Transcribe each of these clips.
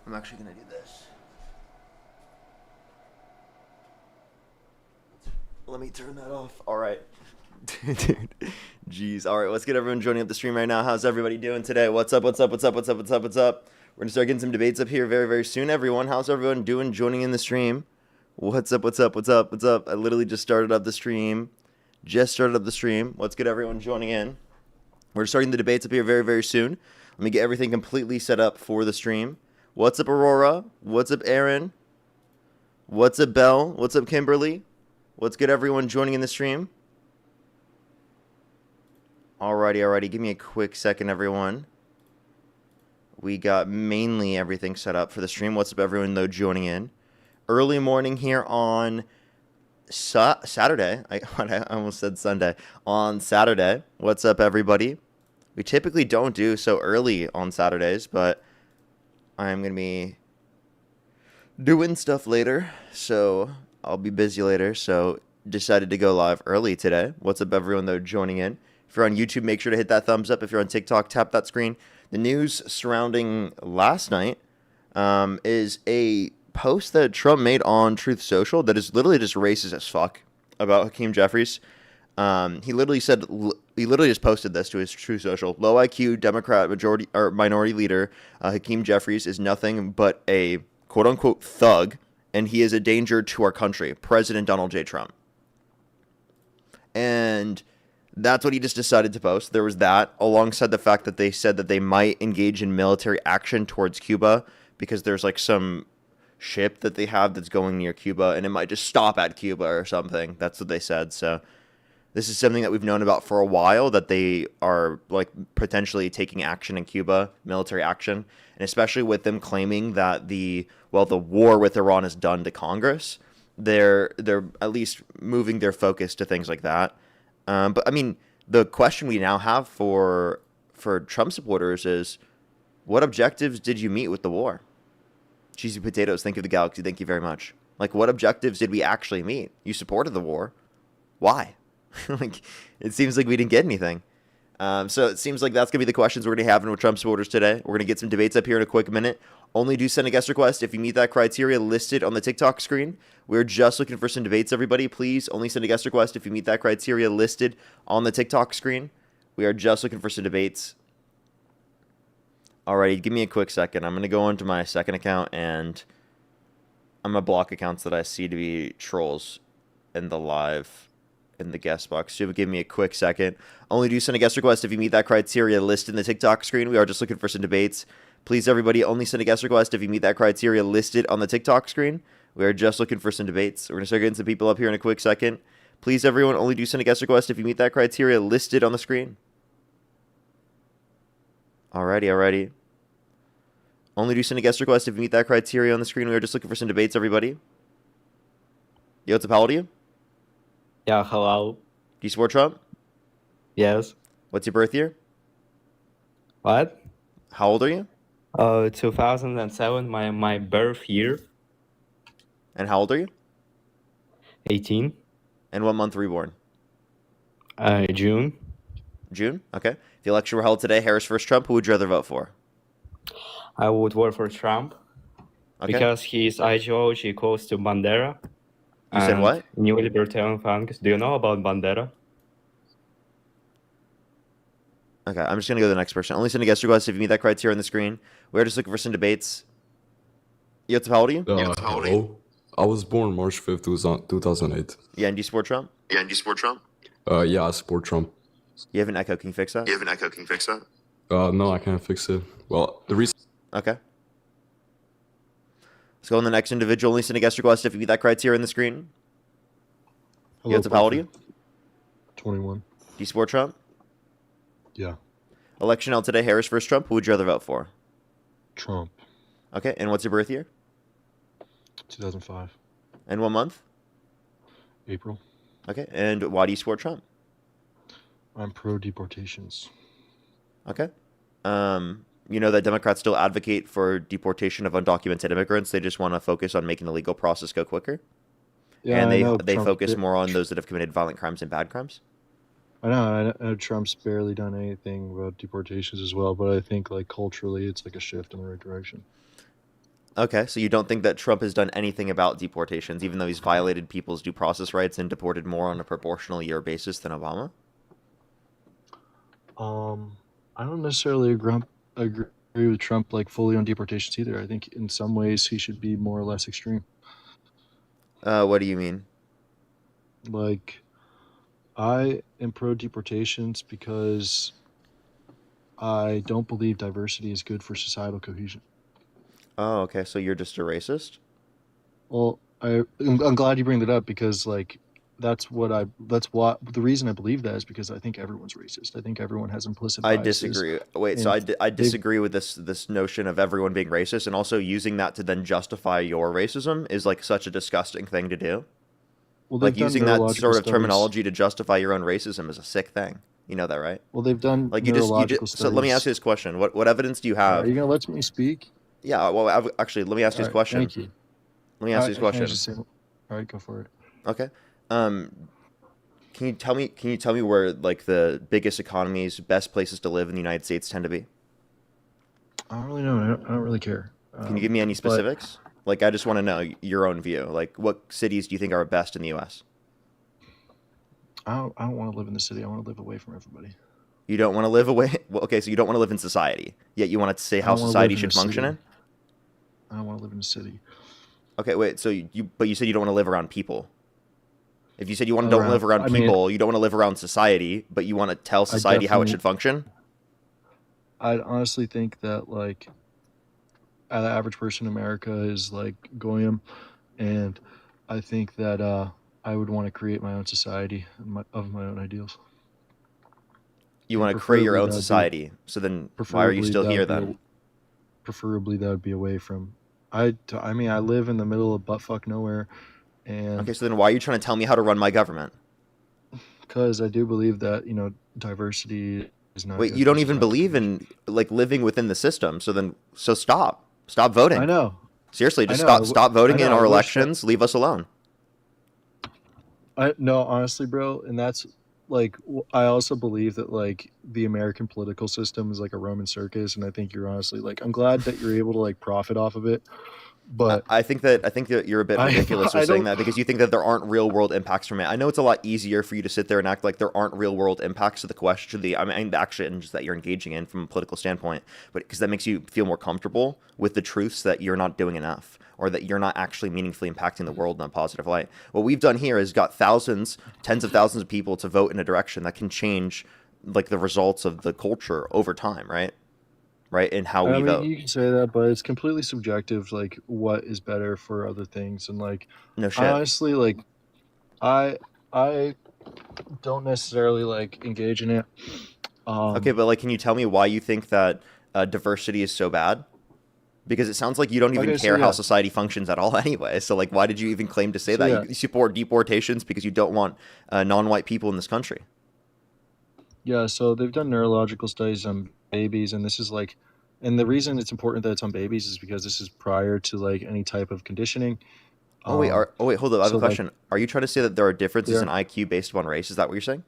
I'm actually going to do this. Let me turn that off. All right. Dude, jeez. All right, let's get everyone joining up the stream right now. How's everybody doing today? What's up? What's up? What's up? What's up? What's up? What's up? We're going to start getting some debates up here very, very soon, everyone. How's everyone doing joining in the stream? What's up? What's up? What's up? What's up? I literally just started up the stream. Let's get everyone joining in. We're starting the debates up here very, very soon. Let me get everything completely set up for the stream. What's up, Aurora? What's up, Aaron? What's up, Belle? What's up, Kimberly? Let's get everyone joining in the stream. Alrighty. Give me a quick second, everyone. We got mainly everything set up for the stream. What's up, everyone, though, joining in? Early morning here on Saturday. I almost said Sunday. On Saturday. What's up, everybody? We typically don't do so early on Saturdays, but I'm going to be doing stuff later, so I'll be busy later, so decided to go live early today. What's up, everyone, though, joining in? If you're on YouTube, make sure to hit that thumbs up. If you're on TikTok, tap that screen. The news surrounding last night is a post that Trump made on Truth Social that is literally just racist as fuck about HAKEEM Jeffries. He literally just posted this to his Truth Social. Low IQ Democrat minority leader HAKEEM Jeffries is nothing but a quote unquote thug, and he is a danger to our country. President Donald J. Trump. And that's what he just decided to post. There was that, alongside the fact that they said that they might engage in military action towards Cuba because there's like some ship that they have that's going near Cuba, and it might just stop at Cuba or something. That's what they said. So this is something that we've known about for a while, that they are like potentially taking action in Cuba, military action, and especially with them claiming that the war with Iran is done to Congress. They're at least moving their focus to things like that. But I mean, the question we now have for Trump supporters is, what objectives did you meet with the war? Cheesy potatoes, thank you, the galaxy, thank you very much. Like, what objectives did we actually meet? You supported the war. Why? Like, it seems like we didn't get anything. So it seems like that's going to be the questions we're going to have with Trump supporters today. We're going to get some debates up here in a quick minute. Only do send a guest request if you meet that criteria listed on the TikTok screen. We're just looking for some debates, everybody. Please only send a guest request if you meet that criteria listed on the TikTok screen. We are just looking for some debates. Alrighty, give me a quick second. I'm going to go onto my second account, and I'm going to block accounts that I see to be trolls in the guest box. So give me a quick second. Only do send a guest request if you meet that criteria listed in the TikTok screen. We are just looking for some debates. Please, everybody, only send a guest request if you meet that criteria listed on the TikTok screen. We are just looking for some debates. We're going to start getting some people up here in a quick second. Please, everyone, only do send a guest request if you meet that criteria listed on the screen. Alrighty. Only do send a guest request if you meet that criteria on the screen. We are just looking for some debates, everybody. Yo, what's up? How old are you? Yeah, hello. Do you support Trump? Yes. What's your birth year? What? How old are you? 2007, my birth year. And how old are you? 18. And what month were you born? June. June? Okay. If the election were held today, Harris versus Trump, who would you rather vote for? I would vote for Trump because his ideology close to Bandera. You said what? New libertarian flanks. Do you know about Bandera? Okay, I'm just going to go to the next person. Only send a guest request if you meet that criteria on the screen. We're just looking for some debates. Yo, how old are you? Hello. I was born March 5th, 2008. Yeah, and do you support Trump? Yeah, I support Trump. You have an echo. Can you fix that? No, I can't fix it. Well, the reason... Okay. Let's go on the next individual. Only send a guest request if you meet that criteria on the screen. Hello, Yo, how old are you? 21. Do you support Trump? Yeah. Election held today, Harris versus Trump. Who would you rather vote for? Trump. Okay, and what's your birth year? 2005. And what month? April. Okay, and why do you support Trump? I'm pro deportations. Okay. You know that Democrats still advocate for deportation of undocumented immigrants. They just want to focus on making the legal process go quicker. Yeah, And they focus more on those that have committed violent crimes and bad crimes. I know Trump's barely done anything about deportations as well, but I think like culturally it's like a shift in the right direction. Okay, so you don't think that Trump has done anything about deportations, even though he's violated people's due process rights and deported more on a proportional year basis than Obama? I don't necessarily agree with Trump like fully on deportations either. I think in some ways he should be more or less extreme. What do you mean? Like, I am pro deportations because I don't believe diversity is good for societal cohesion. Oh, okay, so you're just a racist? Well, I'm glad you bring that up because like that's what the reason I believe that is because I think everyone's racist. I think everyone has implicit I biases, disagree. Wait, so and I they've disagree with this notion of everyone being racist, and also using that to then justify your racism is like such a disgusting thing to do. well they've Like done using that neurological sort of studies. terminology to justify your own racism is a sick thing. You know that, right? Well, they've done Like you just neurological so let me ask you studies. this question. What evidence do you All right, are have? you gonna let me speak? Yeah, well, actually, let me ask you All this right, question. thank you. Let me ask you this Can I question. just say? All right, go for it. Okay. Um, can you tell me where like the biggest economies, best places to live in the United States tend to be? I don't really know. I don't really care. Can you give me any But specifics? Like I just want to know your own view. Like what cities do you think are best in the US? I don't want to live in the city. I want to live away from everybody. You don't want to live away. Well, okay, so you don't want to live in society. Yet you want to say I how don't want to live society in a should function city. in? I don't want to live in a city. Okay, wait. So but you said you don't want to live around people. If you said you want don't live Around. around I mean, people, you don't want to live around society, but you want to tell I society how it definitely. should function. I honestly think that like the average person in America is like Goyim, and I think that I would want to create my own society of my own ideals, You and want to create your own society. So then why are you preferably still that here would be then? preferably that would be away from. I mean I live in the middle of buttfuck nowhere, Okay, and so then why are you trying to tell me how to run my government? because I do believe that diversity is not Wait, good you for don't even societal believe cohesion. in like living within the system. So stop. Stop I voting. know, Seriously, I just know, stop I voting know. in I our wish that elections. Leave us alone. I no, honestly, bro, and that's like I also believe that like the American political system is like a Roman circus, and I think you're honestly like I'm glad that you're able to like profit off of it, but I think that you're a bit I ridiculous for I saying don't that because you think that there aren't real world impacts from it. I know it's a lot easier for you to sit there and act like there aren't real world impacts to the question, to the I mean the actions that you're engaging in from a political standpoint, but because that makes you feel more comfortable with the truths that you're not doing enough or that you're not actually meaningfully impacting the world in a positive light. What we've done here is got thousands, tens of thousands of people to vote in a direction that can change like the results of the culture over time, right? Right, in how I we mean vote. you can say that, but it's completely subjective like what is better for other things and like No I shit. honestly like I I don't necessarily like engage in it. Okay, Um but like, can you tell me why you think that diversity is so bad? Because it sounds like you don't even okay, so care how yeah. society functions at all anyway. So like, why did you even claim to say So that? yeah. You support deportations because you don't want non-white people in this country. Yeah, so they've done neurological studies on babies, and this is like, and the reason it's important that it's on babies is because this is prior to like any type of conditioning. Oh wait, hold up. I have a So like, question. Are you trying to say that there are differences in yeah, IQ based upon race? Is that what you're saying?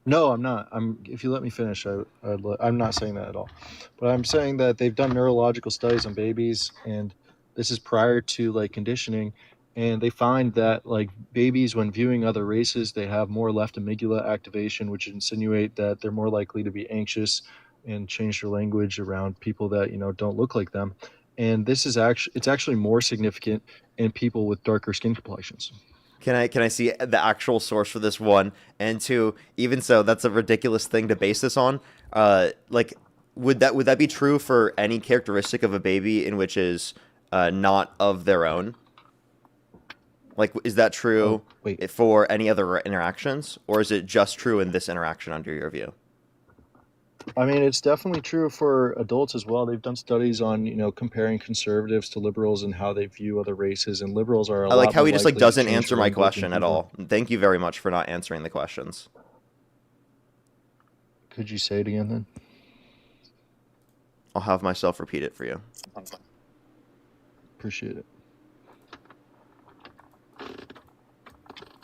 no, I'm not. If you let me finish, I'm not saying that at all, but I'm saying that they've done neurological studies on babies, and this is prior to like conditioning, and they find that like babies when viewing other races, they have more left amygdala activation, which insinuate that they're more likely to be anxious and change their language around people that don't look like them, and this is actually it's actually more significant in people with darker skin complexions. Can I see the actual source for this one? And two, even so, that's a ridiculous thing to base this on. Like, would that be true for any characteristic of a baby in which is not of their own? Like, is that Oh true wait. for any other interactions, or is it just true in this interaction under your view? I mean, it's definitely true for adults as well. They've done studies on, comparing conservatives to liberals and how they view other races, and liberals are a I like lot how more he just like likely to doesn't change answer their my language and question view at them. all. Thank you very much for not answering the questions. Could you say it again then? I'll have myself repeat it for you. Appreciate it.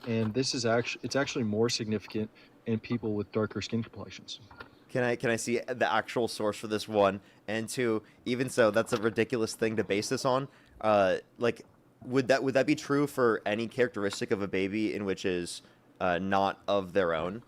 And this is actually it's actually more significant in people with darker skin complexions. Can I see the actual source for this, one? And two, even so, that's a ridiculous thing to base this on. Like, would that be true for any characteristic of a baby in which is not of their own?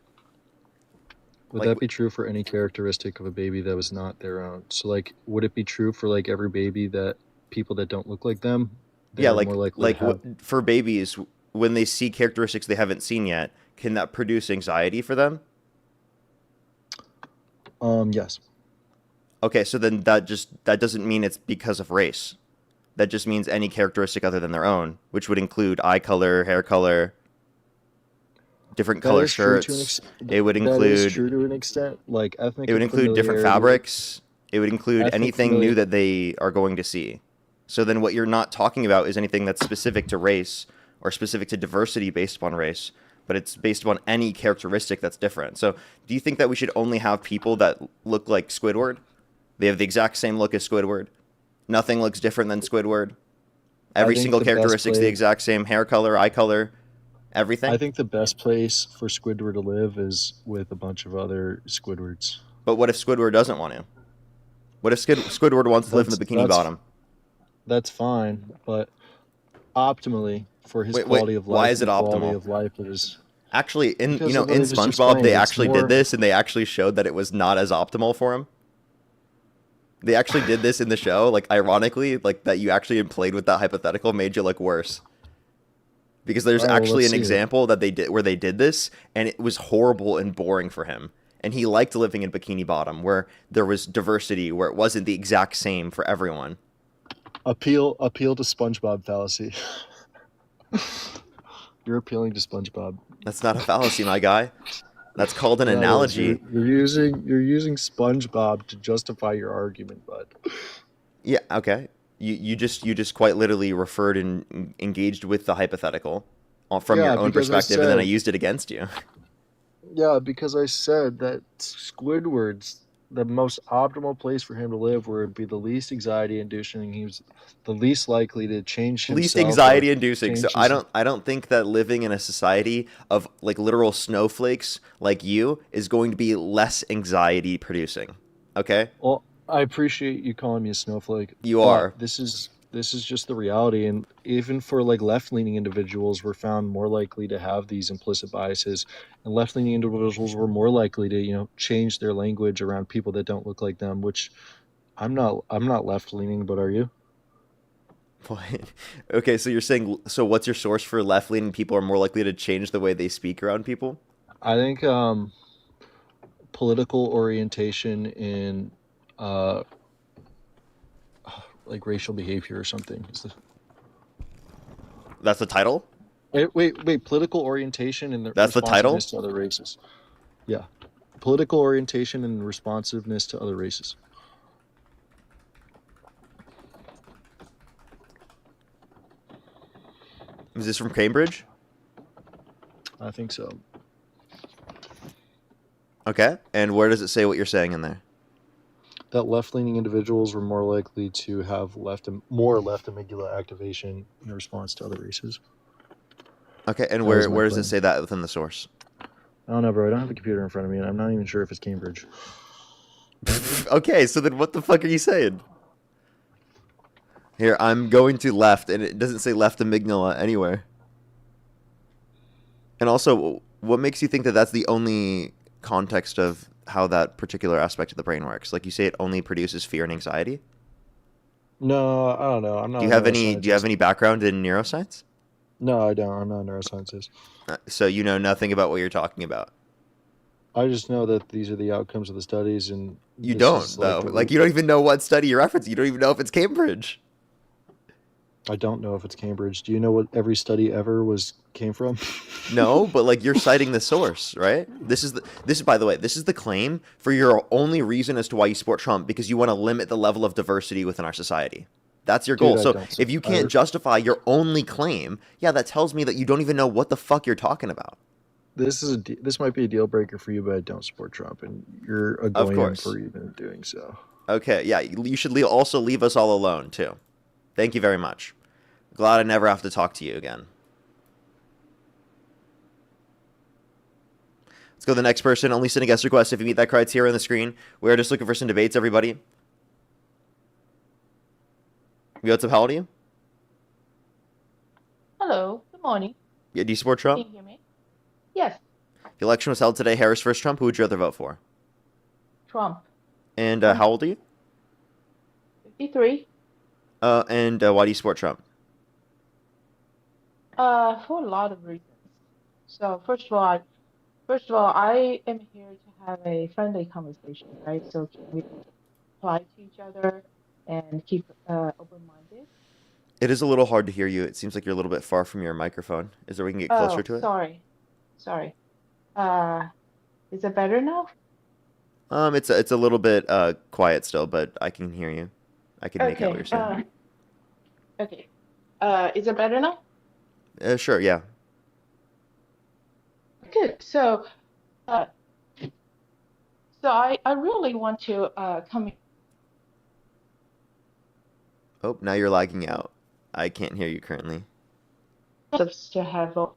Would Like, that be true for any characteristic of a baby that was not their own? So, like, would it be true for like every baby that people that don't look like them, yeah, they're more likely to have? for babies, when they see characteristics they haven't seen yet, can that produce anxiety for them? Yes. Okay, so then that doesn't mean it's because of race. That just means any characteristic other than their own, which would include eye color, hair color, different That color is true to an shirts. extent. It would That is include true to an extent. Like ethnic it would include different familiarity. fabrics. It would include Ethnic anything new famili- that they are going to see. So then what you're not talking about is anything that's specific to race or specific to diversity based upon race, but it's based upon any characteristic that's different. So do you think that we should only have people that look like Squidward? They have the exact same look as Squidward. Nothing looks different than Squidward. Every think single the best characteristic's the place- exact same: hair color, eye color, everything. I think the best place for Squidward to live is with a bunch of other Squidwards. But what if Squidward doesn't want to? What if Squidward wants to live in the Bikini Bottom? That's fine, but optimally for his Wait, quality of life. why is it the quality optimal? of life is Actually, Because in of what I just SpongeBob, explained, they it's actually more- did this, and they actually showed that it was not as optimal for him. They actually did this in the show, like ironically, like that you actually played with that hypothetical made you look worse. Because there's Oh, actually let's an see it. example that they did where they did this, and it was horrible and boring for him. And he liked living in Bikini Bottom, where there was diversity, where it wasn't the exact same for everyone. appeal to SpongeBob fallacy. You're appealing to SpongeBob. That's not a fallacy, my guy. That's called an Yeah, it is. analogy. You're using SpongeBob to justify your argument, bud. Yeah, okay. You just quite literally referred and engaged with the hypothetical from Yeah, your own because I perspective, and then I said- used it against you. Yeah, because I said that Squidward's the most optimal place for him to live, where it'd be the least anxiety inducing. He was the least likely to change himself. Least anxiety inducing. So change I don't think that living in a society of like literal snowflakes like you is going to be less anxiety producing. Okay? Well, I appreciate you calling me a snowflake. You but are. This is just the reality, and even for like left-leaning individuals, were found more likely to have these implicit biases, and left-leaning individuals were more likely to change their language around people that don't look like them. Which I'm not left-leaning, but are you? What? Okay, so you're saying, so what's your source for left-leaning people are more likely to change the way they speak around people? I think political orientation in like racial behavior or something. That's the title? Wait. Political orientation and That's the title? responsiveness to other races. Yeah, political orientation and responsiveness to other races. Is this from Cambridge? I think so. Okay. And where does it say what you're saying in there? That left-leaning individuals were more likely to have more left amygdala activation in response to other races. Okay, and That was my where does claim. it say that within the source? I don't know, bro. I don't have a computer in front of me, and I'm not even sure if it's Cambridge. Okay, so then what the fuck are you saying? Here, I'm going to left, and it doesn't say left amygdala anywhere. And also, what makes you think that that's the only context of how that particular aspect of the brain works? Like you say, it only produces fear and anxiety. No, I don't know. I'm not. Do you a have any? Do you have neuroscientist. any background in neuroscience? No, I don't. I'm not a neuroscientist. So you know nothing about what you're talking about. I just know that these are the outcomes of the studies, and You this don't is though. the- Like you don't even know what study you're referencing. You don't even know if it's Cambridge. I don't know if it's Cambridge. Do you know what every study ever came from? No, but like you're citing the source, right? This is by the way, this is the claim for your only reason as to why you support Trump, because you want to limit the level of diversity within our society. That's your goal. Dude, I So don't. if you can't justify your only claim, yeah, that tells me that you don't even know what the fuck you're talking about. This might be a deal breaker for you, but I don't support Trump, and you're a Of goyim course. for even doing so. Okay, yeah, you should also leave us all alone too. Thank you very much. Glad I never have to talk to you again. Let's go go to the next person. Only send a guest request if you meet that criteria on the screen. We are just looking for some debates, everybody. What's up? How old are you? Hello, good morning. Yeah, do you support Trump? Can you hear me? Yes, The election was held today. Harris versus Trump. Who would you rather vote for? Trump. And how old are you? 53. And why do you support Trump? For a lot of reasons. So I am here to have a friendly conversation, right? So can we apply to each other and keep open-minded? It is a little hard to hear you. It seems like you're a little bit far from your microphone. Is there a way we can get closer to it? Sorry. Is it better now? It's a little bit quiet still, but I can hear you. I can make out what you're saying. Okay. Is it better now? Sure, yeah. Good. So I really want to come Oh, now you're lagging out. I can't hear you currently. to have a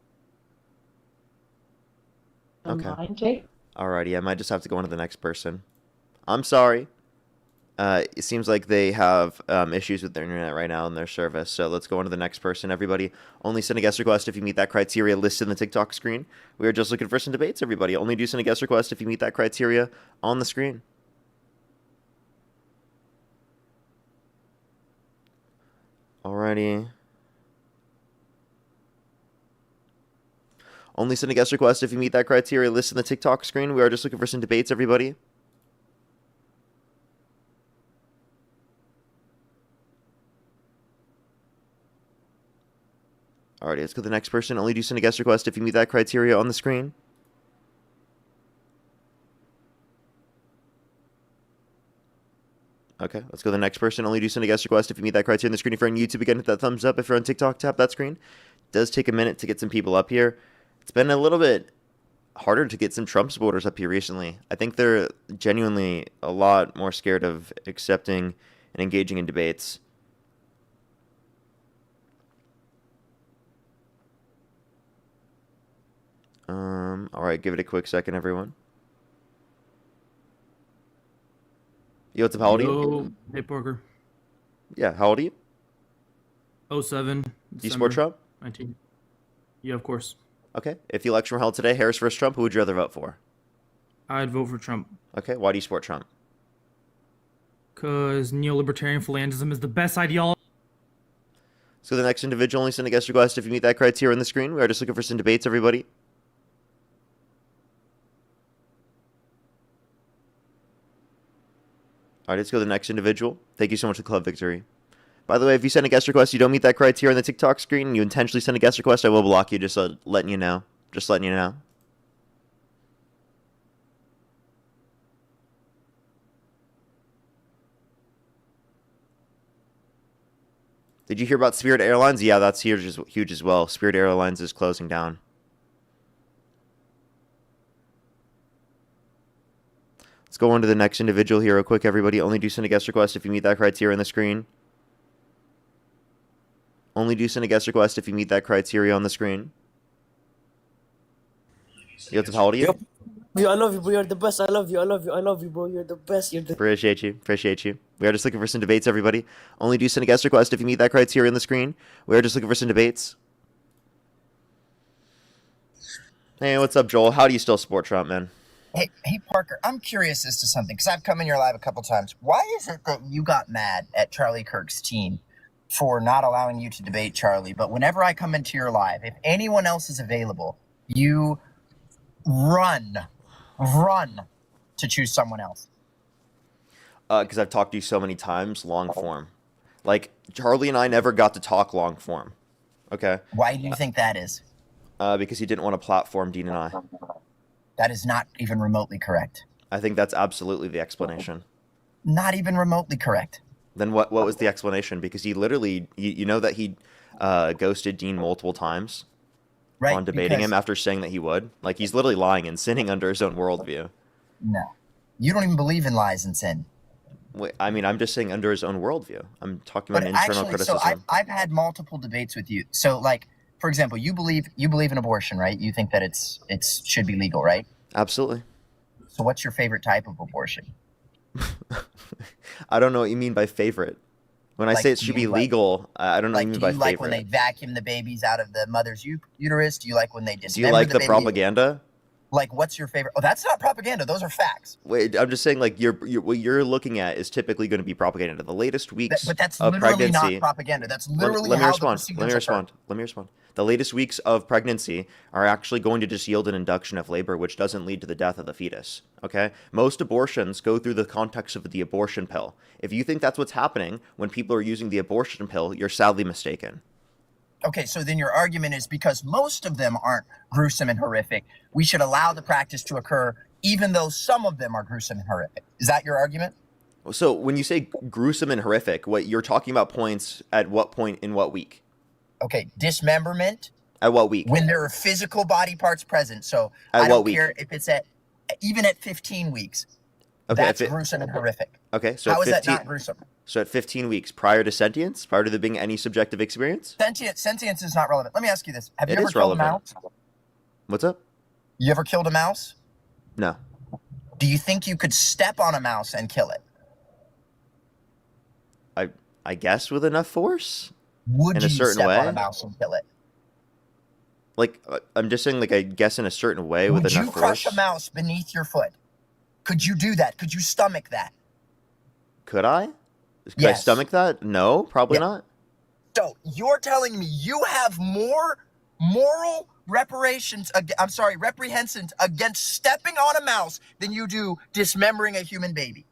Okay. mind, Jake. Alrighty, I might just have to go on to the next person. I'm sorry. It seems like they have issues with their internet right now and their service. So let's go on to the next person, everybody. Only send a guest request if you meet that criteria listed in the TikTok screen. We are just looking for some debates, everybody. Only do send a guest request if you meet that criteria on the screen. Alrighty. Only send a guest request if you meet that criteria listed in the TikTok screen. We are just looking for some debates, everybody. Alrighty, let's go to the next person. Only do send a guest request if you meet that criteria on the screen. Okay, let's go to the next person. Only do send a guest request if you meet that criteria on the screen. If you're on YouTube, again, hit that thumbs up. If you're on TikTok, tap that screen. It does take a minute to get some people up here. It's been a little bit harder to get some Trump supporters up here recently. I think they're genuinely a lot more scared of accepting and engaging in debates. All right, give it a quick second, everyone. Yo, what's up? How old are you? Yo, hey Parker. Yeah, how old are you? 07. Do you support Trump? 19. Yeah, of course. Okay. If the election were held today, Harris versus Trump, who would you rather vote for? I'd vote for Trump. Okay. Why do you support Trump? Because neolibertarian philanderism is the best ideology. So the next individual, only send a guest request if you meet that criteria on the screen. We are just looking for some debates, everybody. All right, let's go to the next individual. Thank you so much for the club victory. By the way, if you send a guest request, you don't meet that criteria on the TikTok screen, and you intentionally send a guest request, I will block you, just letting you know. Just letting you know. Did you hear about Spirit Airlines? Yeah, that's huge as well. Spirit Airlines is closing down. Let's go on to the next individual here real quick, everybody. Only do send a guest request if you meet that criteria on the screen. Only do send a guest request if you meet that criteria on the screen. Yo, how old are you? Yep. Yo, I love you, bro. You're the best. I love you, bro. You're the best. You're the Appreciate you. We are just looking for some debates, everybody. Only do send a guest request if you meet that criteria on the screen. We are just looking for some debates. Hey, what's up, Joel? How do you still support Trump, man? Hey, Parker, I'm curious as to something, because I've come in your live a couple times. Why is it that you got mad at Charlie Kirk's team for not allowing you to debate Charlie, but whenever I come into your live, if anyone else is available, you run to choose someone else? Because I've talked to you so many times, long form. Like, Charlie and I never got to talk long form. Okay? Why do you think that is? Because he didn't want to platform Dean and I. That is not even remotely correct. I think that's absolutely the explanation. Not even remotely correct. Then what was the explanation? Because he literally, you know that he ghosted Dean multiple times on debating him after saying that he would? Like, he's literally lying and sinning under his own worldview. No. You don't even believe in lies and sin. Wait, I mean, I'm just saying under his own worldview. I'm talking about internal criticism. So I've had multiple debates with you. So, like, for example, you believe in abortion, right? You think that it should be legal, right? Absolutely. So what's your favorite type of abortion? I don't know what you mean by favorite. When I Like, say it do should you be like- legal, I don't know what Like, you mean do by you like when they favorite. vacuum the babies out of the mother's uterus? Do you like when they dismember Do you like the baby? propaganda? Like, what's your favorite? Oh, that's not propaganda. Those are facts. Wait, I'm just saying, like, what you're looking at is typically going to be propaganda. The latest weeks But that's of literally pregnancy. not propaganda. That's Let literally me how the respond. procedures Let me occur. respond. Let me respond. The latest weeks of pregnancy are actually going to just yield an induction of labor, which doesn't lead to the death of the fetus. Okay? Most abortions go through the context of the abortion pill. If you think that's what's happening when people are using the abortion pill, you're sadly mistaken. Okay, so then your argument is because most of them aren't gruesome and horrific, we should allow the practice to occur even though some of them are gruesome and horrific. Is that your argument? So when you say gruesome and horrific, what you're talking about points at what point in what week? Okay, dismemberment, At what week? when there are physical body parts present. So At I what don't week? care if it's even at 15 weeks. Okay, That's gruesome and horrific. Okay, so How at is 15, that not gruesome? So at 15 weeks, prior to sentience, prior to there being any subjective experience? Sentience is not relevant. Let me ask you this. Have you It ever is killed relevant. a mouse? What's up? You ever killed a mouse? No. Do you think you could step on a mouse and kill it? I guess with enough force? Would In you a certain step on way? a mouse and kill it? Like, I'm just saying, like, I guess in a certain way with Would enough you force. crush a mouse beneath your foot? Could you do that? Could you stomach that? Could I? Could I Yes. stomach that? No, probably Yeah. not. So you're telling me you have more moral reprehensions against stepping on a mouse than you do dismembering a human baby?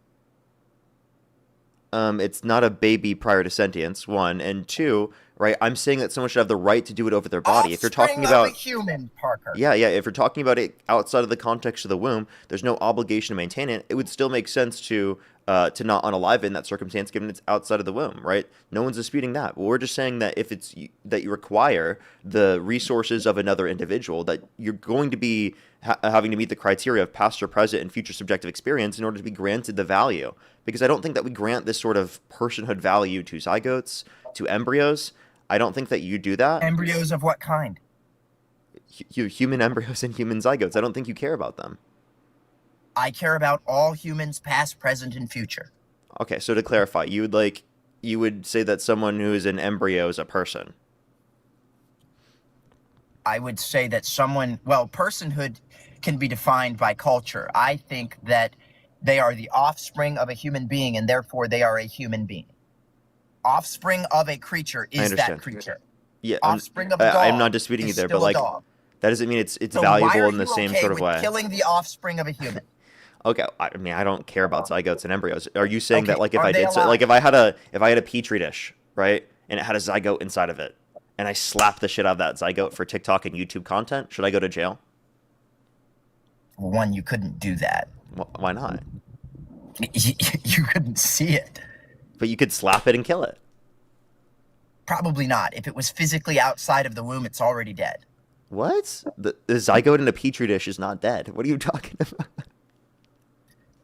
It's not a baby prior to sentience, one. And two, right, I'm saying that someone should have the right to do it over their body. If you're talking Offspring of about... a human, Parker. Yeah, if you're talking about it outside of the context of the womb, there's no obligation to maintain it. It would still make sense to not unalive it in that circumstance, given it's outside of the womb, right? No one's disputing that. But we're just saying that if it's that you require the resources of another individual, that you're going to be having to meet the criteria of past or present and future subjective experience in order to be granted the value. Because I don't think that we grant this sort of personhood value to zygotes, to embryos. I don't think that you do that. Embryos of what kind? Human embryos and human zygotes. I don't think you care about them. I care about all humans, past, present, and future. Okay, so to clarify, you would say that someone who is an embryo is a person. I would say that personhood can be defined by culture. I think that they are the offspring of a human being, and therefore they are a human being. Offspring of a creature is that understand. creature. Yeah, Offspring of a dog I'm not disputing you is there, but still a like dog. that doesn't mean it's So why valuable are in the you same okay sort of with way. killing the offspring of a human? Okay, I mean I don't care about zygotes and embryos. Are you saying Okay, that like if are I they did so, alive? like if I had a petri dish, right, and it had a zygote inside of it, and I slapped the shit out of that zygote for TikTok and YouTube content, should I go to jail? One, you couldn't do that. Why not? You couldn't see it. But you could slap it and kill it. Probably not. If it was physically outside of the womb, it's already dead. What? The zygote in a petri dish is not dead. What are you talking about?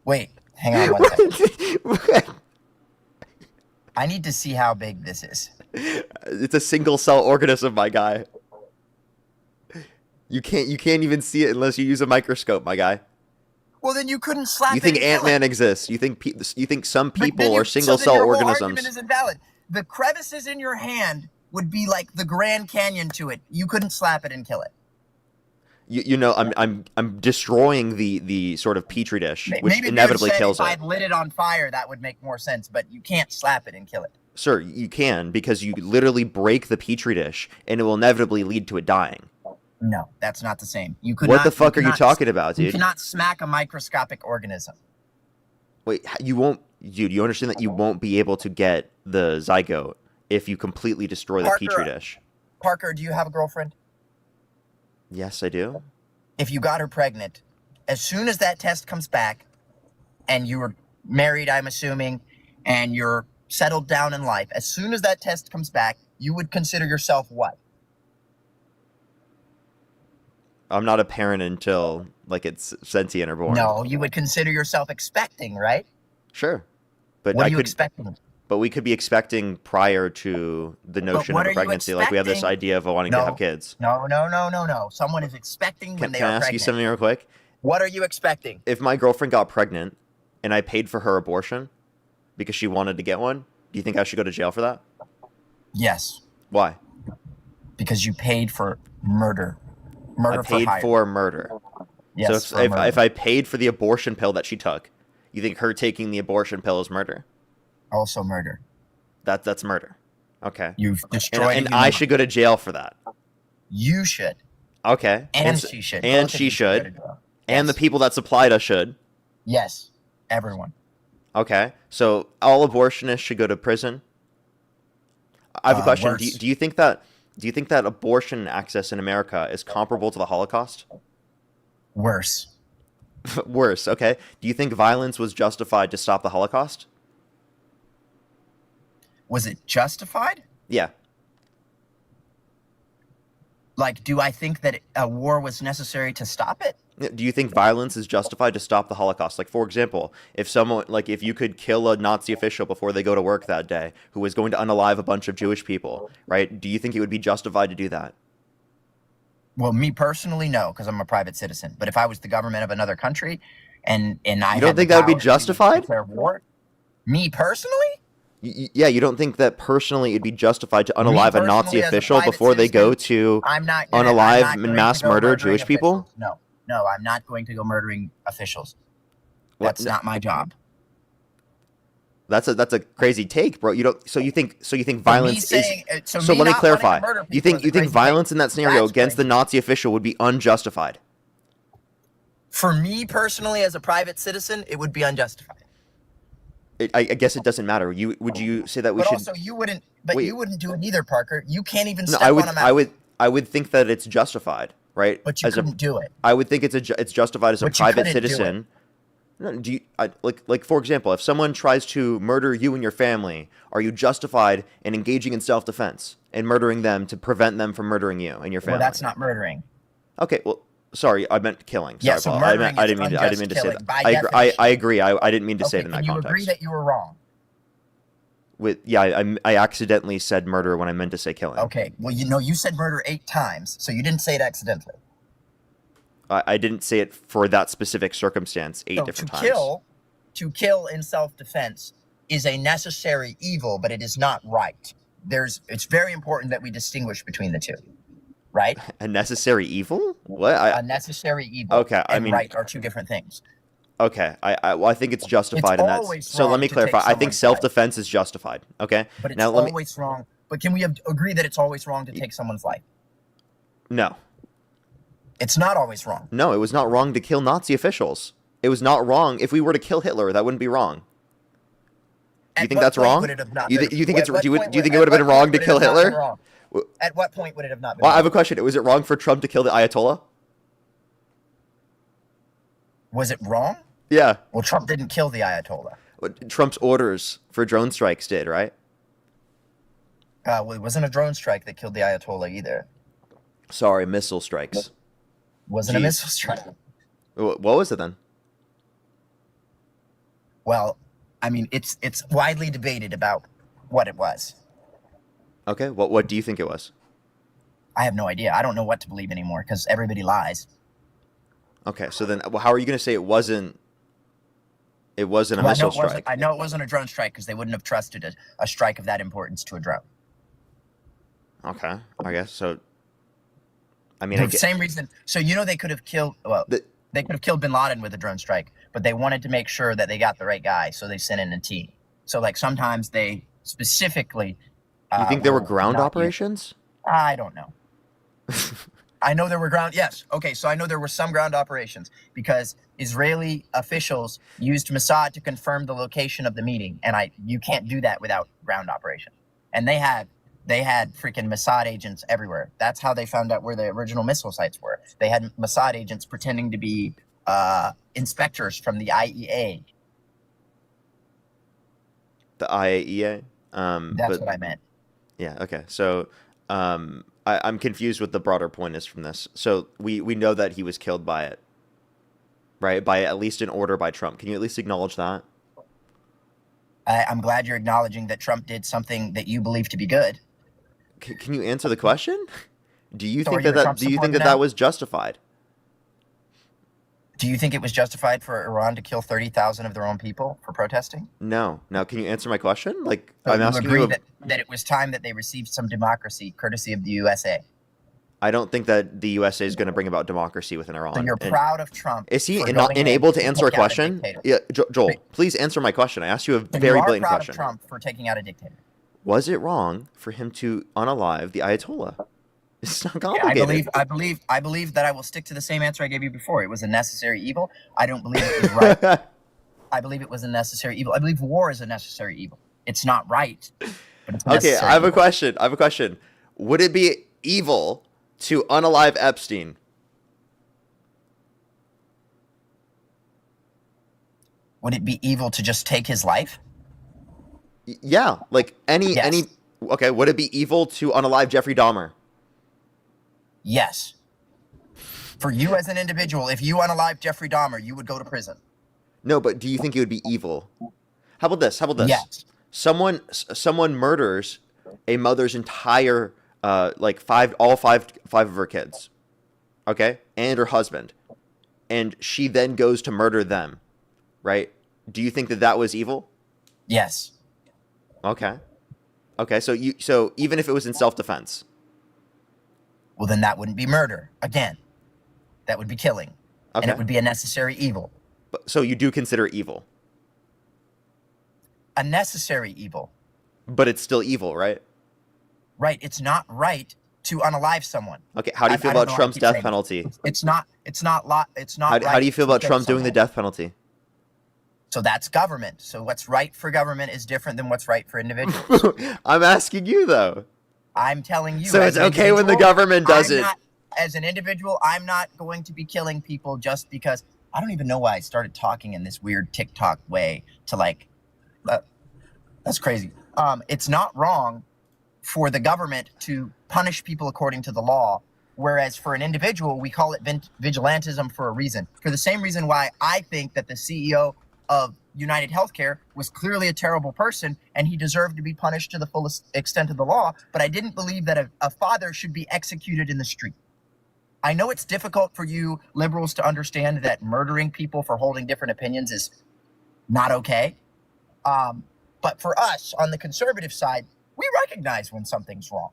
Wait, hang on one second. I need to see how big this is. It's a single cell organism, my guy. You can't even see it unless you use a microscope, my guy. Well, then you couldn't slap You it think and kill Ant-Man it. exists? You think some But then people are so single then cell your whole organisms? argument is invalid. The crevices in your hand would be like the Grand Canyon to it. You couldn't slap it and kill it. You know, I'm destroying the sort of petri dish, which Maybe if you inevitably said kills if it. I'd lit it on fire, that would make more sense. But you can't slap it and kill it. Sir, you can, because you literally break the petri dish, and it will inevitably lead to it dying. No, that's not the same. You could What not, the fuck are you cannot- talking about, You dude? cannot smack a microscopic organism. Wait, you won't, dude? You understand that you won't be able to get the zygote if you completely destroy the Parker, petri dish. Parker, do you have a girlfriend? Yes, I do. If you got her pregnant, as soon as that test comes back, and you were married, I'm assuming, and you're settled down in life, as soon as that test comes back, you would consider yourself what? I'm not a parent until like it's sentient or born. No, you would consider yourself expecting, right? Sure, but What I are you could. expecting? But we could be expecting prior to the notion what of are a you pregnancy. Like we have this expecting? idea of wanting to No. have kids. No. Someone is expecting when they Can are I ask pregnant. you something real quick? What are you expecting? If my girlfriend got pregnant and I paid for her abortion because she wanted to get one, do you think I should go to jail for that? Yes, Why? because you paid for murder. Murder I paid for hire. for murder. Yes, So for murder. if I paid for the abortion pill that she took, you think her taking the abortion pill is murder? Also murder. That's murder. Okay. You've And, destroyed. a and human I life. should go to jail for that. You should. Okay. And s- she should. And Both of she you should. go to jail. And the Yes. people that supplied us should. Yes. Everyone. Okay. So all abortionists should go to prison. I have a question. Worse. Do you think that abortion access in America is comparable to the Holocaust? Worse. Worse. Okay. Do you think violence was justified to stop the Holocaust? Was it justified? Yeah. Like, do I think that a war was necessary to stop it? Do you think violence is justified to stop the Holocaust? Like, for example, if you could kill a Nazi official before they go to work that day who was going to unalive a bunch of Jewish people, right? Do you think it would be justified to do that? Well, me personally, no, because I'm a private citizen. But if I was the government of another country, and I You had don't the think that would be power to justified? declare war, me personally, Yeah, you don't think that personally it'd be justified to unalive a Nazi personally, as a official private before they go citizen, to I'm not unalive I'm not and going mass to go murder murdering Jewish people? officials. No, I'm not going to go murdering officials. What? That's not my job. That's a crazy take, bro. So you think But me violence saying, is so so me let me not wanting to clarify. murder You people think is a crazy violence in that scenario That's against the crazy. Nazi official would be unjustified? For me personally, as a private citizen, it would be unjustified. I guess it doesn't matter. Would you say that we But should? also, you wouldn't. But Wait. you wouldn't do it either, Parker. You can't even No, step on a mountain. I would think that it's justified, right? But you couldn't do it. I would think it's justified as a But you private couldn't do it. citizen. No, like for example, if someone tries to murder you and your family, are you justified in engaging in self-defense and murdering them to prevent them from murdering you and your family? Well, that's not murdering. Okay, well, sorry, I meant killing. Sorry, Yeah, so Paul. murdering I is didn't mean to unjust say killing that. by I definition. agree. I didn't mean to say it in Can that you context. agree that you were wrong? I accidentally said murder when I meant to say killing. Okay. Well, you said murder 8 times, so you didn't say it accidentally. I didn't say it for that specific circumstance 8 So different times. to kill in self-defense is a necessary evil, but it is not right. It's very important that we distinguish between the two, right? A necessary evil? What? A necessary evil Okay, I and mean- right are two different things. Okay, I think it's justified in that. always So let wrong me to clarify. take I think someone's life. self-defense is justified. Okay. But it's Now let me. always wrong. But can we agree that it's always wrong to take someone's life? No, It's not always wrong. no, it was not wrong to kill Nazi officials. It was not wrong if we were to kill Hitler. That wouldn't be wrong. Do you At think what that's point wong? would it have not You been- think it's at what do you point think it at would have been what wrong point to would it kill have not been Hitler? wrong? At what point would it have not been Well, I wrong? have a question. Was it wrong for Trump to kill the Ayatollah? Was it wrong? Yeah. Well, Trump didn't kill the Ayatollah. What Trump's orders for drone strikes did, right? Well, it wasn't a drone strike that killed the Ayatollah either. Sorry, missile strikes. Wasn't a Jeez. missile strike. What was it then? Well, I mean, it's widely debated about what it was. Okay. What do you think it was? I have no idea. I don't know what to believe anymore because everybody lies. Okay. So then, how are you going to say it wasn't? It wasn't a Well, missile I know it wasn't- strike. I know it wasn't a drone strike because they wouldn't have trusted a strike of that importance to a drone. Okay. I guess so. I mean, The same reason. So they could have killed. Well, they could have killed Bin Laden with a drone strike, but they wanted to make sure that they got the right guy, so they sent in a team. So like sometimes they specifically. you think there were will ground not use- operations? I don't know. I know there were ground. Yes. Okay. So I know there were some ground operations because Israeli officials used Mossad to confirm the location of the meeting, and you can't do that without ground operation. And they had freaking Mossad agents everywhere. That's how they found out where the original missile sites were. They had Mossad agents pretending to be inspectors from the IEA. The IAEA. That's what I meant. Yeah. Okay. So, I'm confused what the broader point is from this. So we know that he was killed by it, right? By at least an order by Trump. Can you at least acknowledge that? I'm glad you're acknowledging that Trump did something that you believe to be good. Can you answer the question? Do you So think are you a that Trump do you think supporter that now? that was justified? Do you think it was justified for Iran to kill 30,000 of their own people for protesting? No. Now, can you answer my question? Like, So I'm you asking agree you. that it was time that they received some democracy courtesy of the USA. I don't think that the USA is going to bring about democracy within Iran. So you're And proud of Trump. is he for not going in unable to and answer a taking out question? dictator. Yeah, Joel, please answer my question. I asked you a So very you are blatant proud question. of Trump for taking out a dictator. Was it wrong for him to unalive the Ayatollah? It's not Yeah, complicated. I believe that I will stick to the same answer I gave you before. It was a necessary evil. I don't believe it was right. I believe it was a necessary evil. I believe war is a necessary evil. It's not right, but it's Okay, necessary. I have a question. Would it be evil to unalive Epstein? Would it be evil to just take his life? Yeah, like any. Yes. Okay, would it be evil to unalive Jeffrey Dahmer? Yes. For you as an individual, if you unalive Jeffrey Dahmer, you would go to prison. No, but do you think it would be evil? How about this? Yes. Someone murders a mother's entire all five of her kids, okay, and her husband, and she then goes to murder them, right? Do you think that was evil? Yes. Okay. So even if it was in self-defense, Well, then that wouldn't be murder. Again, that would be killing. And okay. it would be a necessary evil. So you do consider it evil, A necessary evil. but it's still evil, right? Right. It's not right to unalive someone. Okay. How do you feel I don't about know why I Trump's keep death saying penalty? It's not How do you feel to about kill Trump doing the someone. death penalty? So that's government. So what's right for government is different than what's right for individuals. I'm asking you though. I'm telling you. So as it's an okay when the individual, government does I'm it. not- as an individual, I'm not going to be killing people just because. I don't even know why I started talking in this weird TikTok way to that's crazy. It's not wrong for the government to punish people according to the law, whereas for an individual, we call it vigilantism for a reason. For the same reason why I think that the CEO of United Healthcare was clearly a terrible person and he deserved to be punished to the fullest extent of the law, but I didn't believe that a father should be executed in the street. I know it's difficult for you liberals to understand that murdering people for holding different opinions is not okay. But for us on the conservative side, we recognize when something's wrong.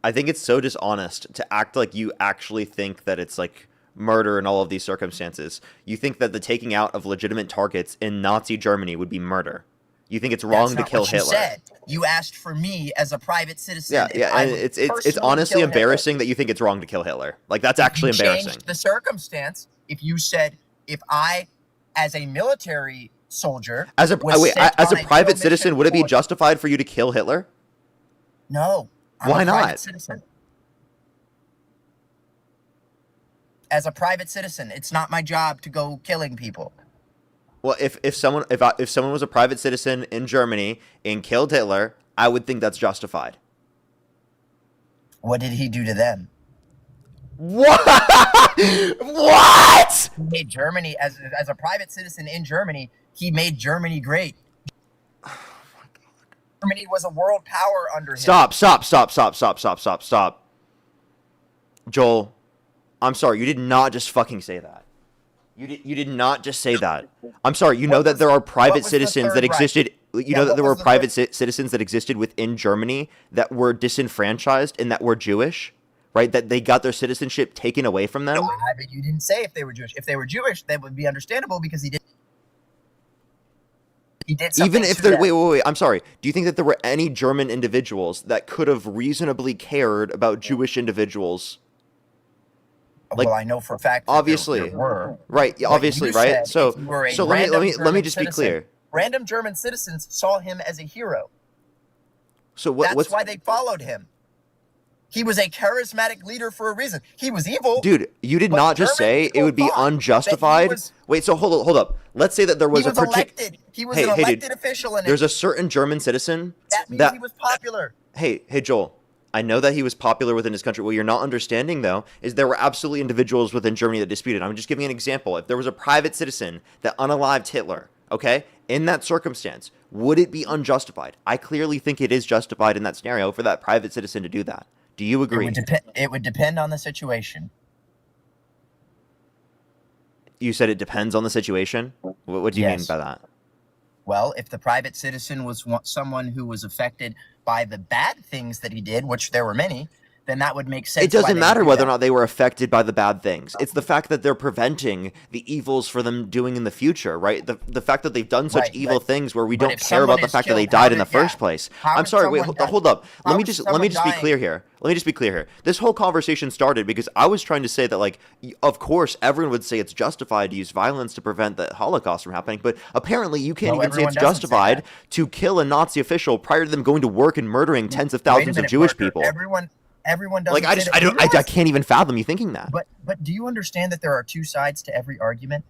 I think it's so dishonest to act like you actually think that it's like murder in all of these circumstances. You think that the taking out of legitimate targets in Nazi Germany would be murder. You think it's wrong That's to not kill what you Hitler. said. You asked for me as a private citizen. Yeah, if yeah, I and would it's personally honestly kill Hitler. embarrassing that you think it's wrong to kill Hitler. Like that's actually You embarrassing. changed the circumstance if you said if I, as a military soldier, As a was sent as on a private kill citizen, mission would it be for- justified for you to kill Hitler? No. I'm Why a private not? Citizen. As a private citizen, it's not my job to go killing people. Well, if someone was a private citizen in Germany and killed Hitler, I would think that's justified. What did he do to them? What? What? He made Germany as a private citizen in Germany. He made Germany great. Germany was a world power under him. Stop. Joel, I'm sorry. You did not just fucking say that. You did not just say that. I'm sorry. You know that there are private was the citizens that Third Reich? existed. You Yeah, know that what there were was the private citizens that existed within Germany that were disenfranchised and that were Jewish, right? That they got their citizenship taken away from them. No, but you didn't say if they were Jewish. If they were Jewish, that would be understandable because he did. He did something Even if to there, them. wait. I'm sorry. Do you think that there were any German individuals that could have reasonably cared about Jewish individuals? Well, I know for a fact. That Obviously. there were. Right. But Obviously. you Right. said So if you were a let me random German just be citizen, clear. Random German citizens saw him as a hero. So That's why they followed him. He was a charismatic leader for a reason. He was evil. Dude, you did But not just German say it people would be thought that he unjustified. was- Wait, so hold up. Let's say that there was he was a particular. elected. He was Hey, an hey, dude, elected official, and There's a certain German citizen that means that. he was popular. Hey, Joel. I know that he was popular within his country. What you're not understanding, though, is there were absolutely individuals within Germany that disputed. I'm just giving an example. If there was a private citizen that unalived Hitler, okay, in that circumstance, would it be unjustified? I clearly think it is justified in that scenario for that private citizen to do that. Do you agree? It would depend on the situation. You said it depends on the situation. What do you mean Yes. by that? Well, if the private citizen was someone who was affected by the bad things that he did, which there were many, then that would make sense. It doesn't matter whether or not they were affected by the bad things. It's the fact that they're preventing the evils for them doing in the future, right? The fact that they've done such Right, evil things where we but don't if care about someone the is fact that they killed, how died in the did- first yeah. place. How I'm did sorry, wait, someone die? hold up. How Let me is just someone be dying? clear here. Let me just be clear here. This whole conversation started because I was trying to say that, like, of course, everyone would say it's justified to use violence to prevent the Holocaust from happening, but apparently you can't No, even say everyone it's doesn't say justified that. to kill a Nazi official prior to them going to work and murdering tens of Wait a thousands of minute, Jewish Parker. people. Everyone doesn't. Like, I say just, that. I You don't, I realize- can't even fathom you thinking that. But do you understand that there are two sides to every argument?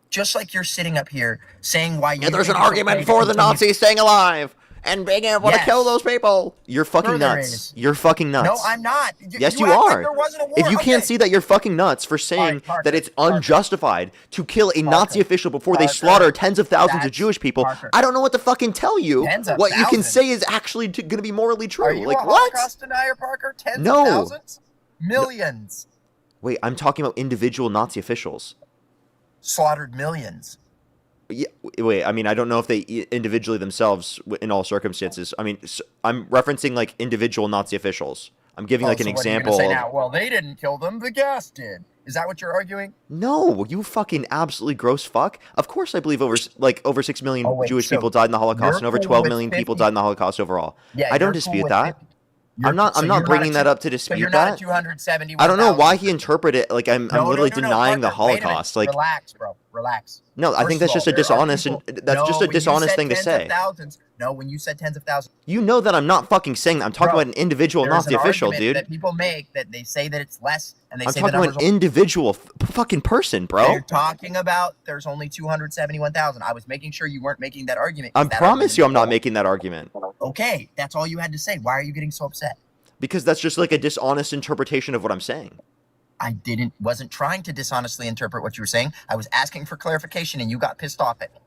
Just like you're sitting up here saying why you. Yeah, there's an think it's argument okay for to the continue- Nazis staying alive and being able to Yes. kill those people. You're fucking Sure there nuts. is. You're fucking nuts. No, I'm not. Yes, you act like are. there wasn't a war. If you can't Okay. see that, you're fucking nuts for saying Alright, Parker, that it's Parker. unjustified to kill a Nazi Parker, official before they Parker, slaughter tens of thousands of that's- Jewish people. Parker. I don't know what to fucking tell you. Tens of What you can thousands. say is actually going to be morally true. Are you Like, a what? Holocaust denier, Parker? Tens No. of thousands? Millions. Wait, I'm talking about individual Nazi officials. Slaughtered millions. Yeah, wait, I mean, I don't know if they individually themselves, in all circumstances. I mean, I'm referencing, like, individual Nazi officials. I'm giving, like, an So what are you gonna example say of... now? Well, they didn't kill them. The gas did. Is that what you're arguing? No, you fucking absolutely gross fuck. Of course I believe over 6 million Oh, wait, Jewish so people died in the Holocaust you're and over cool 12 with million people 50 died in the Holocaust overall. Yeah, I don't you're cool dispute with that. 50. I'm not so I'm not you're bringing a that two- up to So dispute you're that. not a 271. I don't know why he interpreted it like I'm literally denying the Parker, wait a minute. Holocaust. Like, relax, bro. Relax. no, I First think of that's all, just a there are dishonest people- that's just a when you dishonest said thing to tens say. of thousands, no, when you said tens of thousands, You know that I'm not fucking saying that. I'm talking Bro, about an individual there's Nazi an official, argument dude. that people make that they say that it's less, and they I'm say the talking about numbers. an individual fucking person, bro. They're talking about there's only 271,000. I was making sure you weren't making that argument. 'cause I that promise argument you is I'm not wrong. making that argument. Okay, that's all you had to say. Why are you getting so upset? Because that's just like a dishonest interpretation of what I'm saying. I wasn't trying to dishonestly interpret what you were saying. I was asking for clarification, and you got pissed off at me.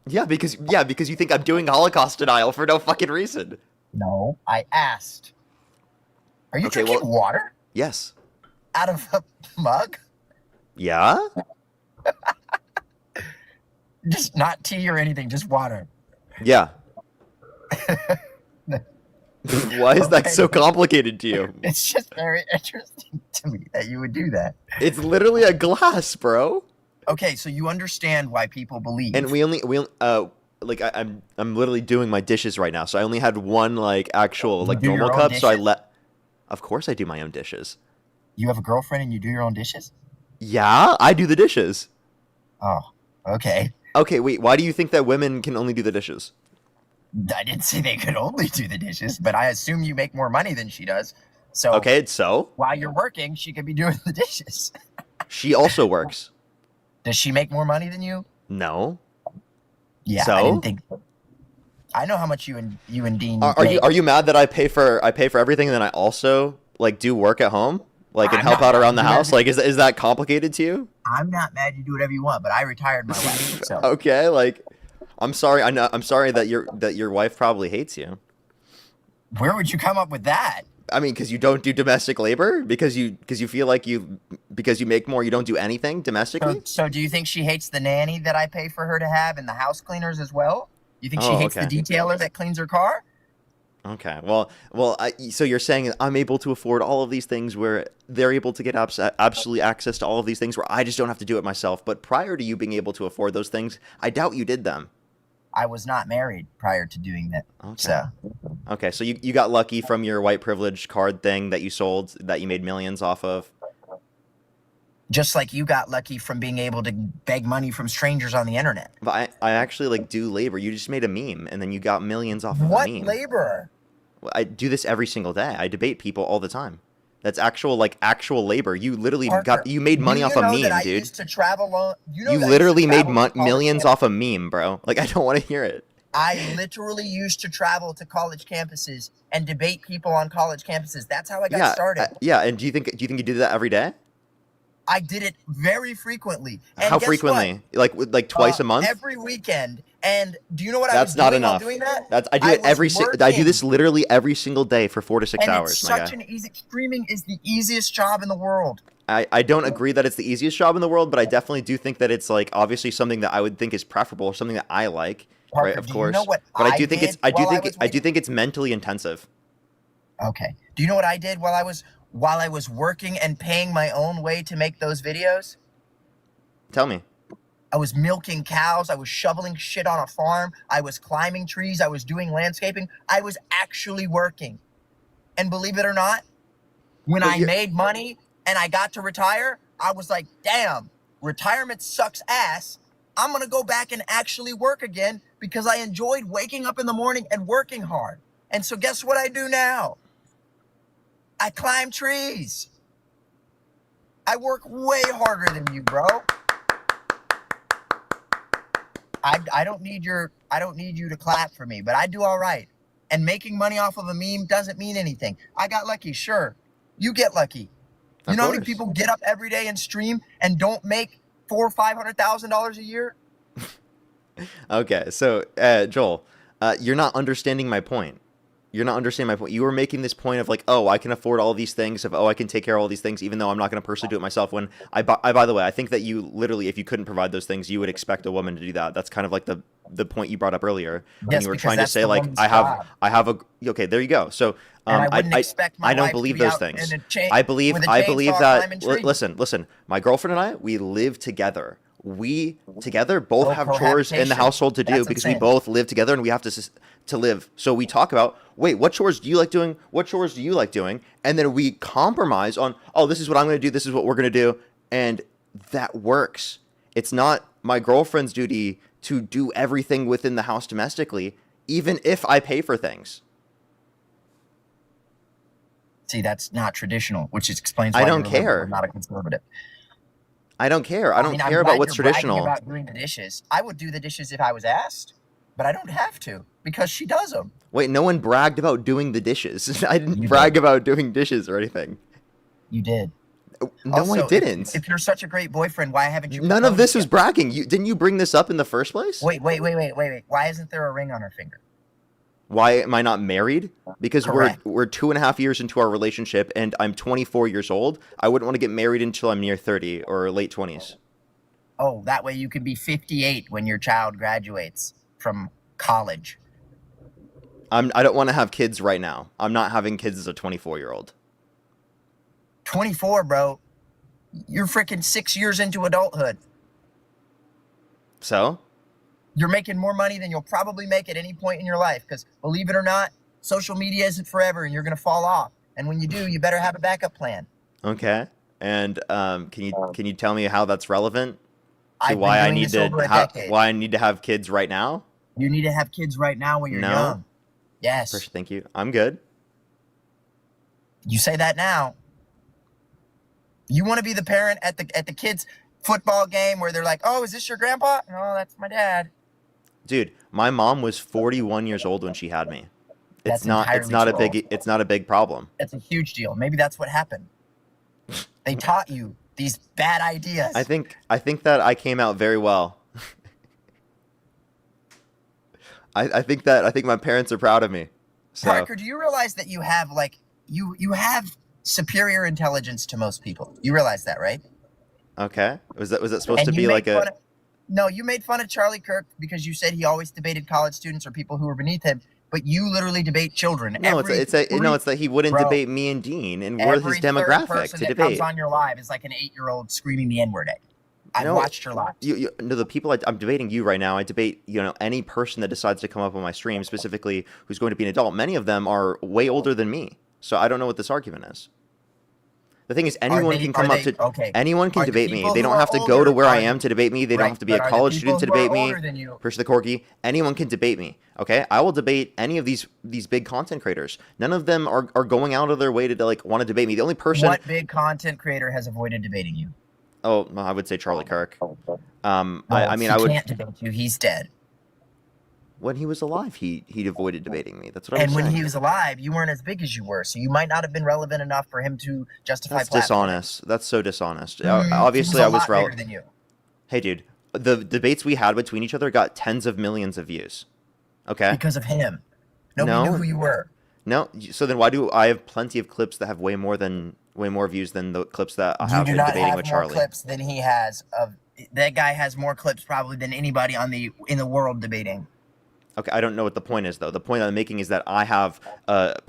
Yeah, because you think I'm doing Holocaust denial for no fucking reason. No, I asked. Are you Okay, drinking water Yes. out of a mug? Yeah? Just not tea or anything, just water. Yeah. Why is that Okay. so complicated to you? It's just very interesting to me that you would do that. It's literally a glass, bro. Okay, so you understand why people believe. And I'm literally doing my dishes right now, so I only had one like actual like do your normal own cup, so I dishes? let. Of course, I do my own dishes. You have a girlfriend and you do your own dishes? Yeah, I do the dishes. Oh, okay. Okay, wait. Why do you think that women can only do the dishes? I didn't say they could only do the dishes, but I assume you make more money than she does. So Okay, so while you're working, she could be doing the dishes. she also works. Does she make more money than you? No. Yeah, So? I didn't think. I know how much you and Dean. Are make. you mad that I pay for everything and then I also like do work at home, like and I'm help not out around the mad. house? Like, is that complicated to you? I'm not mad. You do whatever you want, but I retired my wife. So Okay, like I'm sorry. I'm sorry that your wife probably hates you. where would you come up with that? I mean, because you don't do domestic labor, because you feel like because you make more, you don't do anything domestically. So do you think she hates the nanny that I pay for her to have and the house cleaners as well? You think she Oh, hates okay. the detailer that cleans her car? Okay, so you're saying I'm able to afford all of these things where they're able to get absolutely access to all of these things where I just don't have to do it myself. But prior to you being able to afford those things, I doubt you did them. I was not married prior to doing that. Okay. So Okay, so you got lucky from your white privilege card thing that you sold that you made millions off of. just like you got lucky from being able to beg money from strangers on the internet. But I actually like do labor. You just made a meme and then you got millions off of What the meme. labor? I do this every single day. I debate people all the time. That's actual labor. You literally Parker, you made money do off you a know meme, that I dude. used to travel on. You know You that I used to literally made travel to college millions camp- off a meme, bro. Like, I don't want to hear it. I literally used to travel to college campuses and debate people on college campuses. That's how I got started. Yeah. And do you think you did that every day? I did it very frequently. And How guess frequently? Like twice a month? Every weekend. And do you know what That's I was not doing while enough. doing that? I do I it was I do this working. literally every single day for 4 to 6 And hours, it's my such guy. an easy. Streaming is the easiest job in the world. I don't agree that it's the easiest job in the world, but I definitely do think that it's like obviously something that I would think is preferable, or something that I like, Parker, right? Of do course. you know what But I do think it's did while I was waiting? think it's mentally intensive. Okay. Do you know what I did while I was working and paying my own way to make those videos? Tell me. I was milking cows. I was shoveling shit on a farm. I was climbing trees. I was doing landscaping. I was actually working. And believe it or not, when I made money and I got to retire, I was like, damn, retirement sucks ass. I'm going to go back and actually work again because I enjoyed waking up in the morning and working hard. And so guess what I do now? I climb trees. I work way harder than you, bro. I don't need you to clap for me, but I do all right. And making money off of a meme doesn't mean anything. I got lucky, sure. You get lucky. You know how many people get up every day and stream and don't make $400,000 or $500,000 a year? Okay, so Joel, you're not understanding my point. You're not understanding my point. You were making this point of like, oh, I can afford all these things, of I can take care of all these things, even though I'm not going to personally do it myself. When by the way, I think that you literally, if you couldn't provide those things, you would expect a woman to do that. That's kind of like the point you brought up earlier when you were trying to say like, I have a okay, there you go. So I don't believe those things. I believe that. Listen, my girlfriend and I, we live together. We together both have chores in the household to do because we both live together and we have to live. So we talk about, wait, what chores do you like doing? What chores do you like doing? And then we compromise on, oh, this is what I'm going to do. This is what we're going to do. And that works. It's not my girlfriend's duty to do everything within the house domestically, even if I pay for things. See, that's not traditional, which explains why I don't care. I'm not a conservative. I don't care. I don't care about what's traditional. About doing the dishes. I would do the dishes if I was asked, but I don't have to because she does them. Wait, no one bragged about doing the dishes. I didn't brag about doing dishes or anything. You did. No, also, I didn't. If you're such a great boyfriend, why haven't you? None of this was bragging. Didn't you bring this up in the first place? Wait. Why isn't there a ring on her finger? Why am I not married? Because Correct. we're 2.5 years into our relationship, and I'm 24 years old. I wouldn't want to get married until I'm near 30 or late 20s. Oh, that way you could be 58 when your child graduates from college. I don't want to have kids right now. I'm not having kids as a 24-year-old. 24, bro. You're freaking 6 years into adulthood. So? You're making more money than you'll probably make at any point in your life because, believe it or not, social media isn't forever and you're going to fall off. And when you do, you better have a backup plan. Okay. And can you tell me how that's relevant to why I need to have kids right now? You need to have kids right now when you're young. Yes. Thank you. I'm good. You say that now. You want to be the parent at the kids' football game where they're like, "Oh, is this your grandpa?" "No, that's my dad." Dude, my mom was 41 years old when she had me. It's not a big problem. That's a huge deal. Maybe that's what happened. They taught you these bad ideas. I think that I came out very well. I think my parents are proud of me. So. Parker, do you realize that you have you have superior intelligence to most people? You realize that, right? Okay. Was that supposed to be like a? No, you made fun of Charlie Kirk because you said he always debated college students or people who were beneath him, but you literally debate children. No, it's that he wouldn't debate me and Dean, and we're his demographic to debate. Every comes on your live is like an 8-year-old screaming the N-word at you. I've watched your live. No, the people I'm debating you right now. I debate any person that decides to come up on my stream, specifically who's going to be an adult. Many of them are way older than me, so I don't know what this argument is. The thing is, anyone can come up to anyone can debate me. They don't have to go to where I am to debate me. They don't have to be a college student to debate me. Push the corgi. Anyone can debate me. Okay, I will debate any of these big content creators. None of them are going out of their way to want to debate me. The only person. What big content creator has avoided debating you? Oh, I would say Charlie Kirk. I can't debate you. He's dead. When he was alive, he avoided debating me. That's what I'm saying. And when he was alive, you weren't as big as you were, so you might not have been relevant enough for him to justify. That's dishonest. That's so dishonest. Obviously, I was relevant. Than you. Hey, dude, the debates we had between each other got tens of millions of views. Okay. Because of him. Nobody knew who you were. No. So then, why do I have plenty of clips that have way more than Way more views than the clips that I You have do been not debating have with more Charlie. clips than he has of. That guy has more clips probably than anybody in the world debating. Okay, I don't know what the point is though. The point I'm making is that I have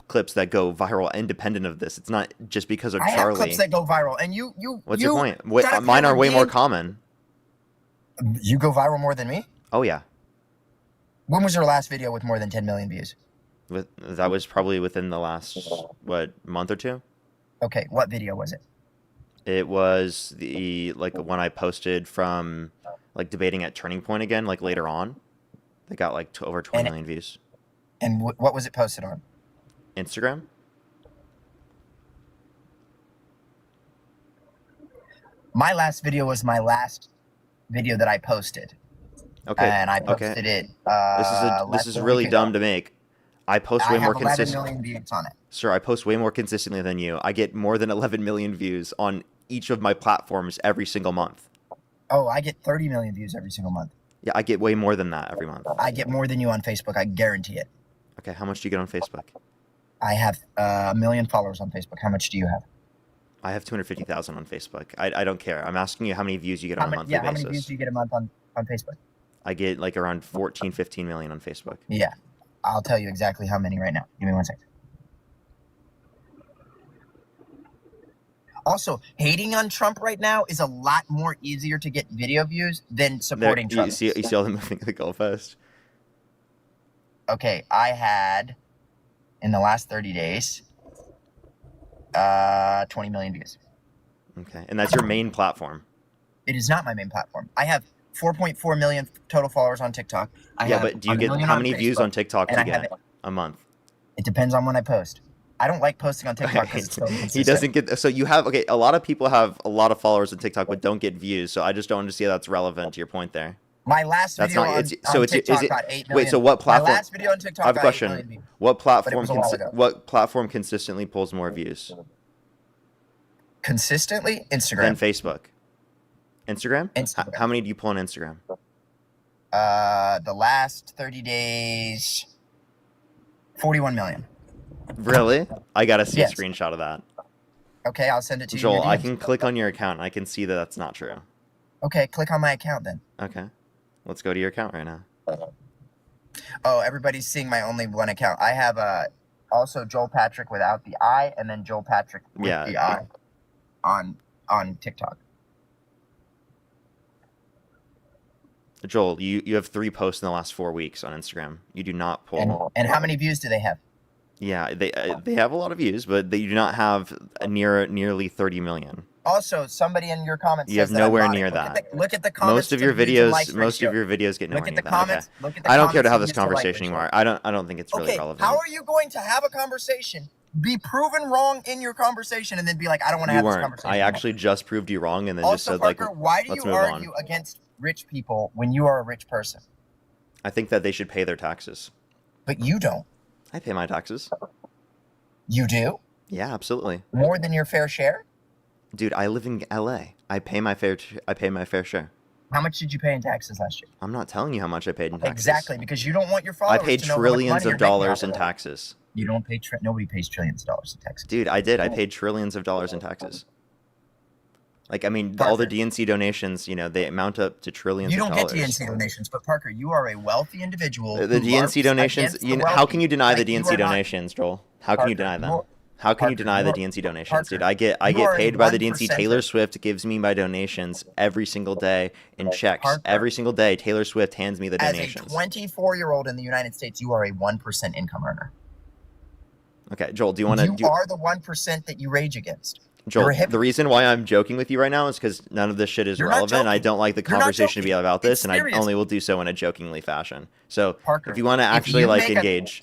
clips that go viral independent of this. It's not just because of I have Charlie. clips that go viral, and you. What's you your point? instead of Mine are ever way more being- common. You go viral more than me? Oh yeah, When was your last video with more than 10 million views? that was probably within the last month or two. Okay, what video was it? It was the when I posted from debating at Turning Point again, later on. They got over 20 million views. And what was it posted on? Instagram. My last video was my last video that I posted. Okay. And I posted it. This is really dumb to make. I post way more consistently. 11 million views on it. Sir, I post way more consistently than you. I get more than 11 million views on each of my platforms every single month. Oh, I get 30 million views every single month. Yeah, I get way more than that every month. I get more than you on Facebook. I guarantee it. Okay, how much do you get on Facebook? I have 1 million followers on Facebook. How much do you have? I have 250,000 on Facebook. I don't care. I'm asking you how many views you get on a monthly basis. How many views do you get a month on Facebook? I get around 14, 15 million on Facebook. Yeah. I'll tell you exactly how many right now. Give me 1 second. Also, hating on Trump right now is a lot more easier to get video views than supporting Trump. You see all them moving the goalpost? Okay, I had, in the last 30 days, 20 million views. Okay, and that's your main platform. It is not my main platform. I have 4.4 million total followers on TikTok. But do you get how many views on TikTok do you get a month? It depends on when I post. I don't like posting on TikTok because it's so inconsistent. He doesn't get. So you have a lot of people have a lot of followers on TikTok but don't get views. So I just don't understand how that's relevant to your point there. My last video on TikTok got 8 million. Wait, so what platform? My last video on TikTok I have a got 8 question. million views. What platform? But it was a while ago. What platform consistently pulls more views? Consistently, Instagram. Than Facebook. Instagram? Instagram. How many do you pull on Instagram? The last 30 days, 41 million. Really? I gotta see Yes. a screenshot of that. Okay, I'll send it to you. Joel, I can click on your account. And I can see that that's not true. Okay, click on my account then. Okay. Let's go to your account right now. Oh, everybody's seeing my only one account. I have also Joel Patrick without the I, and then Joel Patrick with the I on TikTok. Joel, you have 3 posts in the last 4 weeks on Instagram. You do not pull. And how many views do they have? Yeah, they have a lot of views, but they do not have nearly 30 million. Also, somebody in your comments You have says that I'm nowhere botting. near that. Look at the comments. Most of your videos get nowhere Look at near the that. comments. Okay. Look at the I don't care to comments have and this views to like conversation ratio. anymore. I don't think it's really Okay, relevant. how are you going to have a conversation, be proven wrong in your conversation, and then be like, I don't want to have this conversation? I anymore? actually just proved you wrong and then just Also, said Parker, why do let's you move argue on. against rich people when you are a rich person? I think that they should pay their taxes. But you don't. I pay my taxes. You do? Yeah, absolutely. More than your fair share? Dude, I live in LA. I pay my fair share. How much did you pay in taxes last year? I'm not telling you how much I paid in taxes. Exactly, because you don't want your I followers paid to know how much trillions money of you're making dollars off in of it. taxes. You don't pay nobody pays trillions of dollars in taxes. Dude, I did. I paid trillions of dollars in taxes. Like, I mean, all the DNC donations, they amount up to trillions You of don't dollars. get DNC donations, but Parker, you are a wealthy individual. The who DNC loves donations, against the how wealthy. can you deny the Like, you DNC are not- donations, Joel? How can you Parker, deny them? you're- How can you Parker, deny the you're- DNC donations, Parker, dude? I get you are a paid by the 1%er. DNC. Taylor Swift gives me my donations every single day in checks. Parker, Every single day, Taylor Swift hands me the donations. As a 24-year-old in the United States, you are a 1% income earner. Okay, Joel, do you want to? You are the 1% that you rage against. Joel, You're a hypocrite. the reason why I'm joking with you right now is because none of this shit is You're not relevant. And I joking. don't like the You're not conversation to be joking. about this, It's and I serious. only will do so in a jokingly fashion. So, Parker, if you want to if actually you make a- engage,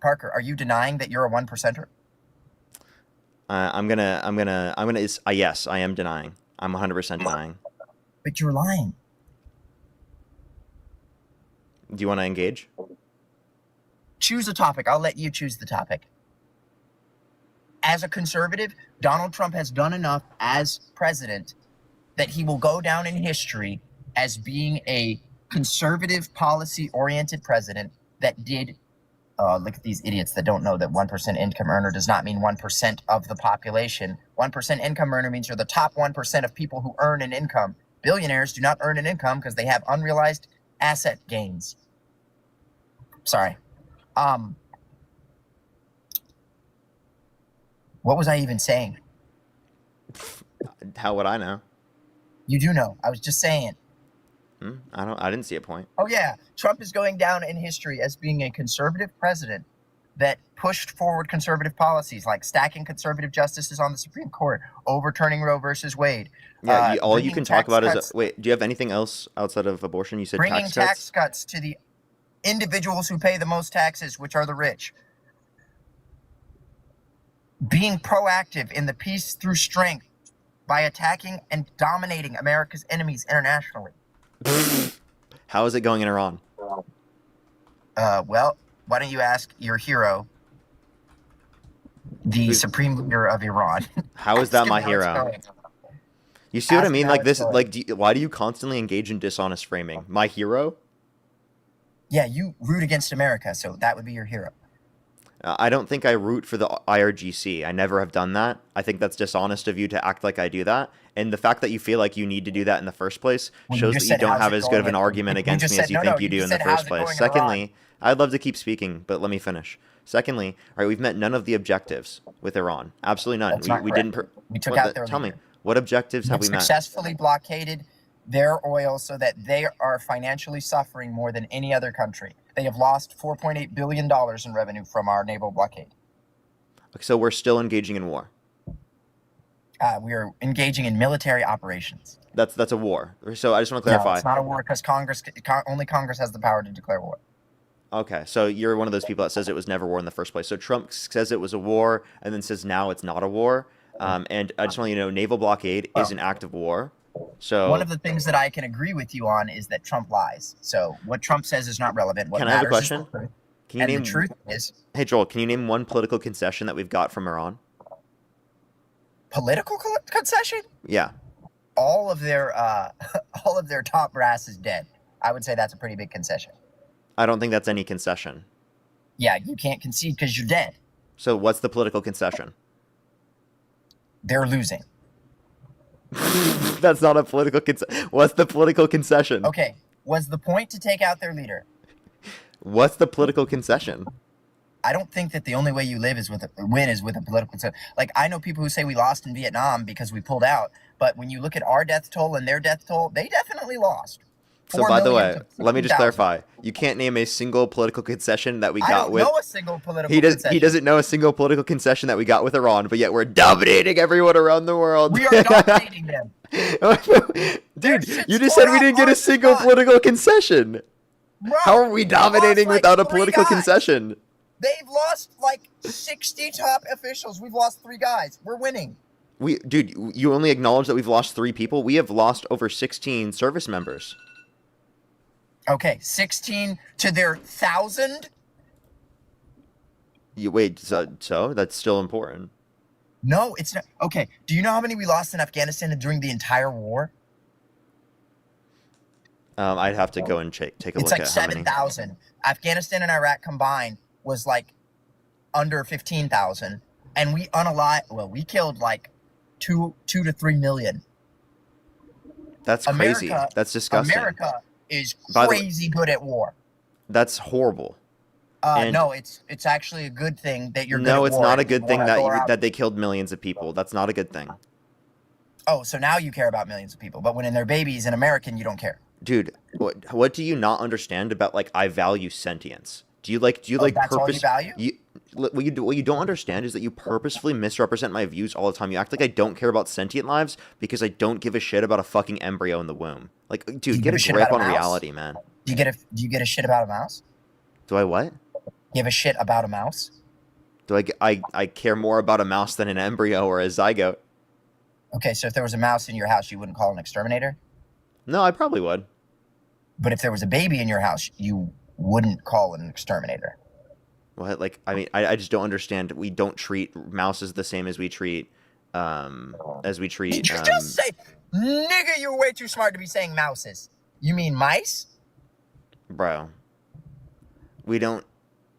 Parker, are you denying that you're a 1%er? Yes, I am denying. I'm 100% denying. But you're lying. Do you want to engage? Choose a topic. I'll let you choose the topic. As a conservative, Donald Trump has done enough as president that he will go down in history as being a conservative policy-oriented president that did look at these idiots that don't know that 1% income earner does not mean 1% of the population. 1% income earner means you're the top 1% of people who earn an income. Billionaires do not earn an income because they have unrealized asset gains. Sorry. What was I even saying? How would I know? You do know. I was just saying. I didn't see a point. Oh yeah, Trump is going down in history as being a conservative president that pushed forward conservative policies like stacking conservative justices on the Supreme Court, overturning Roe versus Wade. Yeah, all you can talk about cuts, is wait. Do you have anything else outside of abortion? You said bringing tax cuts to the individuals who pay the most taxes, which are the rich. Being proactive in the peace through strength by attacking and dominating America's enemies internationally. How is it going in Iran? Well, why don't you ask your hero, the supreme leader of Iran? How is that my hero? You see what I mean? Like this, like, why do you constantly engage in dishonest framing? My hero? Yeah, you root against America, so that would be your hero. I don't think I root for the IRGC. I never have done that. I think that's dishonest of you to act like I do that. And the fact that you feel like you need to do that in the first place shows that you don't have as good of an argument against me as you think you do in the first place. Secondly, I'd love to keep speaking, but let me finish. Secondly, all right, we've met none of the objectives with Iran. Absolutely none. We didn't. We took out their Tell me, what objectives have we met? Successfully blockaded their oil so that they are financially suffering more than any other country. They have lost $4.8 billion in revenue from our naval blockade. So we're still engaging in war. We are engaging in military operations. That's a war. So I just want to clarify. No, it's not a war because only Congress has the power to declare war. Okay, so you're one of those people that says it was never war in the first place. So Trump says it was a war and then says now it's not a war. And I just want you to know, naval blockade is an act of war. So one of the things that I can agree with you on is that Trump lies. So what Trump says is not relevant. What can I have a question? Can you name the truth is? Hey Joel, can you name one political concession that we've got from Iran? Political concession? Yeah. All of their top brass is dead. I would say that's a pretty big concession. I don't think that's any concession. Yeah, you can't concede because you're dead. So what's the political concession? They're losing. That's not a political concession. What's the political concession? Okay, was the point to take out their leader? What's the political concession? I don't think that the only way you live is with a political concession. Like, I know people who say we lost in Vietnam because we pulled out, but when you look at our death toll and their death toll, they definitely lost. So by the way, let me just clarify. You can't name a single political concession that we got with... I don't know a single political concession. He doesn't know a single political concession that we got with Iran, but yet we're dominating everyone around the world. We are dominating them. Dude, you just said we didn't get a single political concession. Bro, how are we dominating without a political concession? They've lost like 60 top officials. We've lost 3 guys. We're winning. Dude, you only acknowledge that we've lost 3 people? We have lost over 16 service members. Okay, 16 to their 1,000? Wait, so that's still important. No, it's not. Okay, do you know how many we lost in Afghanistan during the entire war? I'd have to go and take a look at how many. It's like 7,000. Afghanistan and Iraq combined was like under 15,000. And we killed like 2 to 3 million. That's crazy. That's disgusting. America is crazy good at war. That's horrible. No, it's actually a good thing that you're good at war. No, it's not a good thing that they killed millions of people. That's not a good thing. Oh, so now you care about millions of people, but when they're babies and American, you don't care. Dude, what do you not understand about, like, I value sentience? Do you like that's all you value? What you don't understand is that you purposefully misrepresent my views all the time. You act like I don't care about sentient lives because I don't give a shit about a fucking embryo in the womb. Like, dude, get a grip on reality, man. Do you get a shit about a mouse? Do I what? Give a shit about a mouse? Do I care more about a mouse than an embryo or a zygote? Okay, so if there was a mouse in your house, you wouldn't call an exterminator? No, I probably would. But if there was a baby in your house, you wouldn't call an exterminator. What? Like, I mean, I just don't understand. We don't treat mouses the same as we treat Did you just say, nigga, you're way too smart to be saying mouses. You mean mice? Bro. We don't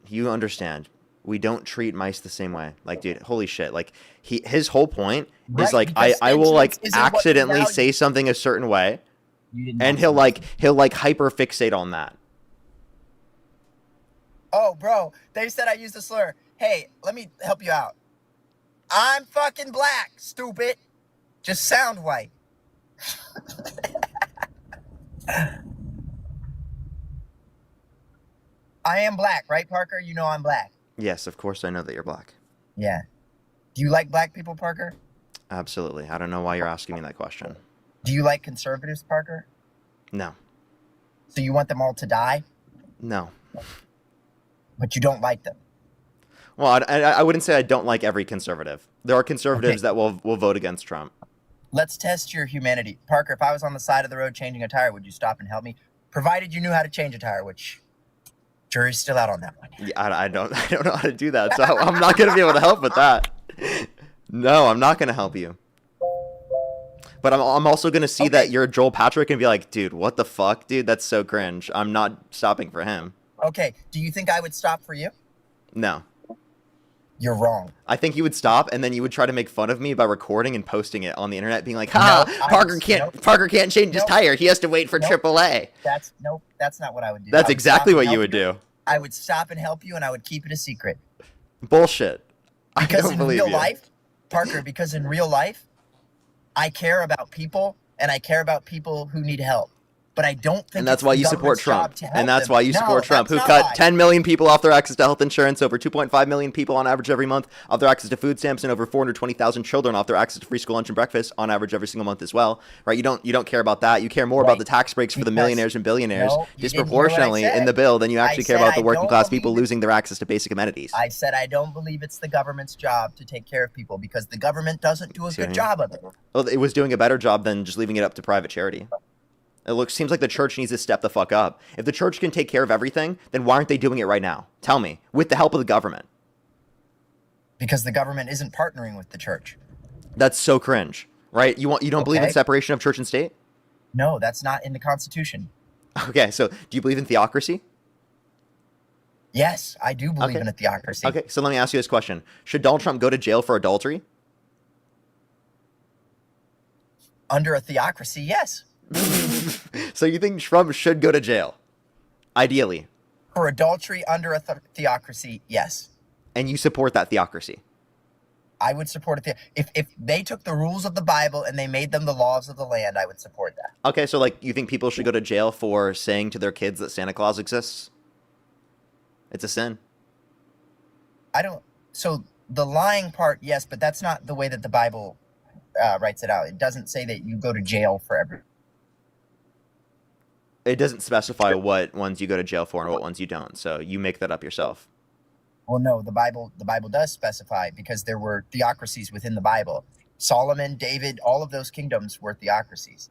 You understand. We don't treat mice the same way. Like, dude, holy shit. Like, his whole point is Right, like, because I will like sentience isn't what we accidentally value. say something a certain way, You did and not he'll say like hyper fixate on that. Oh, bro, they said I used a slur. Hey, let me help you out. I'm fucking black, stupid. Just sound white. I am black, right, Parker? You know I'm black. Yes, of course I know that you're black. Yeah. Do you like black people, Parker? Absolutely. I don't know why you're asking me that question. Do you like conservatives, Parker? No. So you want them all to die, No. but you don't like them? Well, I wouldn't say I don't like every conservative. There are conservatives that will vote against Trump. Let's test your humanity. Parker, if I was on the side of the road changing a tire, would you stop and help me? Provided you knew how to change a tire, which jury's still out on that one. Yeah, I don't know how to do that, so I'm not going to be able to help with that. No, I'm not going to help you. But I'm also going to see that you're Joel Patrick and be like, dude, what the fuck, dude? That's so cringe. I'm not stopping for him. Okay, do you think I would stop for you? No. You're wrong. I think you would stop, and then you would try to make fun of me by recording and posting it on the internet, being like, "Ha, Parker can't change his tire. He has to wait for AAA." That's not what I would do. That's exactly what you would do. I would stop and help you, and I would keep it a secret. Bullshit. Because I don't in believe real you. life, Parker, because in real life, I care about people, and I care about people who need help. But I don't think And that's why you support Trump. And that's why you support Trump, who that's cut not why. 10 million people off their access to health insurance, over 2.5 million people on average every month off their access to food stamps, and over 420,000 children off their access to free school lunch and breakfast on average every single month as well. Right? You don't care about that. You care more about the tax breaks for the millionaires and billionaires No, you didn't hear what I disproportionately in said. the bill than you actually care said about the I working don't class people believe it. losing their access to basic amenities. I said I don't believe it's the government's job to take care of people because the government doesn't do a good job of it. Well, it was doing a better job than just leaving it up to private charity. It seems like the church needs to step the fuck up. If the church can take care of everything, then why aren't they doing it right now? Tell me, with the help of the government. Because the government isn't partnering with the church. That's so cringe, right? You don't believe in separation of church and state? No, that's not in the Constitution. Okay, so do you believe in theocracy? Yes, I do believe in a theocracy. Okay, so let me ask you this question. Should Donald Trump go to jail for adultery? Under a theocracy, yes. So you think Trump should go to jail? Ideally. For adultery under a theocracy, yes. And you support that theocracy? I would support it. If they took the rules of the Bible and they made them the laws of the land, I would support that. Okay, so you think people should go to jail for saying to their kids that Santa Claus exists? It's a sin. So the lying part, yes, but that's not the way that the Bible writes it out. It doesn't say that you go to jail for every. It doesn't specify what ones you go to jail for and what ones you don't. So you make that up yourself. Well, no, the Bible does specify because there were theocracies within the Bible. Solomon, David, all of those kingdoms were theocracies.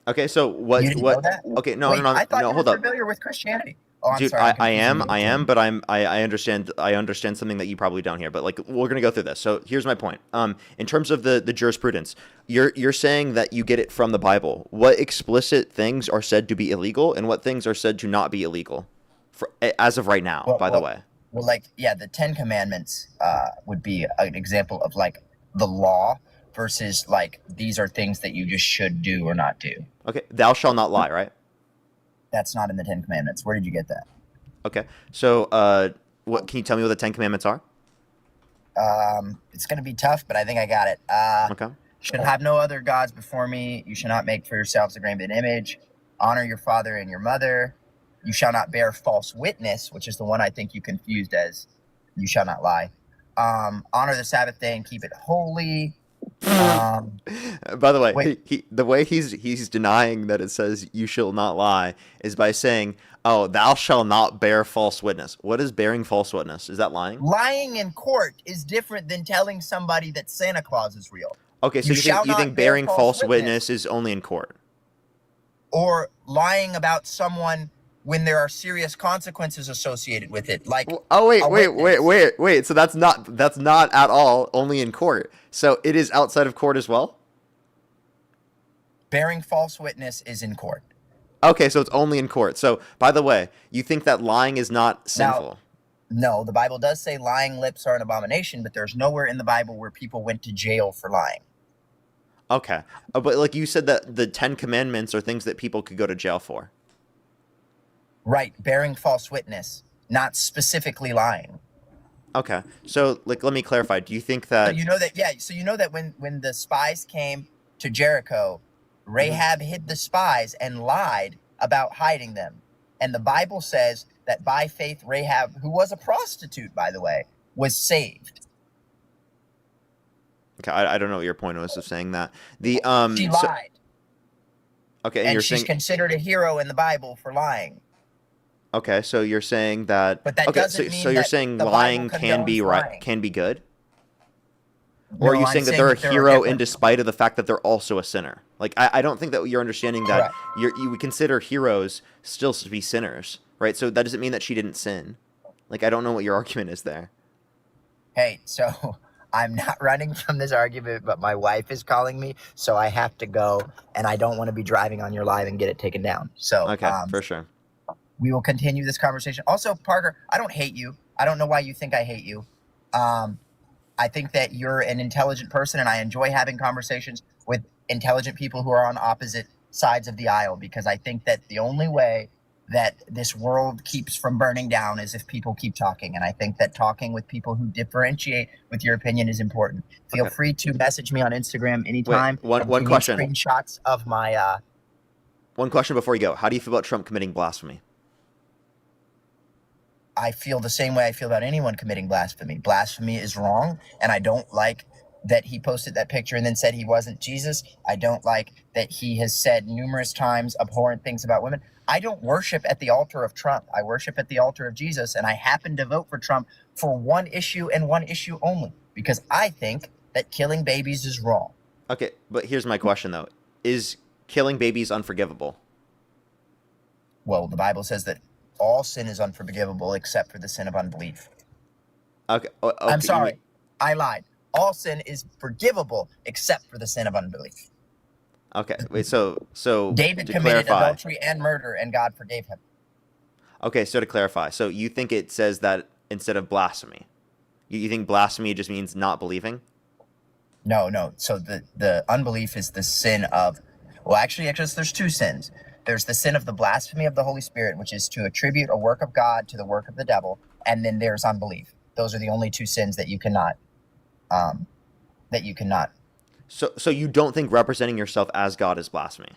Okay, so what? You didn't know that? Okay, no, I thought you hold were up. familiar with Christianity. Oh, I'm Dude, sorry. I am, but I understand something that you probably don't hear, but we're gonna go through this. So here's my point. In terms of the jurisprudence, you're saying that you get it from the Bible. What explicit things are said to be illegal, and what things are said to not be illegal, as of right now? By the way. Well, the 10 Commandments would be an example of the law versus these are things that you just should do or not do. Okay, thou shalt not lie, right? That's not in the 10 Commandments. Where did you get that? Okay, so what can you tell me what the 10 Commandments are? It's going to be tough, but I think I got it. Okay. Should have no other gods before me. You shall not make for yourselves a graven image. Honor your father and your mother. You shall not bear false witness, which is the one I think you confused as you shall not lie. Honor the Sabbath day and keep it holy. By the way, the way he's denying that it says you shall not lie is by saying, "Oh, thou shalt not bear false witness." What is bearing false witness? Is that lying? Lying in court is different than telling somebody that Santa Claus is real. Okay, so you think bearing false witness is only in court, or lying about someone when there are serious consequences associated with it, wait. So that's not at all only in court. So it is outside of court as well. Bearing false witness is in court. Okay, so it's only in court. So by the way, you think that lying is not sinful? No, the Bible does say lying lips are an abomination, but there's nowhere in the Bible where people went to jail for lying. Okay. But like you said that the 10 Commandments are things that people could go to jail for. Right, bearing false witness, not specifically lying. Okay. So like let me clarify. Do you think So that you know that, yeah. So you know that when the spies came to Jericho, Rahab hid the spies and lied about hiding them. And the Bible says that by faith, Rahab, who was a prostitute, by the way, was saved. Okay, I don't know what your point was of saying that. The She so- lied, okay, and and you're she's saying considered a hero in the Bible for lying. okay, so you're saying that But that okay, doesn't so mean you're that saying the Bible lying can be condones right, lying. can be good? Or are No, you I'm saying that they're a there are hero in different- despite of the fact that they're also a sinner? Like I don't think that you're understanding that you would consider heroes still to be sinners, right? So that doesn't mean that she didn't sin. Like I don't know what your argument is there. Hey, so I'm not running from this argument, but my wife is calling me, so I have to go, and I don't want to be driving on your live and get it taken down. So Okay, for sure. we will continue this conversation. Also, Parker, I don't hate you. I don't know why you think I hate you. I think that you're an intelligent person, and I enjoy having conversations with intelligent people who are on opposite sides of the aisle, because I think that the only way that this world keeps from burning down is if people keep talking. And I think that talking with people who differentiate with your opinion is important. Feel Okay. free to message me on Instagram anytime. one If you need question. Screenshots of my One question before you go. How do you feel about Trump committing blasphemy? I feel the same way I feel about anyone committing blasphemy. Blasphemy is wrong, and I don't like that he posted that picture and then said he wasn't Jesus. I don't like that he has said numerous times abhorrent things about women. I don't worship at the altar of Trump. I worship at the altar of Jesus, and I happen to vote for Trump for one issue and one issue only, because I think that killing babies is wrong. Okay, but here's my question though. Is killing babies unforgivable? Well, the Bible says that all sin is unforgivable except for the sin of unbelief. Okay. I'm sorry. I lied. All sin is forgivable except for the sin of unbelief. Okay. Wait, so David to committed clarify. adultery and murder, and God forgave him. Okay, so to clarify. So you think it says that instead of blasphemy. You think blasphemy just means not believing? No. So the unbelief is the sin of, well, actually, there's two sins. There's the sin of the blasphemy of the Holy Spirit, which is to attribute a work of God to the work of the devil, and then there's unbelief. Those are the only two sins that you cannot. So you don't think representing yourself as God is blasphemy?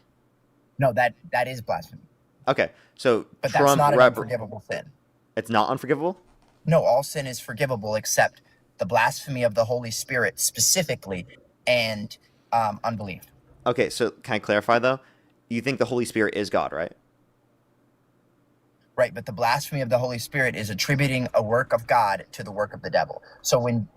No, that is blasphemy. Okay, so But Trump that's not an unforgivable sin. It's not unforgivable? No, all sin is forgivable except the blasphemy of the Holy Spirit specifically, and unbelief. Okay, so can I clarify though? You think the Holy Spirit is God, right? Right, but the blasphemy of the Holy Spirit is attributing a work of God to the work of the devil. So when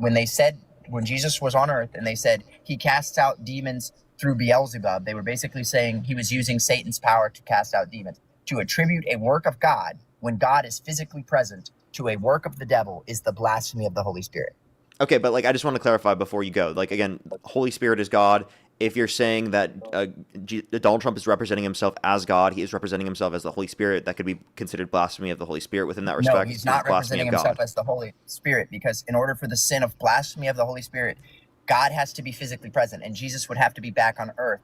Jesus was on earth and they said he casts out demons through Beelzebub, they were basically saying he was using Satan's power to cast out demons. To attribute a work of God when God is physically present to a work of the devil is the blasphemy of the Holy Spirit. Okay, but like I just want to clarify before you go. Like again, Holy Spirit is God. If you're saying that Donald Trump is representing himself as God, he is representing himself as the Holy Spirit, that could be considered blasphemy of the Holy Spirit within that respect. No, he's not representing himself as the Holy Spirit, because in order for the sin of blasphemy of the Holy Spirit, God has to be physically present, and Jesus would have to be back on earth,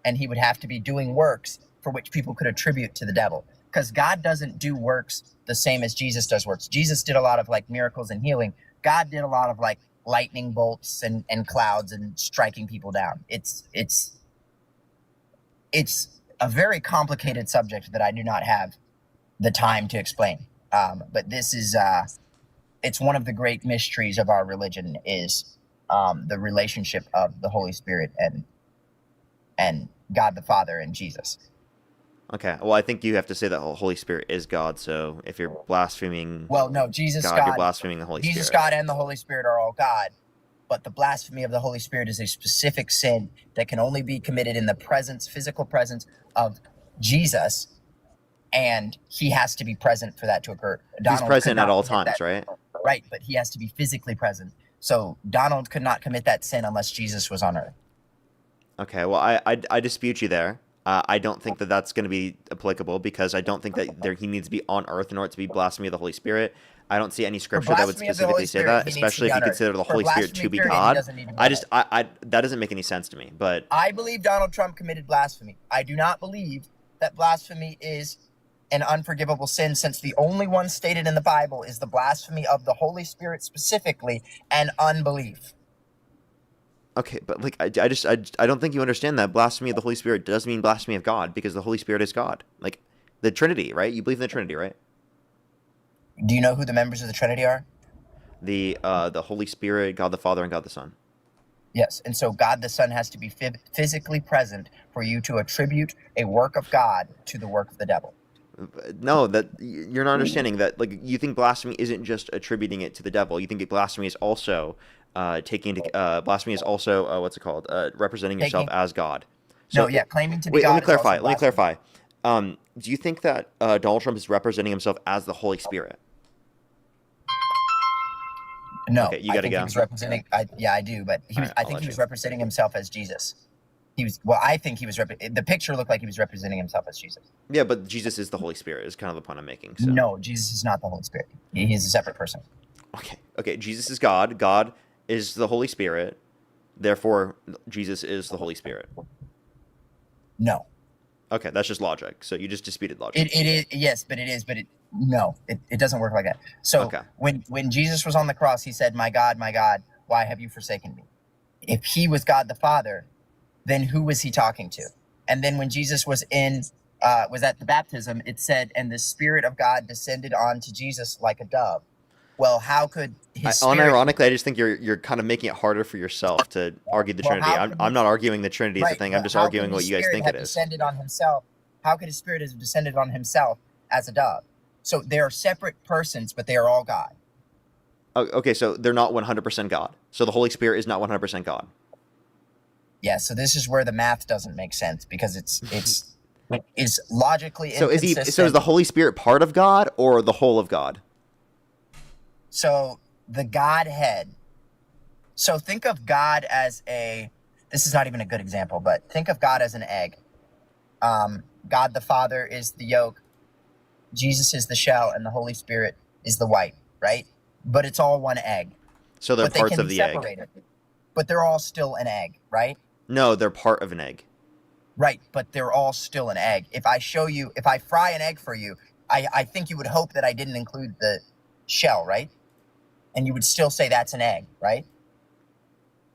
and he would have to be doing works for which people could attribute to the devil. Because God doesn't do works the same as Jesus does works. Jesus did a lot of like miracles and healing. God did a lot of like lightning bolts and clouds and striking people down. It's a very complicated subject that I do not have the time to explain. But this is it's one of the great mysteries of our religion is the relationship of the Holy Spirit and God the Father and Jesus. Okay. Well, I think you have to say that the Holy Spirit is God. So if you're blaspheming, well, no, Jesus, God, you're blaspheming the Holy Jesus, Spirit. God, and the Holy Spirit are all God. But the blasphemy of the Holy Spirit is a specific sin that can only be committed in the presence, physical presence of Jesus, and he has to be present for that to occur. He's present at all times, right? Right, but he has to be physically present. So Donald could not commit that sin unless Jesus was on earth. Okay. Well, I dispute you there. I don't think that that's going to be applicable because I don't think that he needs to be on earth in order to be blasphemy of the Holy Spirit. I don't see any scripture that would blasphemy of the Holy specifically say Spirit, that, he needs to especially be if you honored. consider the For Holy Spirit blasphemy, to be period, he God. doesn't need to be I just, honored. that doesn't make any sense to me. But I believe Donald Trump committed blasphemy. I do not believe that blasphemy is an unforgivable sin, since the only one stated in the Bible is the blasphemy of the Holy Spirit specifically and unbelief. okay, but like I don't think you understand that blasphemy of the Holy Spirit does mean blasphemy of God, because the Holy Spirit is God. Like the Trinity, right? You believe in the Trinity, right? Do you know who the members of the Trinity are? The Holy Spirit, God the Father, and God the Son. Yes, and so God the Son has to be physically present for you to attribute a work of God to the work of the devil. No, that you're not understanding that. Like you think blasphemy isn't just attributing it to the devil. You think blasphemy is also blasphemy is also what's it called? Representing yourself as God. So, no, yeah, claiming to be wait, God. let me clarify. Let me clarify. Do you think that Donald Trump is representing himself as the Holy Spirit? No, okay, you got to go. He was representing. I do, but he was. Right, I think he was representing himself as Jesus. He was. Well, I think he was. The picture looked like he was representing himself as Jesus. Yeah, but Jesus is the Holy Spirit. Is kind of the point I'm making. So. No, Jesus is not the Holy Spirit. He's a separate person. Okay. Jesus is God. God is the Holy Spirit. Therefore, Jesus is the Holy Spirit. No. Okay, that's just logic. So you just disputed logic. It is, yes, but it is, but it doesn't work like that. So when Jesus was on the cross, he said, my God, why have you forsaken me? If he was God the Father, then who was he talking to? And then when Jesus was at the baptism, it said, and the Spirit of God descended onto Jesus like a dove. Well, how could his spirit... Unironically, I just think you're kind of making it harder for yourself to argue the Trinity. I'm not arguing the Trinity is the thing. I'm just arguing what you guys think it is. Descended on himself. How could his spirit have descended on himself as a dove? So they are separate persons, but they are all God. Okay, so they're not 100% God. So the Holy Spirit is not 100% God. Yeah, so this is where the math doesn't make sense, because it's logically so inconsistent. Is the Holy Spirit part of God or the whole of God? So the Godhead. So think of God as this is not even a good example, but think of God as an egg. God the Father is the yolk, Jesus is the shell, and the Holy Spirit is the white, right? But it's all one egg. So they're parts of the egg. But they're all still an egg, right? No, they're part of an egg. Right, but they're all still an egg. If I fry an egg for you, I think you would hope that I didn't include the shell, right? And you would still say that's an egg, right?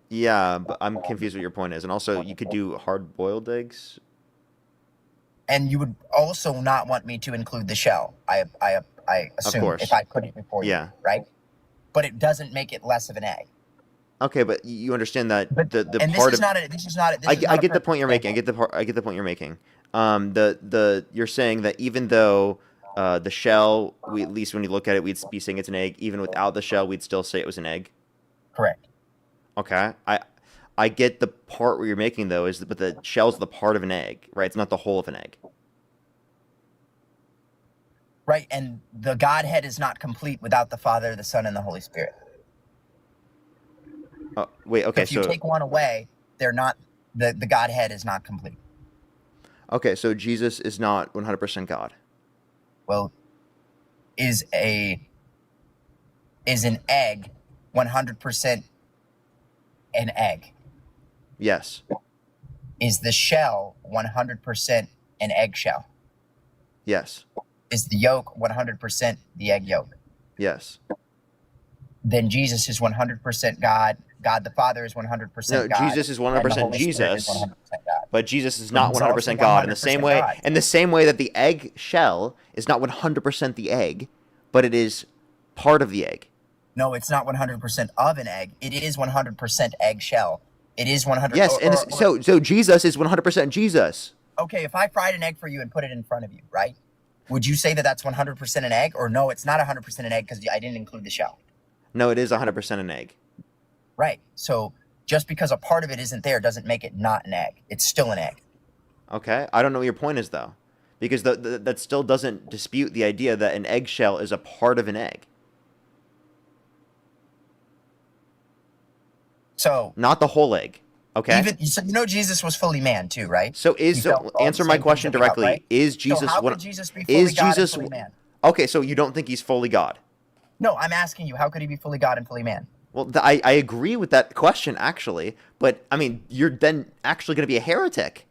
Yeah, but I'm confused what your point is. And also, you could do hard-boiled eggs. And you would also not want me to include the shell, I assume, if I put it before you, right? But it doesn't make it less of an egg. Okay, but you understand that the and part this is of not a, this is not. A, this is I not get the point you're making. I get the point you're making. You're saying that even though the shell, at least when you look at it, we'd be saying it's an egg. Even without the shell, we'd still say it was an egg. Correct. Okay, I get the part where you're making though but the shell's the part of an egg, right? It's not the whole of an egg. Right, and the Godhead is not complete without the Father, the Son, and the Holy Spirit. Wait, okay, if you take one away, they're not. The Godhead is not complete. Okay, so Jesus is not 100% God. Well, is an egg 100% an egg? Yes. Is the shell 100% an eggshell? Yes. Is the yolk 100% the egg yolk? Yes. Then Jesus is 100% God. God the Father is 100% God. No, Jesus is 100% Jesus. 100% but Jesus is not 100% God in the same way. God. In the same way that the egg shell is not 100% the egg, but it is part of the egg. No, it's not 100% of an egg. It is 100% eggshell. It is 100%. Yes, so Jesus is 100% Jesus. Okay, if I fried an egg for you and put it in front of you, right? Would you say that that's 100% an egg? Or no, it's not 100% an egg because I didn't include the shell? No, it is 100% an egg. Right. So just because a part of it isn't there doesn't make it not an egg. It's still an egg. Okay. I don't know what your point is, though. Because that still doesn't dispute the idea that an eggshell is a part of an egg. So not the whole egg. Okay. So Jesus was fully man too, right? So answer my question directly. Right? Is Jesus so how could Jesus be fully God and fully man? Okay, so you don't think he's fully God? No, I'm asking you, how could he be fully God and fully man? Well, I agree with that question, actually. But, I mean, you're then actually going to be a heretic.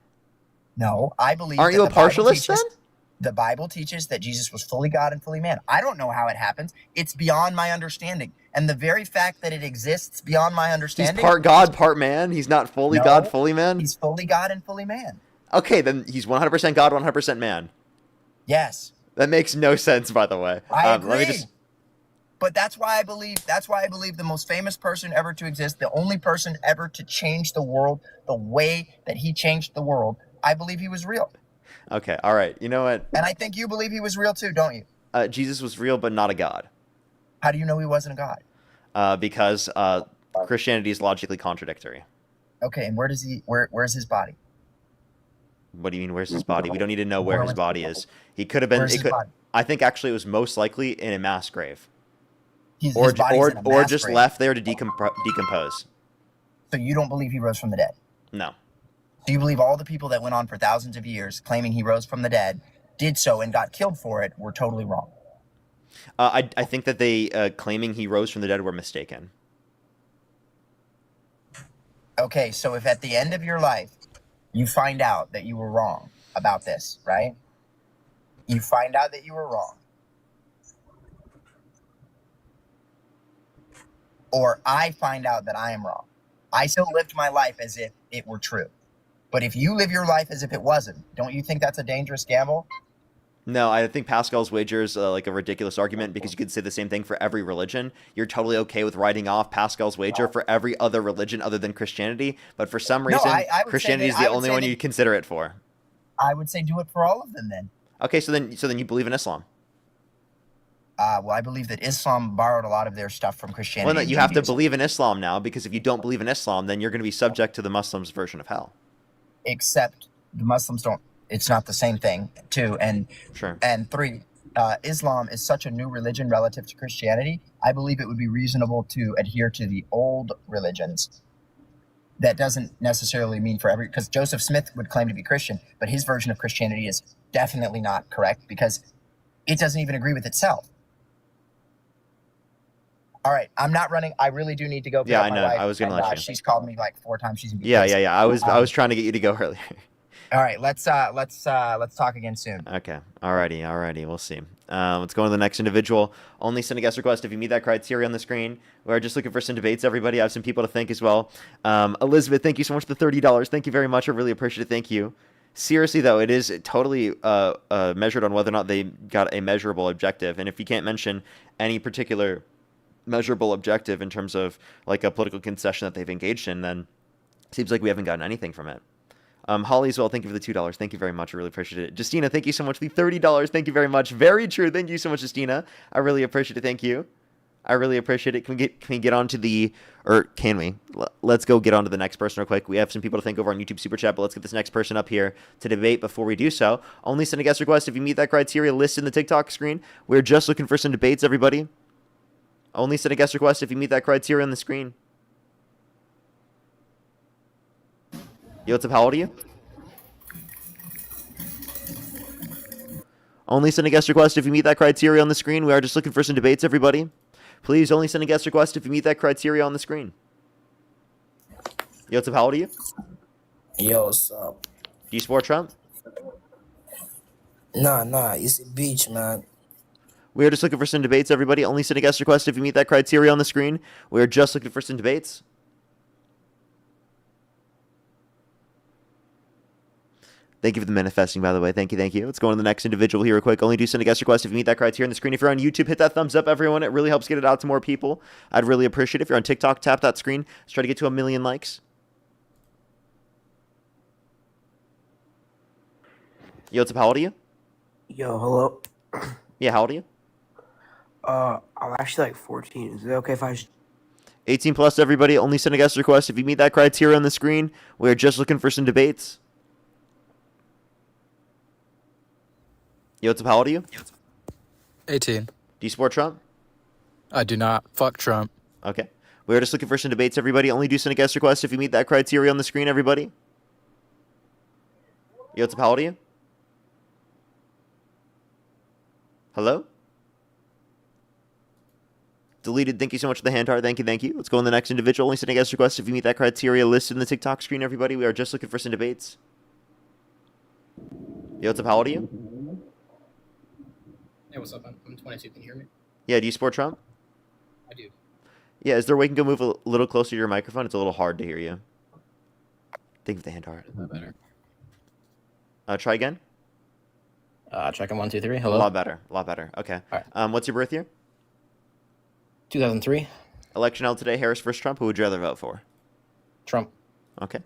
No, I believe Aren't that you a the Bible partialist, teaches, then? the Bible teaches that Jesus was fully God and fully man. I don't know how it happens. It's beyond my understanding. And the very fact that it exists beyond my He's understanding. part God, part man. He's not fully No, God, fully man? He's fully God and fully man. Okay, then he's 100% God, 100% man. Yes. That makes no sense, by the way. I agree. Let me just... But that's why I believe the most famous person ever to exist, the only person ever to change the world the way that he changed the world, I believe he was real. Okay, all right. You know what? And I think you believe he was real too, don't you? Jesus was real, but not a god. How do you know he wasn't a god? Because Christianity is logically contradictory. Okay, and where's his body? What do you mean, where's his body? We don't need to know where Where his was- body is. He could have been... Where's his body? I think actually it was most likely in a mass grave. His Or body's in a mass just grave. left there to decompose. So you don't believe he rose from the dead? No. Do you believe all the people that went on for thousands of years claiming he rose from the dead, did so and got killed for it, were totally wrong? I think that they claiming he rose from the dead were mistaken. Okay, so if at the end of your life you find out that you were wrong about this, right? You find out that you were wrong. Or I find out that I am wrong. I still lived my life as if it were true. But if you live your life as if it wasn't, don't you think that's a dangerous gamble? No, I think Pascal's wager is like a ridiculous argument because you could say the same thing for every religion. You're totally okay with writing off Pascal's wager for every other religion other than Christianity, but for some reason, I would say Christianity is that- the I would only say one that- you consider it for. I would say do it for all of them then. Okay, so then you believe in Islam. Well, I believe that Islam borrowed a lot of their stuff from Christianity. Well, no, and you have to Judaism. believe in Islam now because if you don't believe in Islam, then you're going to be subject to the Muslims' version of hell. Except the Muslims don't. It's not the same thing, too. And Sure. and three, Islam is such a new religion relative to Christianity. I believe it would be reasonable to adhere to the old religions. That doesn't necessarily mean for every, because Joseph Smith would claim to be Christian, but his version of Christianity is definitely not correct because it doesn't even agree with itself. All right, I'm not running. I really do need to go. Pick Yeah, up I my know. wife, I was gonna and, let you. She's called me like 4 times. She's gonna be Yeah. pissed. I was trying to get you to go earlier. All right, let's talk again soon. Okay. Alrighty. We'll see. Let's go on to the next individual. Only send a guest request if you meet that criteria on the screen. We're just looking for some debates, everybody. I have some people to thank as well. Elizabeth, thank you so much for the $30. Thank you very much. I really appreciate it. Thank you. Seriously, though, it is totally measured on whether or not they got a measurable objective. And if you can't mention any particular measurable objective in terms of like a political concession that they've engaged in, then it seems like we haven't gotten anything from it. Holly as well, thank you for the $2. Thank you very much. I really appreciate it. Justina, thank you so much for the $30. Thank you very much. Very true. Thank you so much, Justina. I really appreciate it. Thank you. I really appreciate it. Can we get on to the, or can we? Let's go get on to the next person real quick. We have some people to thank over on YouTube Super Chat, but let's get this next person up here to debate before we do so. Only send a guest request if you meet that criteria listed in the TikTok screen. We're just looking for some debates, everybody. Only send a guest request if you meet that criteria on the screen. Yo, what's up? How old are you? Only send a guest request if you meet that criteria on the screen. We are just looking for some debates, everybody. Please only send a guest request if you meet that criteria on the screen. Yo, what's up? How old are you? Yo, what's up? Do you support Trump? Nah, it's a beach, man. We are just looking for some debates, everybody. Only send a guest request if you meet that criteria on the screen. We are just looking for some debates. Thank you for the manifesting, by the way. Thank you. Let's go on to the next individual here real quick. Only do send a guest request if you meet that criteria on the screen. If you're on YouTube, hit that thumbs up, everyone. It really helps get it out to more people. I'd really appreciate it. If you're on TikTok, tap that screen. Let's try to get to 1 million likes. Yo, what's up? How old are you? Yo, hello. Yeah, how old are you? I'm actually like 14. Is it okay if I 18 plus, everybody. Only send a guest request if you meet that criteria on the screen. We're just looking for some debates. Yo, what's up? How old are you? 18. Do you support Trump? I do not. Fuck Trump. Okay. We're just looking for some debates, everybody. Only do send a guest request if you meet that criteria on the screen, everybody. Yo, what's up? How old are you? Hello? Deleted, thank you so much for the hand heart. Thank you. Let's go on the next individual. Only sending guest requests if you meet that criteria listed in the TikTok screen, everybody. We are just looking for some debates. Yo, what's up? How old are you? Hey, what's up? I'm 22. Can you hear me? Yeah, do you support Trump? I do. Yeah, is there a way you can go move a little closer to your microphone? It's a little hard to hear you. Thank you for the hand heart. Is that better? Try again. Checking 1, 2, 3. Hello. A lot better. Okay. All right. What's your birth year? 2003. Election held today. Harris versus Trump. Who would you rather vote for? Trump. Okay.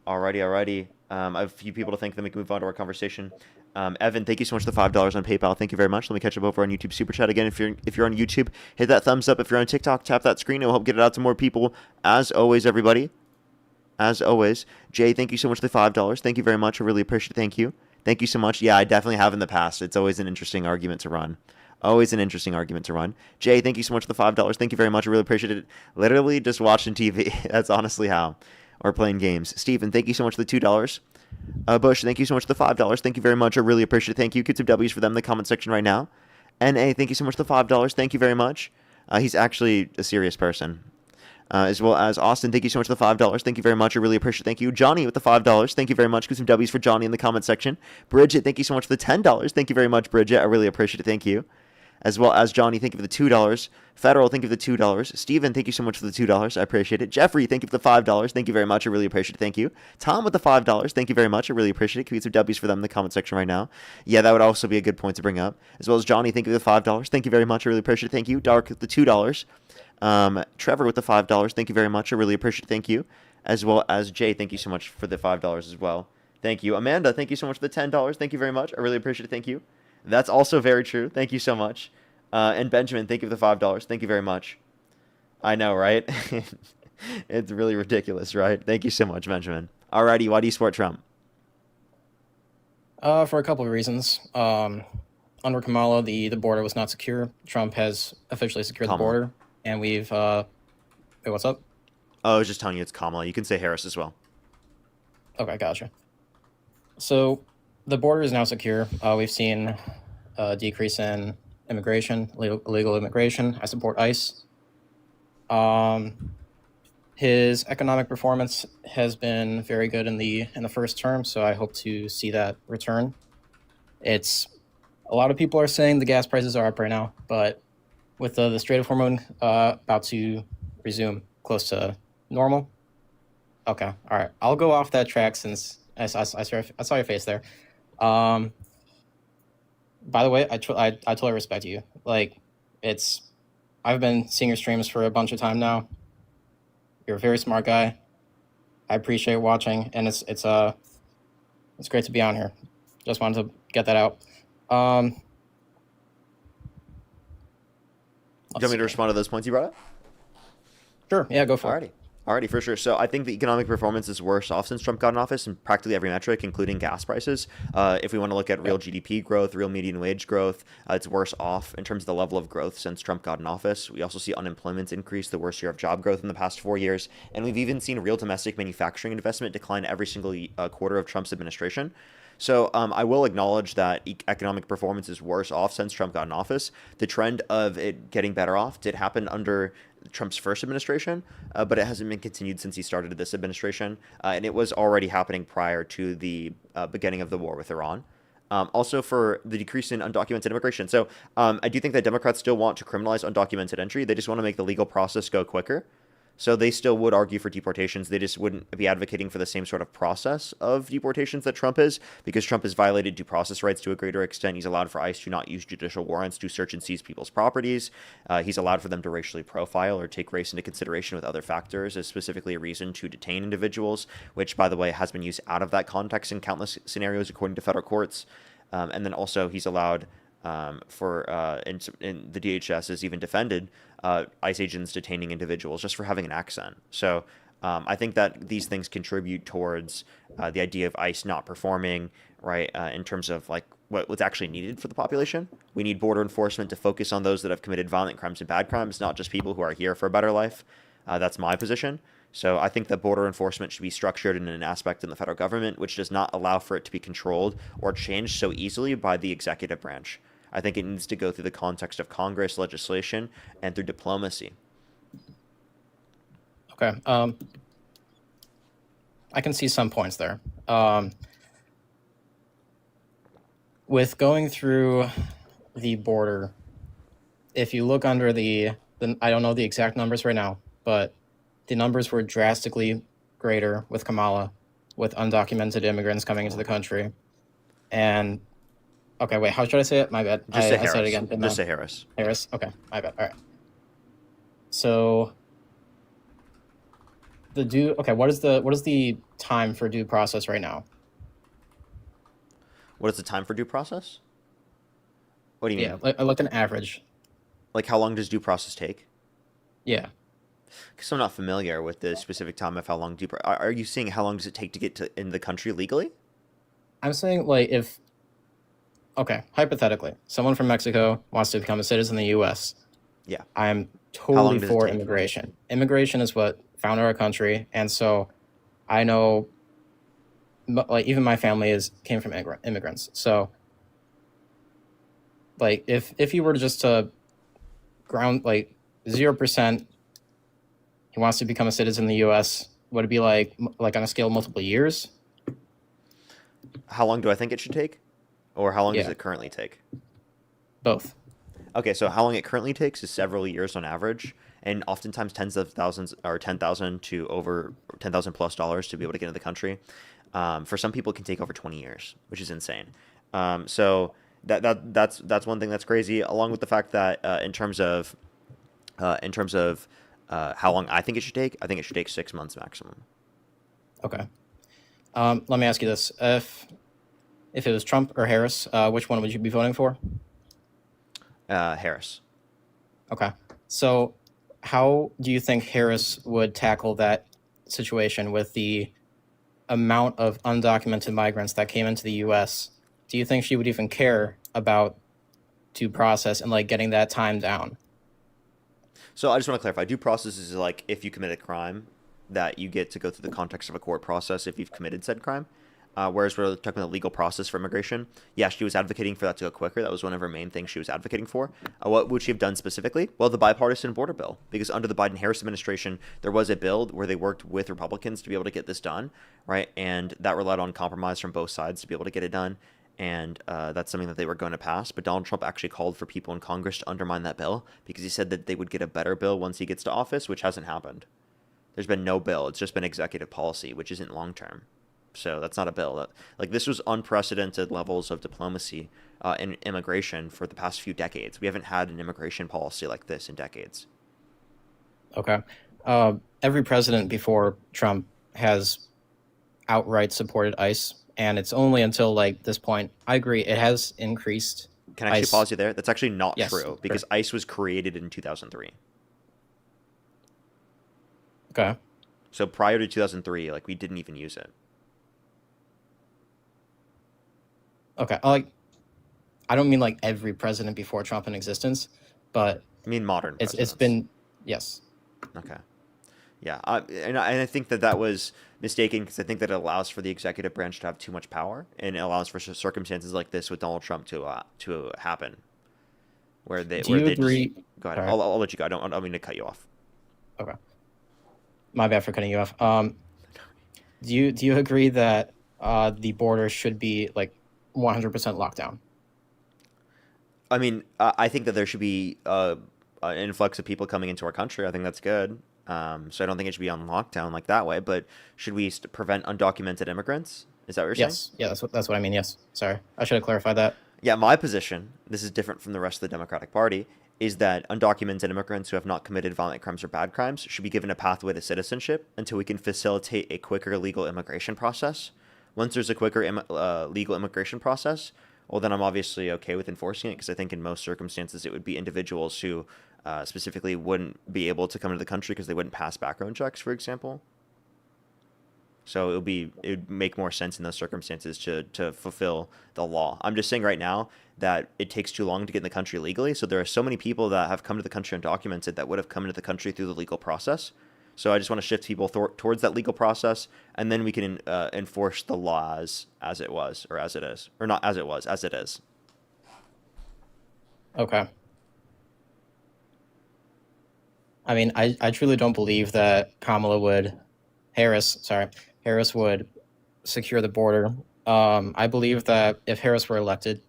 Alrighty. I have a few people to thank, then we can move on to our conversation. Evan, thank you so much for the $5 on PayPal. Thank you very much. Let me catch up over on YouTube Super Chat again. If you're on YouTube, hit that thumbs up. If you're on TikTok, tap that screen. It will help get it out to more people. As always, everybody. As always, Jay, thank you so much for the $5. Thank you very much. I really appreciate it. Thank you. Thank you so much. Yeah, I definitely have in the past. It's always an interesting argument to run. Jay, thank you so much for the $5. Thank you very much. I really appreciate it. Literally just watching TV. That's honestly how. Or playing games. Steven, thank you so much for the $2. Bush, thank you so much for the $5. Thank you very much. I really appreciate it. Thank you. Get some W's for them in the comment section right now. NA, thank you so much for the $5. Thank you very much. He's actually a serious person. As well as Austin, thank you so much for the $5. Thank you very much. I really appreciate it. Thank you. Johnny with the $5. Thank you very much. Get some W's for Johnny in the comment section. Bridget, thank you so much for the $10. Thank you very much, Bridget. I really appreciate it. Thank you. As well as Johnny, thank you for the $2. Federal, thank you for the $2. Steven, thank you so much for the $2. I appreciate it. Jeffrey, thank you for the $5. Thank you very much. I really appreciate it. Thank you. Tom with the $5. Thank you very much. I really appreciate it. Can we get some W's for them in the comment section right now? Yeah, that would also be a good point to bring up. As well as Johnny, thank you for the $5. Thank you very much. I really appreciate it. Thank you. Dark with the $2. Trevor with the $5. Thank you very much. I really appreciate it. Thank you. As well as Jay, thank you so much for the $5 as well. Thank you. Amanda, thank you so much for the $10. Thank you very much. I really appreciate it. Thank you. That's also very true. Thank you so much. And Benjamin, thank you for the $5. Thank you very much. I know, right? It's really ridiculous, right? Thank you so much, Benjamin. Alrighty, why do you support Trump? For a couple of reasons. Under Kamala, the border was not secure. Trump has officially secured the border, and we've. Wait, what's up? Oh, I was just telling you it's Kamala. You can say Harris as well. Okay, gotcha. So the border is now secure. We've seen a decrease in immigration, illegal immigration. I support ICE. His economic performance has been very good in the first term, so I hope to see that return. It's a lot of people are saying the gas prices are up right now, but with the Strait of Hormone about to resume close to normal. Okay, all right. I'll go off that track since I saw your face there. By the way, I totally respect you. Like, I've been seeing your streams for a bunch of time now. You're a very smart guy. I appreciate watching, and it's great to be on here. Just wanted to get that out. Do you want me to respond to those points you brought up? Sure. Yeah, go for it. Alrighty, for sure. So I think the economic performance is worse off since Trump got in office in practically every metric, including gas prices. If we want to look at real GDP growth, real median wage growth, it's worse off in terms of the level of growth since Trump got in office. We also see unemployment increase, the worst year of job growth in the past 4 years. And we've even seen real domestic manufacturing investment decline every single quarter of Trump's administration. So I will acknowledge that economic performance is worse off since Trump got in office. The trend of it getting better off did happen under Trump's first administration, but it hasn't been continued since he started this administration, and it was already happening prior to the beginning of the war with Iran. Also for the decrease in undocumented immigration. So I do think that Democrats still want to criminalize undocumented entry. They just want to make the legal process go quicker. So they still would argue for deportations. They just wouldn't be advocating for the same sort of process of deportations that Trump is, because Trump has violated due process rights to a greater extent. He's allowed for ICE to not use judicial warrants to search and seize people's properties. He's allowed for them to racially profile or take race into consideration with other factors as specifically a reason to detain individuals, which, by the way, has been used out of that context in countless scenarios according to federal courts. And then also he's allowed in the DHS has even defended ICE agents detaining individuals just for having an accent. So I think that these things contribute towards the idea of ICE not performing, right, in terms of like what's actually needed for the population. We need border enforcement to focus on those that have committed violent crimes and bad crimes, not just people who are here for a better life. That's my position. So I think that border enforcement should be structured in an aspect in the federal government which does not allow for it to be controlled or changed so easily by the executive branch. I think it needs to go through the context of Congress, legislation, and through diplomacy. Okay. I can see some points there. With going through the border, if you look under the I don't know the exact numbers right now, but the numbers were drastically greater with Kamala, with undocumented immigrants coming into the country. And okay, wait, how should I say it? My bad. Just say Harris. I said it again. Just say Harris. Harris. Okay, my bad. All right. So what is the time for due process right now? What is the time for due process? What do you mean? Yeah, like an average. Like how long does due process take? Yeah. Because I'm not familiar with the specific time of how long are you saying how long does it take to get in the country legally? I'm saying like hypothetically, someone from Mexico wants to become a citizen in the U.S. Yeah. I'm totally for immigration. Immigration is what founded our country, and so I know, like even my family came from immigrants. So, like if you were just to ground like 0%, he wants to become a citizen in the U.S. Would it be like on a scale of multiple years? How long do I think it should take, or how long does it currently take? Both. Okay, so how long it currently takes is several years on average, and oftentimes tens of thousands or 10,000 to over $10,000+ to be able to get into the country. For some people, it can take over 20 years, which is insane. So that's one thing that's crazy. Along with the fact that in terms of how long I think it should take, I think it should take 6 months maximum. Okay. Let me ask you this: if it was Trump or Harris, which one would you be voting for? Harris. Okay. So how do you think Harris would tackle that situation with the amount of undocumented migrants that came into the U.S.? Do you think she would even care about due process and like getting that time down? So I just want to clarify, due process is like if you commit a crime that you get to go through the context of a court process if you've committed said crime. Whereas we're talking about the legal process for immigration. Yeah, she was advocating for that to go quicker. That was one of her main things she was advocating for. What would she have done specifically? Well, the bipartisan border bill. Because under the Biden-Harris administration, there was a bill where they worked with Republicans to be able to get this done, right? And that relied on compromise from both sides to be able to get it done. And that's something that they were going to pass. But Donald Trump actually called for people in Congress to undermine that bill because he said that they would get a better bill once he gets to office, which hasn't happened. There's been no bill. It's just been executive policy, which isn't long-term. So that's not a bill. This was unprecedented levels of diplomacy in immigration for the past few decades. We haven't had an immigration policy like this in decades. Okay. Every president before Trump has outright supported ICE, and it's only until like this point. I agree, it has increased. Can I actually pause you there? That's actually not true because sure. ICE was created in 2003. Okay. So prior to 2003, we didn't even use it. Okay, I don't mean like every president before Trump in existence, but I mean modern presidents. It's been yes. Okay, yeah, and I think that was mistaken because I think that it allows for the executive branch to have too much power, and it allows for circumstances like this with Donald Trump to happen, where they. Do you agree? Go ahead. I'll let you go. I don't mean to cut you off. Okay, my bad for cutting you off. Do you agree that the border should be like 100% lockdown? I mean, I think that there should be an influx of people coming into our country. I think that's good. So I don't think it should be on lockdown like that way. But should we prevent undocumented immigrants? Is that what you're saying? Yes. Yeah, that's what I mean. Yes. Sorry, I should have clarified that. Yeah, my position, this is different from the rest of the Democratic Party, is that undocumented immigrants who have not committed violent crimes or bad crimes should be given a pathway to citizenship until we can facilitate a quicker legal immigration process. Once there's a quicker legal immigration process, well, then I'm obviously okay with enforcing it because I think in most circumstances it would be individuals who specifically wouldn't be able to come into the country because they wouldn't pass background checks, for example. So it would make more sense in those circumstances to fulfill the law. I'm just saying right now that it takes too long to get in the country legally. So there are so many people that have come to the country undocumented that would have come into the country through the legal process. So I just want to shift people towards that legal process, and then we can enforce the laws as it was, or as it is, or not as it was, as it is. Okay. I mean, I truly don't believe that Harris would secure the border. I believe that if Harris were elected,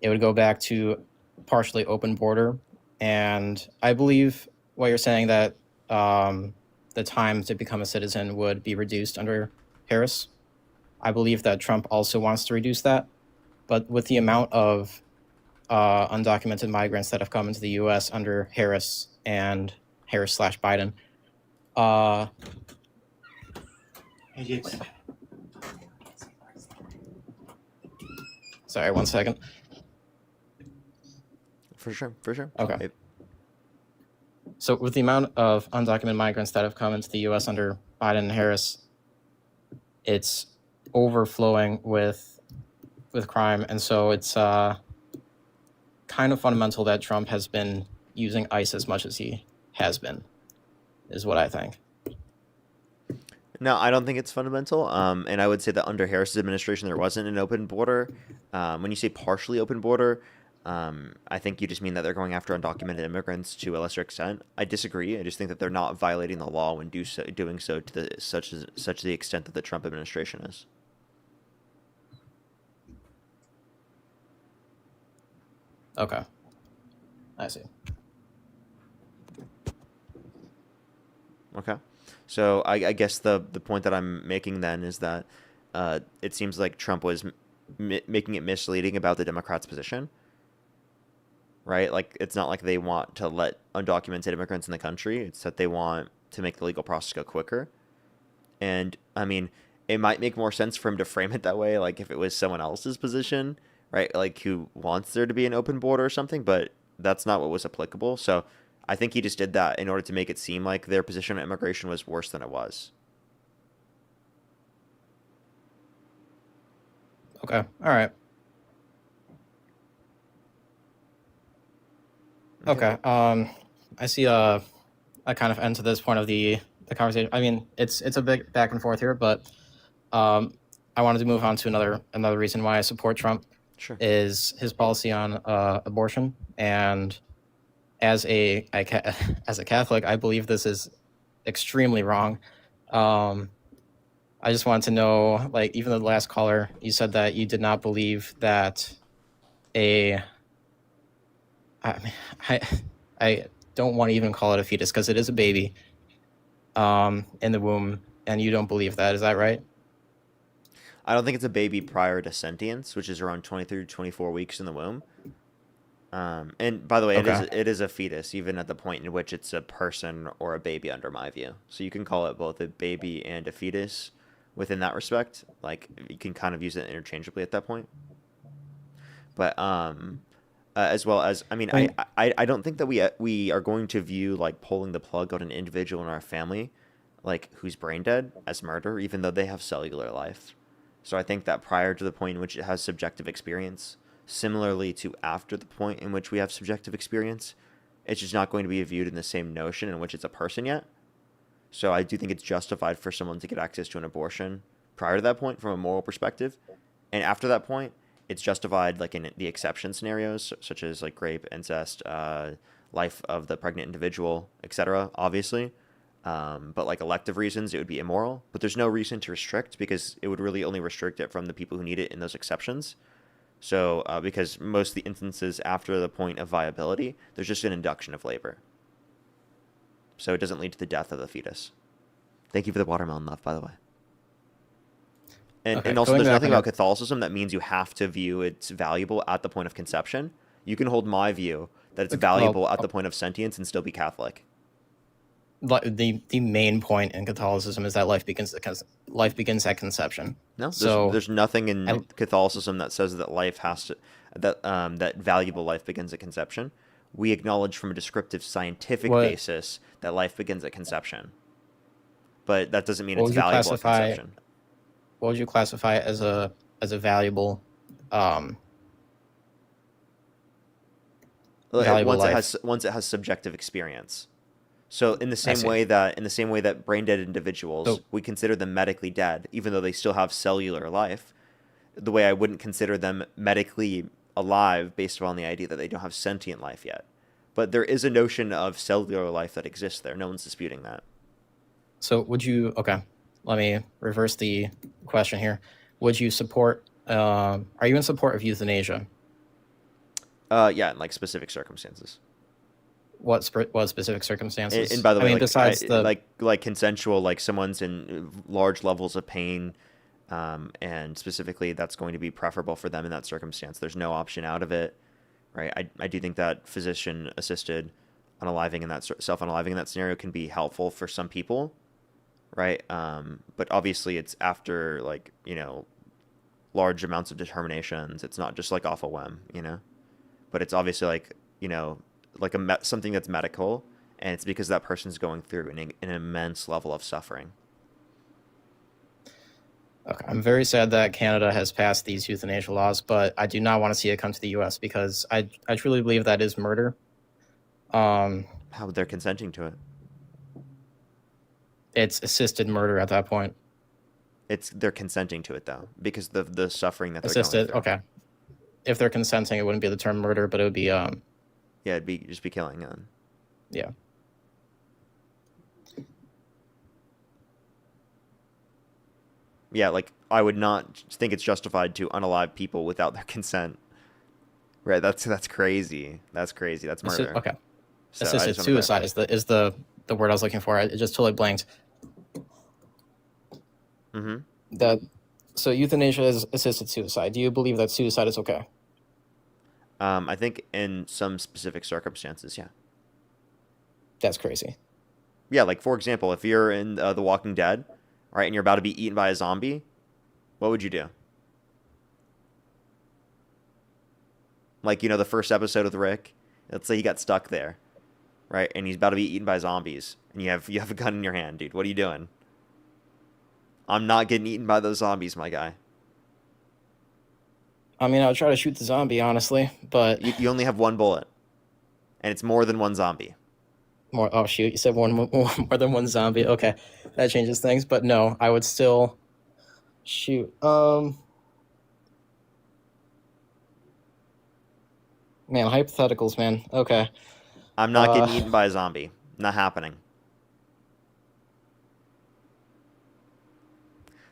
it would go back to partially open border. And I believe what you're saying, that the time to become a citizen would be reduced under Harris. I believe that Trump also wants to reduce that. But with the amount of undocumented migrants that have come into the U.S. under Harris and Harris/Biden, sorry, 1 second. For sure, for sure. Okay. So with the amount of undocumented migrants that have come into the U.S. under Biden and Harris, it's overflowing with crime, and so it's kind of fundamental that Trump has been using ICE as much as he has been, is what I think. No, I don't think it's fundamental. And I would say that under Harris's administration, there wasn't an open border. When you say partially open border, I think you just mean that they're going after undocumented immigrants to a lesser extent. I disagree. I just think that they're not violating the law when doing so to such the extent that the Trump administration is. Okay. I see. Okay. So I guess the point that I'm making then is that it seems like Trump was making it misleading about the Democrats' position, right? Like, it's not like they want to let undocumented immigrants in the country. It's that they want to make the legal process go quicker. And, I mean, it might make more sense for him to frame it that way, like if it was someone else's position, right? Like, who wants there to be an open border or something, but that's not what was applicable. So I think he just did that in order to make it seem like their position on immigration was worse than it was. Okay. All right. Okay. I see a kind of end to this point of the conversation. I mean, it's a big back and forth here, but I wanted to move on to another reason why I support Trump. Sure. Is his policy on abortion. And as a Catholic, I believe this is extremely wrong. I just wanted to know, like, even the last caller, you said that you did not believe that I don't want to even call it a fetus because it is a baby in the womb, and you don't believe that. Is that right? I don't think it's a baby prior to sentience, which is around 23 to 24 weeks in the womb. And by the way, Okay. it is a fetus, even at the point in which it's a person or a baby under my view. So you can call it both a baby and a fetus within that respect. Like, you can kind of use it interchangeably at that point. But as well as, I mean, I don't think that we are going to view, like, pulling the plug on an individual in our family, like, who's brain dead, as murder, even though they have cellular life. So I think that prior to the point in which it has subjective experience, similarly to after the point in which we have subjective experience, it's just not going to be viewed in the same notion in which it's a person yet. So I do think it's justified for someone to get access to an abortion prior to that point from a moral perspective. And after that point, it's justified, like, in the exception scenarios, such as, like, rape, incest, life of the pregnant individual, etc., obviously. But, like, elective reasons, it would be immoral. But there's no reason to restrict, because it would really only restrict it from the people who need it in those exceptions. So, because most of the instances after the point of viability, there's just an induction of labor. So it doesn't lead to the death of the fetus. Thank you for the watermelon love, by the way. And also, there's nothing about Catholicism that means you have to view it's valuable at the point of conception. You can hold my view that it's valuable at the point of sentience and still be Catholic. The main point in Catholicism is that life begins at conception. No, there's nothing in Catholicism that says that life has to that valuable life begins at conception. We acknowledge from a descriptive scientific basis that life begins at conception, but that doesn't mean it's valuable at conception. What would you classify as a valuable valuable life? Once it has subjective experience. So in the same way that brain dead individuals, we consider them medically dead, even though they still have cellular life. The way I wouldn't consider them medically alive based upon the idea that they don't have sentient life yet. But there is a notion of cellular life that exists there. No one's disputing that. So would you, okay, let me reverse the question here. Would you support, are you in support of euthanasia? Yeah, in like specific circumstances. What specific circumstances? And by the way, like, besides the like consensual, like someone's in large levels of pain, and specifically that's going to be preferable for them in that circumstance. There's no option out of it, right? I do think that physician assisted unaliving in that self-unaliving in that scenario can be helpful for some people, right? But obviously it's after like, you know, large amounts of determinations. It's not just like off a whim, you know, but it's obviously like, you know, like something that's medical, and it's because that person's going through an immense level of suffering. Okay, I'm very sad that Canada has passed these euthanasia laws, but I do not want to see it come to the U.S. because I truly believe that is murder. How they're consenting to it? It's assisted murder at that point. They're consenting to it though, because the suffering that they're Assisted, going through. okay. If they're consenting, it wouldn't be the term murder, but it would be yeah, it'd be just be killing them. Yeah. Yeah, like I would not think it's justified to unalive people without their consent. Right? That's crazy. That's crazy. That's murder. Okay. So Assisted suicide is the word I was looking for. It just totally blanked. Mm-hmm. So euthanasia is assisted suicide. Do you believe that suicide is okay? I think in some specific circumstances, yeah. That's crazy. Yeah, like for example, if you're in The Walking Dead, right, and you're about to be eaten by a zombie, what would you do? Like, you know, the first episode of Rick, let's say he got stuck there, right, and he's about to be eaten by zombies, and you have a gun in your hand, dude. What are you doing? I'm not getting eaten by those zombies, my guy. I mean, I would try to shoot the zombie, honestly, but you only have one bullet, and it's more than one zombie. More. Oh shoot! You said more than one zombie. Okay, that changes things. But no, I would still shoot. Man, hypotheticals, man. Okay. I'm not getting eaten by a zombie. Not happening.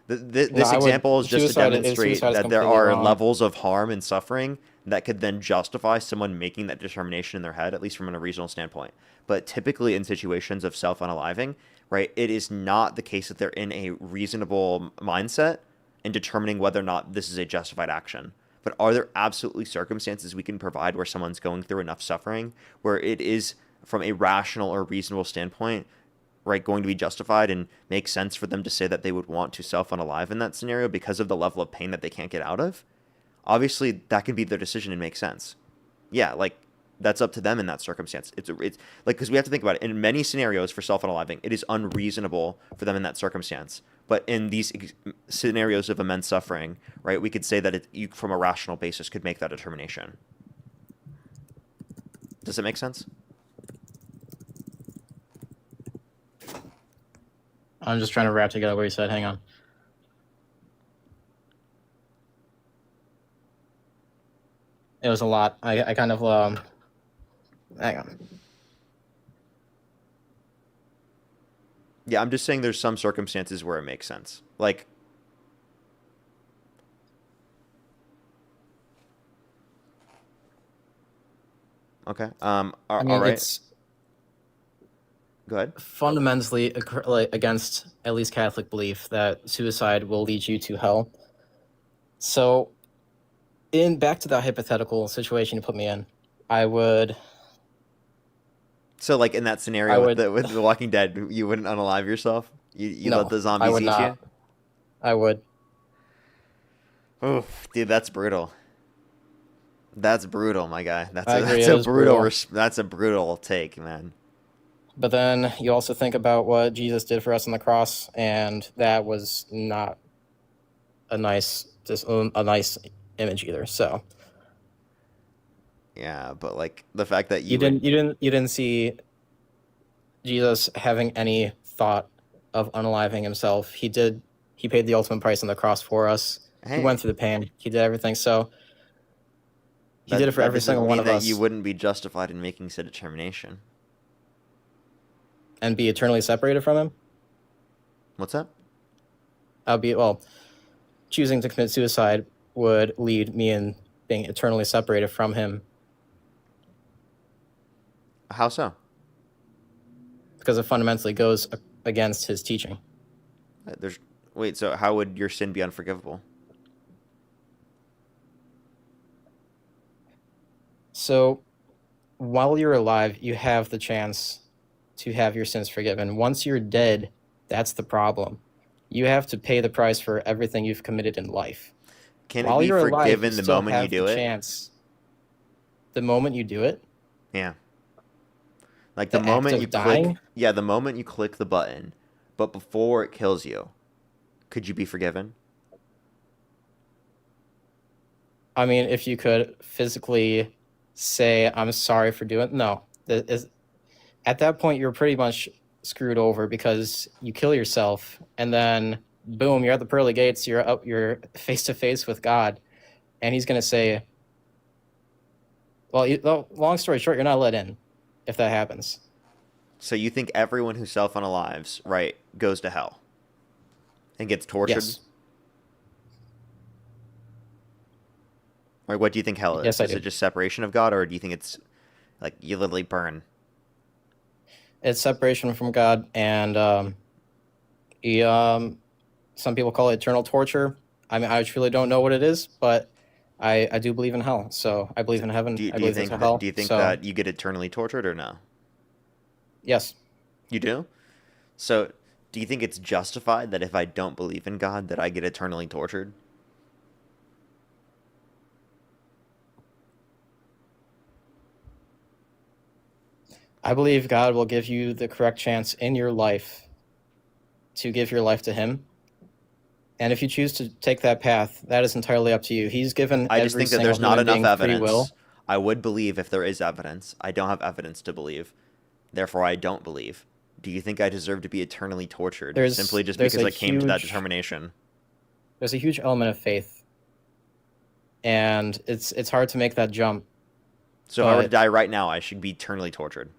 This example is just to demonstrate that there are levels of harm and suffering that could then justify someone making that determination in their head, at least from a reasonable standpoint. But typically in situations of self-unaliving, right, it is not the case that they're in a reasonable mindset in determining whether or not this is a justified action. But are there absolutely circumstances we can provide where someone's going through enough suffering, where it is, from a rational or reasonable standpoint, right, going to be justified and make sense for them to say that they would want to self-unalive in that scenario because of the level of pain that they can't get out of? Obviously, that can be their decision and make sense. Yeah, like, that's up to them in that circumstance. It's like, because we have to think about it. In many scenarios for self-unaliving, it is unreasonable for them in that circumstance. But in these scenarios of immense suffering, right, we could say that you, from a rational basis, could make that determination. Does it make sense? I'm just trying to wrap together what you said. Hang on. It was a lot. I kind of hang on. Yeah, I'm just saying there's some circumstances where it makes sense. Like, okay. I mean, all right. It's go ahead. Fundamentally against at least Catholic belief that suicide will lead you to hell. So, back to that hypothetical situation you put me in, I would. So, like in that scenario with The Walking Dead, you wouldn't unalive yourself? You no, let the zombies eat you? I would. Oof, dude, that's brutal. That's brutal, my guy. That's a brutal take, man. But then you also think about what Jesus did for us on the cross, and that was not a nice image either. So. Yeah, but like the fact that you didn't see Jesus having any thought of unaliving himself. He paid the ultimate price on the cross for us. Hey. He went through the pain. He did everything. So He did it for every doesn't single one mean of that us. you wouldn't be justified in making said determination. And be eternally separated from him? What's that? Choosing to commit suicide would lead me in being eternally separated from him How so? because it fundamentally goes against his teaching. Wait, so how would your sin be unforgivable? So while you're alive, you have the chance to have your sins forgiven. Once you're dead, that's the problem. You have to pay the price for everything you've committed in life. Can While it be you're alive, forgiven you the still moment you have do the it? chance. The moment you do it? Yeah. Like The the act moment of you dying? click, yeah, the moment you click the button, but before it kills you, could you be forgiven? I mean, if you could physically say, I'm sorry for doing it. No. At that point, you're pretty much screwed over because you kill yourself and then boom, you're at the pearly gates, you're face to face with God, and he's going to say, well, long story short, you're not let in if that happens. So you think everyone who self-unalives, right, goes to hell and gets tortured? Yes. Or what do you think hell is? Yes, I Is do. it just separation of God, or do you think it's like you literally burn? It's separation from God, and some people call it eternal torture. I mean, I truly don't know what it is, but I do believe in hell. So I believe in heaven. Do you I believe think in hell. do you think so, that you get eternally tortured or no? Yes. You do? So do you think it's justified that if I don't believe in God that I get eternally tortured? I believe God will give you the correct chance in your life to give your life to Him. And if you choose to take that path, that is entirely up to you. He's given I just every think that single there's not human enough being free will. evidence. I would believe if there is evidence. I don't have evidence to believe. Therefore, I don't believe. Do you think I deserve to be eternally tortured simply just because I came to that determination? There's a huge element of faith. And it's hard to make that jump. So if I were to die right now, I should be eternally tortured.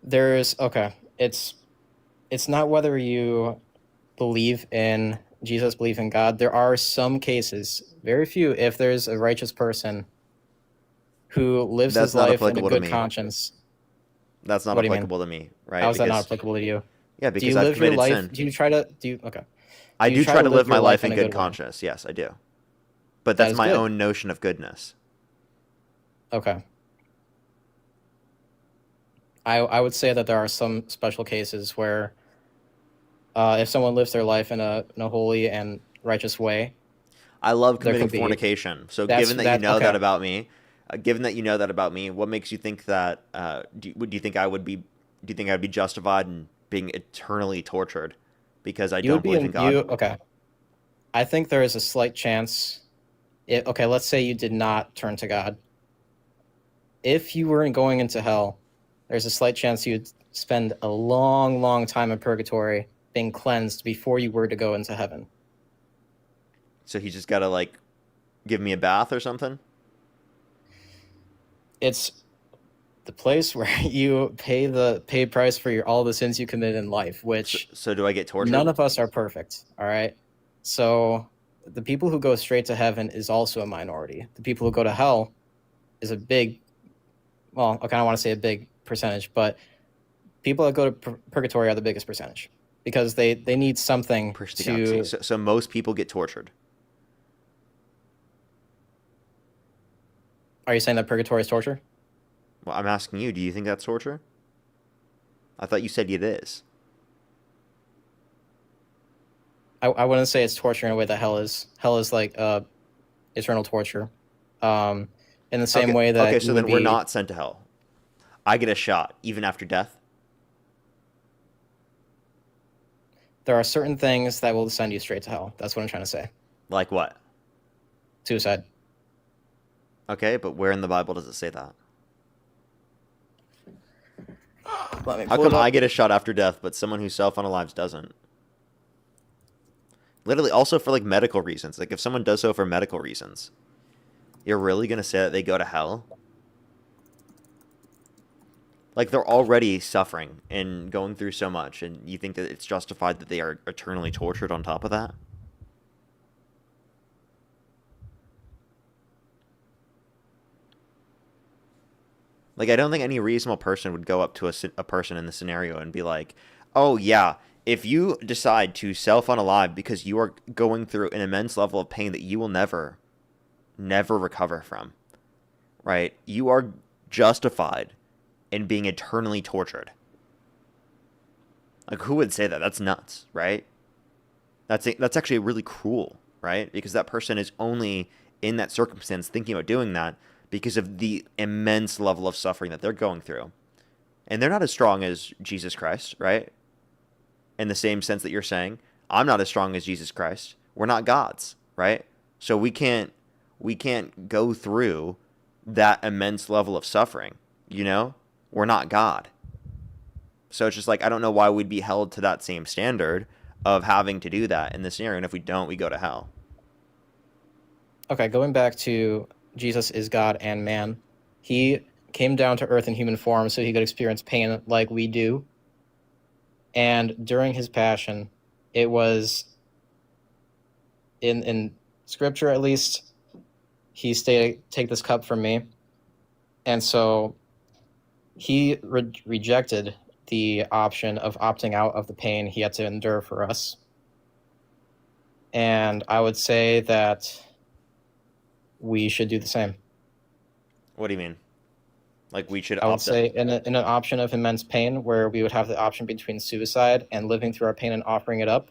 It's not whether you believe in Jesus, believe in God. There are some cases, very few, if there's a righteous person who lives his life in a good conscience. That's not applicable to me, right? How is that not applicable to you? Yeah, because I've committed sin. I do try to live my life in good conscience. Yes, I do. But that's my own notion of goodness. Okay. I would say that there are some special cases where if someone lives their life in a holy and righteous way. I love committing fornication. So given that you know that about me, what makes you think that do you think I would be justified in being eternally tortured because I don't believe in God? Okay. I think there is a slight chance. Let's say you did not turn to God. If you weren't going into hell, there's a slight chance you'd spend a long, long time in purgatory being cleansed before you were to go into heaven. So he just got to give me a bath or something? It's the place where you pay price for all the sins you commit in life, which so do I get tortured? None of us are perfect, all right? So the people who go straight to heaven is also a minority. The people who go to hell is a big, well, I kind of want to say a big percentage, but people that go to purgatory are the biggest percentage because they need something to... So most people get tortured. Are you saying that purgatory is torture? Well, I'm asking you, do you think that's torture? I thought you said it is. I wouldn't say it's torture in a way that hell is. Hell is like eternal torture. In the same way that... Okay, so then we're not sent to hell. I get a shot, even after death? There are certain things that will send you straight to hell. That's what I'm trying to say. Like what? Suicide. Okay, but where in the Bible does it say that? How come I get a shot after death, but someone who self-unalives doesn't? Literally, also for medical reasons. If someone does so for medical reasons, You're really going to say that they go to hell? Like, they're already suffering and going through so much, and you think that it's justified that they are eternally tortured on top of that? Like, I don't think any reasonable person would go up to a person in the scenario and be like, oh, yeah, if you decide to self-unalive because you are going through an immense level of pain that you will never recover from, right? You are justified in being eternally tortured. Like, who would say that? That's nuts, right? That's actually really cruel, right? Because that person is only in that circumstance thinking about doing that because of the immense level of suffering that they're going through. And they're not as strong as Jesus Christ, right? In the same sense that you're saying, I'm not as strong as Jesus Christ. We're not gods, right? So we can't go through that immense level of suffering, you know? We're not God. So it's just like, I don't know why we'd be held to that same standard of having to do that in this scenario. And if we don't, we go to hell. Okay, going back to Jesus is God and man. He came down to earth in human form so he could experience pain like we do. And during his passion, it was in scripture at least, he stated, take this cup from me. And so he rejected the option of opting out of the pain he had to endure for us. And I would say that we should do the same. What do you mean? Like, we should I would say in an option of immense pain where we would have the option between suicide and living through our pain and offering it up,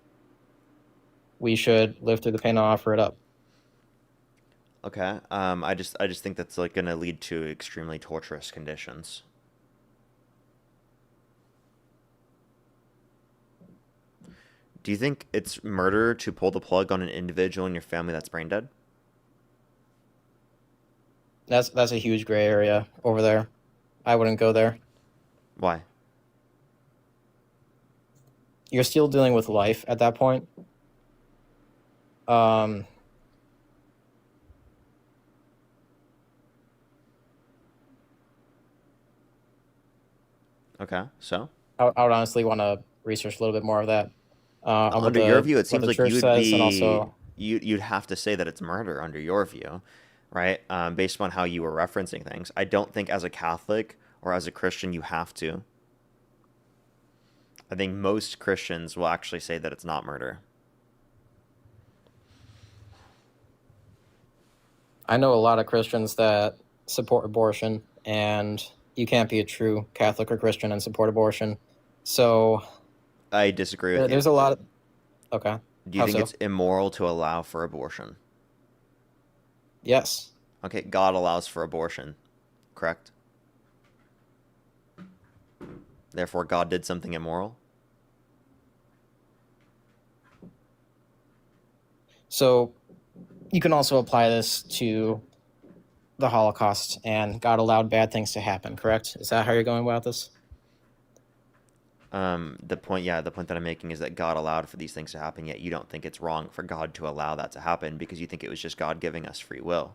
we should live through the pain and offer it up. Okay. I just think that's like going to lead to extremely torturous conditions. Do you think it's murder to pull the plug on an individual in your family that's brain dead? That's a huge gray area over there. I wouldn't go there. Why? You're still dealing with life at that point. Okay, so? I would honestly want to research a little bit more of that. Under your view, it seems like you'd you'd have to say that it's murder under your view, right? Based on how you were referencing things. I don't think as a Catholic or as a Christian you have to. I think most Christians will actually say that it's not murder. I know a lot of Christians that support abortion, and you can't be a true Catholic or Christian and support abortion. So I disagree with you. There's a lot of... Okay. Do you think it's immoral to allow for abortion? Yes. Okay, God allows for abortion, correct? Therefore, God did something immoral? So you can also apply this to the Holocaust, and God allowed bad things to happen, correct? Is that how you're going about this? The point that I'm making is that God allowed for these things to happen, yet you don't think it's wrong for God to allow that to happen because you think it was just God giving us free will.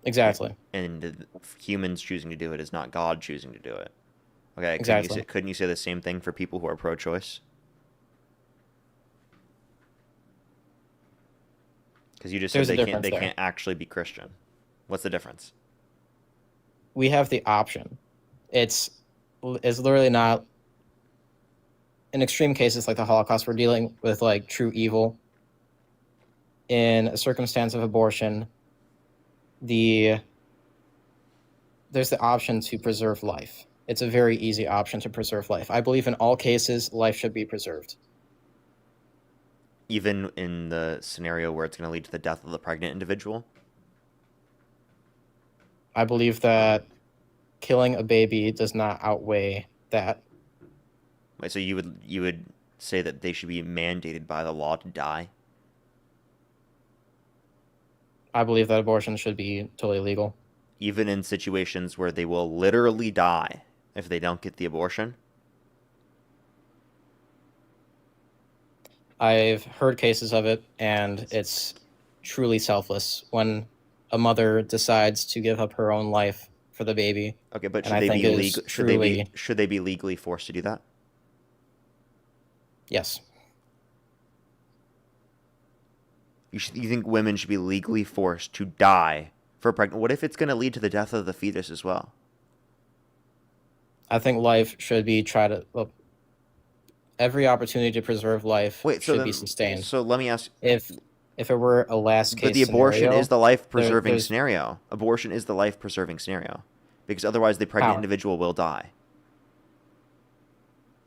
Exactly. And humans choosing to do it is not God choosing to do it. Okay, exactly. Couldn't you say the same thing for people who are pro-choice? Because you just said they can't actually be Christian. What's the difference? We have the option. It's literally not... In extreme cases like the Holocaust, we're dealing with like true evil. In a circumstance of abortion, there's the option to preserve life. It's a very easy option to preserve life. I believe in all cases, life should be preserved. Even in the scenario where it's going to lead to the death of the pregnant individual? I believe that killing a baby does not outweigh that. Wait, so you would say that they should be mandated by the law to die? I believe that abortion should be totally legal. Even in situations where they will literally die if they don't get the abortion? I've heard cases of it, and it's truly selfless when a mother decides to give up her own life for the baby. Okay, but And should I they think be is legal? truly Should they be legally forced to do that? yes. You think women should be legally forced to die for pregnant? What if it's going to lead to the death of the fetus as well? I think life should be every opportunity to preserve life should be sustained. So let me ask. If it were a last case But the abortion scenario, is the life-preserving there's- scenario. Abortion is the life-preserving scenario. Because otherwise the pregnant How? individual will die.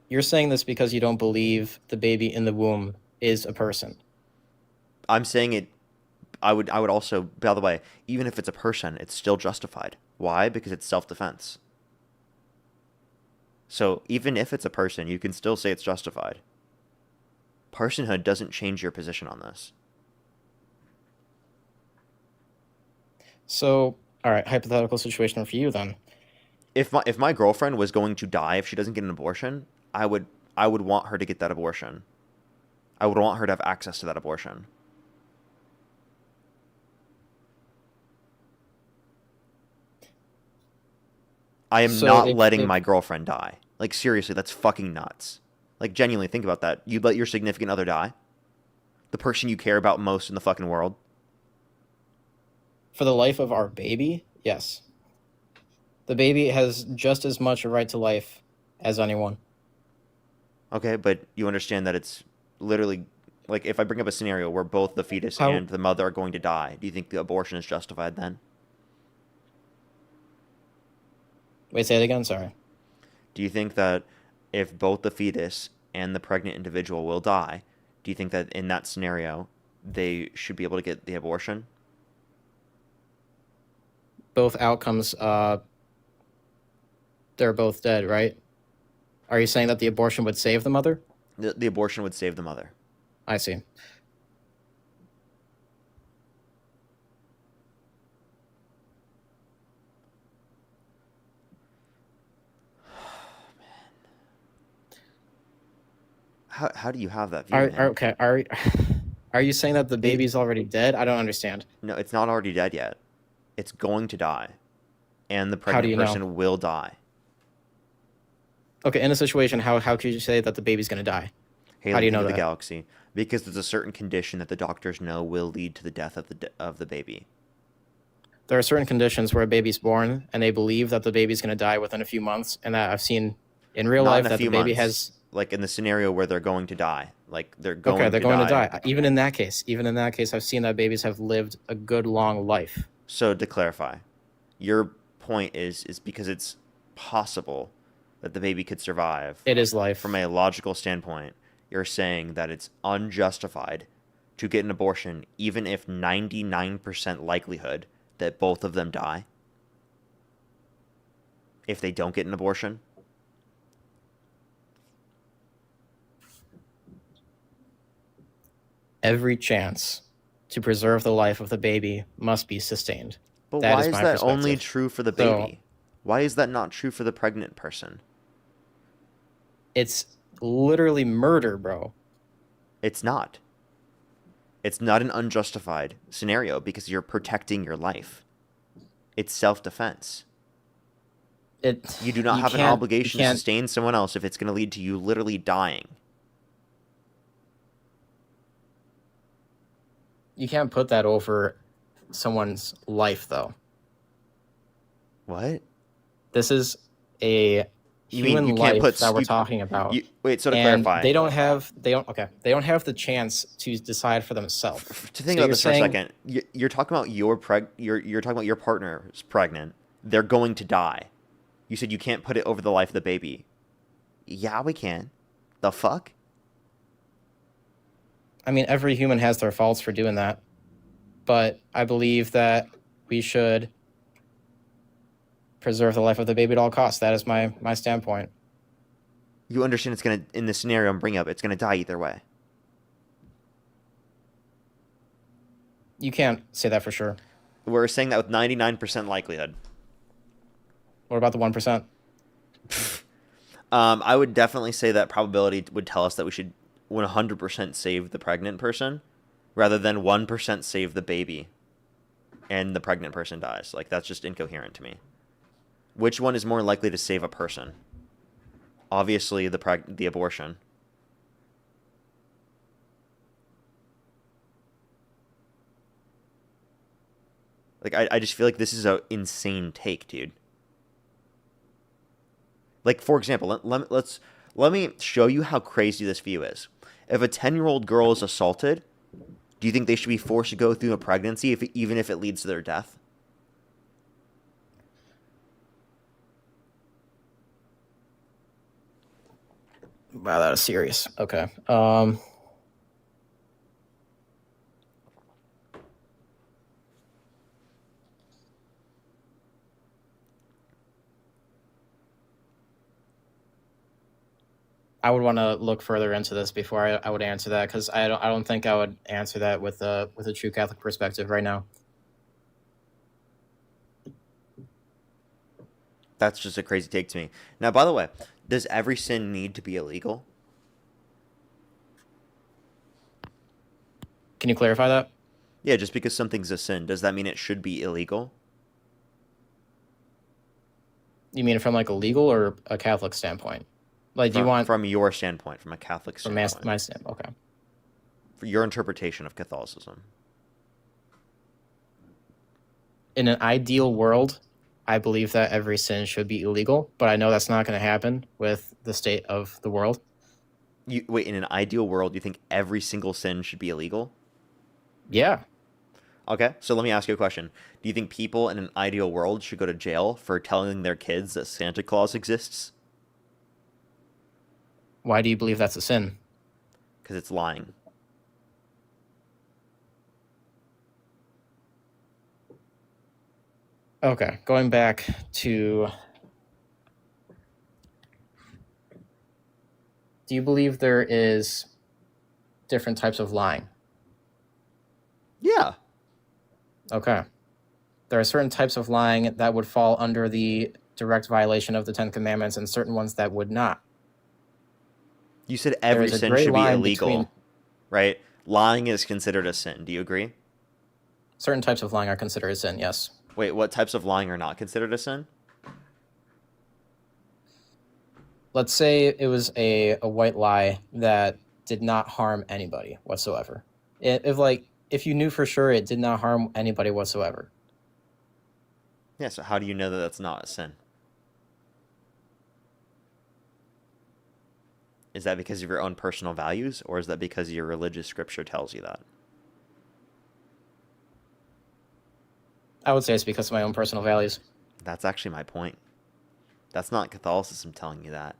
You're saying this because you don't believe the baby in the womb is a person. I'm saying it. I would also, by the way, even if it's a person, it's still justified. Why? Because it's self-defense. So even if it's a person, you can still say it's justified. Personhood doesn't change your position on this. So, all right, hypothetical situation for you then. If my girlfriend was going to die if she doesn't get an abortion, I would want her to get that abortion. I would want her to have access to that abortion. I am not letting my girlfriend die. Like, seriously, that's fucking nuts. Like, genuinely, think about that. You'd let your significant other die? The person you care about most in the fucking world? For the life of our baby, yes. The baby has just as much a right to life as anyone. Okay, but you understand that it's literally... Like, if I bring up a scenario where both the fetus and the mother are going to die, do you think the abortion is justified then? Wait, say it again, sorry. Do you think that if both the fetus and the pregnant individual will die, do you think that in that scenario, they should be able to get the abortion? Both outcomes, they're both dead, right? Are you saying that the abortion would save the mother? The abortion would save the mother. I see. How do you have that view? Are you saying that the baby's already dead? I don't understand. No, it's not already dead yet. It's going to die. And the pregnant person will die. Okay, in a situation, how could you say that the baby's going to die? How do you know that? The galaxy. Because there's a certain condition that the doctors know will lead to the death of the baby. There are certain conditions where a baby's born and they believe that the baby's going to die within a few months, and that I've seen in real life that the baby has... Like in the scenario where they're going to die. Like they're going to die. Even in that case, I've seen that babies have lived a good long life. So to clarify, your point is because it's possible that the baby could survive. It is life. From a logical standpoint, you're saying that it's unjustified to get an abortion even if 99% likelihood that both of them die if they don't get an abortion? Every chance to preserve the life of the baby must be sustained. But why is that only true for the baby? Why is that not true for the pregnant person? It's literally murder, bro. It's not. It's not an unjustified scenario because you're protecting your life. It's self-defense. You do not have an obligation to sustain someone else if it's going to lead to you literally dying. You can't put that over someone's life, though. What? This is a human life that we're talking about. Wait, so to clarify, they don't have the chance to decide for themselves. To think about this for a second, you're talking about you're talking about your partner's pregnant. They're going to die. You said you can't put it over the life of the baby. Yeah, we can. The fuck? I mean, every human has their faults for doing that, but I believe that we should preserve the life of the baby at all costs. That is my standpoint. You understand it's going to, in the scenario I'm bringing up, it's going to die either way. You can't say that for sure. We're saying that with 99% likelihood. What about the 1%? I would definitely say that probability would tell us that we should 100% save the pregnant person. rather than 1% save the baby and the pregnant person dies. Like, that's just incoherent to me. Which one is more likely to save a person? Obviously, the abortion. Like, I just feel like this is an insane take, dude. Like, for example, let me show you how crazy this view is. If a 10-year-old girl is assaulted, do you think they should be forced to go through a pregnancy even if it leads to their death? Wow, that is serious. Okay. I would want to look further into this before I would answer that, because I don't think I would answer that with a true Catholic perspective right now. That's just a crazy take to me. Now, by the way, does every sin need to be illegal? Can you clarify that? Yeah, just because something's a sin, does that mean it should be illegal? You mean from like a legal or a Catholic standpoint? Like, do you want from your standpoint, from a Catholic standpoint? From my standpoint, okay. For your interpretation of Catholicism. In an ideal world, I believe that every sin should be illegal, but I know that's not going to happen with the state of the world. Wait, in an ideal world, you think every single sin should be illegal? Yeah. Okay, so let me ask you a question. Do you think people in an ideal world should go to jail for telling their kids that Santa Claus exists? Why do you believe that's a sin? Because it's lying. Okay, going back to... Do you believe there is different types of lying? Yeah. Okay. There are certain types of lying that would fall under the direct violation of the Ten Commandments and certain ones that would not. You said every There is a sin gray should be line illegal, between- right? Lying is considered a sin. Do you agree? Certain types of lying are considered a sin, yes. Wait, what types of lying are not considered a sin? Let's say it was a white lie that did not harm anybody whatsoever. If you knew for sure it did not harm anybody whatsoever. Yeah, so how do you know that that's not a sin? Is that because of your own personal values, or is that because your religious scripture tells you that? I would say it's because of my own personal values. That's actually my point. That's not Catholicism telling you that.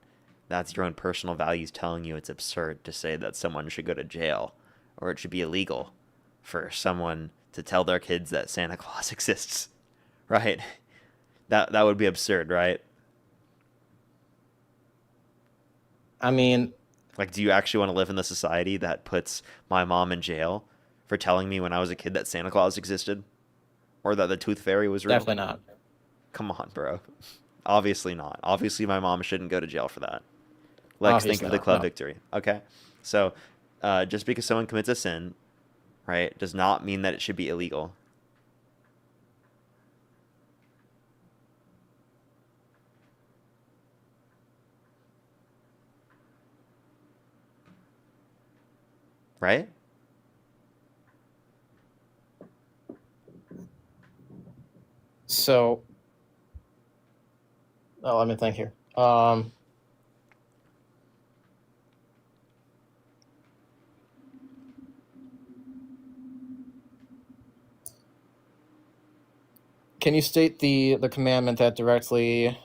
That's your own personal values telling you it's absurd to say that someone should go to jail, or it should be illegal for someone to tell their kids that Santa Claus exists. Right? That would be absurd, right? I mean... Like, do you actually want to live in the society that puts my mom in jail for telling me when I was a kid that Santa Claus existed? Or that the Tooth Fairy was real? Definitely not. Come on, bro. Obviously not. Obviously my mom shouldn't go to jail for that. Lex, thank you for the club victory. Okay? So, just because someone commits a sin, right, does not mean that it should be illegal. Right? So, let me think here. Can you state the commandment that directly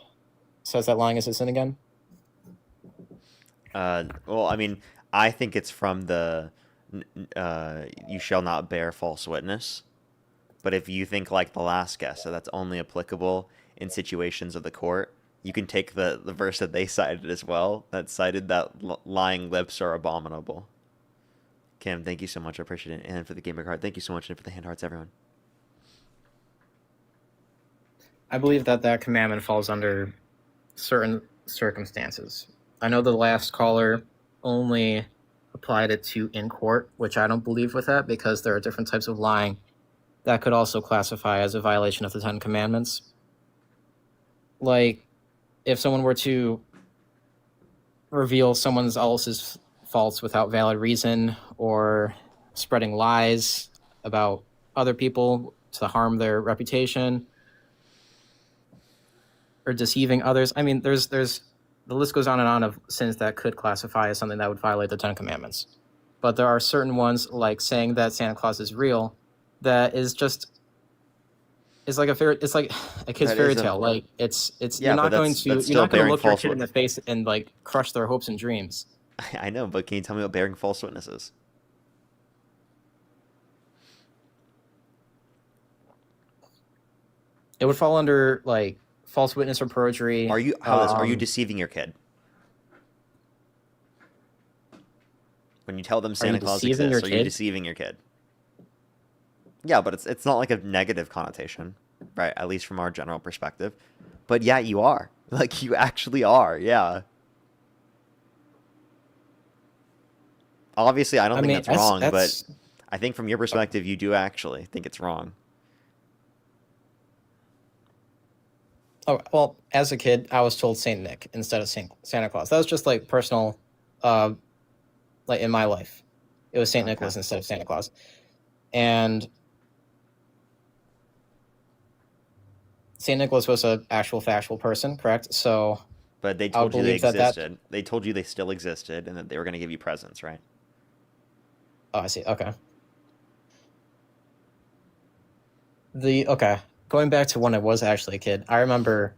says that lying is a sin again? Well, I mean, I think it's from the you shall not bear false witness. But if you think like the last guest, so that's only applicable in situations of the court, you can take the verse that they cited as well, that cited that lying lips are abominable. Kim, thank you so much. I appreciate it. And for the gamer card, thank you so much. And for the hand hearts, everyone. I believe that commandment falls under certain circumstances. I know the last caller only applied it to in court, which I don't believe with that because there are different types of lying that could also classify as a violation of the Ten Commandments. Like, if someone were to reveal someone else's faults without valid reason, or spreading lies about other people to harm their reputation, or deceiving others. I mean, there's the list goes on and on of sins that could classify as something that would violate the Ten Commandments. But there are certain ones, like saying that Santa Claus is real, that is just it's like a kid's fairy tale. Like it's you're not going to look your kid in the face and like crush their hopes and dreams. I know, but can you tell me what bearing false witness is? It would fall under like false witness or perjury. Are you deceiving your kid? When you tell them Santa Claus exists, are you deceiving your kid? Yeah, but it's not like a negative connotation, right? At least from our general perspective. But yeah, you are. Like, you actually are, yeah. Obviously, I don't think that's wrong, but I think from your perspective, you do actually think it's wrong. Oh, well, as a kid, I was told Saint Nick instead of Santa Claus. That was just like personal, like in my life. It was Saint Nicholas instead of Santa Claus. And Saint Nicholas was an actual factual person, correct? So, but they told you they existed. They told you they still existed, and that they were going to give you presents, right? Oh, I see. Okay. Going back to when I was actually a kid, I remember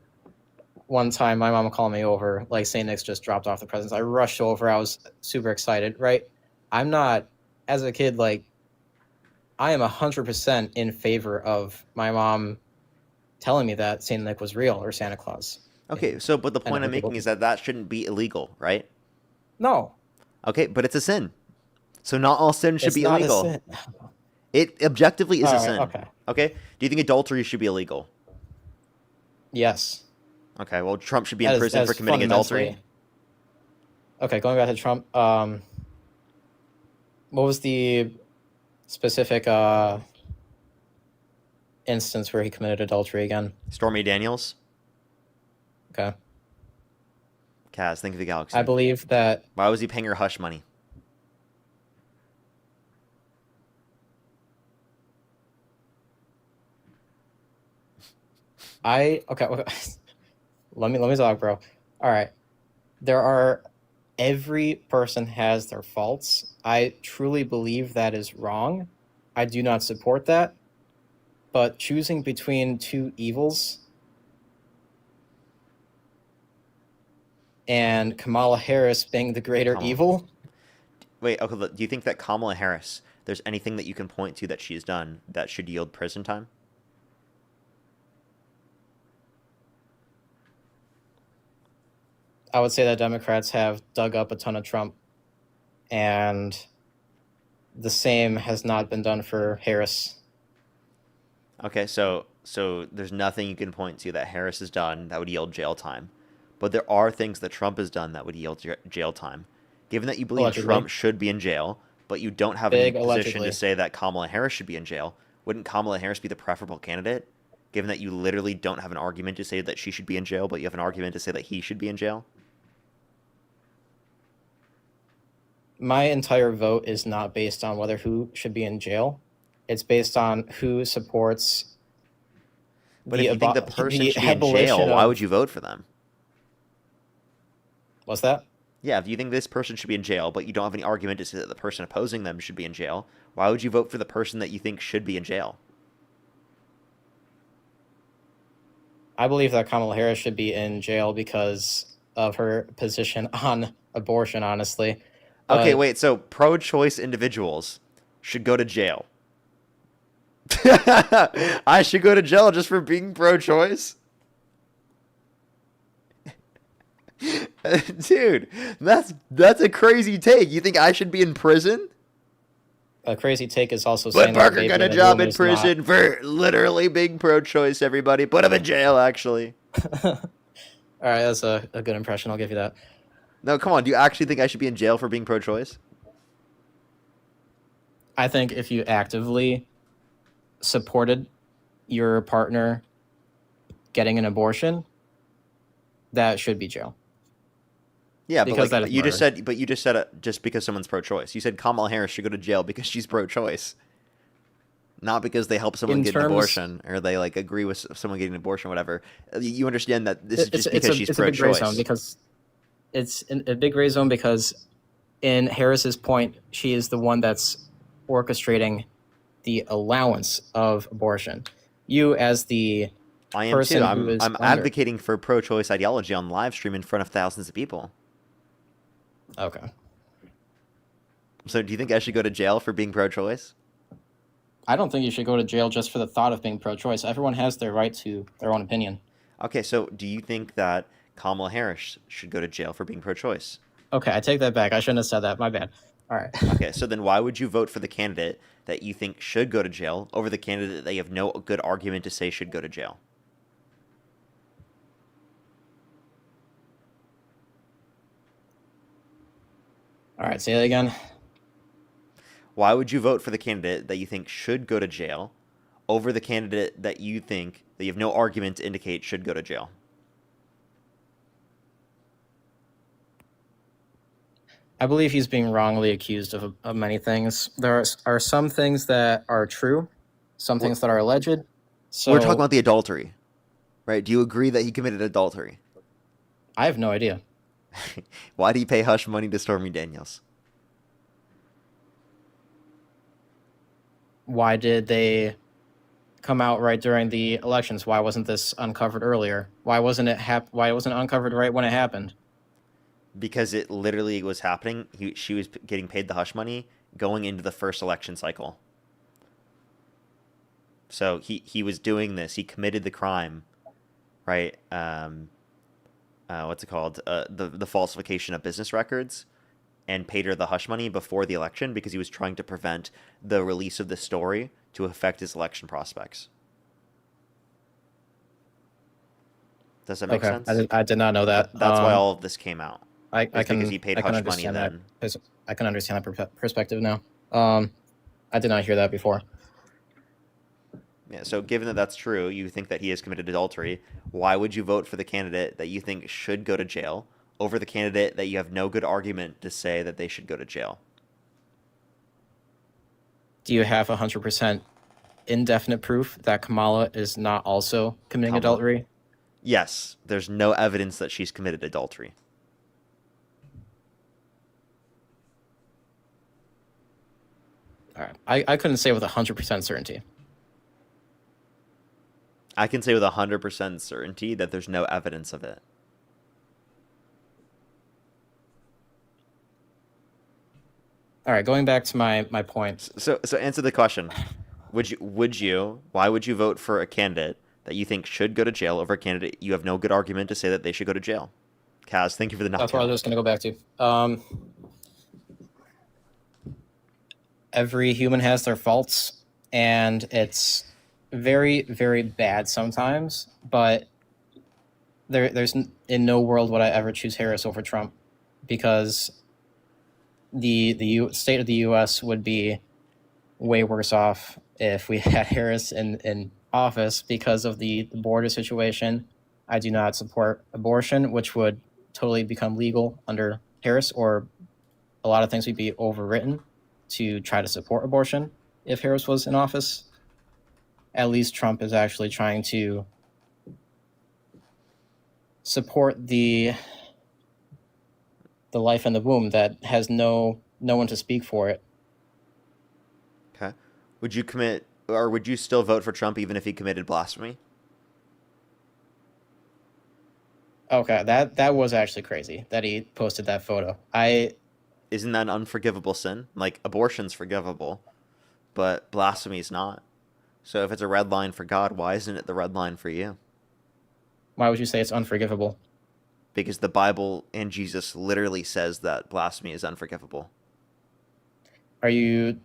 one time my mom called me over, like Saint Nick's just dropped off the presents. I rushed over. I was super excited, right? I'm not, as a kid, like, I am 100% in favor of my mom telling me that Saint Nick was real or Santa Claus. Okay, so, but the point I'm making is that shouldn't be illegal, right? No. Okay, but it's a sin. So not all sin should be illegal. It objectively is a sin. Okay. Do you think adultery should be illegal? Yes. Okay. Well, Trump should be in prison for committing adultery. Okay, going back to Trump. What was the specific instance where he committed adultery again? Stormy Daniels. Okay. Kaz, think of the galaxy. I believe that. Why was he paying her hush money? Okay. Let me talk, bro. All right. Every person has their faults. I truly believe that is wrong. I do not support that. But choosing between two evils and Kamala Harris being the greater evil. Wait, okay, do you think that Kamala Harris, there's anything that you can point to that she's done that should yield prison time? I would say that Democrats have dug up a ton of Trump, and the same has not been done for Harris. Okay, so there's nothing you can point to that Harris has done that would yield jail time. But there are things that Trump has done that would yield jail time. Given that you believe Trump should be in jail, but you don't have any position to say that Kamala Harris should be in jail, wouldn't Kamala Harris be the preferable candidate? Given that you literally don't have an argument to say that she should be in jail, but you have an argument to say that he should be in jail? My entire vote is not based on who should be in jail. It's based on who supports. But if you think the person should be in jail, why would you vote for them? What's that? Yeah, if you think this person should be in jail, but you don't have any argument to say that the person opposing them should be in jail, why would you vote for the person that you think should be in jail? I believe that Kamala Harris should be in jail because of her position on abortion, honestly. Okay, wait, so pro-choice individuals should go to jail. I should go to jail just for being pro-choice? Dude, that's a crazy take. You think I should be in prison? A crazy take is also saying that Parker got a job in prison for literally being pro-choice, everybody. Put him in jail, actually. All right, that's a good impression. I'll give you that. No, come on. Do you actually think I should be in jail for being pro-choice? I think if you actively supported your partner getting an abortion, that should be jail. Yeah, because but that like is you just murder. said, just because someone's pro-choice. You said Kamala Harris should go to jail because she's pro-choice, not because they help someone In get an terms, abortion or they like agree with someone getting an abortion, whatever. You understand that this is just it's because she's a big gray zone pro-choice. because a big gray zone because in Harris's point, she is the one that's orchestrating the allowance of abortion. You as the I am person too. who is I'm under. advocating for pro-choice ideology on live stream in front of thousands of people. Okay. So do you think I should go to jail for being pro-choice? I don't think you should go to jail just for the thought of being pro-choice. Everyone has their right to their own opinion. Okay, so do you think that Kamala Harris should go to jail for being pro-choice? Okay, I take that back. I shouldn't have said that. My bad. All right. Okay, so then why would you vote for the candidate that you think should go to jail over the candidate that you have no good argument to say should go to jail? All right, say that again. Why would you vote for the candidate that you think should go to jail over the candidate that you think that you have no argument to indicate should go to jail? I believe he's being wrongly accused of many things. There are some things that are true, some things that are alleged. So We're talking about the adultery, right? Do you agree that he committed adultery? I have no idea. Why do you pay hush money to Stormy Daniels? Why did they come out right during the elections? Why wasn't this uncovered earlier? Why wasn't it uncovered right when it happened? Because it literally was happening. She was getting paid the hush money going into the first election cycle. So he was doing this. He committed the crime, right? What's it called? The falsification of business records, and paid her the hush money before the election because he was trying to prevent the release of the story to affect his election prospects. Does that make sense? I did not know that. That's why all of this came out. Because he paid hush money then. I can understand that perspective now. I did not hear that before. Yeah, so given that that's true, you think that he has committed adultery, why would you vote for the candidate that you think should go to jail over the candidate that you have no good argument to say that they should go to jail? Do you have 100% indefinite proof that Kamala is not also committing adultery? Yes, there's no evidence that she's committed adultery. All right. I couldn't say with 100% certainty. I can say with 100% certainty that there's no evidence of it. All right, going back to my point. So answer the question. Why would you vote for a candidate that you think should go to jail over a candidate you have no good argument to say that they should go to jail? Kaz, thank you for the knockout. That's what I was going to go back to. Every human has their faults, and it's very, very bad sometimes, but there's in no world would I ever choose Harris over Trump, because the state of the U.S. would be way worse off if we had Harris in office because of the border situation. I do not support abortion, which would totally become legal under Harris, or a lot of things would be overwritten to try to support abortion if Harris was in office. At least Trump is actually trying to support the life in the womb that has no one to speak for it. Okay. Would you still vote for Trump even if he committed blasphemy? Okay, that was actually crazy that he posted that photo. Isn't that an unforgivable sin? Like, abortion's forgivable, but blasphemy is not. So if it's a red line for God, why isn't it the red line for you? Why would you say it's unforgivable? Because the Bible and Jesus literally says that blasphemy is unforgivable. Did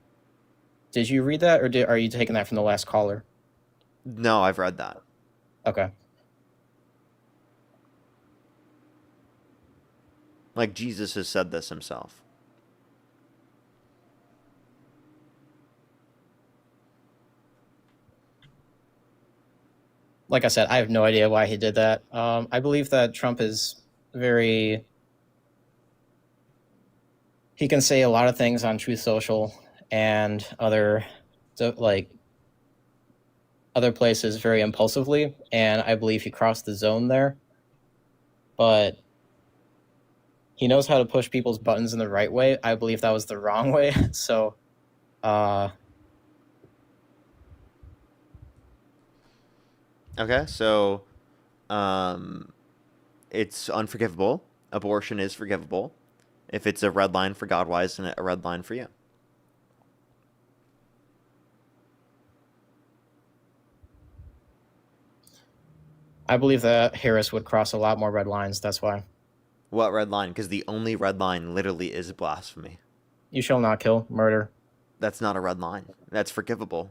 you read that, or are you taking that from the last caller? No, I've read that. Okay. Like, Jesus has said this himself. like I said, I have no idea why he did that. I believe that Trump is very. He can say a lot of things on Truth Social and other places very impulsively, and I believe he crossed the zone there. But he knows how to push people's buttons in the right way. I believe that was the wrong way. So, Okay, so it's unforgivable. Abortion is forgivable. If it's a red line for God, why isn't it a red line for you? I believe that Harris would cross a lot more red lines. That's why. What red line? Because the only red line literally is blasphemy. You shall not kill, murder. That's not a red line. That's forgivable.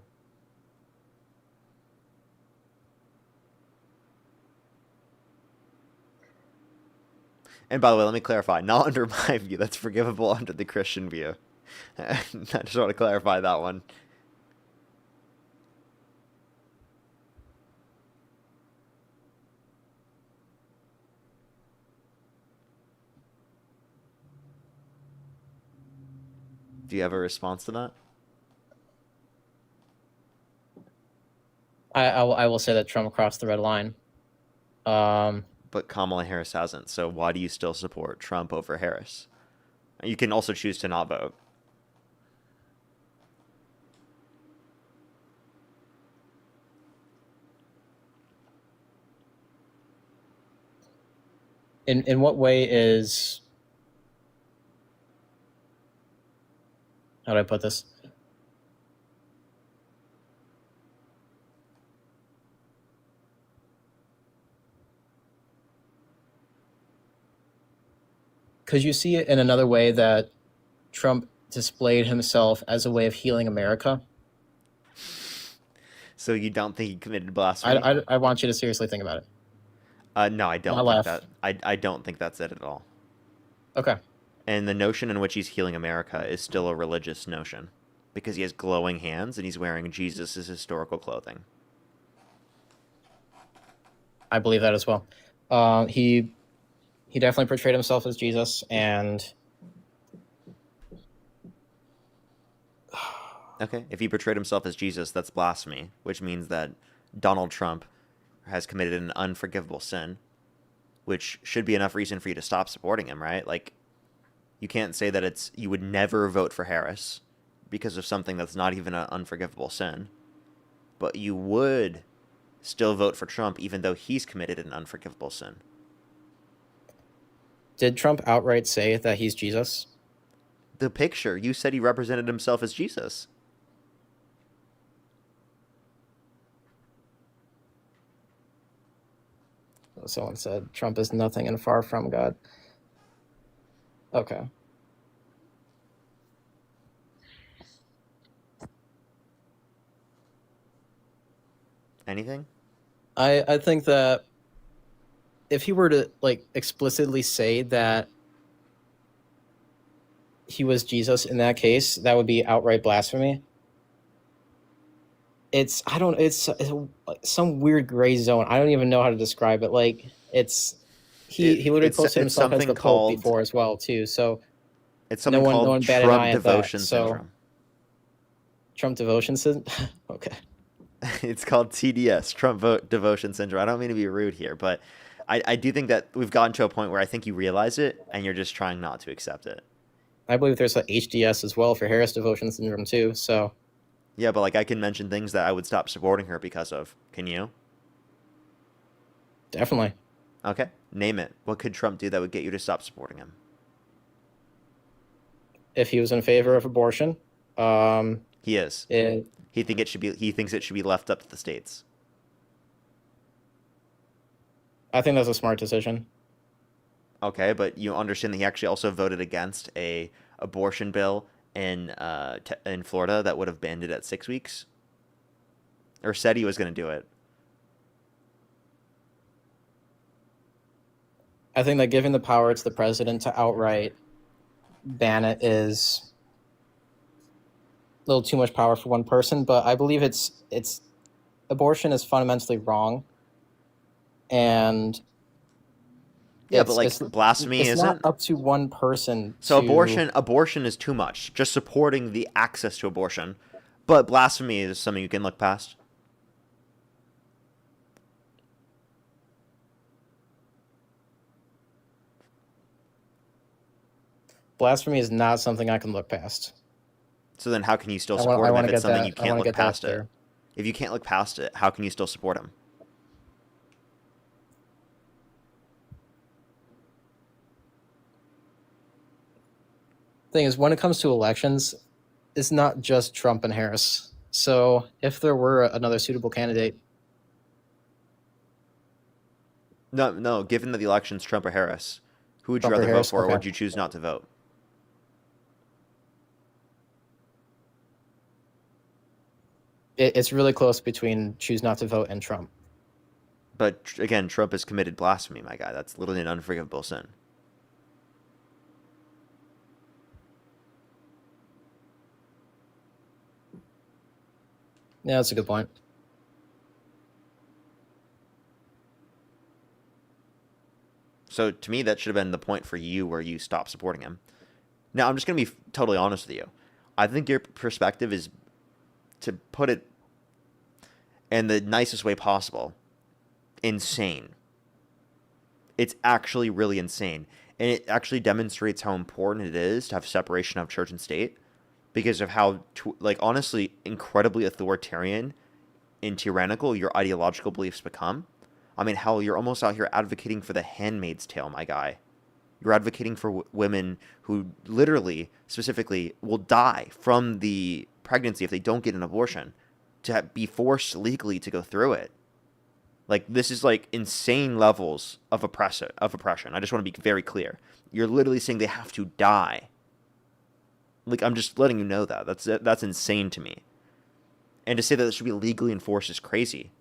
And by the way, let me clarify. Not under my view. That's forgivable under the Christian view. I just want to clarify that one. Do you have a response to that? I will say that Trump crossed the red line. But Kamala Harris hasn't. So why do you still support Trump over Harris? You can also choose to not vote. In what way is, how do I put this? Could you see it in another way that Trump displayed himself as a way of healing America? So you don't think he committed blasphemy? I want you to seriously think about it. No, I don't think that. I don't think that's it at all. Okay. And the notion in which he's healing America is still a religious notion, because he has glowing hands and he's wearing Jesus' historical clothing. I believe that as well. He definitely portrayed himself as Jesus, and Okay, if he portrayed himself as Jesus, that's blasphemy, which means that Donald Trump has committed an unforgivable sin, which should be enough reason for you to stop supporting him, right? Like, you can't say that you would never vote for Harris because of something that's not even an unforgivable sin, but you would still vote for Trump even though he's committed an unforgivable sin. Did Trump outright say that he's Jesus? The picture, you said he represented himself as Jesus. Someone said Trump is nothing and far from God. Okay. Anything? I think that if he were to explicitly say that he was Jesus in that case, that would be outright blasphemy. It's some weird gray zone. I don't even know how to describe it. He would have posted himself as the Pope before as well too. So it's something called Trump devotion syndrome. Trump devotion syndrome. Okay. It's called TDS, Trump devotion syndrome. I don't mean to be rude here, but I do think that we've gotten to a point where I think you realize it and you're just trying not to accept it. I believe there's a HDS as well for Harris devotion syndrome too. So. Yeah, but I can mention things that I would stop supporting her because of. Can you? Definitely. Okay, name it. What could Trump do that would get you to stop supporting him? If he was in favor of abortion, he is. He thinks it should be left up to the states. I think that's a smart decision. Okay, but you understand that he actually also voted against a abortion bill in Florida that would have banned it at 6 weeks, or said he was going to do it. I think that giving the power to the president to outright ban it is a little too much power for one person, but I believe it's abortion is fundamentally wrong, and Yeah, but like blasphemy it's isn't. not up to one person. So to... abortion is too much. Just supporting the access to abortion, but blasphemy is something you can look past. Blasphemy is not something I can look past. So then how can you still support him if it's something you can't look past it? Clear. If you can't look past it, how can you still support him? Thing is, when it comes to elections, it's not just Trump and Harris. So if there were another suitable candidate... No, given that the election's Trump or Harris, who would you Trump or rather vote Harris? for, or Okay. would you choose not to vote? It's really close between choose not to vote and Trump. But again, Trump has committed blasphemy, my guy. That's literally an unforgivable sin. Yeah, that's a good point. So to me, that should have been the point for you where you stop supporting him. Now, I'm just going to be totally honest with you. I think your perspective is, to put it in the nicest way possible, insane. It's actually really insane. And it actually demonstrates how important it is to have separation of church and state because of how, like, honestly, incredibly authoritarian and tyrannical your ideological beliefs become. I mean, hell, you're almost out here advocating for the Handmaid's Tale, my guy. You're advocating for women who literally, specifically, will die from the pregnancy if they don't get an abortion, to be forced legally to go through it. Like, this is like insane levels of oppression. I just want to be very clear. You're literally saying they have to die. Like, I'm just letting you know that. That's insane to me. And to say that it should be legally enforced is crazy.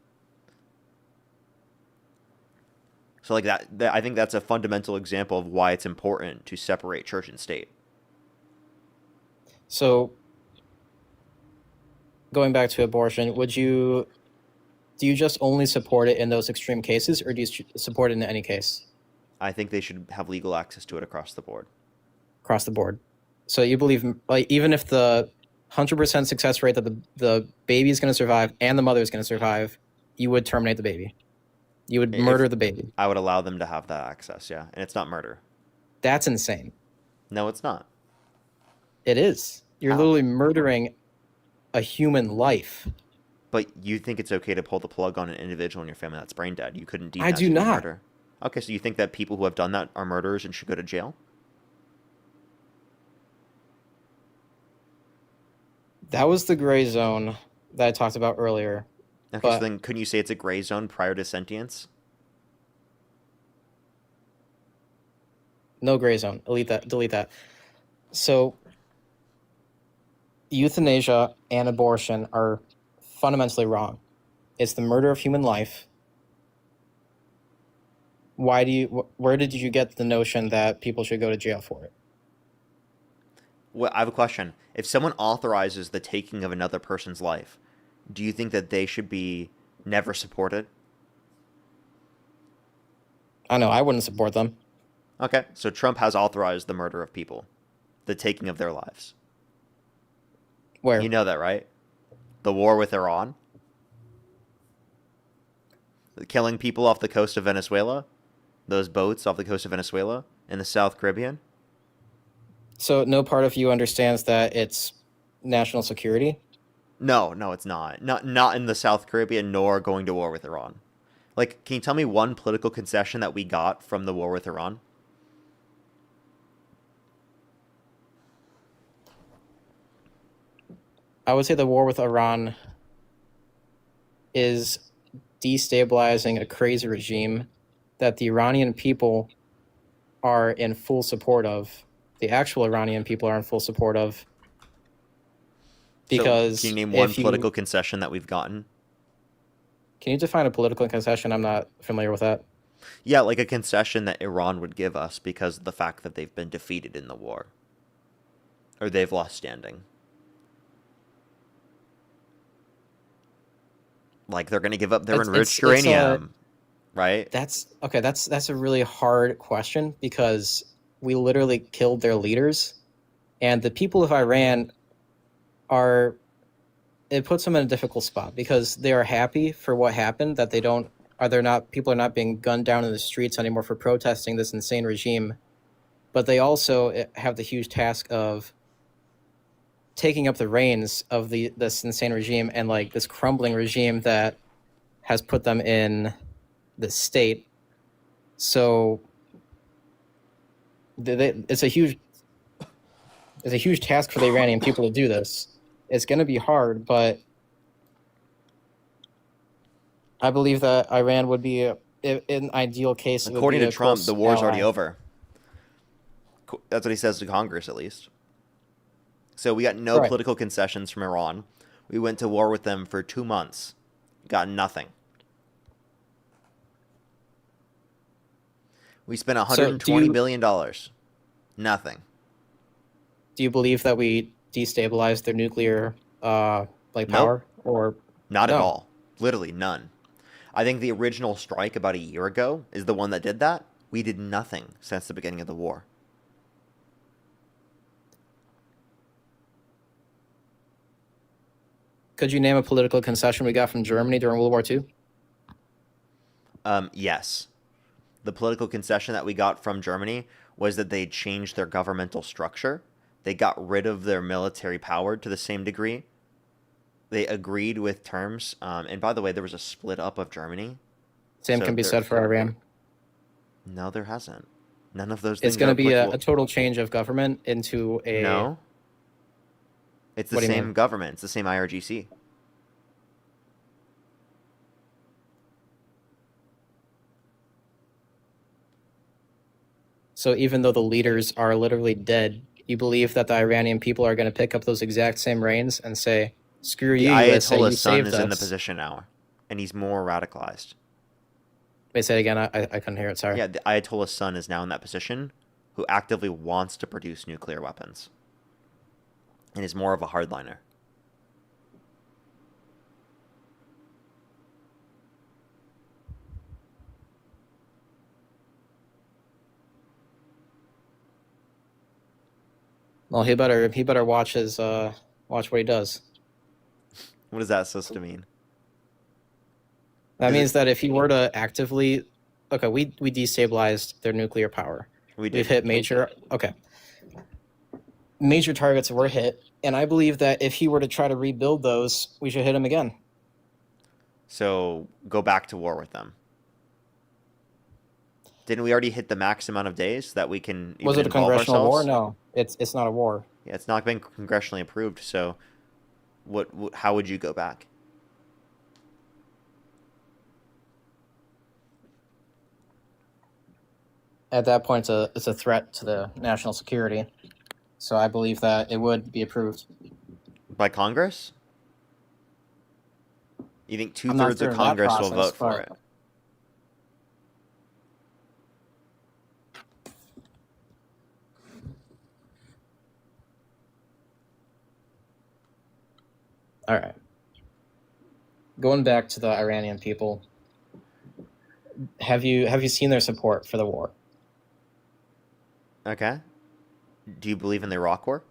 So like that I think that's a fundamental example of why it's important to separate church and state. So going back to abortion, do you just only support it in those extreme cases, or do you support it in any case? I think they should have legal access to it across the board. Across the board. So you believe, like, even if the 100% success rate that the baby is going to survive and the mother is going to survive, you would terminate the baby. You would murder the baby. I would allow them to have that access, yeah. And it's not murder. That's insane. No, it's not. It is. You're literally murdering a human life. But you think it's okay to pull the plug on an individual in your family that's brain dead. You couldn't deem I that do to be not. murder. Okay, so you think that people who have done that are murderers and should go to jail? That was the gray zone that I talked about earlier. Okay, so then couldn't you say it's a gray zone prior to sentience? No gray zone. Delete that. So euthanasia and abortion are fundamentally wrong. It's the murder of human life. Where did you get the notion that people should go to jail for it? Well, I have a question. If someone authorizes the taking of another person's life, do you think that they should be never supported? I know, I wouldn't support them. Okay, so Trump has authorized the murder of people, the taking of their lives. Where? You know that, right? The war with Iran? Killing people off the coast of Venezuela? Those boats off the coast of Venezuela in the South Caribbean? So no part of you understands that it's national security? No, it's not. Not in the South Caribbean, nor going to war with Iran. Like, can you tell me one political concession that we got from the war with Iran? I would say the war with Iran is destabilizing a crazy regime that the Iranian people are in full support of. The actual Iranian people are in full support of. Because so can you name one political concession that we've gotten? Can you define a political concession? I'm not familiar with that. Yeah, like a concession that Iran would give us because of the fact that they've been defeated in the war. Or they've lost standing. Like, they're going to give up their enriched uranium. right? That's okay. That's a really hard question because we literally killed their leaders, and the people of Iran are. It puts them in a difficult spot because they are happy for what happened, that people are not being gunned down in the streets anymore for protesting this insane regime, but they also have the huge task of taking up the reins of this insane regime and like this crumbling regime that has put them in this state. So it's a huge task for the Iranian people to do this. It's going to be hard, but I believe that Iran would be, in an ideal case, According to Trump, the war's already ally. over. That's what he says to Congress, at least. So we got no Right. political concessions from Iran. We went to war with them for 2 months. Got nothing. We spent $120 billion. Nothing. Do you believe that we destabilized their nuclear power? Or Not No. at all. Literally none. I think the original strike about a year ago is the one that did that. We did nothing since the beginning of the war. Could you name a political concession we got from Germany during World War II? Yes. The political concession that we got from Germany was that they changed their governmental structure. They got rid of their military power to the same degree. They agreed with terms. And by the way, there was a split up of Germany. Same So can be there- said for Iran. No, there hasn't. None of those things It's going are to be a applicable. total change of government into a... No. It's the What do you same mean? government. It's the same IRGC. So even though the leaders are literally dead, you believe that the Iranian people are going to pick up those exact same reins and say, screw The you, USA, you Ayatollah's son saved is in the us. position now, and he's more radicalized. Wait, say it again. I couldn't hear it. Sorry. Yeah, the Ayatollah's son is now in that position, who actively wants to produce nuclear weapons, and is more of a hardliner. Well, he better watch his watch what he does. What is that supposed to mean? That Is means that if he were to actively, okay, we destabilized their nuclear power. We We've did. hit major targets were hit, and I believe that if he were to try to rebuild those, we should hit him again. So go back to war with them. Didn't we already hit the max amount of days that we can even Was it a involve congressional war? ourselves? No, it's not a war. Yeah, it's not been congressionally approved. So, how would you go back? At that point, it's a threat to the national security. So I believe that it would be approved. By Congress? You think I'm not two-thirds sure of of that Congress will process, vote for but- it? All right. Going back to the Iranian people, have you seen their support for the war? Okay. Do you believe in the Iraq War?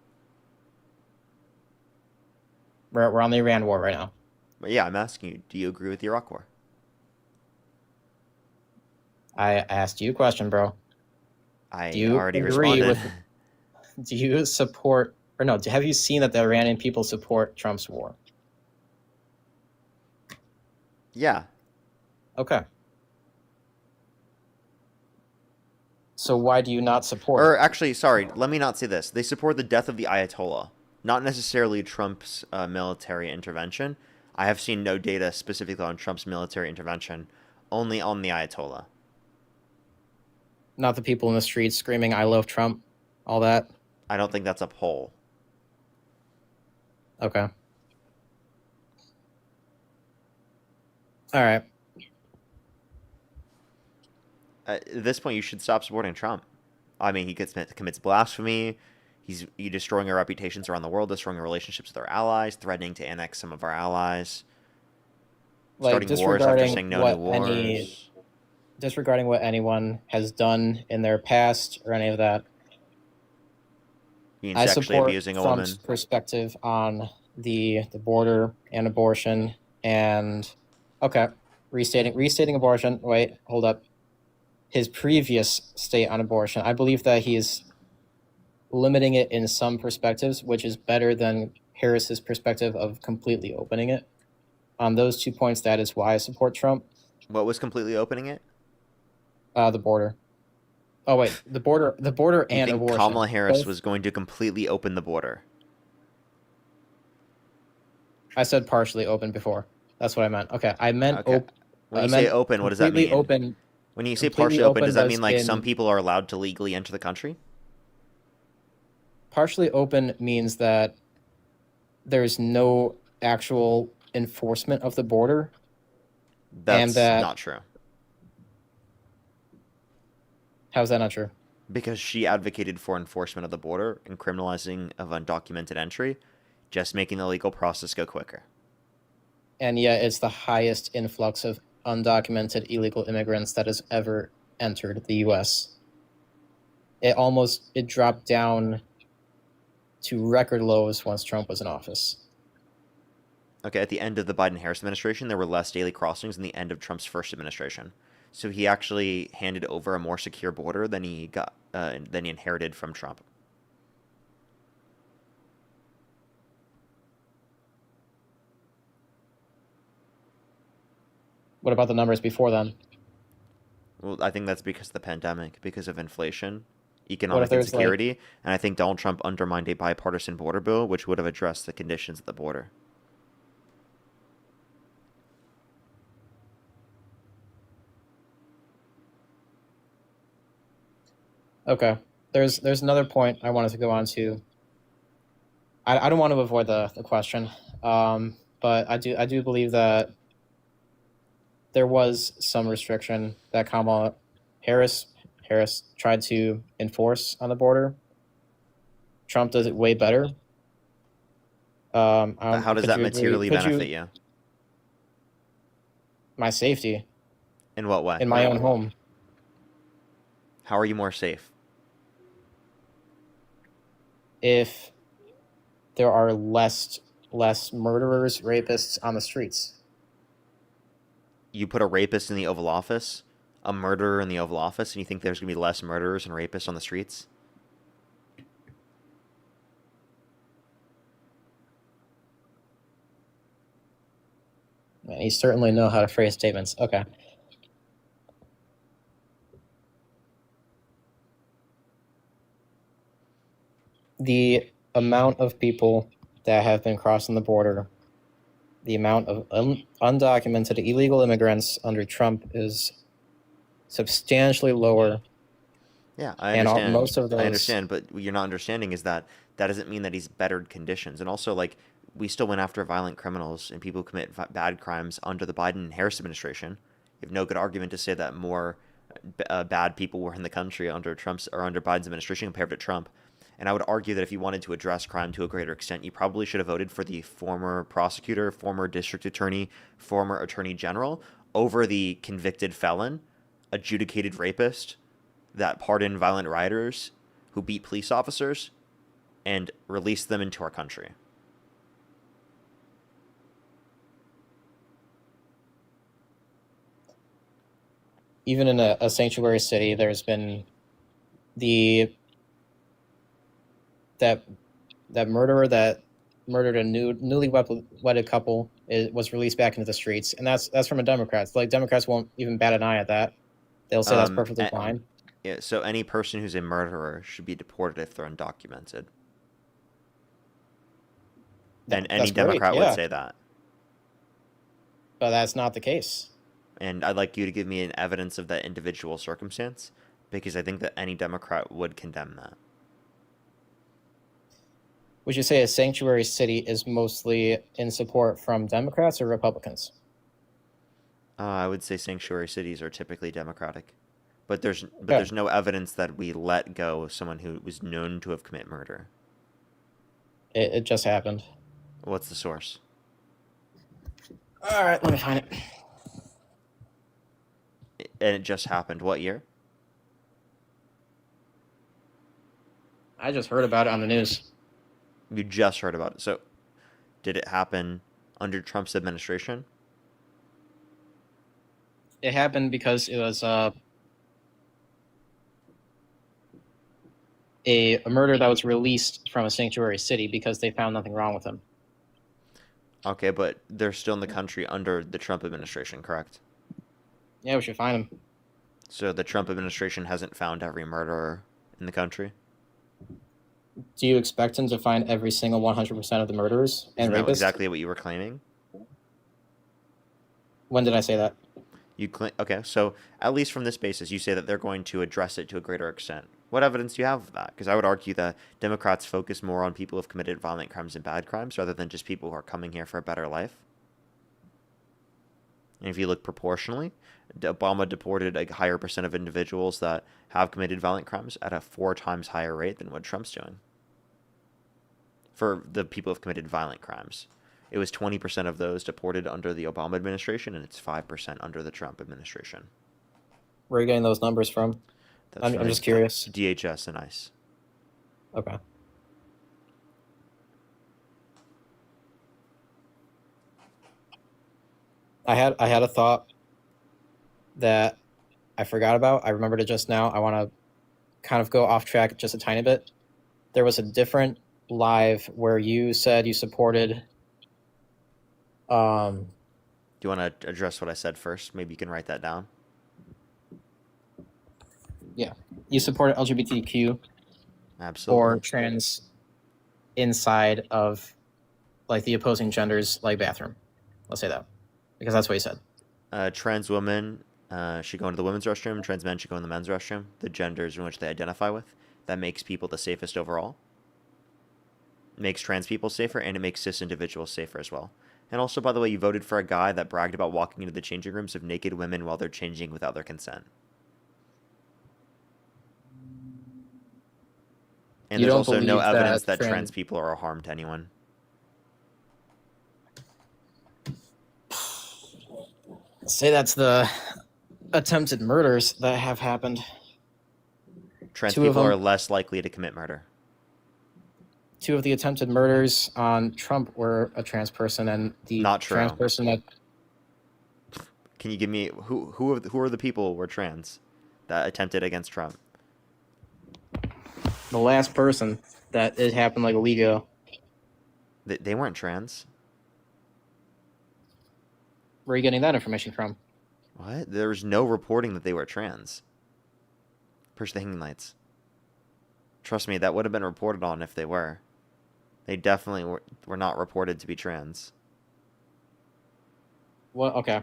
We're on the Iran war right now. But yeah, I'm asking you. Do you agree with the Iraq War? I asked you a question, bro. I Do you already agree responded. Do you support, or no, have you seen that the Iranian people support Trump's war? Yeah. Okay. So why do you not support Or it? actually, sorry, let me not say this. They support the death of the Ayatollah, not necessarily Trump's military intervention. I have seen no data specifically on Trump's military intervention, only on the Ayatollah. Not the people in the streets screaming, I love Trump, all that? I don't think that's a poll. Okay. All right. At this point, you should stop supporting Trump. I mean, he commits blasphemy. He's destroying our reputations around the world, destroying our relationships with our allies, threatening to annex some of our allies, Like starting wars after disregarding saying no what to wars. any disregarding what anyone has done in their past or any of that, Being I sexually support abusing a Trump's woman. perspective on the border and abortion. And okay, restating abortion. Wait, hold up. His previous state on abortion, I believe that he is limiting it in some perspectives, which is better than Harris's perspective of completely opening it. On those 2 points, that is why I support Trump. What was completely opening it? The border. Oh wait, the border You and think abortion. Kamala Harris Both. was going to completely open the border? I said partially open before. That's what I meant. Okay, I meant Okay. When you say open, what does that mean? Open. When you say Completely partially open, does that does mean like some in- people are allowed to legally enter the country? Partially open means that there's no actual enforcement of the border. That's that- not true. How's that not true? Because she advocated for enforcement of the border and criminalizing of undocumented entry, just making the legal process go quicker. And yet it's the highest influx of undocumented illegal immigrants that has ever entered the US. It dropped down to record lows once Trump was in office. Okay, at the end of the Biden-Harris administration, there were less daily crossings than the end of Trump's first administration. So he actually handed over a more secure border than he inherited from Trump. What about the numbers before then? Well, I think that's because of the pandemic, because of inflation, economic there's, insecurity, and I think Donald Trump undermined a bipartisan border bill, which would have addressed the conditions at the border. Okay. There's another point I wanted to go on to. I don't want to avoid the question, but I do believe that there was some restriction that Kamala Harris tried to enforce on the border. Trump does it way better. How does that materially benefit you? My safety. In what way? In my own home. How are you more safe? If there are less murderers, rapists on the streets. You put a rapist in the Oval Office, a murderer in the Oval Office, and you think there's going to be less murderers and rapists on the streets? Man, you certainly know how to phrase statements. Okay. The amount of people that have been crossing the border, the amount of undocumented illegal immigrants under Trump is substantially lower. Yeah, I understand. Most of those... I understand, but what you're not understanding is that doesn't mean that he's bettered conditions. And also, like, we still went after violent criminals and people who commit bad crimes under the Biden-Harris administration. You have no good argument to say that more bad people were in the country under Biden's administration compared to Trump. And I would argue that if you wanted to address crime to a greater extent, you probably should have voted for the former prosecutor, former district attorney, former attorney general over the convicted felon, adjudicated rapist that pardoned violent rioters who beat police officers and released them into our country. Even in a sanctuary city, there's been that murderer that murdered a newly wedded couple was released back into the streets, and that's from a Democrat. Like, Democrats won't even bat an eye at that. They'll say that's perfectly fine. Yeah, so any person who's a murderer should be deported if they're undocumented. And any Democrat would say that. But that's not the case. And I'd like you to give me an evidence of that individual circumstance, because I think that any Democrat would condemn that. Would you say a sanctuary city is mostly in support from Democrats or Republicans? I would say sanctuary cities are typically Democratic. But there's no evidence that we let go of someone who was known to have committed murder. It just happened. What's the source? All right, let me find it. And it just happened. What year? I just heard about it on the news. You just heard about it. So, did it happen under Trump's administration? It happened because it was a murder that was released from a sanctuary city because they found nothing wrong with him. Okay, but they're still in the country under the Trump administration, correct? Yeah, we should find him. So the Trump administration hasn't found every murderer in the country? Do you expect him to find every single 100% of the murderers and Isn't that rapists? exactly what you were claiming? When did I say that? Okay, so at least from this basis, you say that they're going to address it to a greater extent. What evidence do you have of that? Because I would argue that Democrats focus more on people who've committed violent crimes and bad crimes rather than just people who are coming here for a better life. And if you look proportionally, Obama deported a higher percent of individuals that have committed violent crimes at a 4 times higher rate than what Trump's doing. For the people who've committed violent crimes. It was 20% of those deported under the Obama administration, and it's 5% under the Trump administration. Where are you getting those numbers from? I'm just curious. DHS and ICE. Okay. I had a thought that I forgot about. I remembered it just now. I want to kind of go off track just a tiny bit. There was a different live where you said you supported. Do you want to address what I said first? Maybe you can write that down. Yeah, you supported LGBTQ Absolutely. or trans inside of like the opposing gender's like bathroom. Let's say that because that's what you said. Trans women should go into the women's restroom. Trans men should go in the men's restroom. The genders in which they identify with. That makes people the safest overall. It makes trans people safer, and it makes cis individuals safer as well. And also, by the way, you voted for a guy that bragged about walking into the changing rooms of naked women while they're changing without their consent. And You there's don't also no believe evidence that that trans people are a harm to anyone. Say that's the attempted murders that have happened. Trans Two of people them- are less likely to commit murder. 2 of the attempted murders on Trump were a trans person, and the Not true. trans person that Can you give me who are the people who were trans that attempted against Trump? the last person that it happened like a week ago. They weren't trans. Where are you getting that information from? What? There was no reporting that they were trans. Push the hanging lights. Trust me, that would have been reported on if they were. They definitely were not reported to be trans. Well, okay.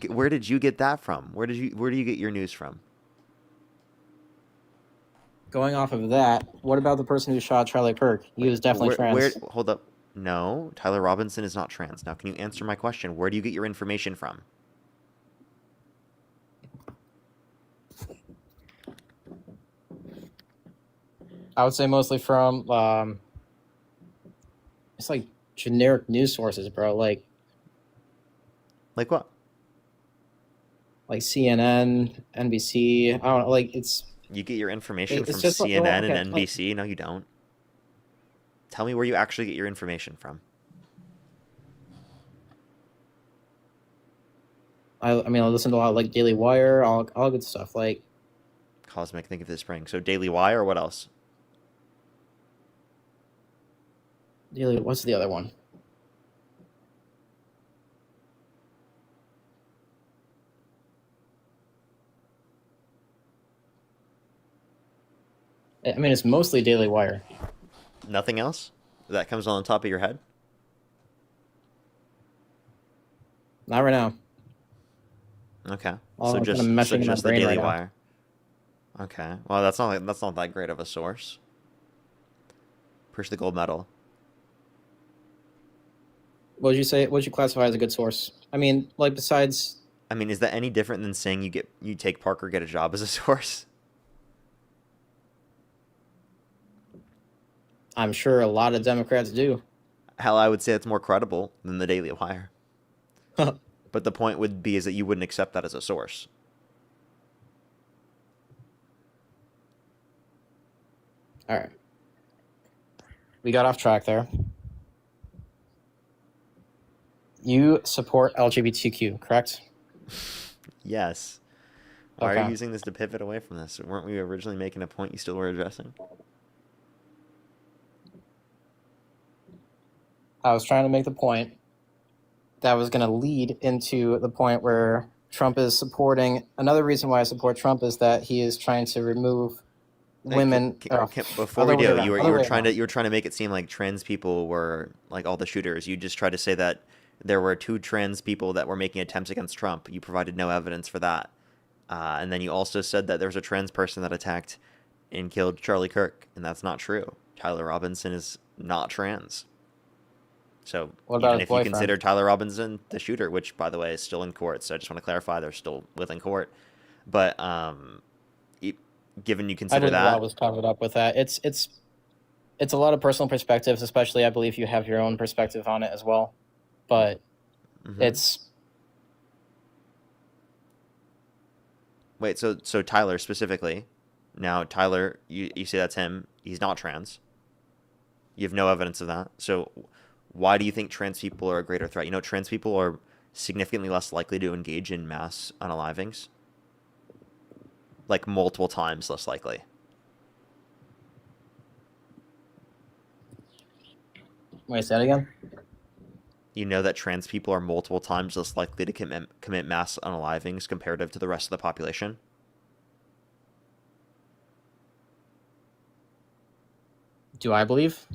Where did you get that from? Where do you get your news from? Going off of that, what about the person who shot Charlie Kirk? He was definitely trans. Hold up. No, Tyler Robinson is not trans. Now, can you answer my question? Where do you get your information from? I would say mostly from it's like generic news sources, bro. Like what? Like CNN, NBC. I don't know. Like it's. You get your information It's from just like- CNN well, okay, and NBC? No, you don't. Tell me where you actually get your information from. I mean, I listen to a lot of, like Daily Wire, all good stuff. Like Cosmic Think of the Spring. So Daily Wire or what else? Daily. What's the other one? I mean, it's mostly Daily Wire. Nothing else that comes on the top of your head? Not right now. Okay. Oh, So I'm just kinda meshing in my the brain Daily right now. Wire. Okay. Well, that's not that great of a source. Push the gold medal. What would you say? What would you classify as a good source? I mean, like besides. I mean, is that any different than saying you take Parker get a job as a source? I'm sure a lot of Democrats do. Hell, I would say it's more credible than the Daily Wire. But the point would be is that you wouldn't accept that as a source. All right. We got off track there. You support LGBTQ, correct? Yes. Why are Okay. you using this to pivot away from this? Weren't we originally making a point you still were addressing? I was trying to make the point that was going to lead into the point where Trump is supporting. Another reason why I support Trump is that he is trying to remove women. Before we do, you were trying to make it seem like trans people were like all the shooters. You just tried to say that there were 2 trans people that were making attempts against Trump. You provided no evidence for that. And then you also said that there was a trans person that attacked and killed Charlie Kirk, and that's not true. Tyler Robinson is not trans. So even if you consider Tyler Robinson the shooter, which, by the way, is still in court, so I just want to clarify they're still within court. But given you consider that, I was covered up with that. It's a lot of personal perspectives, especially I believe you have your own perspective on it as well. But it's wait. So Tyler specifically. Now Tyler, you say that's him. He's not trans. You have no evidence of that. So why do you think trans people are a greater threat? You know, trans people are significantly less likely to engage in mass unalivings. Like multiple times less likely. Wait, say that again? You know that trans people are multiple times less likely to commit mass unalivings comparative to the rest of the population? Do I believe?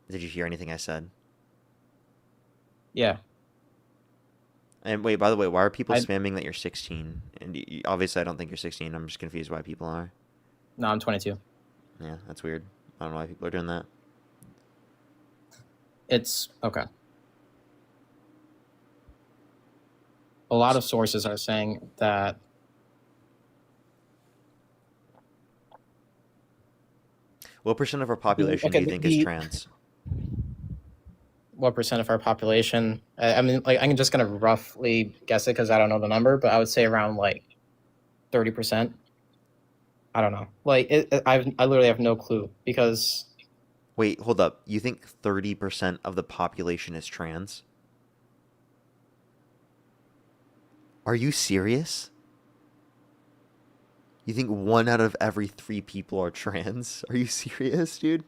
Did you hear anything I said? Yeah. And wait, by the way, why are people spamming that you're 16? And obviously, I don't think you're 16. I'm just confused why people are. No, I'm 22. Yeah, that's weird. I don't know why people are doing that. It's okay. A lot of sources are saying that what percent of our population do you think is trans? What percent of our population? I mean, like, I'm just gonna roughly guess it because I don't know the number, but I would say around like 30%. I don't know. Like, I literally have no clue because. Wait, hold up. You think 30% of the population is trans? Are you serious? You think 1 out of every 3 people are trans? Are you serious, dude?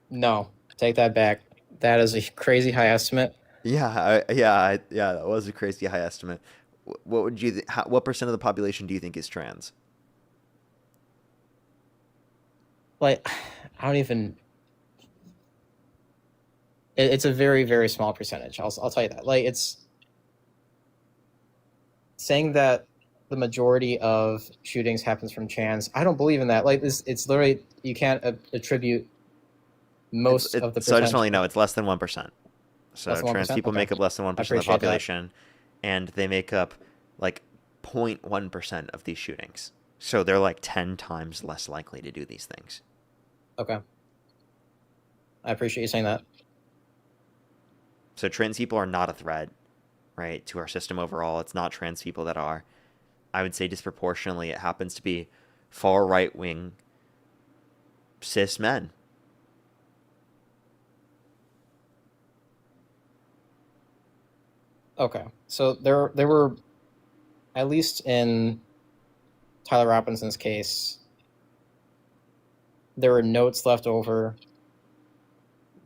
No, take that back. That is a crazy high estimate. Yeah, that was a crazy high estimate. What would you? What percent of the population do you think is trans? Like, I don't even. It's a very, very small percentage. I'll tell you that. Like, it's saying that the majority of shootings happens from trans. I don't believe in that. Like, it's literally you can't attribute most of the. So I just want to know it's less than 1%. So less than 1%? Trans people make up less than 1% of the population, and they make up like 0.1% of these shootings. So they're like 10 times less likely to do these things. Okay. I appreciate you saying that. So trans people are not a threat, right, to our system overall. It's not trans people that are. I would say disproportionately it happens to be far right-wing cis men. Okay. So there were, at least in Tyler Robinson's case, there were notes left over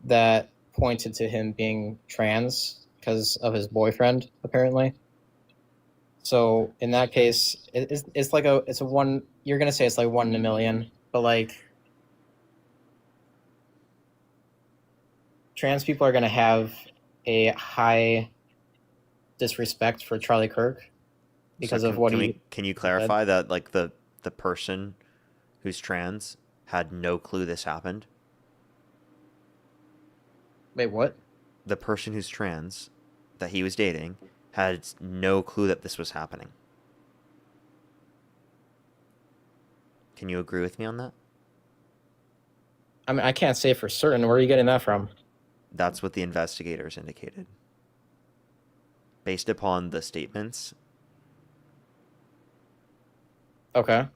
that pointed to him being trans because of his boyfriend, apparently. So in that case, it's like it's a one. You're gonna say it's like 1 in a million, but like trans people are gonna have a high disrespect for Charlie Kirk because of what he. Can you clarify that like the person who's trans had no clue this happened? Wait, what? The person who's trans that he was dating had no clue that this was happening. Can you agree with me on that? I mean, I can't say for certain. Where are you getting that from? That's what the investigators indicated. Based upon the statements Okay.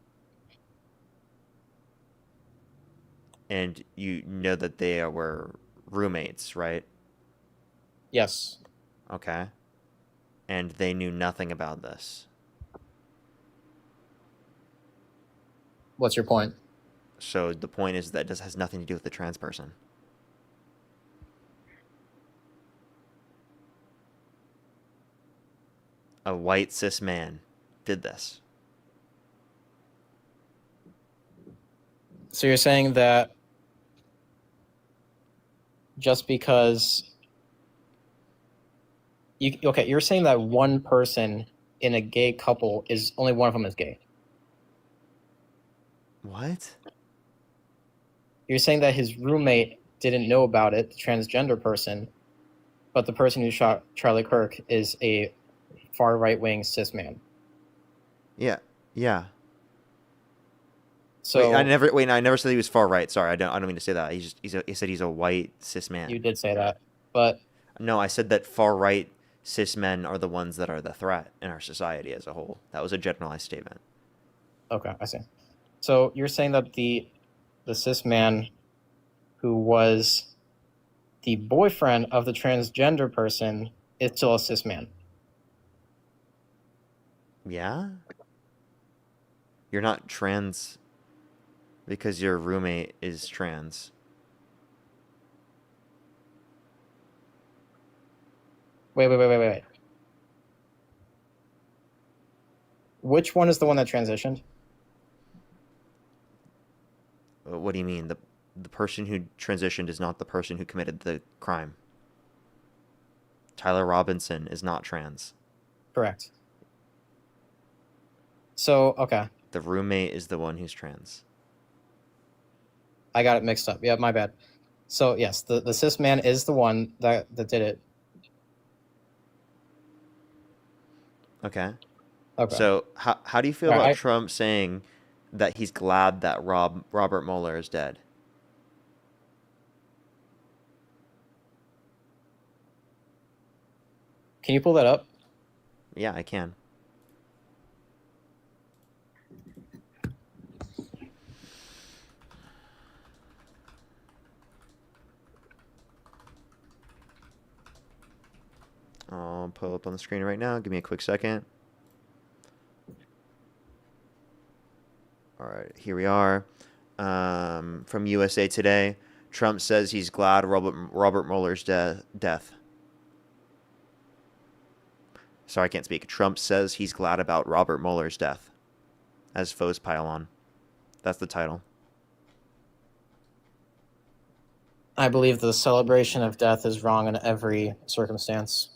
And you know that they were roommates, right? Yes. Okay. And they knew nothing about this. What's your point? So the point is that this has nothing to do with the trans person. A white cis man did this. So you're saying that just because you're saying that one person in a gay couple is only one of them is gay. What? You're saying that his roommate didn't know about it, the transgender person, but the person who shot Charlie Kirk is a far right-wing cis man. Yeah. Yeah. So I never said he was far right. Sorry, I don't mean to say that. He said he's a white cis man. you did say that, but No, I said that far right cis men are the ones that are the threat in our society as a whole. That was a generalized statement. okay, I see. So you're saying that the cis man who was the boyfriend of the transgender person is still a cis man. Yeah? You're not trans because your roommate is trans. Wait. Which one is the one that transitioned? What do you mean? The person who transitioned is not the person who committed the crime. Tyler Robinson is not trans. Correct. So, okay. The roommate is the one who's trans. I got it mixed up. Yeah, my bad. So, yes, the cis man is the one that did it. Okay. Okay. So how do you feel Right, about Trump saying that he's glad that Robert Mueller is dead? Can you pull that up? Yeah, I can. I'll pull up on the screen right now. Give me a quick second. All right, here we are. From USA Today, Trump says he's glad Robert Mueller's death. Sorry, I can't speak. Trump says he's glad about Robert Mueller's death. As foes pile on. That's the title. I believe the celebration of death is wrong in every circumstance.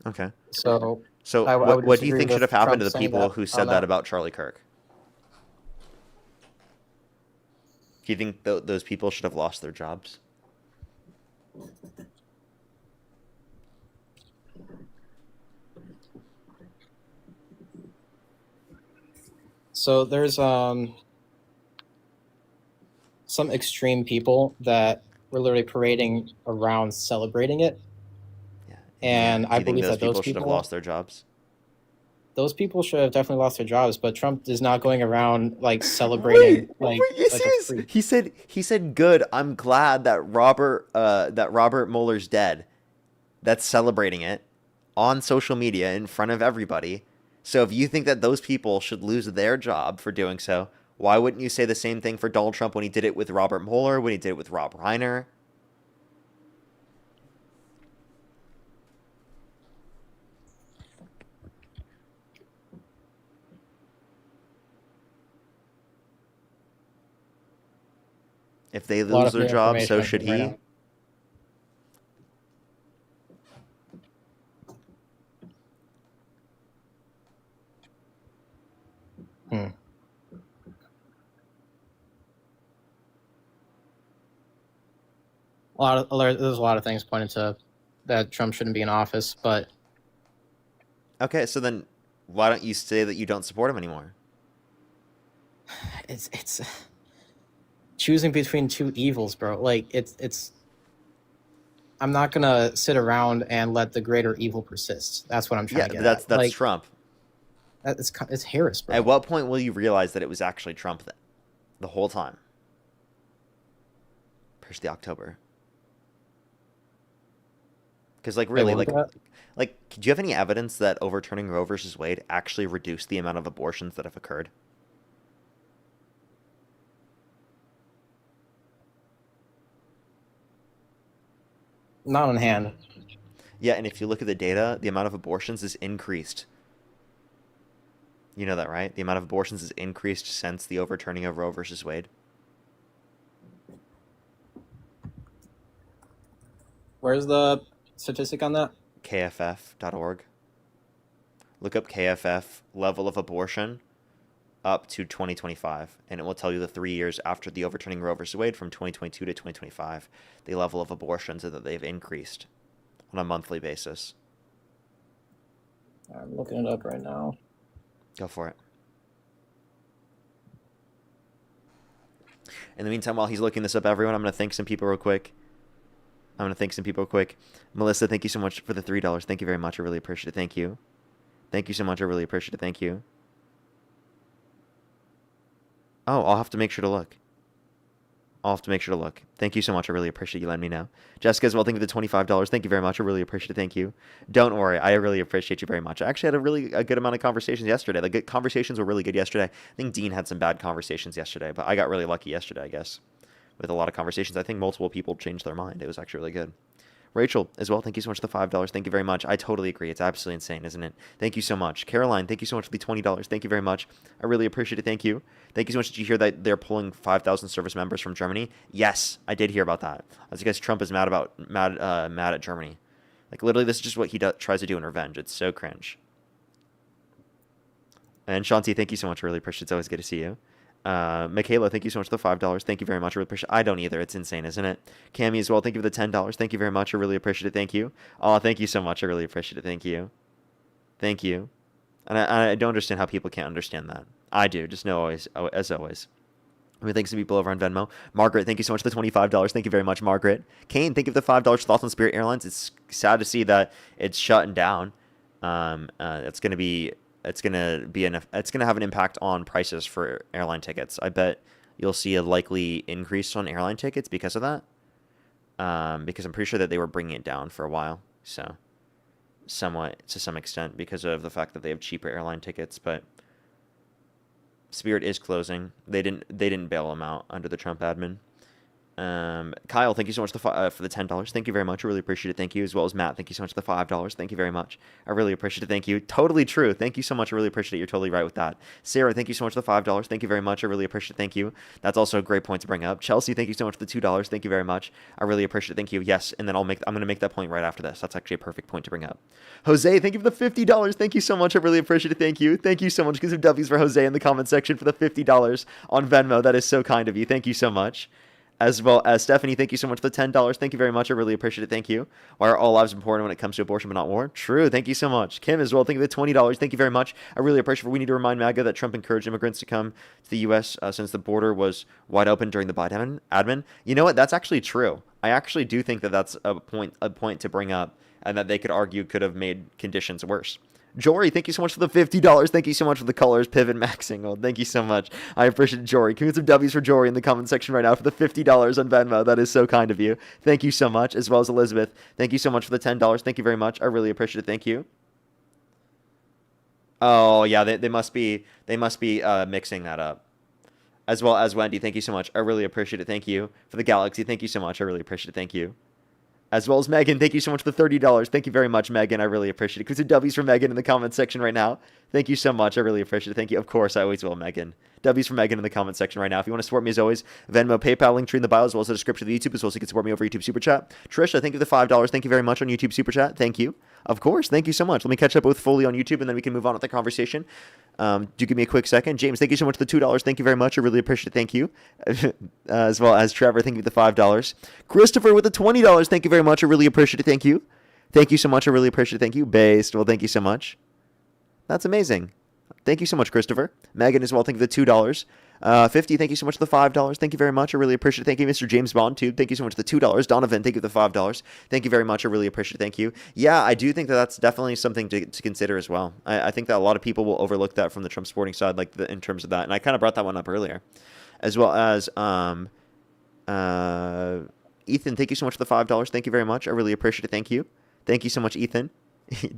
Okay. So what do you disagree think should with have happened Trump to the saying people that who on said that about Charlie Kirk? Do you think those people should have lost their jobs? So there's some extreme people that were literally parading around celebrating it. Yeah. And I believe that those people should have lost their jobs. Those people should have definitely lost their jobs, but Trump is not going around like celebrating like a freak. He said good. I'm glad that Robert Mueller's dead. That's celebrating it on social media in front of everybody. So if you think that those people should lose their job for doing so, why wouldn't you say the same thing for Donald Trump when he did it with Robert Mueller, when he did it with Rob Reiner? If they lose their job, so should he. Right there's a lot of things pointing to that Trump shouldn't be in office, but okay, so then why don't you say that you don't support him anymore? it's choosing between two evils, bro. Like it's I'm not gonna sit around and let the greater evil persist. That's what I'm trying to get that's at. Like, Trump. It's Harris, bro. At what point will you realize that it was actually Trump the whole time? Push the October. Because really, do you have any evidence that overturning Roe versus Wade actually reduced the amount of abortions that have occurred? Not on hand. Yeah, and if you look at the data, the amount of abortions is increased. You know that, right? The amount of abortions is increased since the overturning of Roe versus Wade. Where's the statistic on that? KFF.org. Look up KFF level of abortion up to 2025, and it will tell you the 3 years after the overturning Roe versus Wade from 2022 to 2025, the level of abortions that they've increased on a monthly basis. I'm looking it up right now. Go for it. In the meantime, while he's looking this up, everyone, I'm going to thank some people real quick. Melissa, thank you so much for the $3. Thank you very much. I really appreciate it. Thank you. Thank you so much. I really appreciate it. Thank you. Oh, I'll have to make sure to look. Thank you so much. I really appreciate you letting me know. Jessica as well, thank you for the $25. Thank you very much. I really appreciate it. Thank you. Don't worry. I really appreciate you very much. I actually had a good amount of conversations yesterday. The good conversations were really good yesterday. I think Dean had some bad conversations yesterday, but I got really lucky yesterday, I guess, with a lot of conversations. I think multiple people changed their mind. It was actually really good. Rachel as well, thank you so much for the $5. Thank you very much. I totally agree. It's absolutely insane, isn't it? Thank you so much. Caroline, thank you so much for the $20. Thank you very much. I really appreciate it. Thank you. Thank you so much. Did you hear that they're pulling 5,000 service members from Germany? Yes, I did hear about that. As you guys, Trump is mad at Germany. Literally, this is just what he tries to do in revenge. It's so cringe. And Shanti, thank you so much. I really appreciate it. It's always good to see you. Michaela, thank you so much for the $5. Thank you very much. I really appreciate it. I don't either. It's insane, isn't it? Cammy as well. Thank you for the $10. Thank you very much. I really appreciate it. Thank you. Oh, thank you so much. I really appreciate it. Thank you. Thank you. And I don't understand how people can't understand that. I do. Just know as always. Thanks to people over on Venmo. Margaret, thank you so much for the $25. Thank you very much, Margaret. Kane, thank you for the $5. Thoughts on Spirit Airlines. It's sad to see that it's shutting down. It's going to have an impact on prices for airline tickets. I bet you'll see a likely increase on airline tickets because of that. Because I'm pretty sure that they were bringing it down for a while. So somewhat to some extent because of the fact that they have cheaper airline tickets, but Spirit is closing. They didn't bail them out under the Trump admin. Kyle, thank you so much for the $10. Thank you very much. I really appreciate it. Thank you. As well as Matt, thank you so much for the $5. Thank you very much. I really appreciate it. Thank you. Totally true. Thank you so much. I really appreciate it. You're totally right with that. Sarah, thank you so much for the $5. Thank you very much. I really appreciate it. Thank you. That's also a great point to bring up. Chelsea, thank you so much for the $2. Thank you very much. I really appreciate it. Thank you. Yes, and then I'm going to make that point right after this. That's actually a perfect point to bring up. Jose, thank you for the $50. Thank you so much. I really appreciate it. Thank you. Thank you so much. Give some W's for Jose in the comment section for the $50 on Venmo. That is so kind of you. Thank you so much. As well as Stephanie, thank you so much for the $10. Thank you very much. I really appreciate it. Thank you. Why are all lives important when it comes to abortion but not war? True. Thank you so much. Kim as well, thank you for the $20. Thank you very much. I really appreciate it. We need to remind MAGA that Trump encouraged immigrants to come to the U.S. Since the border was wide open during the Biden admin. You know what? That's actually true. I actually do think that that's a point to bring up, and that they could argue could have made conditions worse. Jory, thank you so much for the $50. Thank you so much for the colors, pivot maxing. Well, thank you so much. I appreciate it, Jory. Can we get some W's for Jory in the comment section right now for the $50 on Venmo? That is so kind of you. Thank you so much. As well as Elizabeth, thank you so much for the $10. Thank you very much. I really appreciate it. Thank you. Oh yeah, they must be mixing that up. As well as Wendy, thank you so much. I really appreciate it. Thank you for the Galaxy. Thank you so much. I really appreciate it. Thank you. As well as Megan, thank you so much for the $30. Thank you very much, Megan. I really appreciate it. Could some W's for Megan in the comment section right now? Thank you so much. I really appreciate it. Thank you. Of course, I always will, Megan. W's for Megan in the comment section right now. If you want to support me as always, Venmo, PayPal, link tree in the bio, as well as the description of the YouTube, as well as you can support me over YouTube Super Chat. Trisha, thank you for the $5. Thank you very much on YouTube Super Chat. Thank you. Of course. Thank you so much. Let me catch up with Foley on YouTube, and then we can move on with the conversation. Do give me a quick second. James, thank you so much for the $2. Thank you very much. I really appreciate it. Thank you. As well as Trevor, thank you for the $5. Christopher with the $20. Thank you very much. I really appreciate it. Thank you. Thank you so much. I really appreciate it. Thank you. Based. Well, thank you so much. That's amazing. Thank you so much, Christopher. Megan as well. Thank you for the $2. 50. Thank you so much for the $5. Thank you very much. I really appreciate it. Thank you, Mr. James Bond too. Thank you so much for the $2. Donovan, thank you for the $5. Thank you very much. I really appreciate it. Thank you. Yeah, I do think that that's definitely something to consider as well. I think that a lot of people will overlook that from the Trump supporting side, like in terms of that. And I kind of brought that one up earlier, as well as Ethan. Thank you so much for the $5. Thank you very much. I really appreciate it. Thank you. Thank you so much, Ethan.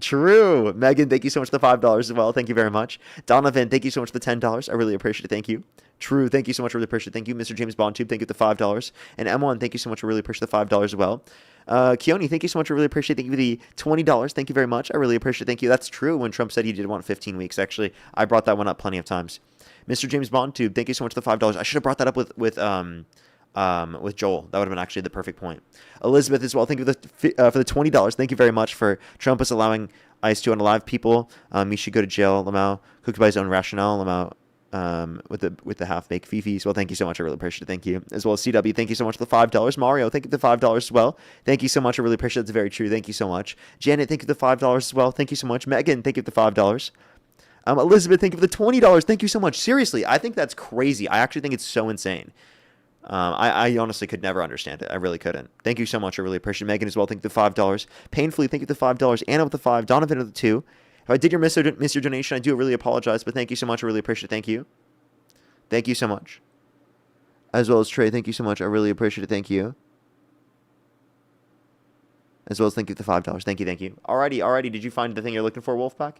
True. Megan, thank you so much for the $5 as well. Thank you very much. Donovan, thank you so much for the $10. I really appreciate it. Thank you. True. Thank you so much. Really appreciate it. Thank you. Mr. James Bond Tube, thank you for the $5. And M1, thank you so much. I really appreciate the $5 as well. Keone, thank you so much. I really appreciate it. Thank you for the $20. Thank you very much. I really appreciate it. Thank you. That's true. When Trump said he did want 15 weeks, actually, I brought that one up plenty of times. Mr. James Bond Tube, thank you so much for the $5. I should have brought that up with Joel. That would have been actually the perfect point. Elizabeth as well. Thank you for the $20. Thank you very much for Trump is allowing ICE to unalive people. He should go to jail. Lamau cooked by his own rationale. Lamau with the half-baked fifis. Well, thank you so much. I really appreciate it. Thank you. As well as CW, thank you so much for the $5. Mario, thank you for the $5 as well. Thank you so much. I really appreciate it. That's very true. Thank you so much. Janet, thank you for the $5 as well. Thank you so much. Megan, thank you for the $5. Elizabeth, thank you for the $20. Thank you so much. Seriously, I think that's crazy. I actually think it's so insane. I honestly could never understand it. I really couldn't. Thank you so much. I really appreciate it. Megan as well. Thank you for the $5. Painfully, thank you for the $5. Anna with the $5. Donovan with the 2. If I did miss your donation, I do really apologize, but thank you so much. I really appreciate it. Thank you. Thank you so much. As well as Trey, thank you so much. I really appreciate it. Thank you. As well as thank you for the $5. Thank you, thank you. Alrighty. Did you find the thing you're looking for, Wolfpack?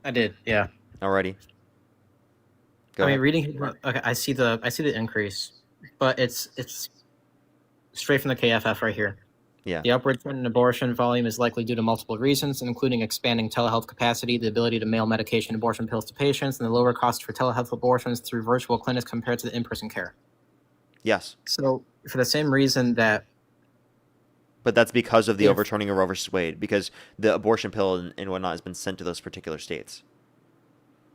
I did, yeah. Alrighty. Go I ahead. mean, reading. Okay, I see the increase, but it's straight from the KFF right here. Yeah. The upward trend in abortion volume is likely due to multiple reasons, including expanding telehealth capacity, the ability to mail medication abortion pills to patients, and the lower cost for telehealth abortions through virtual clinics compared to the in-person care. Yes. So, for the same reason that. But that's because of the overturning of Roe versus Wade, because the abortion pill and whatnot has been sent to those particular states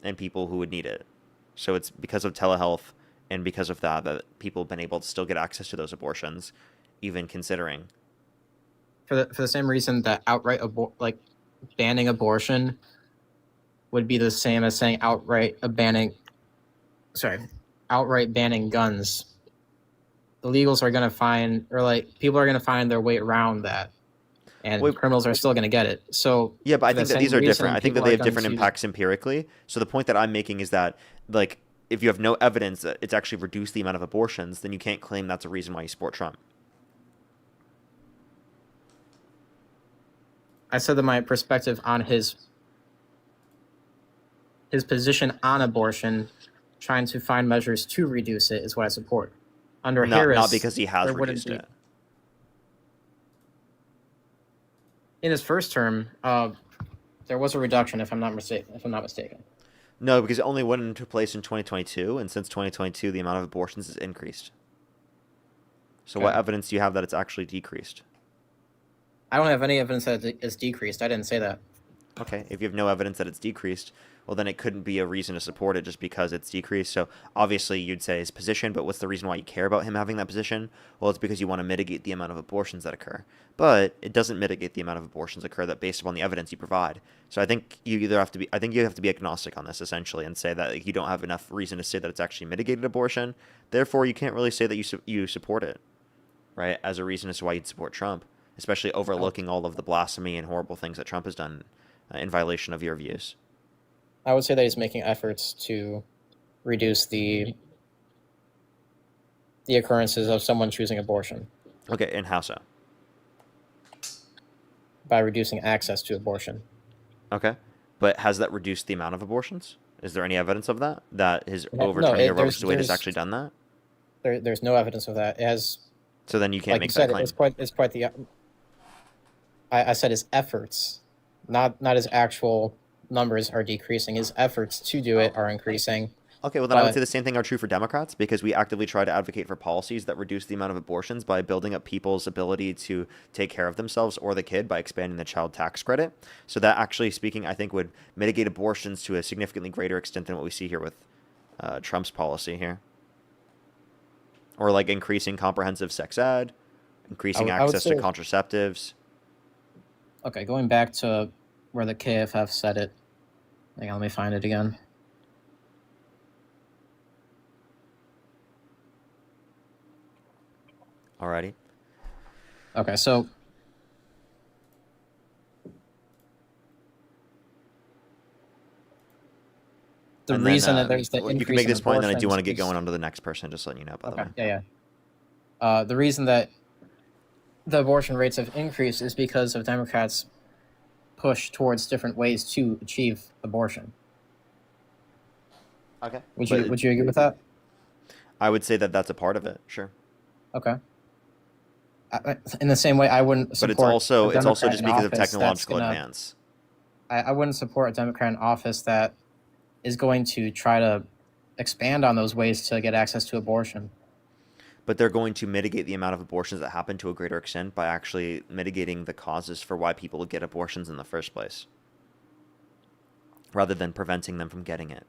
and people who would need it. So it's because of telehealth and because of that people have been able to still get access to those abortions, even considering. For the same reason that outright banning abortion would be the same as saying outright banning guns. The legals are going to find, people are going to find their way around that, and criminals are still going to get it. So yeah, but I think that these are different. I think that they have different impacts empirically. So the point that I'm making is that, if you have no evidence that it's actually reduced the amount of abortions, then you can't claim that's a reason why you support Trump. I said that my perspective on his position on abortion, trying to find measures to reduce it, is what I support. Under Harris, not because he has reduced it. In his first term, there was a reduction, if I'm not mistaken. No, because it only went into place in 2022, and since 2022, the amount of abortions has increased. So what evidence do you have that it's actually decreased? I don't have any evidence that it's decreased. I didn't say that. Okay, if you have no evidence that it's decreased, well, then it couldn't be a reason to support it just because it's decreased. So obviously you'd say his position, but what's the reason why you care about him having that position? Well, it's because you want to mitigate the amount of abortions that occur. But it doesn't mitigate the amount of abortions that occur that based upon the evidence you provide. So I think you have to be agnostic on this essentially and say that you don't have enough reason to say that it's actually mitigated abortion. Therefore, you can't really say that you support it, right? As a reason as to why you'd support Trump, especially overlooking all of the blasphemy and horrible things that Trump has done in violation of your views. I would say that he's making efforts to reduce the occurrences of someone choosing abortion. Okay, and how so? By reducing access to abortion. Okay, but has that reduced the amount of abortions? Is there any evidence of that? That his overturning of Roe versus Wade has actually done that? There's no evidence of that. It has. So then you can't make that claim. It's quite the. I said his efforts, not his actual numbers are decreasing. His efforts to do it are increasing. Okay, well then I would say the same thing are true for Democrats, because we actively try to advocate for policies that reduce the amount of abortions by building up people's ability to take care of themselves or the kid by expanding the child tax credit. So that, actually speaking, I think would mitigate abortions to a significantly greater extent than what we see here with Trump's policy here. Or like increasing comprehensive sex ed, increasing access to contraceptives. Okay, going back to where the KFF said it, Hang on, let me find it again. Alrighty. Okay, so the And reason then, that there's the you can increase make in this point, and then I do abortions want to get is- going on to the next person, just letting you know, by the Okay, way. yeah. The reason that the abortion rates have increased is because of Democrats' push towards different ways to achieve abortion. Okay. Would you agree with that? I would say that that's a part of it, sure. Okay. In the same way, I wouldn't support. But it's also a Democrat just in because of office that's technological gonna- advance. I wouldn't support a Democrat in office that is going to try to expand on those ways to get access to abortion. But they're going to mitigate the amount of abortions that happen to a greater extent by actually mitigating the causes for why people get abortions in the first place, rather than preventing them from getting it.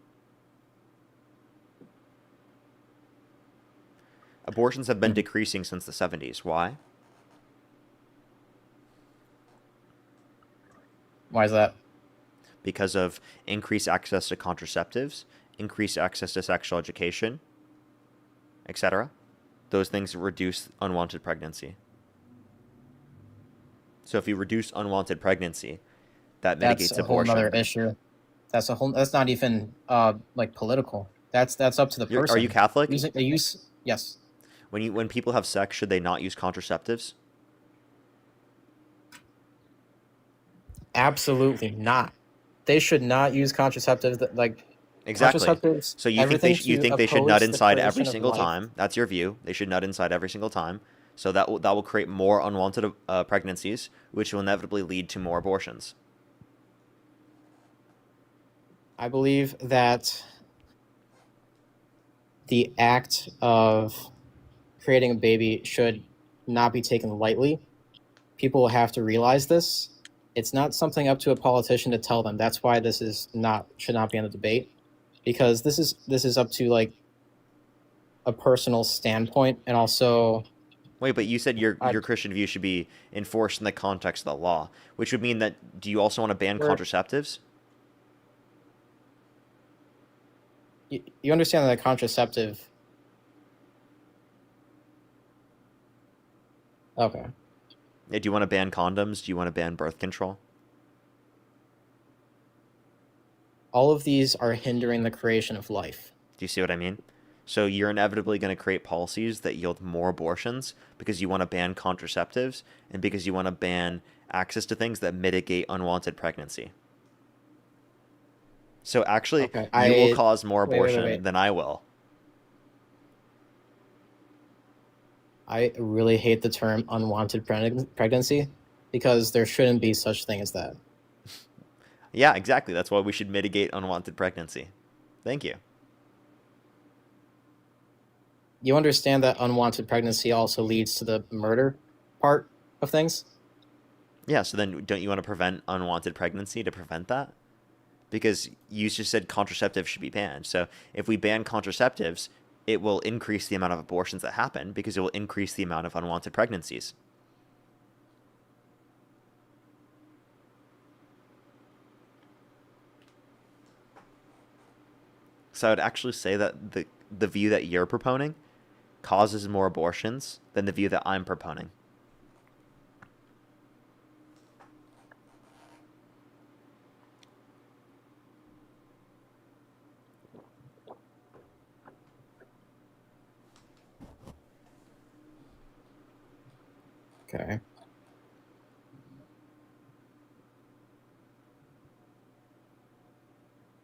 Abortions have been decreasing since the 70s. Why? Why is that? Because of increased access to contraceptives, increased access to sexual education, etc. Those things reduce unwanted pregnancy. So if you reduce unwanted pregnancy, that mitigates That's a abortion. whole other issue. That's not even like political. That's up to the person. Are you Catholic? Yes. When people have sex, should they not use contraceptives? Absolutely not. They should not use contraceptives. Exactly. Contraceptives, So you think they should oppose nut the inside creation every of single life. time? That's your view. They should nut inside every single time. So that will create more unwanted pregnancies, which will inevitably lead to more abortions. I believe that the act of creating a baby should not be taken lightly. People have to realize this. It's not something up to a politician to tell them. That's why this should not be on the debate, because this is up to like a personal standpoint, and also. Wait, but you said your Christian view should be enforced in the context of the law, which would mean that, do you also want to ban contraceptives? You understand that a contraceptive. Okay. Yeah, do you want to ban condoms? Do you want to ban birth control? All of these are hindering the creation of life. Do you see what I mean? So you're inevitably going to create policies that yield more abortions because you want to ban contraceptives and because you want to ban access to things that mitigate unwanted pregnancy. So actually, you will cause more abortion than I will. I really hate the term unwanted pregnancy because there shouldn't be such thing as that. Yeah, exactly. That's why we should mitigate unwanted pregnancy. Thank you. You understand that unwanted pregnancy also leads to the murder part of things? Yeah, so then don't you want to prevent unwanted pregnancy to prevent that? Because you just said contraceptives should be banned. So if we ban contraceptives, it will increase the amount of abortions that happen because it will increase the amount of unwanted pregnancies. So I would actually say that the view that you're proponing causes more abortions than the view that I'm proponing. Okay.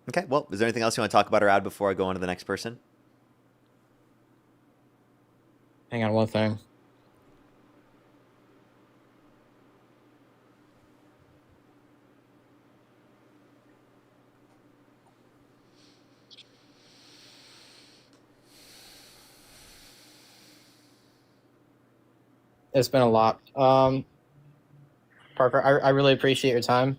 Okay, well, is there anything else you want to talk about or add before I go on to the next person? Hang on one thing. It's been a lot. Parker, I really appreciate your time.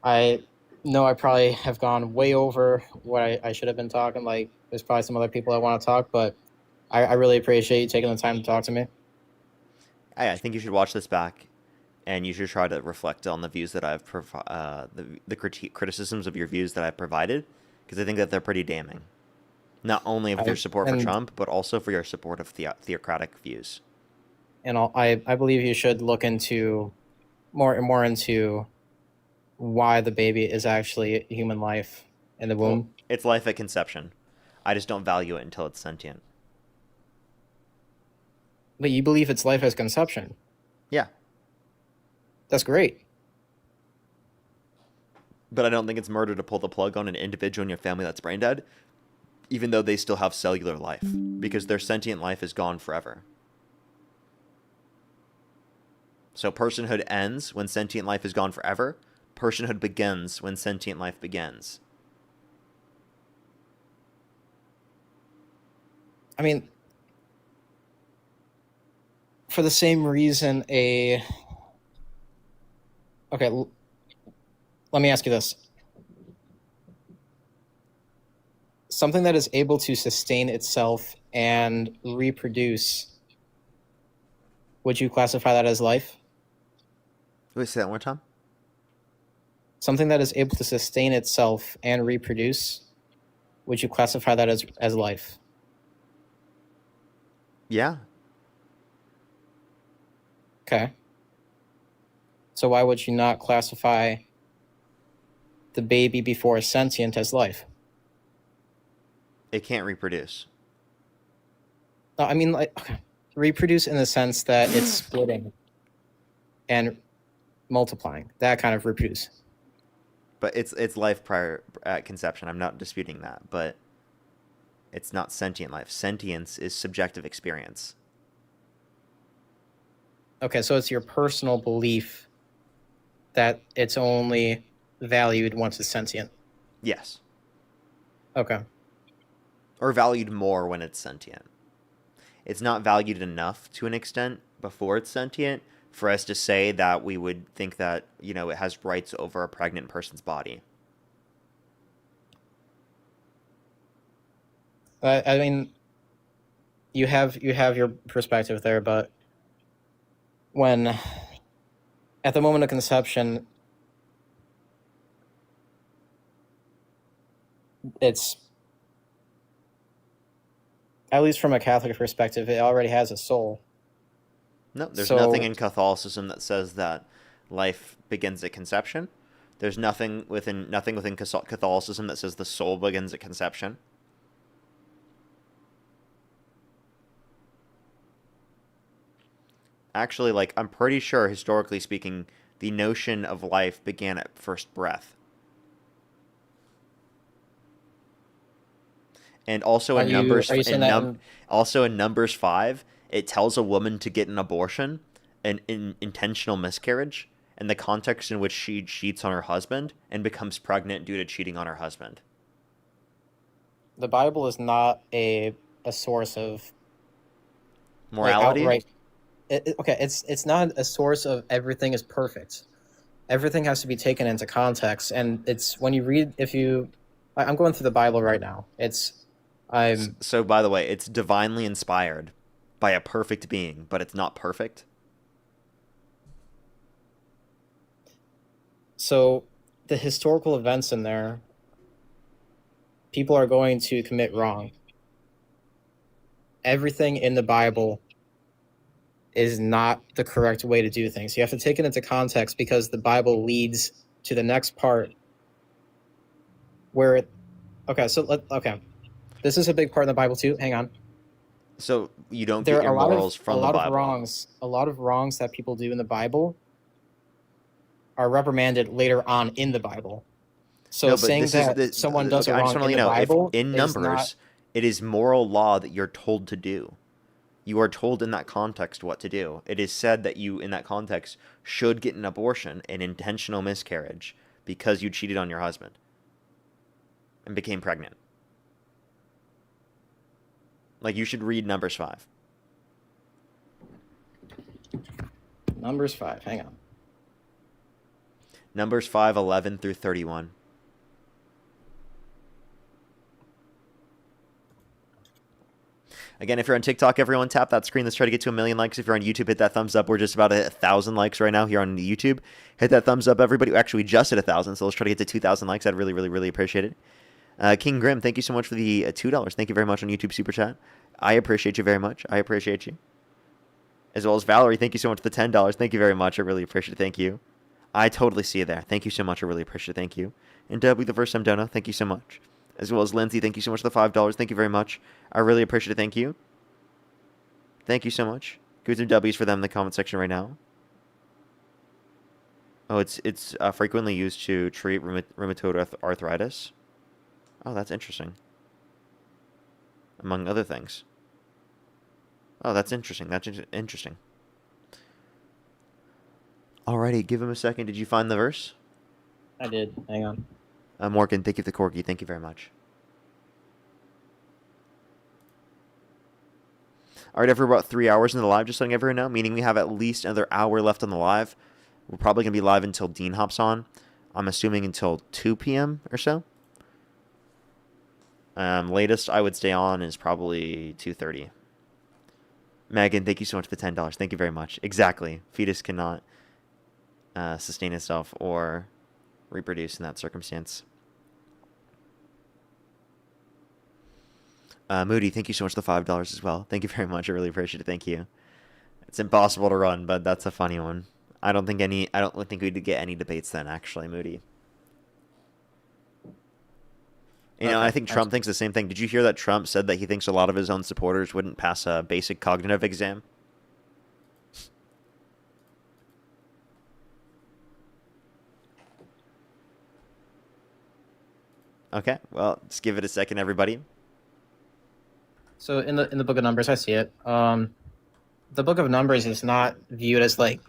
I know I probably have gone way over what I should have been talking. Like, there's probably some other people that want to talk, but I really appreciate you taking the time to talk to me. I think you should watch this back and you should try to reflect on the views that I've criticisms of your views that I've provided, because I think that they're pretty damning. Not only of your support for Trump, but also for your support of theocratic views. And I believe you should look into more into why the baby is actually a human life in the womb. Well, it's life at conception. I just don't value it until it's sentient. But you believe it's life as conception? Yeah. That's great. But I don't think it's murder to pull the plug on an individual in your family that's brain dead, even though they still have cellular life, because their sentient life is gone forever. So personhood ends when sentient life is gone forever. Personhood begins when sentient life begins. I mean, for the same reason Okay, let me ask you this. Something that is able to sustain itself and reproduce, would you classify that as life? Wait, say that one more time? Something that is able to sustain itself and reproduce, would you classify that as life? Yeah. Okay. So why would you not classify the baby before sentient as life? It can't reproduce. No, I mean, like, reproduce in the sense that it's splitting and multiplying. That kind of reproduce. But it's life prior at conception. I'm not disputing that, but it's not sentient life. Sentience is subjective experience. Okay, so it's your personal belief that it's only valued once it's sentient. Yes. Okay. Or valued more when it's sentient. It's not valued enough to an extent before it's sentient for us to say that we would think that, you know, it has rights over a pregnant person's body. I mean, you have your perspective there, but when at the moment of conception, it's, at least from a Catholic perspective, it already has a soul. No, there's nothing in Catholicism that says that life begins at conception. There's nothing within Catholicism that says the soul begins at conception. Actually, like, I'm pretty sure, historically speaking, the notion of life began at first breath. And also in Numbers 5, it tells a woman to get an abortion, an intentional miscarriage, in the context in which she cheats on her husband and becomes pregnant due to cheating on her husband. The Bible is not a source of morality. Like, outright, it's not a source of everything is perfect. Everything has to be taken into context, and it's when you read. I'm going through the Bible right now. So, by the way, it's divinely inspired by a perfect being, but it's not perfect. So, the historical events in there, people are going to commit wrong. Everything in the Bible is not the correct way to do things. You have to take it into context because the Bible leads to the next part where this is a big part in the Bible too. Hang on. So you don't get your morals from the Bible. A lot of wrongs that people do in the Bible are reprimanded later on in the Bible. So someone does a wrong in the Bible, in Numbers, it is moral law that you're told to do. You are told in that context what to do. It is said that you, in that context, should get an abortion, an intentional miscarriage, because you cheated on your husband and became pregnant. Like, you should read Numbers 5. Numbers 5, hang on. Numbers 5, 11 through 31. Again, if you're on TikTok, everyone tap that screen. Let's try to get to 1 million likes. If you're on YouTube, hit that thumbs up. We're just about at 1,000 likes right now here on YouTube. Hit that thumbs up, everybody. Actually, we just hit 1,000, so let's try to get to 2,000 likes. I'd really, really, really appreciate it. King Grim, thank you so much for the $2. Thank you very much on YouTube Super Chat. I appreciate you very much. I appreciate you. As well as Valerie, thank you so much for the $10. Thank you very much. I really appreciate it. Thank you. I totally see you there. Thank you so much. I really appreciate it. Thank you. And Dub, the first time donor, thank you so much. As well as Lindsay, thank you so much for the $5. Thank you very much. I really appreciate it. Thank you. Thank you so much. Give some W's for them in the comment section right now. Oh, it's frequently used to treat rheumatoid arthritis. Oh, that's interesting. Among other things. Oh, that's interesting. That's interesting. Alrighty, give him a second. Did you find the verse? I did. Hang on. Morgan, thank you for the corgi. Thank you very much. Alright, after about 3 hours in the live, just letting everyone know, meaning we have at least another hour left on the live. We're probably going to be live until Dean hops on. I'm assuming until 2 p.m. or so. Latest I would stay on is probably 2:30. Megan, thank you so much for the $10. Thank you very much. Exactly. Fetus cannot sustain itself or reproduce in that circumstance. Moody, thank you so much for the $5 as well. Thank you very much. I really appreciate it. Thank you. It's impossible to run, but that's a funny one. I don't think we'd get any debates then, actually, Moody. You know, I think Trump thinks the same thing. Did you hear that Trump said that he thinks a lot of his own supporters wouldn't pass a basic cognitive exam? Okay, well, just give it a second, everybody. So in the Book of Numbers, I see it. The Book of Numbers is not viewed as like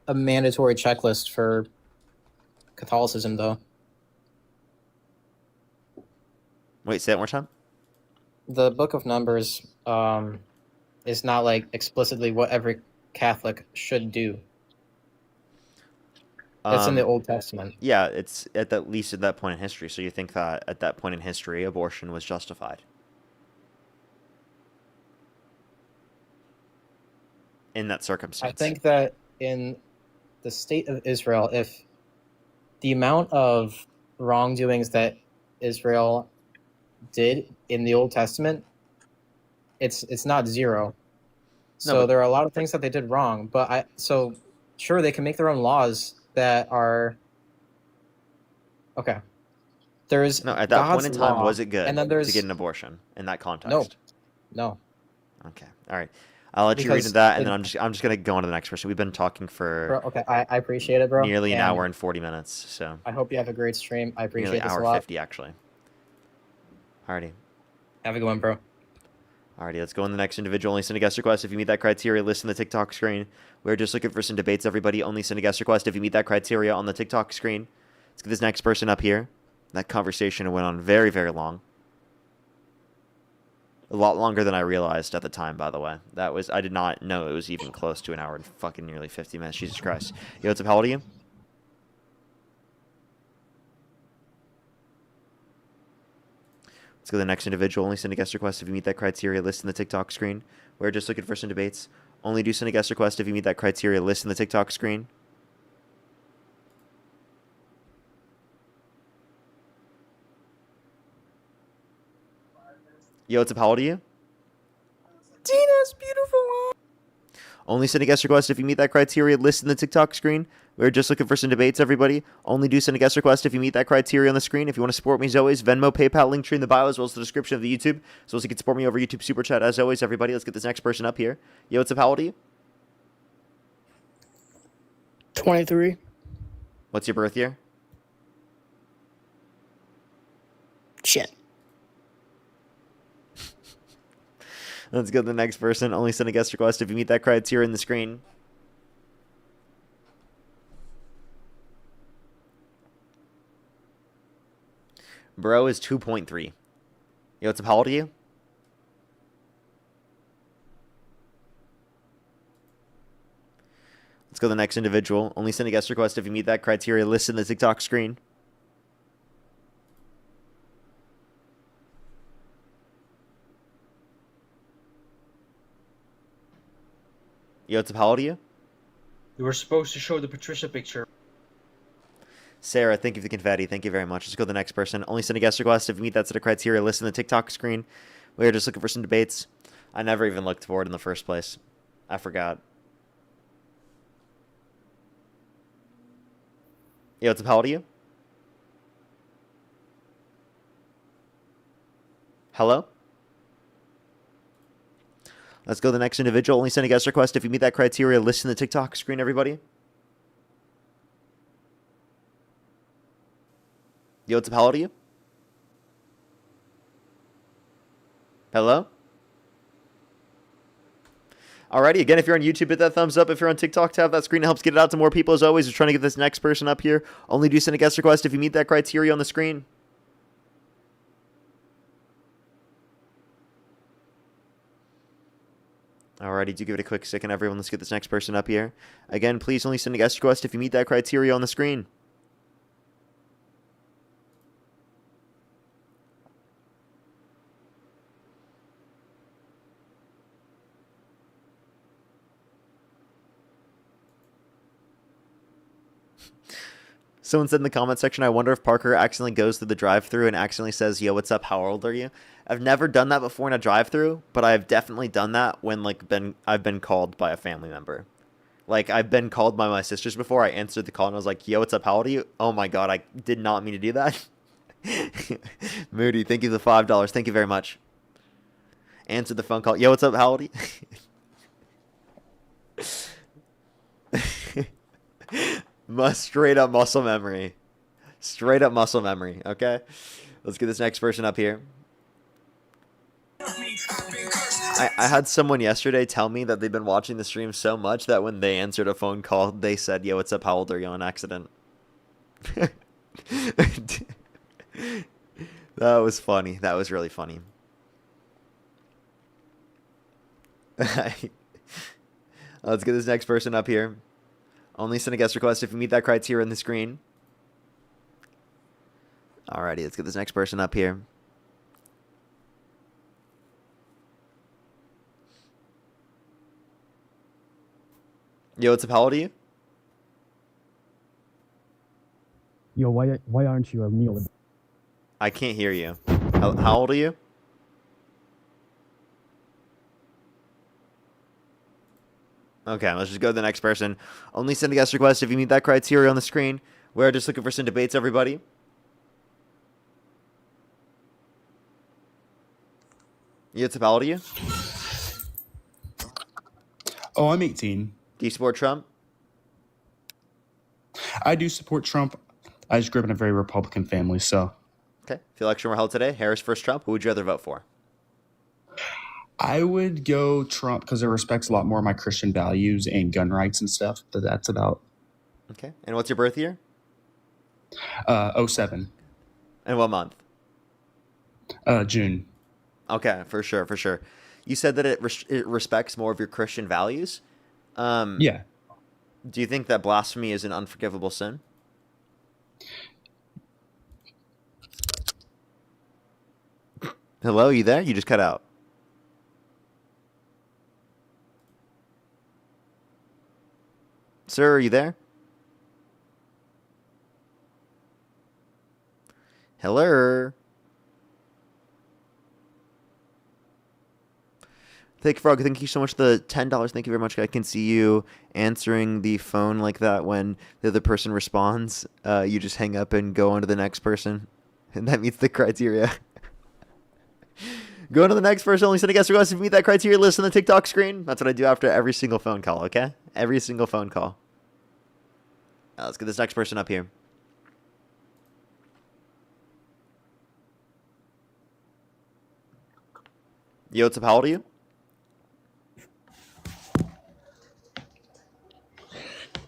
a mandatory checklist for Catholicism, though. Wait, say that one more time. The Book of Numbers is not like explicitly what every Catholic should do. It's in the Old Testament. Yeah, it's at least at that point in history. So you think that at that point in history, abortion was justified? In that circumstance. I think that in the state of Israel, if the amount of wrongdoings that Israel did in the Old Testament, it's not zero. So there are a lot of things that they did wrong, but sure, they can make their own laws that are okay. There's at that God's point in time, law, was it good and then there's to get an abortion in that context? No. Okay, all right. I'll let you read into that, and then I'm just gonna go on to the next person. We've been talking for okay. I appreciate it, bro. Nearly an hour and 40 minutes. So I hope you have a great stream. I appreciate nearly this hour a lot. 50 actually. Alrighty. Have a good one, bro. Alrighty, let's go on the next individual. Only send a guest request if you meet that criteria. List in the TikTok screen. We're just looking for some debates, everybody. Only send a guest request if you meet that criteria on the TikTok screen. Let's get this next person up here. That conversation went on very, very long. A lot longer than I realized at the time, by the way. I did not know it was even close to an hour and fucking nearly 50 minutes. Jesus Christ. Yo, what's up? How old are you? Let's go to the next individual. Only send a guest request if you meet that criteria. List in the TikTok screen. We're just looking for some debates. Only do send a guest request if you meet that criteria. List in the TikTok screen. Yo, what's up? How old are you? Tina's beautiful. Only send a guest request if you meet that criteria. List in the TikTok screen. We're just looking for some debates, everybody. Only do send a guest request if you meet that criteria on the screen. If you want to support me, as always, Venmo, PayPal, link tree in the bio, as well as the description of the YouTube. As well as you can support me over YouTube Super Chat. As always, everybody, let's get this next person up here. Yo, what's up? How old are you? 23. What's your birth year? Shit. Let's go to the next person. Only send a guest request if you meet that criteria in the screen. Bro is 2.3. Yo, what's up? How old are you? Let's go to the next individual. Only send a guest request if you meet that criteria. List in the TikTok screen. Yo, what's up? How old are you? You were supposed to show the Patricia picture. Sarah, thank you for the confetti. Thank you very much. Let's go to the next person. Only send a guest request if you meet that set of criteria. List in the TikTok screen. We are just looking for some debates. I never even looked for it in the first place. I forgot. Yo, what's up? How old are you? Hello? Let's go to the next individual. Only send a guest request if you meet that criteria. List in the TikTok screen, everybody. Yo, what's up? How old are you? Hello? Alrighty, again, if you're on YouTube, hit that thumbs up. If you're on TikTok, tap that screen. It helps get it out to more people. As always, we're trying to get this next person up here. Only do send a guest request if you meet that criteria on the screen. Alrighty, do give it a quick second, everyone. Let's get this next person up here. Again, please only send a guest request if you meet that criteria on the screen. Someone said in the comment section, I wonder if Parker accidentally goes through the drive-thru and accidentally says, yo, what's up? How old are you? I've never done that before in a drive-thru, but I've definitely done that when I've been called by a family member. Like, I've been called by my sisters before. I answered the call and I was like, yo, what's up? How old are you? Oh my God, I did not mean to do that. Moody, thank you for the $5. Thank you very much. Answered the phone call. Yo, what's up? How old are you? Straight up muscle memory. Straight up muscle memory, okay? Let's get this next person up here. I had someone yesterday tell me that they've been watching the stream so much that when they answered a phone call, they said, yo, what's up? How old are you? On accident. That was funny. That was really funny. Let's get this next person up here. Only send a guest request if you meet that criteria in the screen. Alrighty, let's get this next person up here. Yo, what's up? How old are you? Yo, why aren't you a meal? I can't hear you. How old are you? Okay, let's just go to the next person. Only send a guest request if you meet that criteria on the screen. We're just looking for some debates, everybody. Yeah, it's how old are you? Oh, I'm 18. Do you support Trump? I do support Trump. I just grew up in a very Republican family, so. Okay. If the election were held today, Harris versus Trump, who would you rather vote for? I would go Trump because it respects a lot more of my Christian values and gun rights and stuff. But that's about. Okay. And what's your birth year? 07. And what month? June. Okay, for sure, for sure. You said that it respects more of your Christian values. Yeah. Do you think that blasphemy is an unforgivable sin? Hello, you there? You just cut out. Sir, are you there? Hello? Thick Frog, thank you so much for the $10. Thank you very much. I can see you answering the phone like that when the other person responds. You just hang up and go on to the next person. And that meets the criteria. Go on to the next person. Only send a guest request if you meet that criteria. List on the TikTok screen. That's what I do after every single phone call, okay? Every single phone call. Let's get this next person up here. Yo, what's up? How old are you?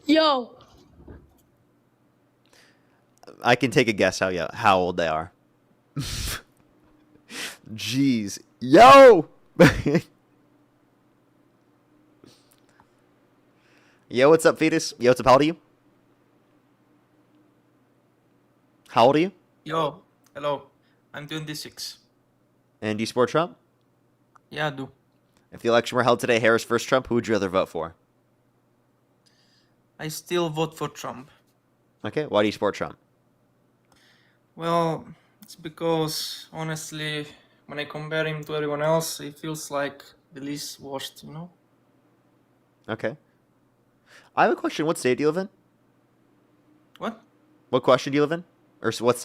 Yo. I can take a guess how old they are. Jeez. Yo! Yo, what's up, fetus? Yo, what's up? How old are you? How old are you? Yo, hello. I'm 26. And do you support Trump? Yeah, I do. If the election were held today, Harris versus Trump, who would you rather vote for? I still vote for Trump. Okay, why do you support Trump? Well, it's because, honestly, when I compare him to everyone else, he feels like the least washed, you know? Okay. I have a question. What state do you live in? What? What question do you live in? Or what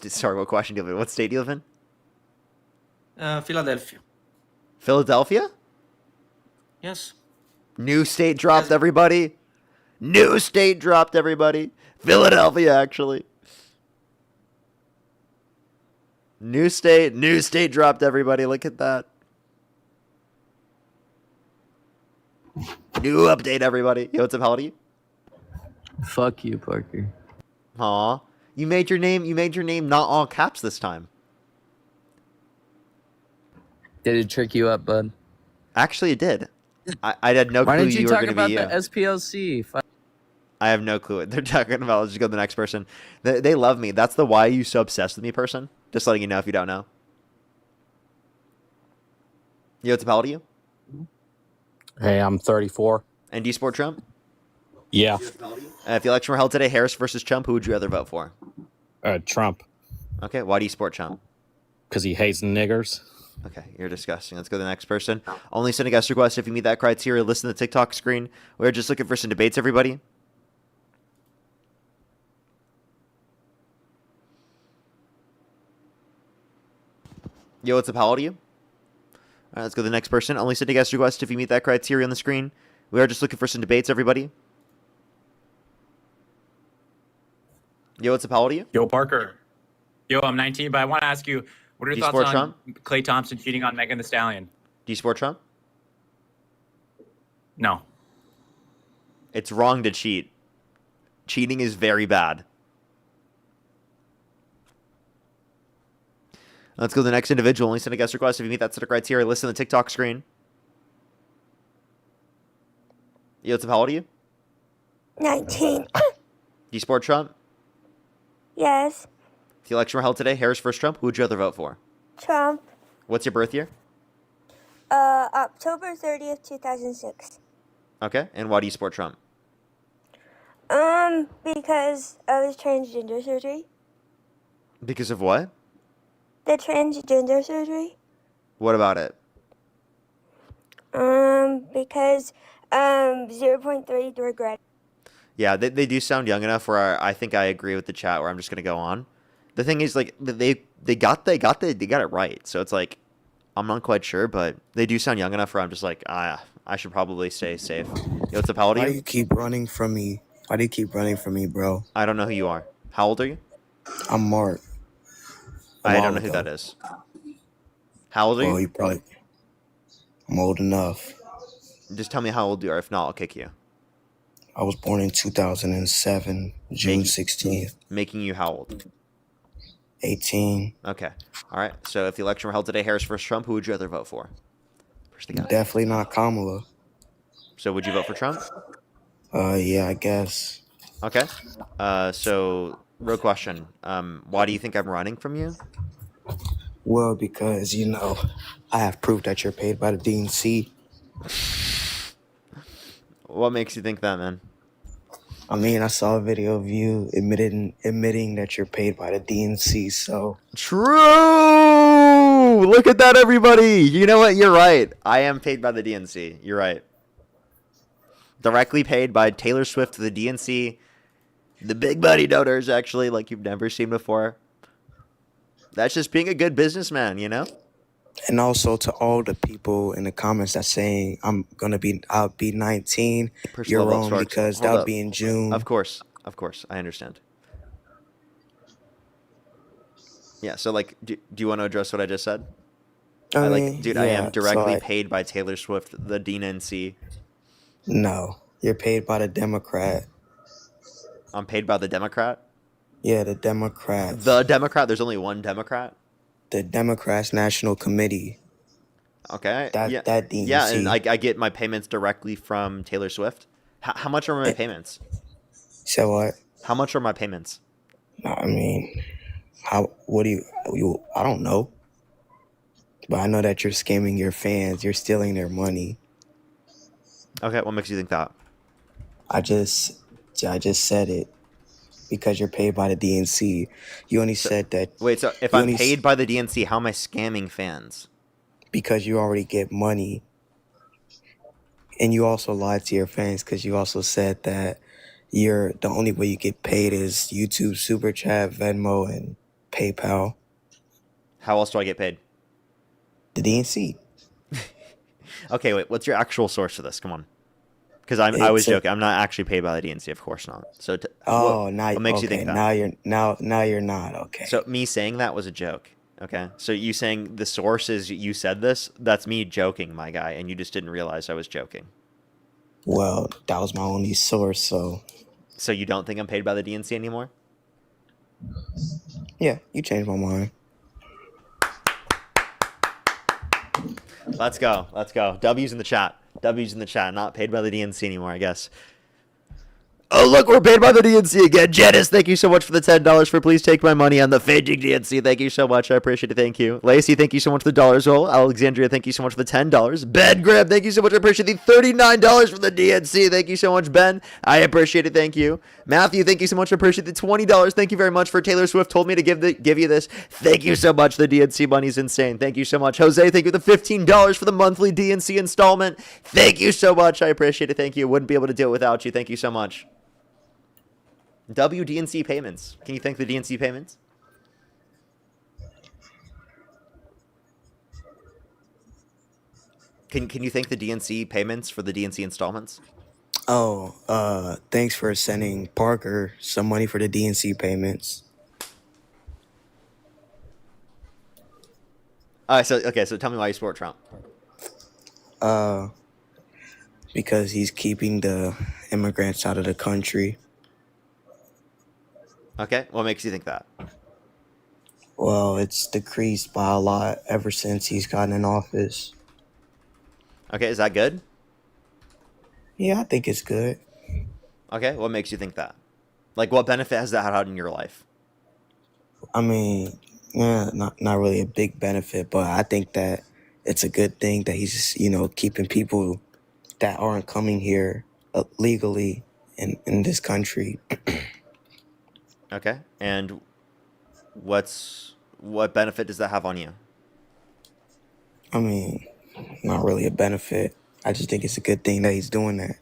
question do you live in? What state do you live in? Philadelphia. Philadelphia? Yes. New state dropped, everybody. New state dropped, everybody. Philadelphia, actually. New state dropped, everybody. Look at that. New update, everybody. Yo, what's up? How old are you? Fuck you, Parker. Aw. You made your name not all caps this time. Did it trick you up, bud? Actually, it did. I had no Why clue didn't you you were talk going to be about you. the SPLC? I have no clue what they're talking about. Let's just go to the next person. They love me. That's the why are you so obsessed with me person. Just letting you know if you don't know. Yo, what's up? How old are you? Hey, I'm 34. And do you support Trump? Yeah. If the election were held today, Harris versus Trump, who would you rather vote for? Trump. Okay, why do you support Trump? Because he hates niggers. Okay, you're disgusting. Let's go to the next person. Only send a guest request if you meet that criteria. Listen to the TikTok screen. We're just looking for some debates, everybody. Yo, what's up? How old are you? All right, let's go to the next person. Only send a guest request if you meet that criteria on the screen. We are just looking for some debates, everybody. Yo, what's up? How old are you? Yo, Parker. Yo, I'm 19, but I want to ask you, what are your Do you thoughts support on Trump? Klay Thompson cheating on Megan Thee Stallion? Do you support Trump? No. It's wrong to cheat. Cheating is very bad. Let's go to the next individual. Only send a guest request if you meet that set of criteria. Listen to the TikTok screen. Yo, what's up? How old are you? 19. Do you support Trump? Yes. If the election were held today, Harris versus Trump, who would you rather vote for? Trump. What's your birth year? October 30th, 2006. Okay, and why do you support Trump? Because of his transgender surgery. Because of what? The transgender surgery. What about it? Because 0.3 regret. Yeah, they do sound young enough where I think I agree with the chat where I'm just gonna go on. The thing is, like, they got it right. So it's like, I'm not quite sure, but they do sound young enough where I'm just like, I should probably stay safe. Yo, what's up? How old are Why you? do you keep running from me? Why do you keep running from me, bro? I don't know who you are. How old are you? I'm Mark. I don't know who that is. How old are Well, you? you probably. I'm old enough. Just tell me how old you are. If not, I'll kick you. I was born in 2007, June 16th. Making you how old? 18. Okay. All right. So if the election were held today, Harris versus Trump, who would you rather vote for? First the guy. Definitely not Kamala. So would you vote for Trump? Yeah, I guess. Okay. So real question. Why do you think I'm running from you? Well, because, I have proof that you're paid by the DNC. What makes you think that, man? I mean, I saw a video of you admitting that you're paid by the DNC, so... True! Look at that, everybody! You know what? You're right. I am paid by the DNC. You're right. Directly paid by Taylor Swift to the DNC. The big money donors, actually, like you've never seen before. That's just being a good businessman, you know? And also to all the people in the comments that's saying I'll be 19. You're wrong because that'll be in June. Of course, I understand. Yeah, so like, do you want to address what I just said? I am directly paid by Taylor Swift, the DNC. No, you're paid by the Democrat. I'm paid by the Democrat? Yeah, the Democrat. The Democrat? There's only one Democrat? The Democrats National Committee. Okay. That DNC. Yeah, and I get my payments directly from Taylor Swift. How much are my payments? So what? How much are my payments? I mean, what do you I don't know. But I know that you're scamming your fans. You're stealing their money. Okay, what makes you think that? I just said it. Because you're paid by the DNC. You only said that. Wait, so if I'm paid by the DNC, how am I scamming fans? Because you already get money. And you also lied to your fans because you also said that the only way you get paid is YouTube, Super Chat, Venmo, and PayPal. How else do I get paid? The DNC. Okay, wait. What's your actual source for this? Come on. Because I was joking. I'm not actually paid by the DNC, of course not. So what makes you think that? Now you're not. Okay. So me saying that was a joke. Okay. So you saying the source is you said this? That's me joking, my guy, and you just didn't realize I was joking. Well, that was my only source, so. So you don't think I'm paid by the DNC anymore? Yeah, you changed my mind. Let's go. W's in the chat. Not paid by the DNC anymore, I guess. Oh, look, we're paid by the DNC again. Janice, thank you so much for the $10 for Please Take My Money on the Fading DNC. Thank you so much. I appreciate it. Thank you. Lacey, thank you so much for the dollars roll. Alexandria, thank you so much for the $10. Ben Graham, thank you so much. I appreciate the $39 for the DNC. Thank you so much, Ben. I appreciate it. Thank you. Matthew, thank you so much. I appreciate the $20. Thank you very much for Taylor Swift told me to give you this. Thank you so much. The DNC money is insane. Thank you so much. Jose, thank you for the $15 for the monthly DNC installment. Thank you so much. I appreciate it. Thank you. Wouldn't be able to do it without you. Thank you so much. WDNC payments. Can you thank the DNC payments? Can you thank the DNC payments for the DNC installments? Oh, thanks for sending Parker some money for the DNC payments. So tell me why you support Trump. Because he's keeping the immigrants out of the country. Okay, what makes you think that? Well, it's decreased by a lot ever since he's gotten in office. Okay, is that good? Yeah, I think it's good. Okay, what makes you think that? Like, what benefit has that had in your life? I mean, yeah, not really a big benefit, but I think that it's a good thing that he's, keeping people that aren't coming here legally in this country. Okay, and what benefit does that have on you? I mean, not really a benefit. I just think it's a good thing that he's doing that.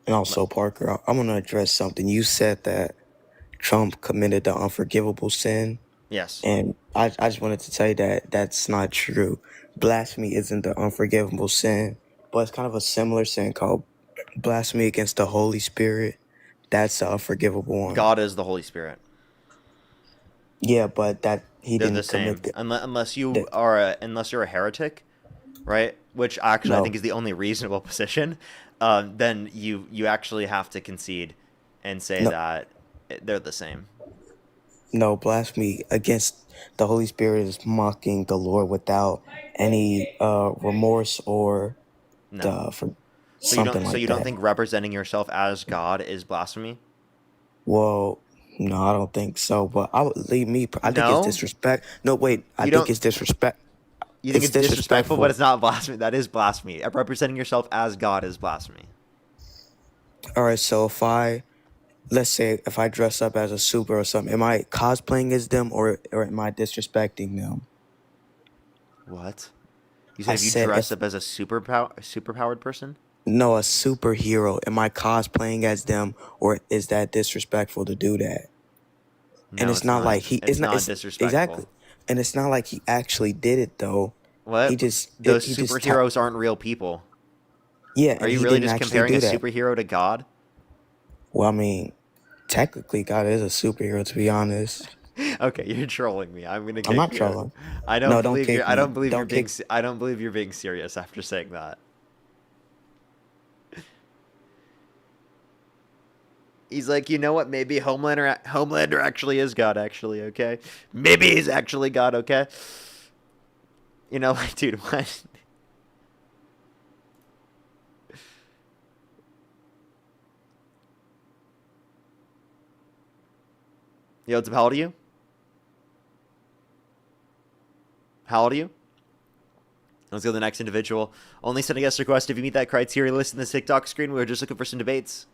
And also, Parker, I want to address something. You said that Trump committed the unforgivable sin. Yes. And I just wanted to tell you that that's not true. Blasphemy isn't the unforgivable sin, but it's kind of a similar sin called blasphemy against the Holy Spirit. That's the unforgivable one. God is the Holy Spirit. Yeah, but that They're didn't the same. commit Unless you're a heretic, right? Which actually I think is the only reasonable position. Then you actually have to concede and say that they're the same. No, blasphemy against the Holy Spirit is mocking the Lord without any remorse or something like that. So you don't think representing yourself as God is blasphemy? Well, no, I don't think so. But I would leave me. I think it's disrespect. No, wait. I think it's disrespect. You think it's disrespectful, but it's not blasphemy. That is blasphemy. Representing yourself as God is blasphemy. All right. So let's say if I dress up as a super or something, am I cosplaying as them or am I disrespecting them? What? You said if you dress up as a superpowered person? No, a superhero. Am I cosplaying as them, or is that disrespectful to do that? No, and it's not like it's not disrespectful. Exactly. And it's not like he actually did it though. What? Those superheroes aren't real people. Yeah. Are you really just comparing a superhero to God? Well, I mean, technically, God is a superhero. To be honest. Okay, you're trolling me. I'm gonna. I'm not trolling. I don't believe you're being serious after saying that. He's like, you know what? Maybe Homelander actually is God. Actually, okay. Maybe he's actually God. Okay. You know, like, dude, what? Yo, how old are you? How old are you? Let's go to the next individual. Only send a guest request if you meet that criteria listed in the TikTok screen. We were just looking for some debates.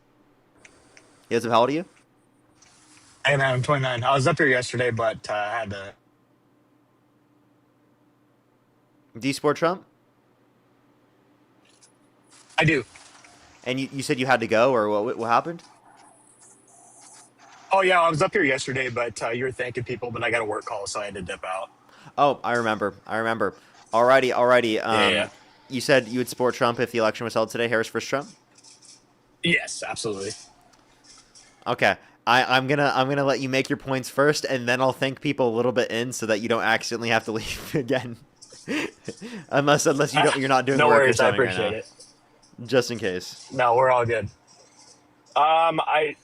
Yes, how old are you? Hey man, I'm 29. I was up here yesterday, but I had to. Do you support Trump? I do. And you said you had to go, or what happened? Oh yeah, I was up here yesterday, but you were thanking people, but I got a work call, so I had to dip out. Oh, I remember. Alrighty. Yeah. You said you would support Trump if the election was held today. Harris versus Trump. Yes, absolutely. Okay. I'm gonna let you make your points first, and then I'll thank people a little bit in so that you don't accidentally have to leave again. unless you're not doing no the work worries, you're I doing right appreciate now. it. Just in case. No, we're all good. I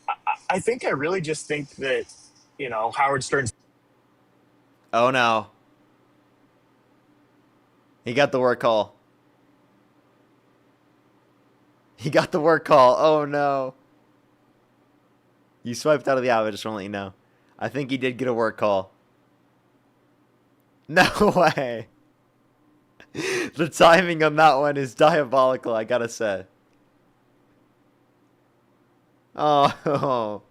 think I really just think that Howard Stern's. Oh no. He got the work call. Oh no. You swiped out of the app, I just want to let you know. I think he did get a work call. No way. The timing on that one is diabolical, I gotta say. Oh.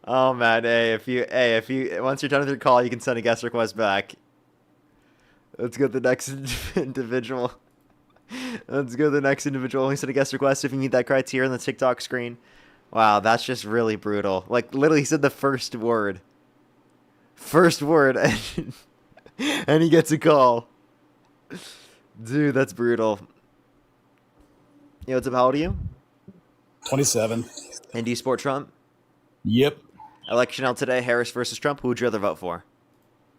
Oh man, if you once you're done with your call, you can send a guest request back. Let's go to the next individual. Only send a guest request if you meet that criteria on the TikTok screen. Wow, that's just really brutal. Like, literally, he said the first word. And he gets a call. Dude, that's brutal. Yo, what's up? How old are you? 27. And do you support Trump? Yep. Election out today, Harris versus Trump. Who would you rather vote for?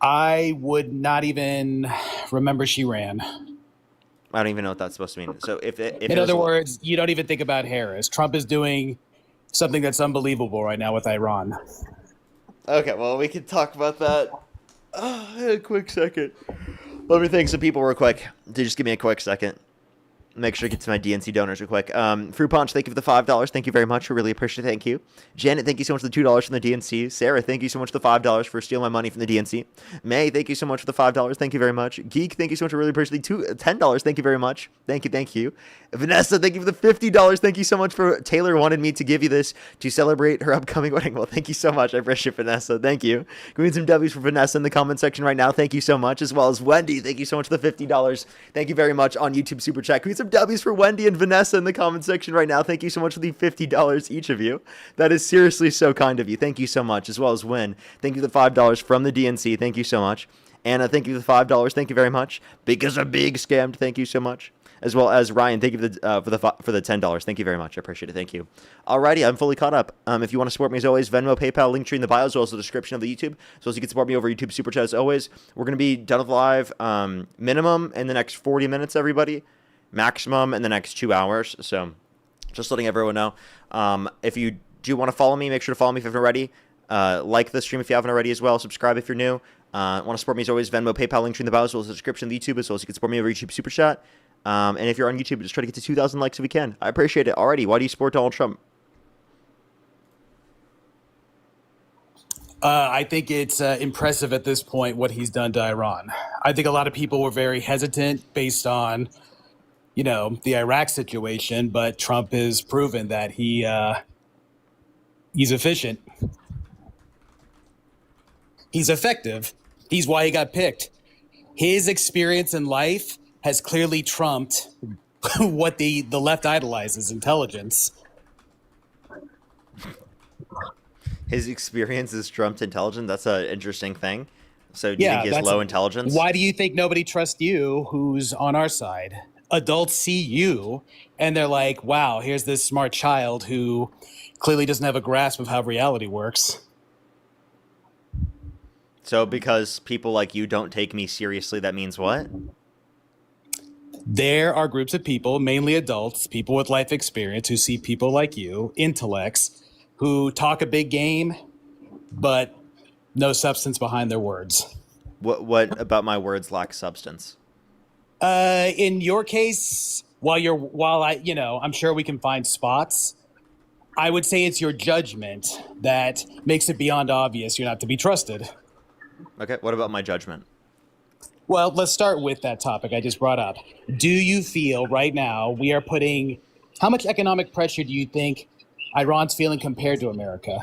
I would not even remember she ran. I don't even know what that's supposed to mean. So in other words, you don't even think about Harris. Trump is doing something that's unbelievable right now with Iran. Okay, well, we can talk about that. A quick second. Let me thank some people real quick. Just give me a quick second. Make sure to get to my DNC donors real quick. Fruit Punch, thank you for the $5. Thank you very much. I really appreciate it. Thank you. Janet, thank you so much for the $2 from the DNC. Sarah, thank you so much for the $5 for stealing my money from the DNC. May, thank you so much for the $5. Thank you very much. Geek, thank you so much. I really appreciate the $10. Thank you very much. Thank you. Vanessa, thank you for the $50. Thank you so much for Taylor wanted me to give you this to celebrate her upcoming wedding. Well, thank you so much. I appreciate Vanessa. Thank you. We need some W's for Vanessa in the comment section right now. Thank you so much. As well as Wendy, thank you so much for the $50. Thank you very much on YouTube Super Chat. We need some W's for Wendy and Vanessa in the comment section right now. Thank you so much for the $50 each of you. That is seriously so kind of you. Thank you so much. As well as Win. Thank you for the $5 from the DNC. Thank you so much. Anna, thank you for the $5. Thank you very much. Because I'm big scammed. Thank you so much. As well as Ryan, thank you for the $10. Thank you very much. I appreciate it. Thank you. Alrighty, I'm fully caught up. If you want to support me as always, Venmo, PayPal, link tree in the bio, as well as the description of the YouTube. So as you can support me over YouTube Super Chat as always. We're going to be done with live minimum in the next 40 minutes, everybody. Maximum in the next 2 hours. So just letting everyone know. If you do want to follow me, make sure to follow me if you haven't already. Like the stream if you haven't already as well. Subscribe if you're new. Want to support me as always, Venmo, PayPal, link tree in the bio, as well as the description of the YouTube, as well as you can support me over YouTube Super Chat. And if you're on YouTube, just try to get to 2,000 likes if we can. I appreciate it. Alrighty, why do you support Donald Trump? I think it's impressive at this point what he's done to Iran. I think a lot of people were very hesitant based on, the Iraq situation, but Trump has proven that he's efficient. He's effective. He's why he got picked. His experience in life has clearly trumped what the left idolizes, intelligence. His experience is trumped intelligence? That's an interesting thing. So do you think he has low intelligence? Why do you think nobody trusts you who's on our side? Adults see you and they're like, wow, here's this smart child who clearly doesn't have a grasp of how reality works. So because people like you don't take me seriously, that means what? There are groups of people, mainly adults, people with life experience, who see people like you, intellects, who talk a big game, but no substance behind their words. What about my words lack substance? In your case, I'm sure we can find spots. I would say it's your judgment that makes it beyond obvious you're not to be trusted. Okay, what about my judgment? Well, let's start with that topic I just brought up. Do you feel right now we are putting, how much economic pressure do you think Iran's feeling compared to America?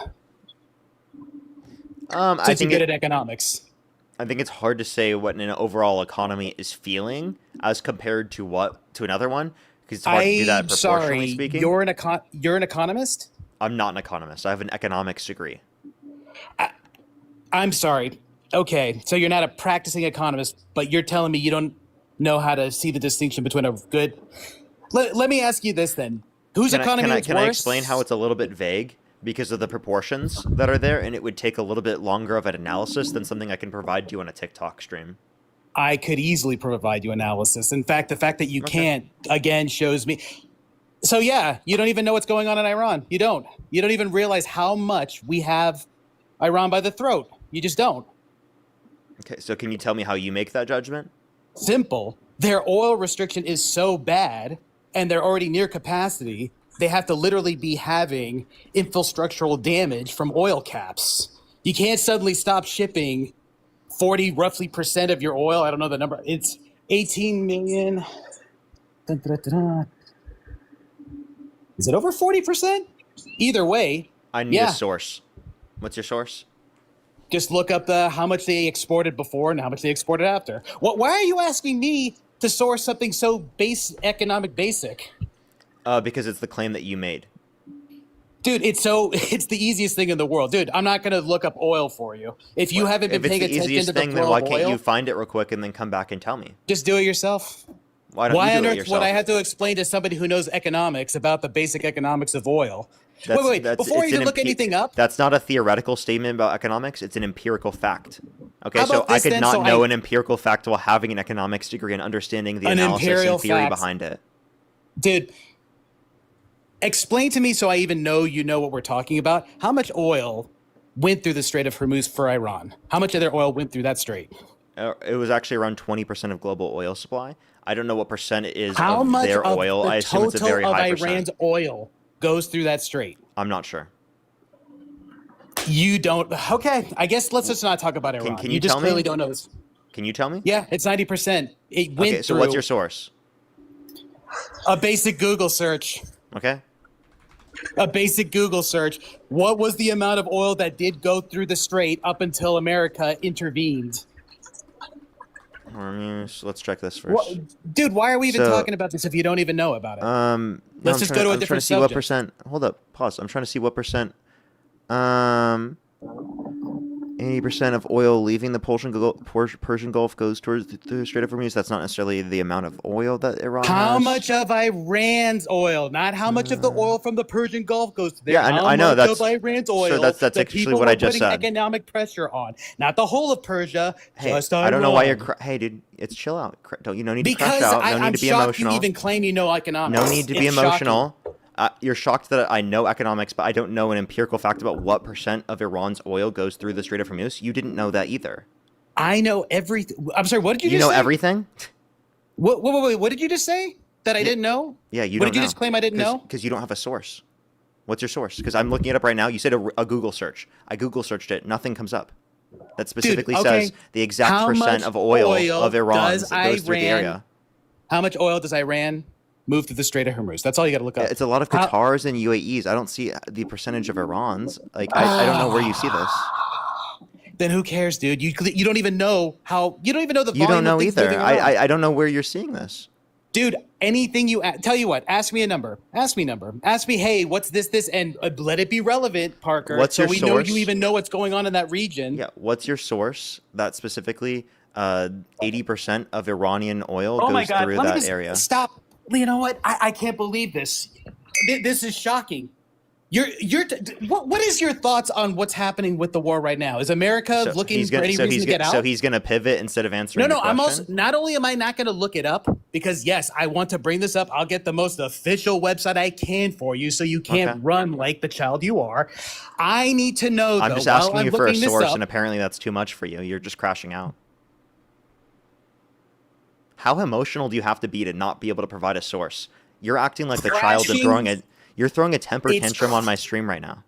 I Since think you're good at economics. I think it's hard to say what an overall economy is feeling as compared to another one, because it's hard to do that proportionally speaking. You're an economist? I'm not an economist. I have an economics degree. I'm sorry. Okay, so you're not a practicing economist, but you're telling me you don't know how to see the distinction between a good... Let me ask you this then. Whose economy is worse? Can I explain how it's a little bit vague because of the proportions that are there, and it would take a little bit longer of an analysis than something I can provide you on a TikTok stream? I could easily provide you analysis. In fact, the fact that you can't, again, shows me... So yeah, you don't even know what's going on in Iran. You don't. You don't even realize how much we have Iran by the throat. You just don't. Okay, so can you tell me how you make that judgment? Simple. Their oil restriction is so bad, and they're already near capacity, they have to literally be having infrastructural damage from oil caps. You can't suddenly stop shipping 40 roughly percent of your oil. I don't know the number. It's 18 million. Dun, dun, dun, dun. Is it over 40%? Either way. I need a source. What's your source? Just look up how much they exported before and how much they exported after. Why are you asking me to source something so economic basic? Because it's the claim that you made. Dude, it's the easiest thing in the world. Dude, I'm not going to look up oil for you. If you haven't been paying attention to the flow of oil... If it's the easiest thing, then why can't you find it real quick and then come back and tell me? Just do it yourself. Why don't you do it on earth yourself? would I have to explain to somebody who knows economics about the basic economics of oil? Wait, before you even look anything up... That's not a theoretical statement about economics. It's an empirical fact. Okay, so I could not know an empirical fact while having an economics degree and understanding the analysis and theory behind it. Dude, explain to me so I even know you know what we're talking about. How much oil went through the Strait of Hormuz for Iran? How much of their oil went through that strait? It was actually around 20% of global oil supply. I don't know what percent it is How of much their of oil. the I assume it's a very total of high Iran's percent. oil goes through that strait? I'm not sure. You don't. Okay, I guess let's just not talk about Iran. Can you you just tell me? clearly don't know this. Can you tell me? Yeah, it's 90%. It went Okay, so through what's your source? a basic Google search. Okay. A basic Google search. What was the amount of oil that did go through the strait up until America intervened? Let's check this first. Dude, why are we even talking about this if you don't even know about it? Let's just go to a different I'm trying to see subject. what percent. Hold up. Pause. I'm trying to see what percent. 80% of oil leaving the Persian Gulf goes towards the Strait of Hormuz. That's not necessarily the amount of oil that Iran How has. much of Iran's oil, not how much of the oil from the Persian Gulf goes to there. Yeah, I know. How That's much of Iran's oil. So that's the actually people what I were just putting said. economic pressure on, not the whole of Persia. Hey, just I don't know why you're. Iran. Hey, dude, it's chill out. Don't you? No need to Because crash out. No I'm need to be shocked emotional. you even claim you know economics. No need to be It's emotional. You're shocked that I know economics, but I don't know an empirical fact about what percent of Iran's oil goes through the Strait of Hormuz. You didn't know that either. I know everything. I'm sorry. What did you You just know say? everything? Wait. What did you just say? That I didn't know? Yeah, you What don't did you know. just claim I didn't know? Because you don't have a source. What's your source? Because I'm looking it up right now. You said a Google search. I Google searched it. Nothing comes up. That specifically says the exact How percent much of oil oil of Iran does goes through the Iran- area. How much oil does Iran move through the Strait of Hormuz? That's all you got to look up. It's a lot of Qatars and UAEs. I don't see the percentage of Iran's. Like I don't know where you see this. Then who cares, dude? You don't even know how. You don't even know the volume. You don't know of things either. moving around. I don't know where you're seeing this. Dude, anything you tell you what, ask me a number. Ask me, hey, what's this, and let it be relevant, Parker. What's so your we source? know you even know what's going on in that region. Yeah, what's your source that specifically 80% of Iranian oil Oh my goes God! through Let me that just area? stop. You know what? I can't believe this. This is shocking. What is your thoughts on what's happening with the war right now? Is America looking for any reason to get out? So he's going to pivot instead of answering the No, question? I'm also not only am I not going to look it up because yes, I want to bring this up. I'll get the most official website I can for you, so you can't run like the child you are. I need to know. I'm just asking you for a source, and apparently that's too much for you. You're just crashing out. How emotional do you have to be to not be able to provide a source? You're acting like the child and you're throwing a temper tantrum on my stream right now.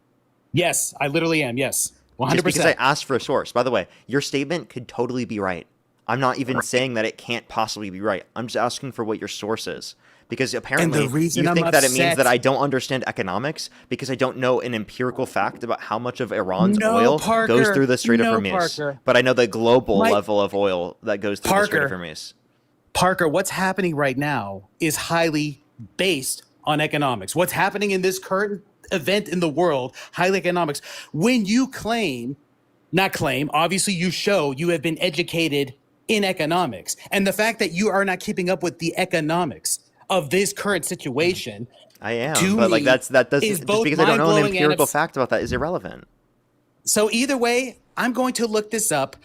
Yes, I literally am. Yes, 100%. Just because I asked for a source. By the way, your statement could totally be right. I'm not even saying that it can't possibly be right. I'm just asking for what your source is. Because apparently reason you I'm think that it means upset- that I don't understand economics because I don't know an empirical fact about how much of Iran's No, oil goes Parker. through the Strait No, of Hormuz. Parker. But I know the global My- level of oil that goes through the Strait of Parker. Hormuz. Parker, what's happening right now is highly based on economics. What's happening in this current event in the world, highly economics. When you obviously you show you have been educated in economics. And the fact that you are not keeping up with the economics of this current situation. I am, to but like me, that doesn't is just both because I don't know an mind-blowing and empirical fact about that is irrelevant. So either way, I'm going to look this up.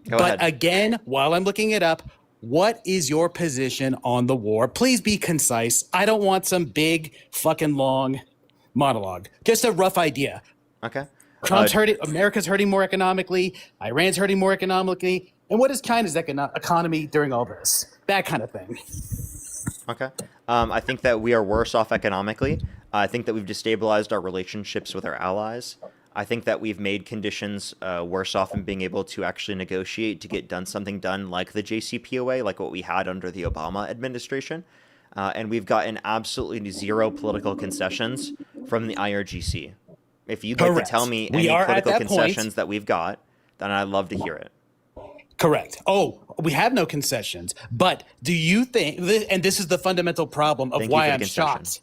Go but ahead. again, while I'm looking it up, what is your position on the war? Please be concise. I don't want some big fucking long monologue. Just a rough idea. Okay. Trump's hurting. America's hurting more economically. Iran's hurting more economically. And what is China's economy during all this? That kind of thing. Okay. I think that we are worse off economically. I think that we've destabilized our relationships with our allies. I think that we've made conditions worse off in being able to actually negotiate to get something done like the JCPOA, like what we had under the Obama administration. And we've gotten absolutely zero political concessions from the IRGC. If you'd like to tell me any political concessions that we've got, then I'd love to hear it. Correct. Oh, we have no concessions. But do you think, and this is the fundamental problem of why I'm shocked,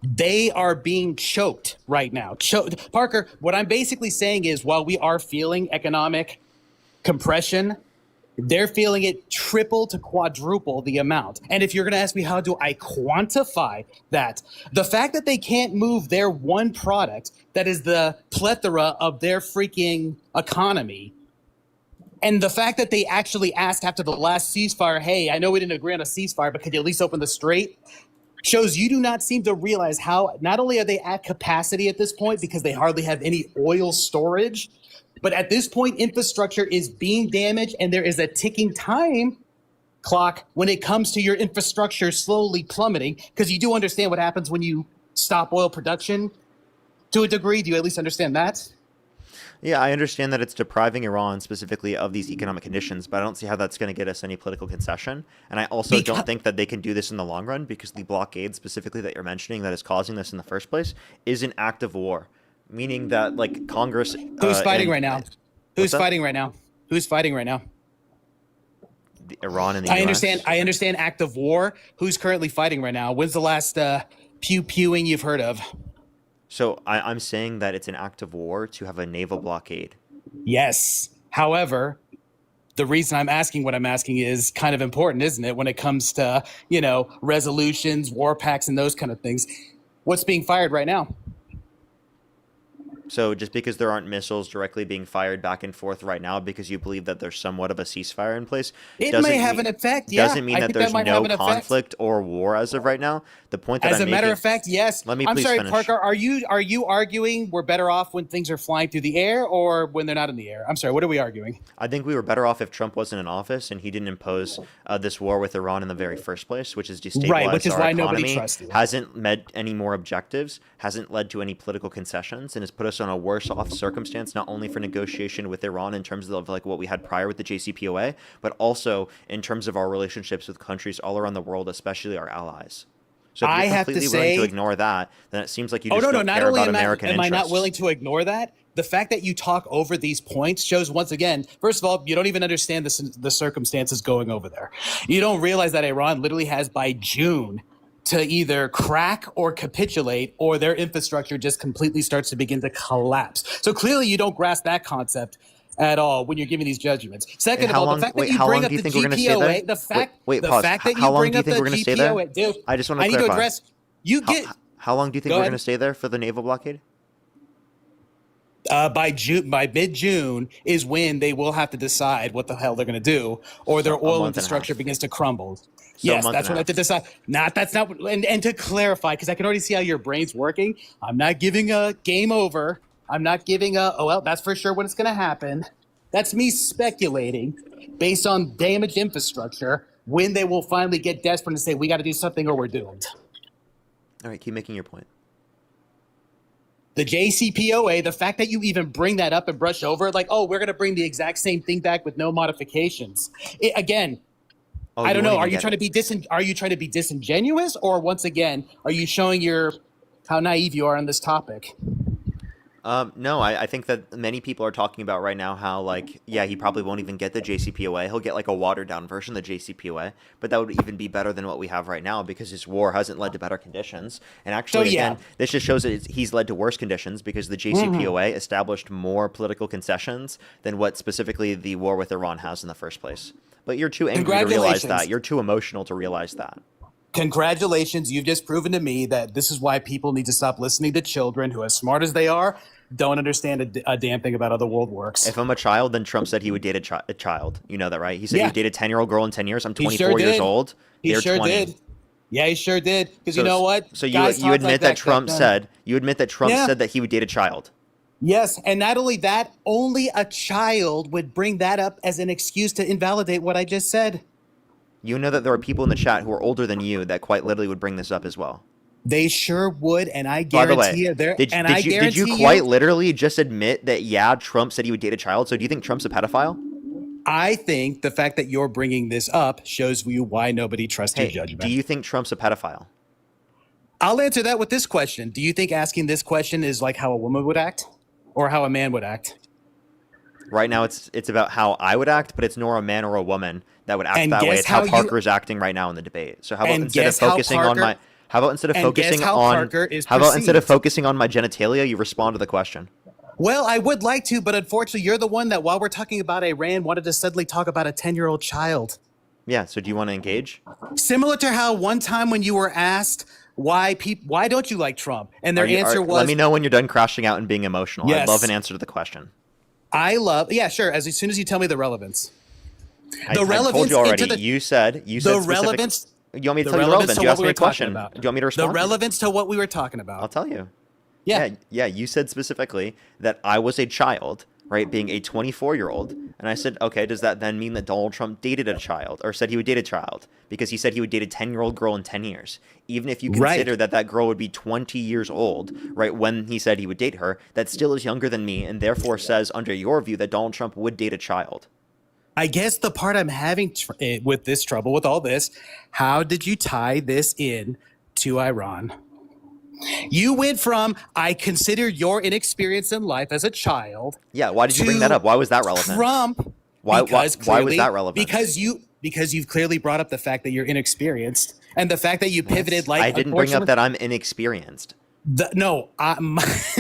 they are being choked right now. Parker, what I'm basically saying is while we are feeling economic compression, they're feeling it triple to quadruple the amount. And if you're going to ask me, how do I quantify that? The fact that they can't move their one product that is the plethora of their freaking economy, and the fact that they actually asked after the last ceasefire, hey, I know we didn't agree on a ceasefire, but could you at least open the strait? Shows you do not seem to realize how not only are they at capacity at this point because they hardly have any oil storage, but at this point, infrastructure is being damaged and there is a ticking time clock when it comes to your infrastructure slowly plummeting, because you do understand what happens when you stop oil production to a degree. Do you at least understand that? Yeah, I understand that it's depriving Iran specifically of these economic conditions, but I don't see how that's going to get us any political concession. And I also don't think that they can do this in the long run because the blockade specifically that you're mentioning that is causing this in the first place is an act of war, meaning that like Congress... Who's fighting right now? Who's fighting right now? Who's fighting right now? Iran and the US. I understand act of war. Who's currently fighting right now? When's the last pew-pewing you've heard of? So I'm saying that it's an act of war to have a naval blockade. Yes. However, the reason I'm asking what I'm asking is kind of important, isn't it? When it comes to, resolutions, war pacts, and those kind of things. What's being fired right now? So just because there aren't missiles directly being fired back and forth right now because you believe that there's somewhat of a ceasefire in place, it may have an effect, yeah. Doesn't mean that there's no conflict or war as of right now. The point that as a matter of fact, yes. Let me I'm please sorry, finish. Parker, are you arguing we're better off when things are flying through the air or when they're not in the air? I'm sorry, what are we arguing? I think we were better off if Trump wasn't in office and he didn't impose this war with Iran in the very first place, which is destabilized right, which is our why economy, nobody trusts you. hasn't met any more objectives, hasn't led to any political concessions, and has put us on a worse off circumstance, not only for negotiation with Iran in terms of like what we had prior with the JCPOA, but also in terms of our relationships with countries all around the world, especially our allies. So if you're completely willing to ignore that, then it seems like you just don't care about American interests. Am I not willing to ignore that? The fact that you talk over these points shows once again, first of all, you don't even understand the circumstances going over there. You don't realize that Iran literally has by June to either crack or capitulate, or their infrastructure just completely starts to begin to collapse. So clearly you don't grasp that concept at all when you're giving these judgments. Second of all, the fact that you bring up the GPOA, the fact that you bring up the GPOA, dude, I just want to clarify. I need to address, how long do you think we're going to stay there for the naval blockade? By mid-June is when they will have to decide what the hell they're going to do, or their oil infrastructure begins to crumble. Yes, that's what I have to decide. That's not. And to clarify, because I can already see how your brain's working. I'm not giving a game over. I'm not giving that's for sure when it's going to happen. That's me speculating based on damaged infrastructure when they will finally get desperate and say we got to do something or we're doomed. All right, keep making your point. The JCPOA, the fact that you even bring that up and brush over it, like, oh, we're going to bring the exact same thing back with no modifications. Again, I don't know. Are you trying to be disingenuous, or once again, are you showing how naive you are on this topic? No, I think that many people are talking about right now how, like, yeah, he probably won't even get the JCPOA. He'll get like a watered down version of the JCPOA, but that would even be better than what we have right now because his war hasn't led to better conditions. And actually, again, this just shows that he's led to worse conditions because the JCPOA established more political concessions than what specifically the war with Iran has in the first place. But you're too angry to realize that. You're too emotional to realize that. Congratulations. You've just proven to me that this is why people need to stop listening to children who, as smart as they are, don't understand a damn thing about how the world works. If I'm a child, then Trump said he would date a child. You know that, right? He said he would date a 10-year-old girl in 10 years. I'm 24 years old. He sure did. Yeah, he sure did. Because you know what? So you admit that Trump said that he would date a child. Yes, and not only that, only a child would bring that up as an excuse to invalidate what I just said. You know that there are people in the chat who are older than you that quite literally would bring this up as well. They sure would, and I guarantee you. Did you quite literally just admit that, yeah, Trump said he would date a child? So do you think Trump's a pedophile? I think the fact that you're bringing this up shows you why nobody trusts your judgment. Do you think Trump's a pedophile? I'll answer that with this question. Do you think asking this question is like how a woman would act or how a man would act? Right now, it's about how I would act, but it's nor a man or a woman that would act that way. It's how Parker's acting right now in the debate. So how about instead of focusing on my... How about instead of focusing on my genitalia, you respond to the question? Well, I would like to, but unfortunately, you're the one that, while we're talking about Iran, wanted to suddenly talk about a 10-year-old child. Yeah. So do you want to engage? Similar to how one time when you were asked why don't you like Trump, and their answer was, "Let me know when you're done crashing out and being emotional." Yes. I'd love an answer to the question. Yeah, sure. As soon as you tell me the relevance. I told you already. You said the relevance. You want me to tell you the relevance? You asked me a question. Do you want me to respond? The relevance to what we were talking about. I'll tell you. Yeah. Yeah. You said specifically that I was a child, right, being a 24-year-old. And I said, okay, does that then mean that Donald Trump dated a child or said he would date a child? Because he said he would date a 10-year-old girl in 10 years. Even if you consider that girl would be 20 years old, right, when he said he would date her, that still is younger than me and therefore says, under your view, that Donald Trump would date a child. I guess the part I'm having with this trouble, with all this, how did you tie this in to Iran? You went from, I consider your inexperience in life as a child. Yeah, why did you bring that up? Why was that relevant? Trump. Why was that relevant? Because you've clearly brought up the fact that you're inexperienced and the fact that you pivoted I didn't bring up that I'm inexperienced.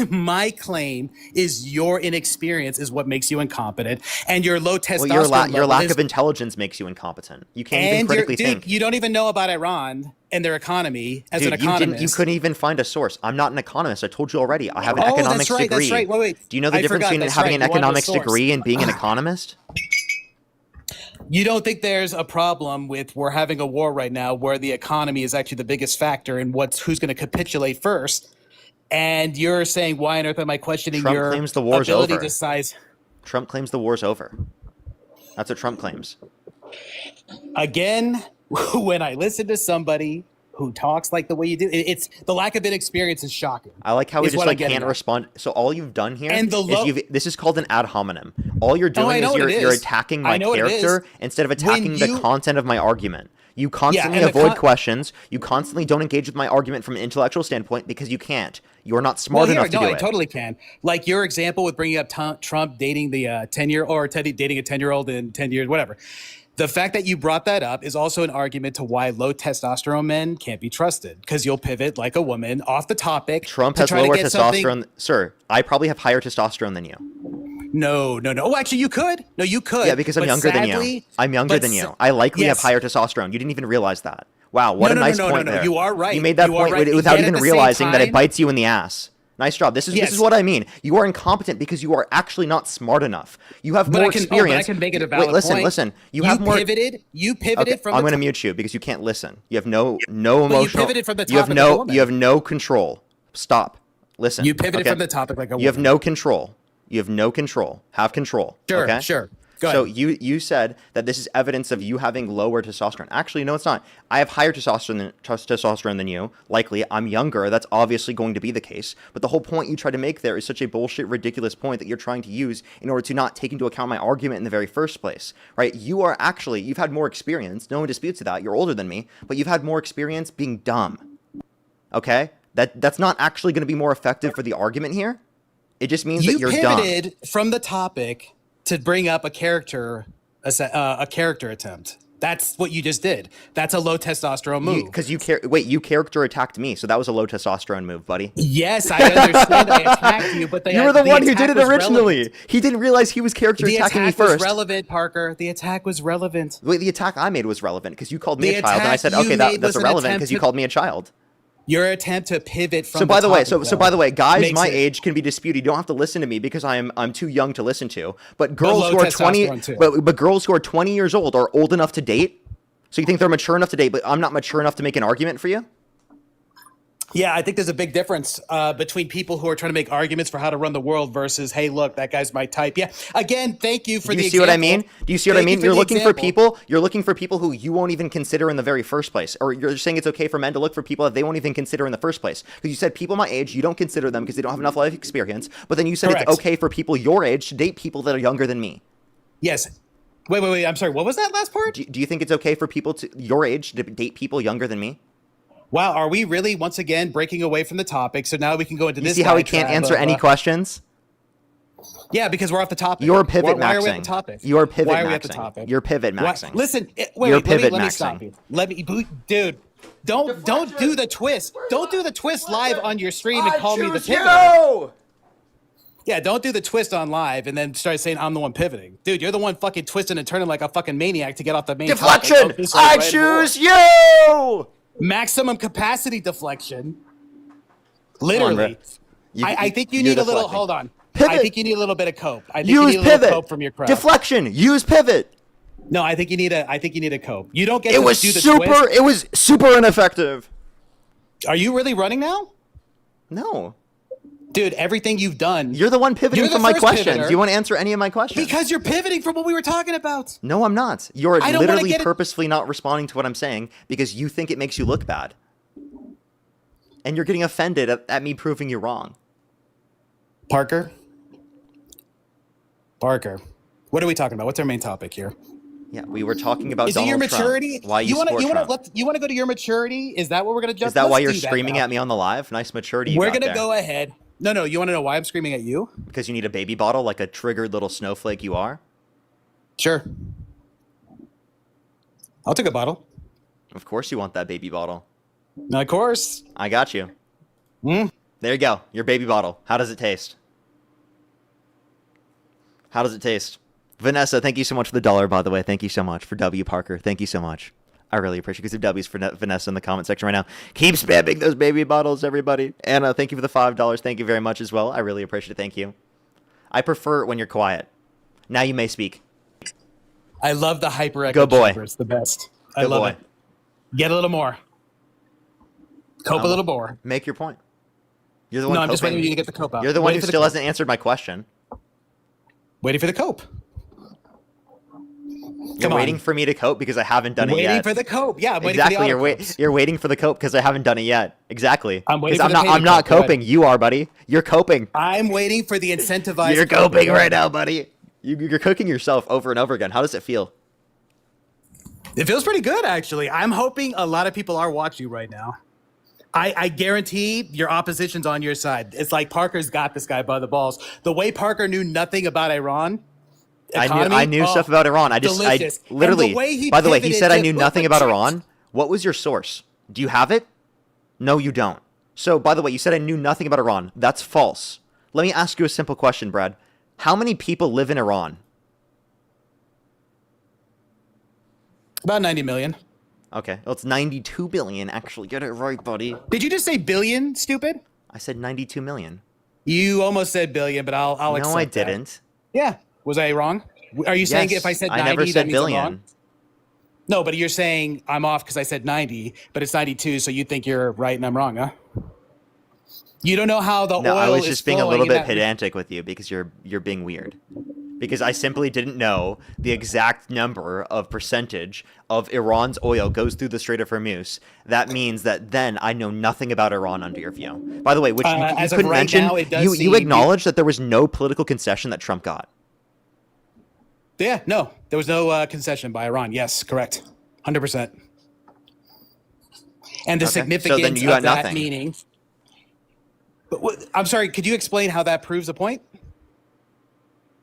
My claim is your inexperience is what makes you incompetent, and your low testosterone. Well, your lack of intelligence makes you incompetent. You can't even critically think. You don't even know about Iran and their economy as an economist. You couldn't even find a source. I'm not an economist. I told you already. I have an economics degree. That's right. Wait. Do you know the difference between having an economics degree and being an economist? You don't think there's a problem with we're having a war right now where the economy is actually the biggest factor in who's going to capitulate first? And you're saying, why on earth am I questioning your ability to size? Trump claims the war's over. That's what Trump claims. Again, when I listen to somebody who talks like the way you do, it's the lack of inexperience is shocking. I like how he just can't respond. So all you've done here this is called an ad hominem. All you're doing is you're attacking my character instead of attacking the content of my argument. You constantly avoid questions. You constantly don't engage with my argument from an intellectual standpoint because you can't. You're not smart enough to do it. I totally can. Like your example with bringing up Trump dating the 10-year or dating a 10-year-old in 10 years, whatever. The fact that you brought that up is also an argument to why low testosterone men can't be trusted because you'll pivot like a woman off the topic. Trump has lower testosterone. Sir, I probably have higher testosterone than you. No. Oh, actually, you could. No, you could. Yeah, because I'm younger than you. I'm younger than you. I likely have higher testosterone. You didn't even realize that. Wow, what a nice point there. You are right. You made that point without even realizing that it bites you in the ass. Nice job. This is what I mean. You are incompetent because you are actually not smart enough. You have more experience. But I can make it a valid point. Listen. You have more. You pivoted from. I'm going to mute you because you can't listen. You have no emotional. You pivoted from the topic. You have no control. Stop. Listen. You pivoted from the topic like a woman. You have no control. You have no control. Have control. Sure. Okay? Sure. Go So ahead. you said that this is evidence of you having lower testosterone. Actually, no, it's not. I have higher testosterone than you. Likely, I'm younger. That's obviously going to be the case. But the whole point you try to make there is such a bullshit, ridiculous point that you're trying to use in order to not take into account my argument in the very first place, right? You've had more experience. No one disputes that. You're older than me, but you've had more experience being dumb. Okay? That's not actually going to be more effective for the argument here. It just means that you're dumb. You pivoted from the topic to bring up a character attempt. That's what you just did. That's a low testosterone move. Because you character attacked me, so that was a low testosterone move, buddy. Yes, I understand. I attacked you, but you were the one who did it originally. Relevant. He didn't realize he was character attacking me first. The attack was relevant, Parker. The attack was relevant. Wait, the attack I made was relevant because you called me a child, and I said, okay, that's irrelevant because you called me a child. Your attempt to pivot from. So by the way, guys my age can be disputed. You don't have to listen to me because I'm too young to listen to. But girls who are 20, but girls who are 20 years old are old enough to date. So you think they're mature enough to date, but I'm not mature enough to make an argument for you? Yeah, I think there's a big difference between people who are trying to make arguments for how to run the world versus, hey, look, that guy's my type. Yeah. Again, thank you for the example. Do you see what I mean? Do you see what I mean? You're looking for people who you won't even consider in the very first place. Or you're saying it's okay for men to look for people that they won't even consider in the first place. Because you said people my age, you don't consider them because they don't have enough life experience. But then you said it's okay for people your age to date people that are younger than me. Yes. Wait. I'm sorry. What was that last part? Do you think it's okay for people your age to date people younger than me? Wow, are we really once again breaking away from the topic? So now we can go into this. You see how we can't answer any questions? Yeah, because we're off the topic. You're pivot maxing. Why are we at the topic? You're pivot maxing. Why are we at the topic? You're pivot maxing. Listen, let me stop you. Dude, don't do the twist. Don't do the twist live on your stream and call me the pivoter. Yeah, don't do the twist on live and then start saying I'm the one pivoting. Dude, you're the one fucking twisting and turning like a fucking maniac to get off the main deflection. Topic. I choose you. Maximum capacity deflection. Literally. I think you need a little. Hold on. Pivot. I think you need a little bit of cope. I think use you need a pivot. little cope from your crowd. Deflection. Use pivot. No, I think you need a cope. You don't get. It was super. It was super ineffective. Are you really running now? No. Dude, everything you've done. You're the one pivoting from my questions. Do you want to answer any of my questions? Because you're pivoting from what we were talking about. No, I'm not. You're literally purposefully not responding to what I'm saying because you think it makes you look bad. And you're getting offended at me proving you wrong. Parker, what are we talking about? What's our main topic here? Yeah, we were talking about Is it your maturity? Trump. Why you want to go to your maturity? Is that what we're going to jump? Is that why you're screaming at me on the live? Nice maturity. We're going to go ahead. No, you want to know why I'm screaming at you? Because you need a baby bottle like a triggered little snowflake you are? Sure. I'll take a bottle. Of course you want that baby bottle. Of course. I got you. There you go. Your baby bottle. How does it taste? How does it taste? Vanessa, thank you so much for the $1, by the way. Thank you so much. For W. Parker, thank you so much. I really appreciate it. Because of W's for Vanessa in the comment section right now. Keep spamming those baby bottles, everybody. Anna, thank you for the $5. Thank you very much as well. I really appreciate it. Thank you. I prefer it when you're quiet. Now you may speak. I love the hyper echo. Go boy. Chamber. It's the best. Go I love boy. it. Get a little more. Cope a little more. Make your point. You're the one. No, I'm just waiting for you to get the cope out. You're the one who still hasn't answered my question. Waiting for the cope. You're waiting for me to cope because I haven't done it yet. Waiting for the cope. Yeah, I'm waiting exactly. for the You're waiting for the cope because I haven't done it yet. Exactly. I'm waiting. I'm not coping. You are, buddy. You're coping. I'm waiting for the incentivized. You're coping right now, buddy. You're cooking yourself over and over again. How does it feel? It feels pretty good, actually. I'm hoping a lot of people are watching right now. I guarantee your opposition's on your side. It's like Parker's got this guy by the balls. The way Parker knew nothing about Iran. I knew stuff about Iran. I literally. By the way, he said I knew nothing about Iran. What was your source? Do you have it? No, you don't. So, by the way, you said I knew nothing about Iran. That's false. Let me ask you a simple question, Brad. How many people live in Iran? About 90 million. Okay, well, it's 92 billion, actually. Get it right, buddy. Did you just say billion, stupid? I said 92 million. You almost said billion, but I'll accept No, I didn't. Yeah. Was I wrong? Are you saying if I said 90, I never said that billion. I'm wrong? No, but you're saying I'm off because I said 90, but it's 92, so you think you're right and I'm wrong, huh? You don't know how the oil is I was just being a little flowing bit pedantic with you because you're being weird. because I simply didn't know the exact number of percentage of Iran's oil goes through the Strait of Hormuz. That means that then I know nothing about Iran under your view. By the way, which you As of couldn't right mention, now, it does you seem acknowledge that there was no political concession that Trump got. Yeah, no, there was no concession by Iran. Yes, correct, 100%. And the Okay, so significance then you of got that nothing. meaning. But I'm sorry, could you explain how that proves a point?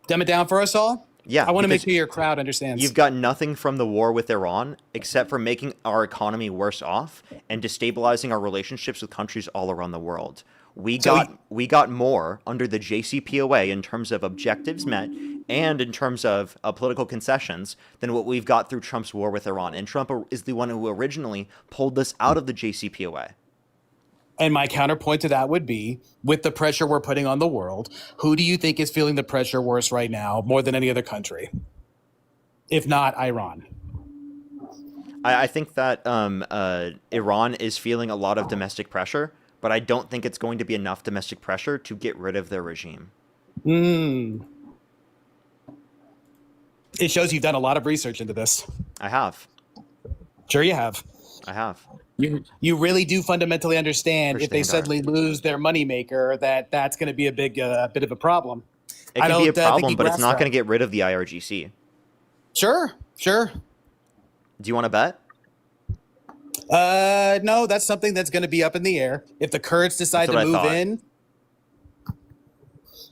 Dumb it down for us all? Yeah, I want to make because sure your crowd understands. You've got nothing from the war with Iran except for making our economy worse off and destabilizing our relationships with countries all around the world. We got more under the JCPOA in terms of objectives met and in terms of political concessions than what we've got through Trump's war with Iran. And Trump is the one who originally pulled us out of the JCPOA. And my counterpoint to that would be, with the pressure we're putting on the world, who do you think is feeling the pressure worse right now more than any other country, if not Iran? I think that Iran is feeling a lot of domestic pressure, but I don't think it's going to be enough domestic pressure to get rid of their regime. It shows you've done a lot of research into this. I have. Sure you have. I have. You really do fundamentally understand if they suddenly lose their moneymaker, that's going to be a big bit of a problem. It can be a problem, but it's not going to get rid of the IRGC. Sure. Do you want to bet? No, that's something that's going to be up in the air. If the Kurds decide to move in.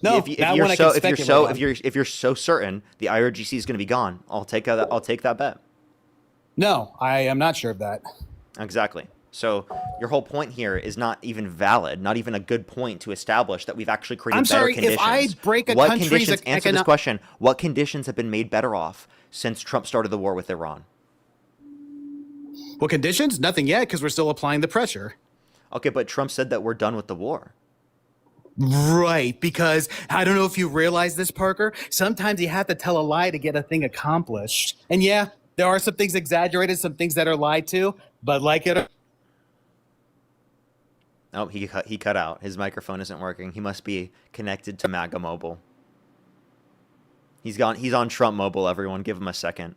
No, if you're so certain the IRGC is going to be gone, I'll take that bet. No, I am not sure of that. Exactly. So your whole point here is not even valid, not even a good point to establish that we've actually created better conditions. If I break a what country's conditions, answer this question, what conditions have been made better off since Trump started the war with Iran? What conditions? Nothing yet, because we're still applying the pressure. Okay, but Trump said that we're done with the war. Right, because I don't know if you realize this, Parker. Sometimes you have to tell a lie to get a thing accomplished. And yeah, there are some things exaggerated, some things that are lied to, but like it. Oh, he cut out. His microphone isn't working. He must be connected to MAGA Mobile. He's on Trump Mobile, everyone. Give him a second.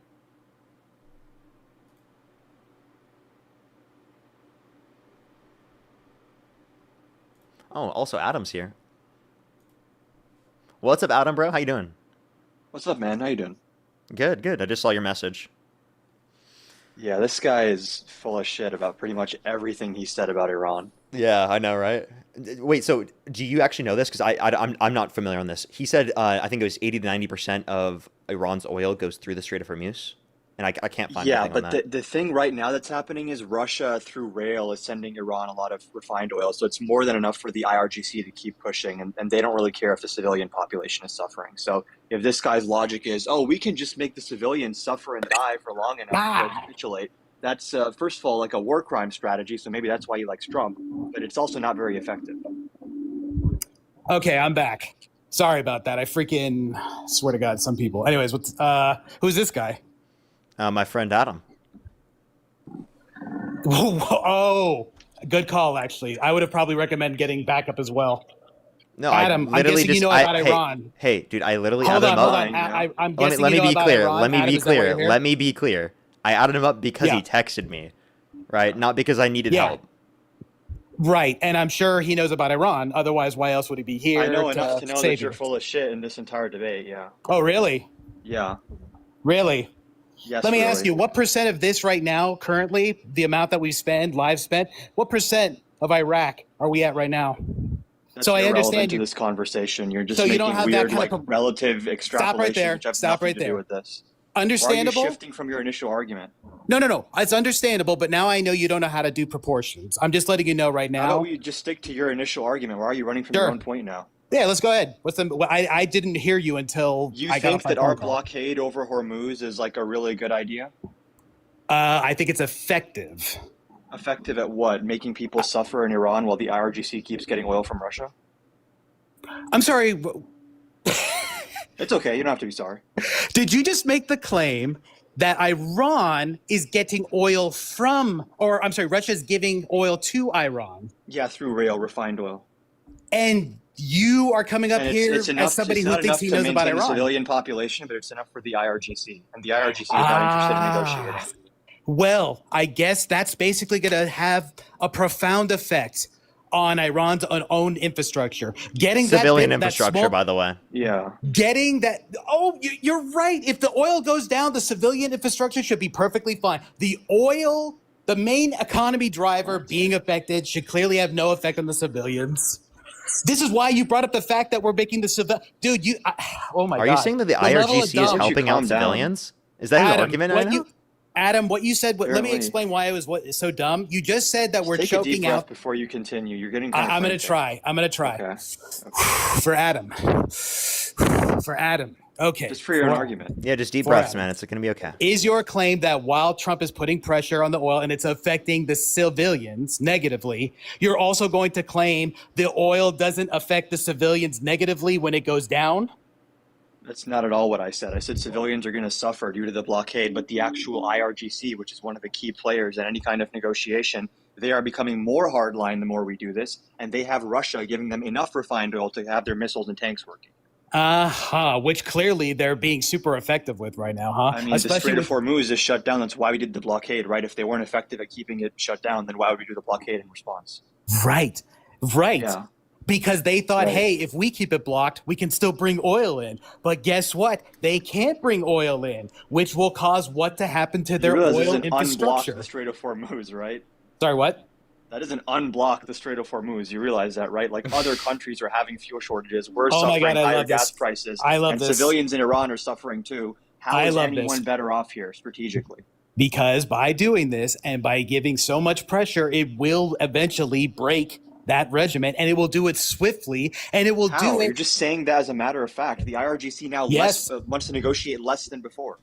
Oh, also Adam's here. What's up, Adam, bro? How you doing? What's up, man? How you doing? Good. I just saw your message. Yeah, this guy is full of shit about pretty much everything he said about Iran. Yeah, I know, right? Wait, so do you actually know this? Because I'm not familiar on this. He said I think it was 80 to 90% of Iran's oil goes through the Strait of Hormuz, and I can't find anything on that. Yeah, but the thing right now that's happening is Russia through rail is sending Iran a lot of refined oil, so it's more than enough for the IRGC to keep pushing, and they don't really care if the civilian population is suffering. So if this guy's logic is, oh, we can just make the civilians suffer and die for long enough to capitulate, that's first of all like a war crime strategy, so maybe that's why he likes Trump, but it's also not very effective. Okay, I'm back. Sorry about that. I freaking swear to God, some people. Anyways, who's this guy? My friend Adam. Oh, good call, actually. I would have probably recommended getting backup as well. No, Adam, I'm guessing you know about Iran. Hey, dude, I literally Hold added on, him up. I'm guessing you know about Iran. Let me Adam, be is that why clear. you're here? Let me be clear. I added him up because he texted me, right? Not because I needed help. Right, and I'm sure he knows about Iran. Otherwise, why else would he be here? I know enough to know that you're you? full of shit in this entire debate, yeah. Oh, really? Yeah. Really? Yes, Let me really. ask you, what percent of this right now, currently, the amount that we spend, live spent, what percent of Iraq are we at right now? That's so I irrelevant understand to you. this conversation. You're just So you making don't have weird, that kind of relative extrapolations, Stop right there. which have Stop nothing right to there. do with this. Understandable. Why are you shifting from your initial argument? No. It's understandable, but now I know you don't know how to do proportions. I'm just letting you know right How now. about we just stick to your initial argument? Why are you running from your own point now? Yeah, let's go ahead. I didn't hear you until You I got think off my that our phone call. blockade over Hormuz is like a really good idea? I think it's effective. Effective at what? Making people suffer in Iran while the IRGC keeps getting oil from Russia? I'm sorry. It's okay. You don't have to be sorry. Did you just make the claim that Iran is getting oil from, or I'm sorry, Russia's giving oil to Iran? Yeah, through rail, refined oil. And you are coming up And here it's enough, as somebody it's who not thinks enough he to knows about maintain the Iran. civilian population, but it's enough for the IRGC. And the IRGC is not interested in negotiating. Well, I guess that's basically going to have a profound effect on Iran's own infrastructure. Getting Civilian that infrastructure, small, by the way. Yeah. getting that. Oh, you're right. If the oil goes down, the civilian infrastructure should be perfectly fine. The oil, the main economy driver being affected, should clearly have no effect on the civilians. This is why you brought up the fact that we're making the dude. Oh my God. Are you saying that the IRGC is helping out calm down? civilians? Is that his argument right now? Adam, what you said. Let me Apparently. explain why it was so dumb. You just said that we're Take a deep choking breath out. before you continue. You're getting kind of I'm gonna frantic. try. I'm gonna try. Okay. For Adam. For Adam. Okay. Just for your own argument. Yeah, just deep For breaths, Adam. man. It's going to be okay. Is your claim that while Trump is putting pressure on the oil and it's affecting the civilians negatively, you're also going to claim the oil doesn't affect the civilians negatively when it goes down? That's not at all what I said. I said civilians are going to suffer due to the blockade, but the actual IRGC, which is one of the key players in any kind of negotiation, they are becoming more hardline the more we do this, and they have Russia giving them enough refined oil to have their missiles and tanks working. Which clearly they're being super effective with right now, huh? I mean, the Strait of Hormuz is shut down. That's why we did the blockade, right? If they weren't effective at keeping it shut down, then why would we do the blockade in response? Right. Yeah. Because they thought, Right. hey, if we keep it blocked, we can still bring oil in. But guess what? They can't bring oil in, which will cause what to happen to their You realize oil this doesn't unblock infrastructure. the Strait of Hormuz, right? Sorry, what? That doesn't unblock the Strait of Hormuz. You realize that, right? Like other countries are having fuel shortages. We're Oh my suffering God, I higher love gas this. prices. I love and this. civilians in Iran are suffering too. How I is love anyone this. better off here strategically? Because by doing this and by giving so much pressure, it will eventually break that regiment, and it will do it swiftly, and it will How? do it. You're just saying that as a matter of fact. The IRGC now Yes. wants to negotiate less than before.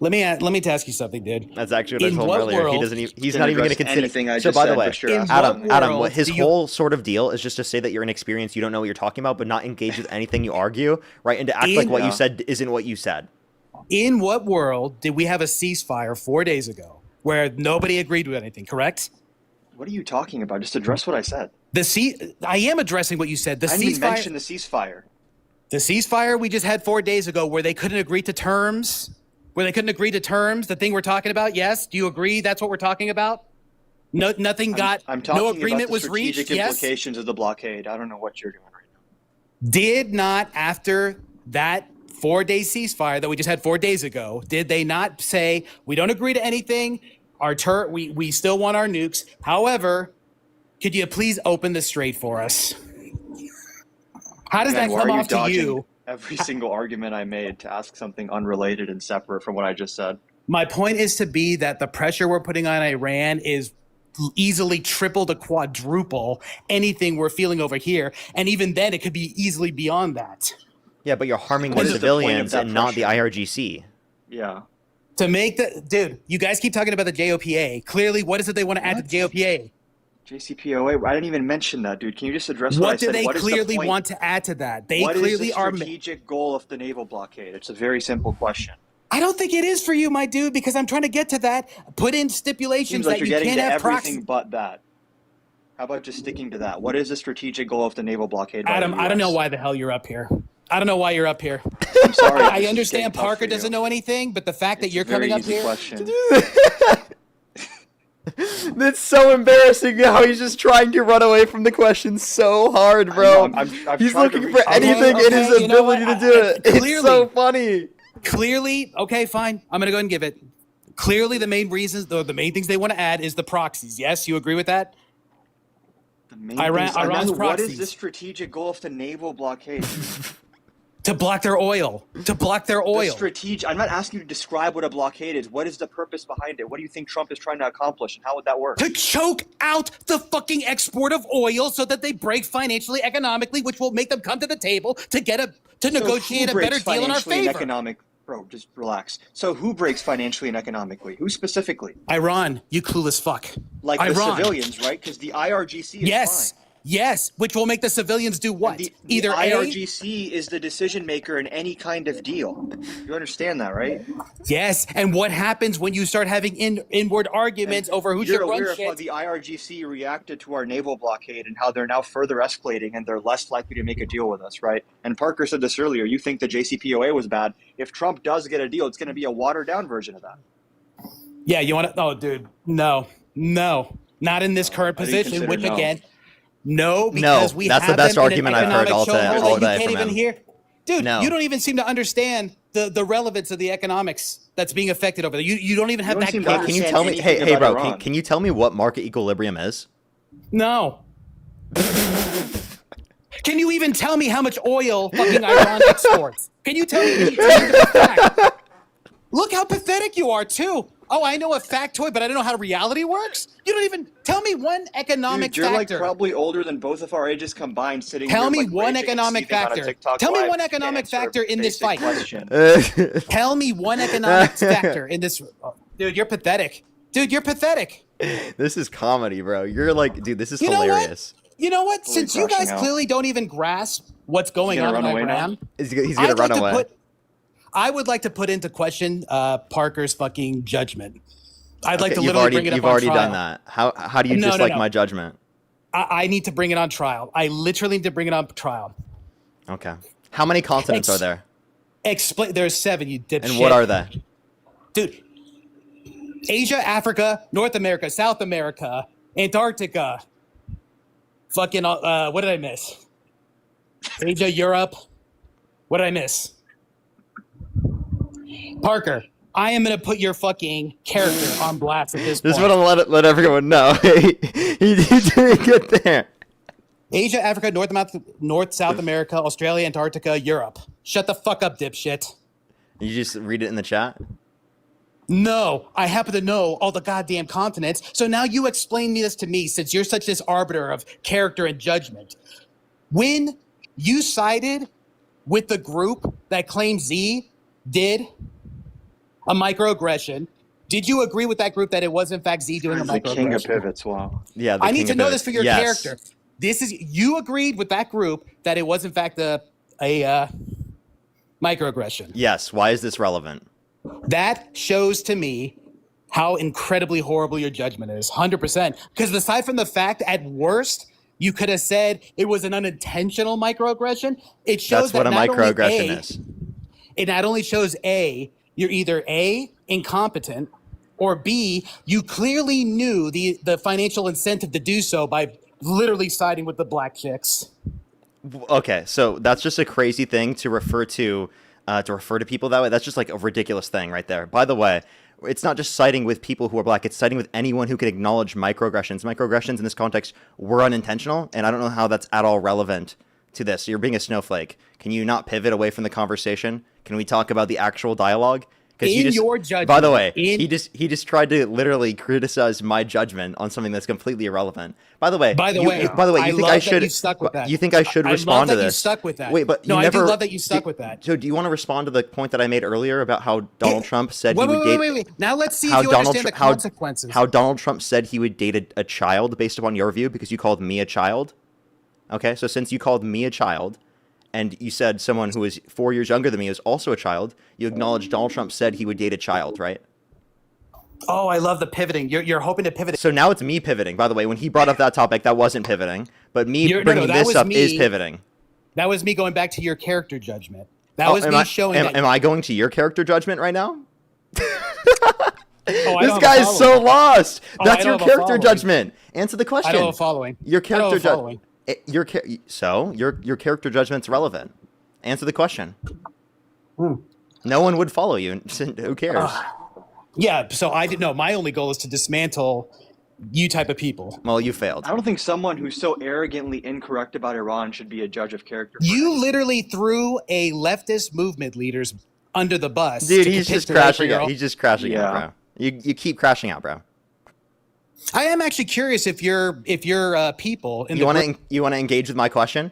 Let me ask you something, dude. That's actually what I In told him what earlier. world- He doesn't. He's Didn't not even going to address consider. anything I So just by the said, way, but sure, In ask what about Adam, world what his do you- whole sort of deal is just to say that you're inexperienced, you don't know what you're talking about, but not engage with anything you argue, right? And to act like what you said isn't what you said. In what world did we have a ceasefire 4 days ago where nobody agreed with anything, correct? What are you talking about? Just address what I said. I am addressing what you said. The I didn't even ceasefire, mention the ceasefire. the ceasefire we just had 4 days ago where they couldn't agree to terms, the thing we're talking about. Yes. Do you agree that's what we're talking about? No, nothing I'm talking no agreement about the was reached. strategic Yes. implications of the blockade. I don't know what you're doing right now. Did not, after that 4-day ceasefire that we just had 4 days ago, did they not say, we don't agree to anything, we still want our nukes, however, could you please open the strait for us? How does Again, that why come are off to dodging you? every single argument I made to ask something unrelated and separate from what I just said? My point is to be that the pressure we're putting on Iran is easily triple to quadruple anything we're feeling over here, and even then it could be easily beyond that. Yeah, but you're harming What the is the point of civilians that and not the pressure? IRGC. Yeah. To make dude, you guys keep talking about the JOPA. Clearly, what is it they want to add to the JOPA? JCPOA. I didn't even mention that, dude. Can you just address what I What do said? they What is the clearly point? want to add to that? They What is clearly the are. strategic goal of the naval blockade? It's a very simple question. I don't think it is for you, my dude, because I'm trying to get to that. Put in stipulations Seems like that you're you getting can't to have everything proxy. but that. How about just sticking to that? What is the strategic goal of the naval blockade? By Adam, the I don't know US? why the hell you're up here. I don't know why you're up here. I'm sorry. I this is understand getting tough Parker for you. doesn't know anything, but the fact that It's you're a very coming up easy here. question. That's so embarrassing how he's just trying to run away from the question so hard, bro. I've He's tried to looking reach for out. anything in his you know what? ability to do it. It's Clearly- so funny. Clearly, okay, fine. I'm gonna go ahead and give it. Clearly, the main reasons, though, the main things they want to add is the proxies. Yes, you agree with that? The main Iran's things- and then what proxies. is the strategic goal of the naval blockade? To block their oil. To block their The oil. strategic. I'm not asking you to describe what a blockade is. What is the purpose behind it? What do you think Trump is trying to accomplish, and how would that work? To choke out the fucking export of oil so that they break financially, economically, which will make them come to the table to negotiate a better deal in our financially and favor. economic, bro, just relax. So who breaks financially and economically? Who specifically? Iran, you clueless fuck. Like Iran. the civilians, right? Because the IRGC is Yes. fine. Yes, which will make the civilians do what? The Either A. IRGC is the decision maker in any kind of deal. You understand that, right? Yes, and what happens when you start having inward arguments over who should You're run aware of how shit? the IRGC reacted to our naval blockade and how they're now further escalating and they're less likely to make a deal with us, right? And Parker said this earlier. You think the JCPOA was bad. If Trump does get a deal, it's going to be a watered down version of that. Yeah, you want to? Oh, dude, no, not in this current I didn't position. consider Which no. again, no, because No, we that's the have best them in an argument I've heard economic all chokehold that day you can't from even him. hear. Dude, No. you don't even seem to understand the relevance of the economics that's being affected over there. You don't even have that. Hey, can you tell me? Hey, bro, can you tell me what market equilibrium is? No. Can you even tell me how much oil fucking Iran exports? Can you tell me? Can you tell me the fact? Look how pathetic you are too. Oh, I know a factoid, but I don't know how reality works. You don't even tell me one economic Dude, you're factor. like probably older than both of our ages combined. Sitting Tell here, me like, one raging and economic seething on a factor. TikTok Tell me live one to economic answer a factor in this basic fight. question. Tell me one economic factor in this. Dude, you're pathetic. Dude, you're pathetic. This is comedy, bro. You're like, dude, this is You know what? hilarious. You know what? Fully Since you guys crashing out. clearly don't even grasp what's going He's on gonna in run away now? Iran, He's gonna run away. I would like to put into question Parker's fucking judgment. I'd like to you've literally already, bring it up you've on already trial. done that. How do you No, dislike no. my judgment? I need to bring it on trial. I literally need to bring it on trial. Okay. How many continents are there? Explain. There's 7. You dipshit. And what are they? Dude? Asia, Africa, North America, South America, Antarctica. Fucking. What did I miss? Asia, Europe. What did I miss? Parker, I am gonna put your fucking character on blast at this point. Just want to let everyone know. he didn't get there. Asia, Africa, North, South America, Australia, Antarctica, Europe. Shut the fuck up, dipshit. You just read it in the chat? No, I happen to know all the goddamn continents. So now you explain this to me, since you're such this arbiter of character and judgment. When you sided with the group that claimed Z did a microaggression, did you agree with that group that it was in fact Z doing a The microaggression? king of pivots. Wow. Yeah. I need to know this for your character. This is, you agreed with that group that it was in fact a microaggression. Yes. Why is this relevant? That shows to me how incredibly horrible your judgment is. 100%. Because aside from the fact, at worst, you could have said it was an unintentional microaggression. It shows That's what that a not only microaggression is. It not only shows A, you're either A, incompetent, or B, you clearly knew the financial incentive to do so by literally siding with the black chicks. Okay, so that's just a crazy thing to refer to people that way. That's just like a ridiculous thing right there. By the way, it's not just siding with people who are black. It's siding with anyone who can acknowledge microaggressions. Microaggressions in this context were unintentional, and I don't know how that's at all relevant to this. You're being a snowflake. Can you not pivot away from the conversation? Can we talk about the actual dialogue? In your judgment. By the way, he just tried to literally criticize my judgment on something that's completely irrelevant. By the way, I you think love I that should? you stuck with that. You think I should I respond love to that this? You stuck with that. Wait, but no, you never, I do love that you stuck with that. So, do you want to respond to the point that I made earlier about how Donald Trump said he would date? Wait. Now let's see if you understand the consequences. How Donald Trump said he would date a child based upon your view because you called me a child. Okay, so since you called me a child, and you said someone who is 4 years younger than me is also a child, you acknowledge Donald Trump said he would date a child, right? Oh, I love the pivoting. You're hoping to pivot. So now it's me pivoting. By the way, when he brought up that topic, that wasn't pivoting, but me bringing this up is pivoting. That was me going back to your character judgment. That was me showing. Am I going to your character judgment right now? This This guy's so lost. That's your character judgment. Answer the question. I don't know following. Your character following. Your character judgment's relevant. Answer the question. No one would follow you. Who cares? Yeah, so I didn't know. My only goal is to dismantle you type of people. Well, you failed. I don't think someone who's so arrogantly incorrect about Iran should be a judge of character. You literally threw a leftist movement leaders under the bus. Dude, he's just crashing out. He's just crashing out, bro. You keep crashing out, bro. I am actually curious if your people in you want to engage with my question?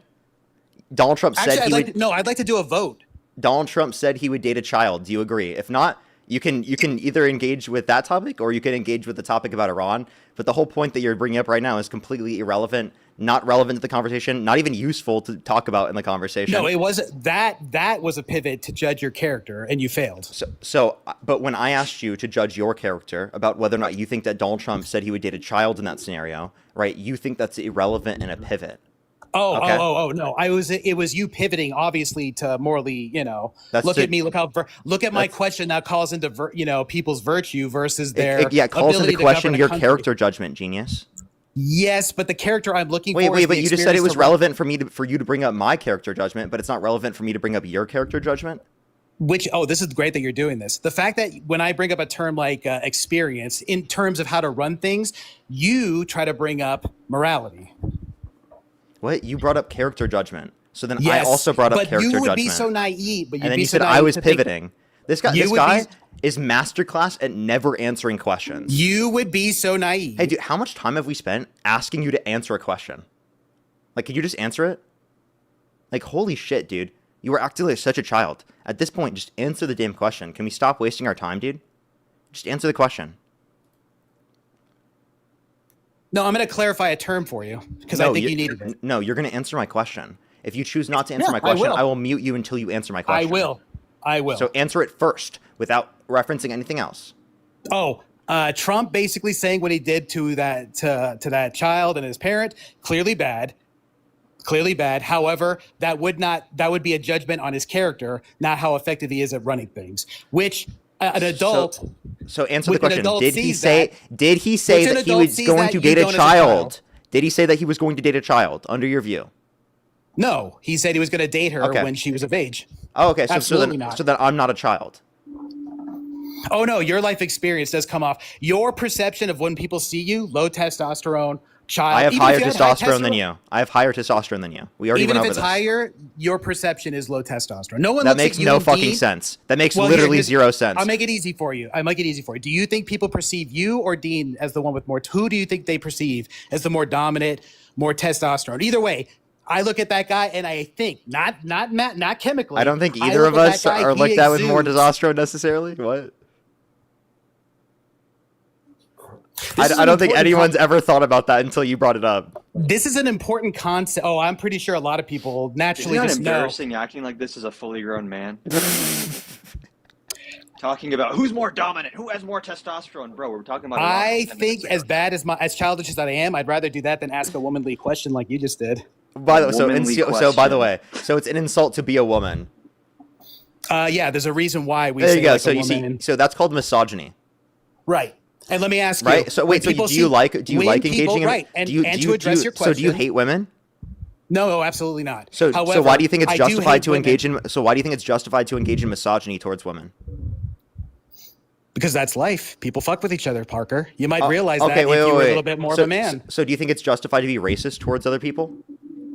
Donald Trump said I'd like to do a vote. Donald Trump said he would date a child. Do you agree? If not, You can either engage with that topic or you can engage with the topic about Iran. But the whole point that you're bringing up right now is completely irrelevant, not relevant to the conversation, not even useful to talk about in the conversation. No, it wasn't. That was a pivot to judge your character, and you failed. But when I asked you to judge your character about whether or not you think that Donald Trump said he would date a child in that scenario, right? You think that's irrelevant and a pivot. Oh, no. It was you pivoting, obviously, to morally, look at me, look at my question that calls into, people's virtue versus their it calls into question your country. character judgment, genius. Yes, but the character I'm looking for. Wait, but you just said it was relevant for you to bring up my character judgment, but it's not relevant for me to bring up your character judgment. This is great that you're doing this. The fact that when I bring up a term like experience in terms of how to run things, you try to bring up morality. What? You brought up character judgment. So then Yes, I also brought up but character you would judgment. be so naive. And then you said I was pivoting. This guy is masterclass at never answering questions. You would be so naive. Hey, dude, how much time have we spent asking you to answer a question? Like, could you just answer it? Like, holy shit, dude. You were acting like such a child. At this point, just answer the damn question. Can we stop wasting our time, dude? Just answer the question. No, I'm going to clarify a term for you because I think you needed it. No, you're going to answer my question. If you choose not to answer my question, I will mute you until you answer my question. I will. So answer it first without referencing anything else. Trump basically saying what he did to that child and his parent, clearly bad. However, that would be a judgment on his character, not how effective he is at running things, which an adult. So answer the question. Did he say that he was going to date a child? Did he say that he was going to date a child under your view? No, he said he was going to date her when she was of age. Oh, okay. So then I'm not a child. Oh no, your life experience does come off. Your perception of when people see you, low testosterone, child. I have higher testosterone than you. I have higher testosterone than you. We already went over this. Even if it's higher, your perception is low testosterone. No one. That makes no fucking sense. That makes literally zero sense. I'll make it easy for you. Do you think people perceive you or Dean as the one with more? Who do you think they perceive as the more dominant, more testosterone? Either way, I look at that guy and I think not chemically. I don't think either of us are like that with more testosterone necessarily. What? I don't think anyone's ever thought about that until you brought it up. This is an important concept. Oh, I'm pretty sure a lot of people naturally just know. Embarrassing acting like this is a fully grown man. Talking about who's more dominant, who has more testosterone, bro. We're talking about. I think as bad as childish as I am, I'd rather do that than ask a womanly question like you just did. By the way, so it's an insult to be a woman. Yeah, there's a reason why we. There say you go. Like so you see, so that's called misogyny. Right. And let me ask you. Right. So wait. So do you like engaging? Right. And to address your question. So do you hate women? No, absolutely not. So why do you think it's justified to engage in? So why do you think it's justified to engage in misogyny towards women? Because that's life. People fuck with each other, Parker. You might realize that if you were a little bit more of a man. So do you think it's justified to be racist towards other people?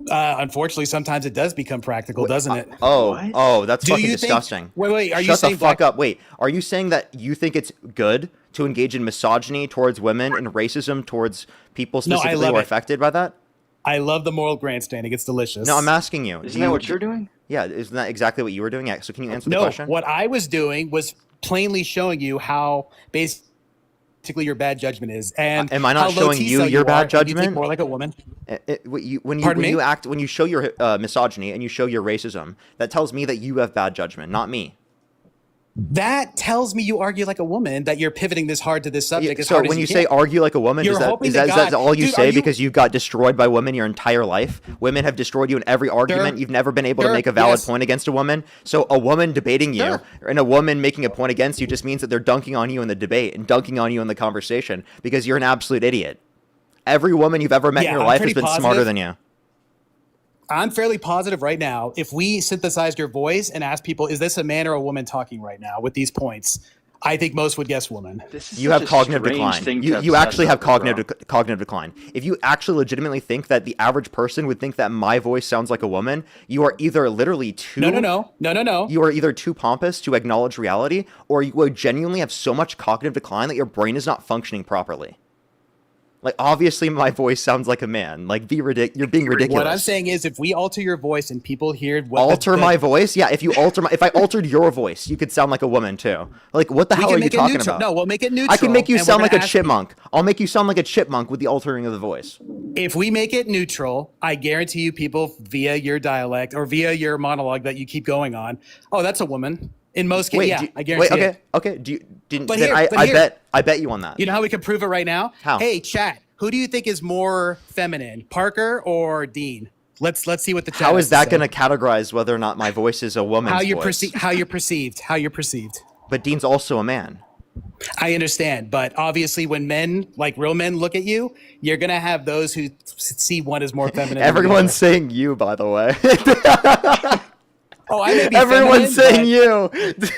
Unfortunately, sometimes it does become practical, doesn't it? That's fucking disgusting. Wait. Are you Shut saying the fuck up? Wait. Are you saying that you think it's good to engage in misogyny towards women and racism towards people specifically who are affected by that? I love the moral grandstanding. It's delicious. No, I'm asking you. Isn't that what you're doing? Yeah, isn't that exactly what you were doing? So can you answer the question? No, what I was doing was plainly showing you how basically your bad judgment is. And am I not showing you your bad judgment? You think more like a woman. When you show your misogyny and you show your racism, that tells me that you have bad judgment, not me. That tells me you argue like a woman, that you're pivoting this hard to this subject. So when you say argue like a woman, is that all you say because you got destroyed by women your entire life? Women have destroyed you in every argument. You've never been able to make a valid point against a woman. So a woman debating you and a woman making a point against you just means that they're dunking on you in the debate and dunking on you in the conversation because you're an absolute idiot. Every woman you've ever met in your life has been smarter than you. I'm fairly positive right now. If we synthesized your voice and asked people, is this a man or a woman talking right now with these points? I think most would guess woman. You have cognitive decline. You actually have cognitive decline. If you actually legitimately think that the average person would think that my voice sounds like a woman, you are either literally too... No. You are either too pompous to acknowledge reality, or you would genuinely have so much cognitive decline that your brain is not functioning properly. Like, obviously, my voice sounds like a man. Like, you're being ridiculous. What I'm saying is, if we alter your voice and people hear what alter my voice, yeah. If I altered your voice, you could sound like a woman too. Like, what the hell are you talking about? No, we'll make it neutral. I can make you sound like a chipmunk. I'll make you sound like a chipmunk with the altering of the voice. If we make it neutral, I guarantee you, people via your dialect or via your monologue that you keep going on, oh, that's a woman. In most cases, I guarantee. Wait, okay. I bet you on that. You know how we can prove it right now? How? Hey, chat. Who do you think is more feminine, Parker or Dean? Let's see what the chat. How is that going to categorize whether or not my voice is a woman's voice? How you're perceived. But Dean's also a man. I understand, but obviously, when men, like real men, look at you, you're gonna have those who see one as more feminine. Everyone's saying you, by the way. Oh, I may be Everyone's saying you.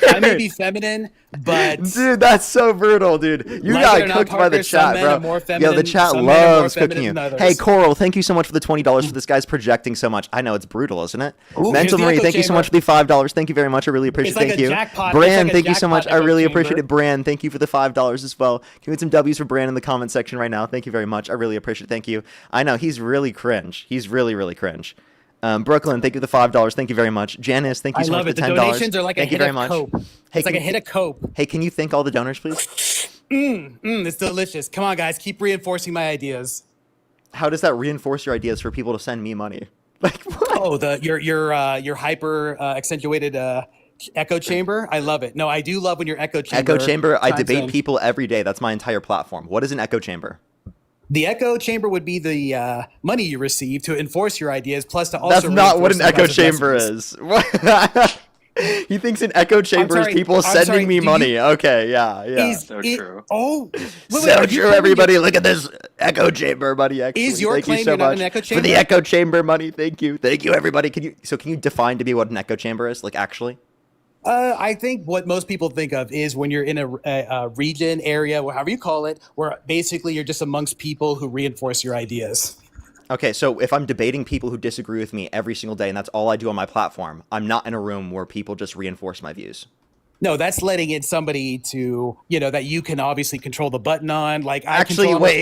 I may be feminine, but dude, that's so brutal, dude. You got cooked by the chat, bro. Yo, the chat loves cooking you. Hey, Coral, thank you so much for the $20 for this guy's projecting so much. I know it's brutal, isn't it? Mental Marie, thank you so much for the $5. Thank you very much. I really appreciate it. Thank you. Bran, thank you so much. I really appreciate it. Bran, thank you for the $5 as well. Can we get some W's for Bran in the comment section right now? Thank you very much. I really appreciate it. Thank you. I know he's really cringe. He's really cringe. Brooklyn, thank you for the $5. Thank you very much. Janice, thank you so much for the $10. The donations are like thank you very much. It's like a hit of coke. Hey, can you thank all the donors, please? It's delicious. Come on, guys, keep reinforcing my ideas. How does that reinforce your ideas for people to send me money? Like what? Oh, your hyper accentuated echo chamber. I love it. No, I do love when your echo chamber. Echo chamber. I debate people every day. That's my entire platform. What is an echo chamber? The echo chamber would be the money you receive to enforce your ideas, plus to also. That's not what an echo chamber is. He thinks an echo chamber is people sending me money. Okay, yeah. So true. Oh, so true, everybody. Look at this echo chamber money. Actually, is your claim you're not an echo chamber? For the echo chamber money. Thank you, everybody. Can you define to me what an echo chamber is? Like, actually. I think what most people think of is when you're in a region, area, however you call it, where basically you're just amongst people who reinforce your ideas. Okay, so if I'm debating people who disagree with me every single day, and that's all I do on my platform, I'm not in a room where people just reinforce my views. No, that's letting in somebody to, that you can obviously control the button on. Like, actually, wait.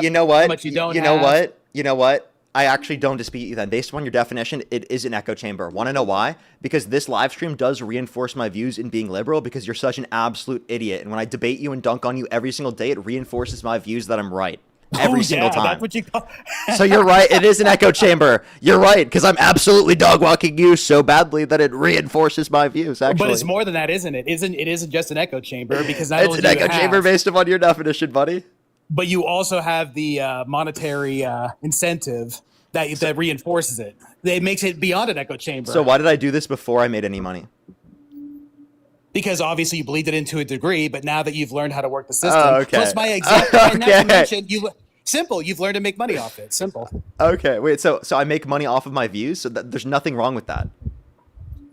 You know what? You know what? I actually don't dispute you then. Based on your definition, it is an echo chamber. Want to know why? Because this live stream does reinforce my views in being liberal because you're such an absolute idiot. And when I debate you and dunk on you every single day, it reinforces my views that I'm right. Every single time. That's what you call- So you're right. It is an echo chamber. You're right. Because I'm absolutely dog walking you so badly that it reinforces my views, actually. But it's more than that, isn't it? It isn't just an echo chamber because not it's only an echo chamber based upon your definition, buddy. But you also have the monetary incentive that reinforces it. It makes it beyond an echo chamber. So why did I do this before I made any money? Because obviously you believed it into a degree, but now that you've learned how to work the system, plus my example, and not to mention, you've learned to make money off it. Simple. Okay, wait. So I make money off of my views. So there's nothing wrong with that.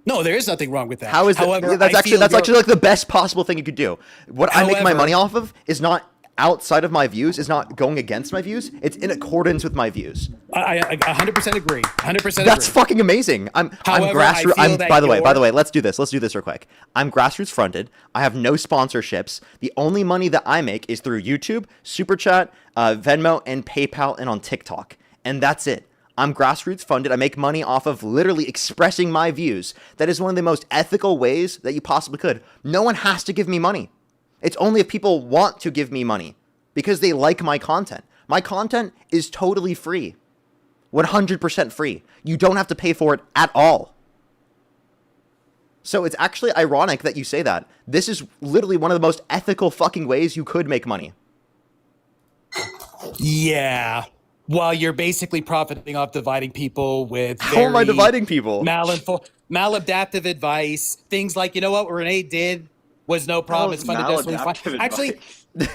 No, there is nothing wrong with that. How is that? However, That's actually like the best possible thing you could do. What I make my money off of is not outside of my views, is not going against my views. It's in accordance with my views. I 100% agree. 100%. That's fucking amazing. I'm grassroots. By the way, let's do this. Let's do this real quick. I'm grassroots fronted. I have no sponsorships. The only money that I make is through YouTube, Super Chat, Venmo, and PayPal, and on TikTok. And that's it. I'm grassroots funded. I make money off of literally expressing my views. That is one of the most ethical ways that you possibly could. No one has to give me money. It's only if people want to give me money because they like my content. My content is totally free. 100% free. You don't have to pay for it at all. So it's actually ironic that you say that. This is literally one of the most ethical fucking ways you could make money. Yeah. While you're basically profiting off dividing people with How am I dividing people? Maladaptive advice. Things like, you know what Renee did was no problem. It's fun to just actually,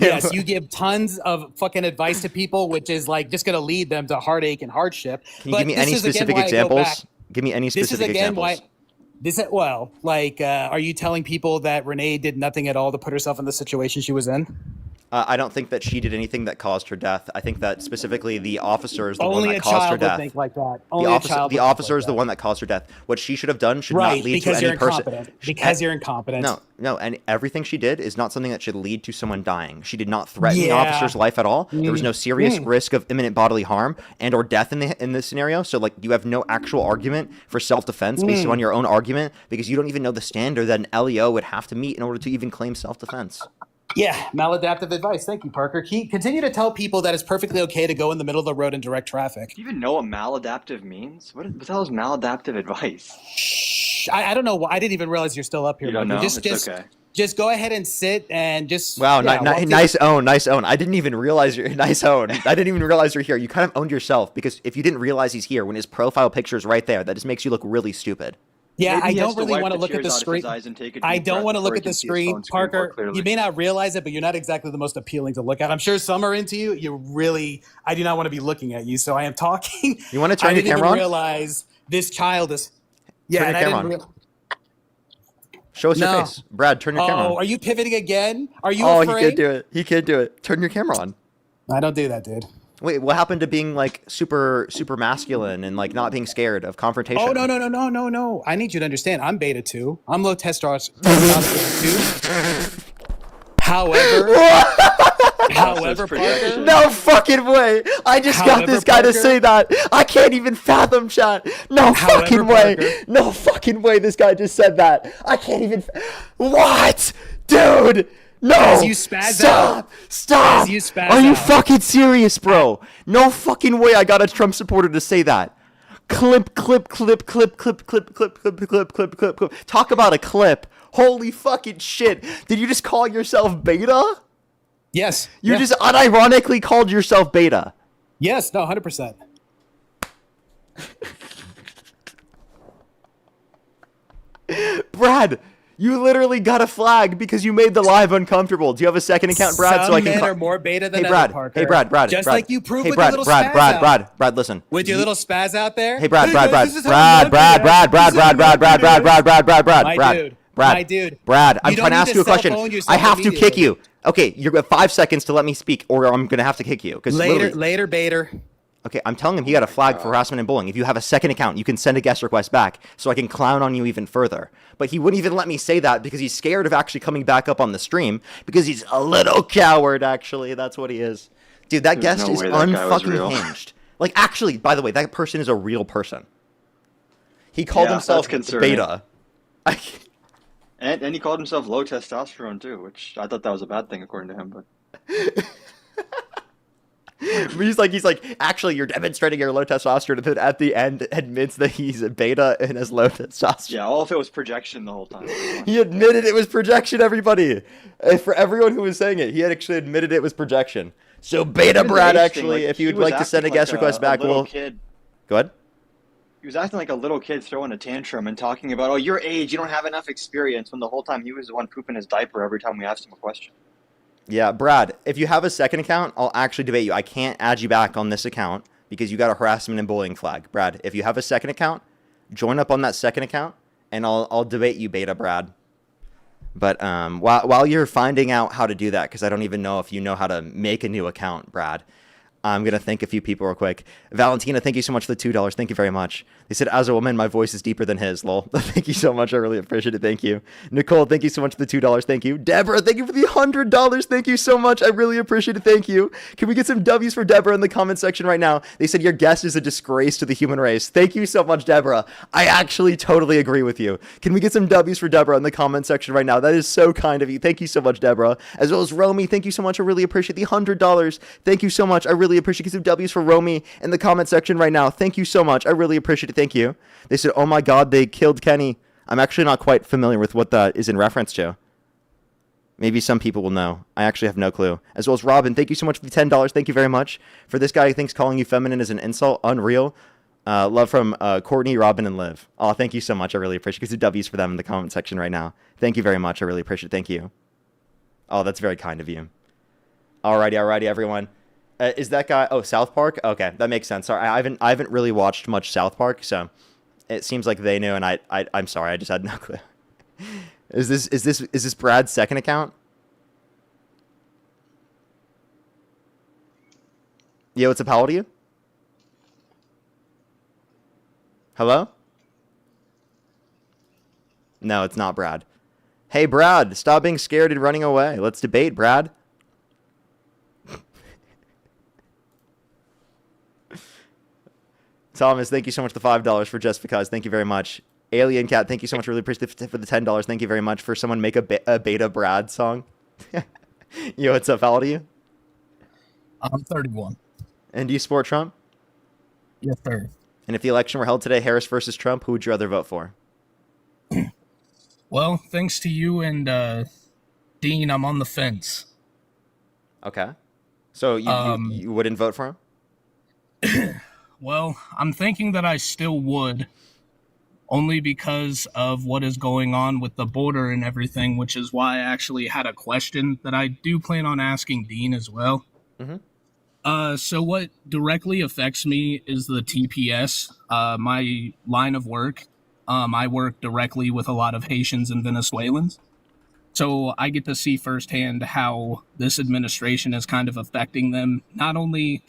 yes, you give tons of fucking advice to people, which is like just going to lead them to heartache and hardship. Can you give me any specific examples? Give me any specific examples. Are you telling people that Renee did nothing at all to put herself in the situation she was in? I don't think that she did anything that caused her death. I think that specifically the officer is the one Only that a caused her child would death. think like that. The Only a officer, child the would think officer like is the that. one that caused her death. What she should have done should Right, not lead because to you're any person. incompetent. Because you're incompetent. No, and everything she did is not something that should lead to someone dying. She did not threaten the Yeah. officer's life at all. There was no serious Mm. risk of imminent bodily harm and or death in this scenario. So like you have no actual argument for self-defense based Mm. on your own argument because you don't even know the standard that an LEO would have to meet in order to even claim self-defense. Yeah, maladaptive advice. Thank you, Parker. Continue to tell people that it's perfectly okay to go in the middle of the road in direct traffic. Do you even know what maladaptive means? What the hell is maladaptive advice? I don't know why. I didn't even realize you're still up here. You don't Parker. know? Just okay. Just go ahead and sit and just. Wow, yeah, nice own. I didn't even realize you're nice own. I didn't even realize you're here. You kind of owned yourself because if you didn't realize he's here when his profile picture is right there, that just makes you look really stupid. Yeah, Maybe I he has don't to really wipe want to the look at the tears out of his screen. eyes and take a I deep don't breath want to before look he at the can see his screen, phone screen more Parker. clearly. You may not realize it, but you're not exactly the most appealing to look at. I'm sure some are into you. I do not want to be looking at you, so I am talking. You want to turn I your didn't camera even on? realize this child is. Yeah, Turn and your I camera didn't. on. Show us your No. face. Brad, turn your camera on. Oh, are you pivoting again? Are you Oh, afraid? he can't do it. He can't do it. Turn your camera on. I don't do that, dude. Wait, what happened to being like super masculine and like not being scared of confrontation? Oh no! I need you to understand. I'm beta 2. I'm low testosterone 2. However, Parker. No fucking way! I just got this guy to say that. I can't even fathom, chat. No fucking way! No fucking way! This guy just said that. I can't even. What, dude? No! As you spaz Stop! out. Stop! As you spaz Are you out. fucking serious, bro? No fucking way! I got a Trump supporter to say that. Clip. Talk about a clip. Holy fucking shit! Did you just call yourself beta? Yes. You just unironically called yourself beta. Yes. No. 100%. Brad, you literally got a flag because you made the live uncomfortable. Do you have a second account, Brad? Some men are more beta than Brad. other, Parker. Hey, Brad. Just Brad. like you proved Hey, with Brad, your little Brad, spaz out. Brad, listen. With your little spaz out there. Hey, Brad. This is how I'm looking at it. My dude. Brad, I'm You trying to don't ask need you a to cell question. phone yourself I have to kick immediately. you. Okay, you've got 5 seconds to let me speak, or I'm gonna have to kick you. Later, baiter. Okay, I'm telling him he got a flag for harassment and bullying. If you have a second account, you can send a guest request back so I can clown on you even further. But he wouldn't even let me say that because he's scared of actually coming back up on the stream because he's a little coward, actually. That's what he is. Dude, that There's guest no is way that guy was unfucking real. hinged. Like, actually, by the way, that person is a real person. He called Yeah, himself that's concerning. beta. And he called himself low testosterone too, which I thought that was a bad thing according to him. But he's like, actually, you're demonstrating your low testosterone, and then at the end admits that he's a beta and has low testosterone. yeah, all of it was projection the whole time. He admitted it was projection, everybody. For everyone who was saying it, he had actually admitted it was projection. So beta Even the Brad, age actually, thing, if you'd he was like to send a acting guest like request back, little we'll... kid. Go ahead. He was acting like a little kid throwing a tantrum and talking about, oh, your age, you don't have enough experience, when the whole time he was the one pooping his diaper every time we asked him a question. Yeah, Brad, if you have a second account, I'll actually debate you. I can't add you back on this account because you got a harassment and bullying flag. Brad, if you have a second account, join up on that second account, and I'll debate you, beta Brad. But while you're finding out how to do that, because I don't even know if you know how to make a new account, Brad, I'm going to thank a few people real quick. Valentina, thank you so much for the $2. Thank you very much. They said, as a woman, my voice is deeper than his, lol. Thank you so much. I really appreciate it. Thank you. Nicole, thank you so much for the $2. Thank you. Deborah, thank you for the $100. Thank you so much. I really appreciate it. Thank you. Can we get some W's for Deborah in the comment section right now? They said, your guest is a disgrace to the human race. Thank you so much, Deborah. I actually totally agree with you. Can we get some W's for Deborah in the comment section right now? That is so kind of you. Thank you so much, Deborah. As well as Romy, thank you so much. I really appreciate the $100. Thank you so much. I really appreciate it. Get some W's for Romy in the comment section right now. Thank you so much. I really appreciate it. Thank you. They said, oh my God, they killed Kenny. I'm actually not quite familiar with what that is in reference to. Maybe some people will know. I actually have no clue. As well as Robin, thank you so much for the $10. Thank you very much. For this guy who thinks calling you feminine is an insult, unreal. Love from Courtney, Robin, and Liv. Oh, thank you so much. I really appreciate it. Get some W's for them in the comment section right now. Thank you very much. I really appreciate it. Thank you. Oh, that's very kind of you. Alrighty, everyone. Is that guy? Oh, South Park. Okay, that makes sense. Sorry, I haven't really watched much South Park, so it seems like they knew, and I'm sorry, I just had no clue. Is this Brad's second account? Yo, what's up? How old are you? Hello? No, it's not Brad. Hey, Brad, stop being scared and running away. Let's debate, Brad. Thomas, thank you so much for the $5 for just because. Thank you very much. Alien Cat, thank you so much. Really appreciate it for the $10. Thank you very much. For someone make a Beta Brad song. Yo, what's up? How old are you? I'm 31. And do you support Trump? Yes, sir. And if the election were held today, Harris versus Trump, who would you rather vote for? Well, thanks to you and Dean, I'm on the fence. Okay. So you wouldn't vote for him? Well, I'm thinking that I still would, only because of what is going on with the border and everything, which is why I actually had a question that I do plan on asking Dean as well. So what directly affects me is the TPS, my line of work. I work directly with a lot of Haitians and Venezuelans. So I get to see firsthand how this administration is kind of affecting them, not only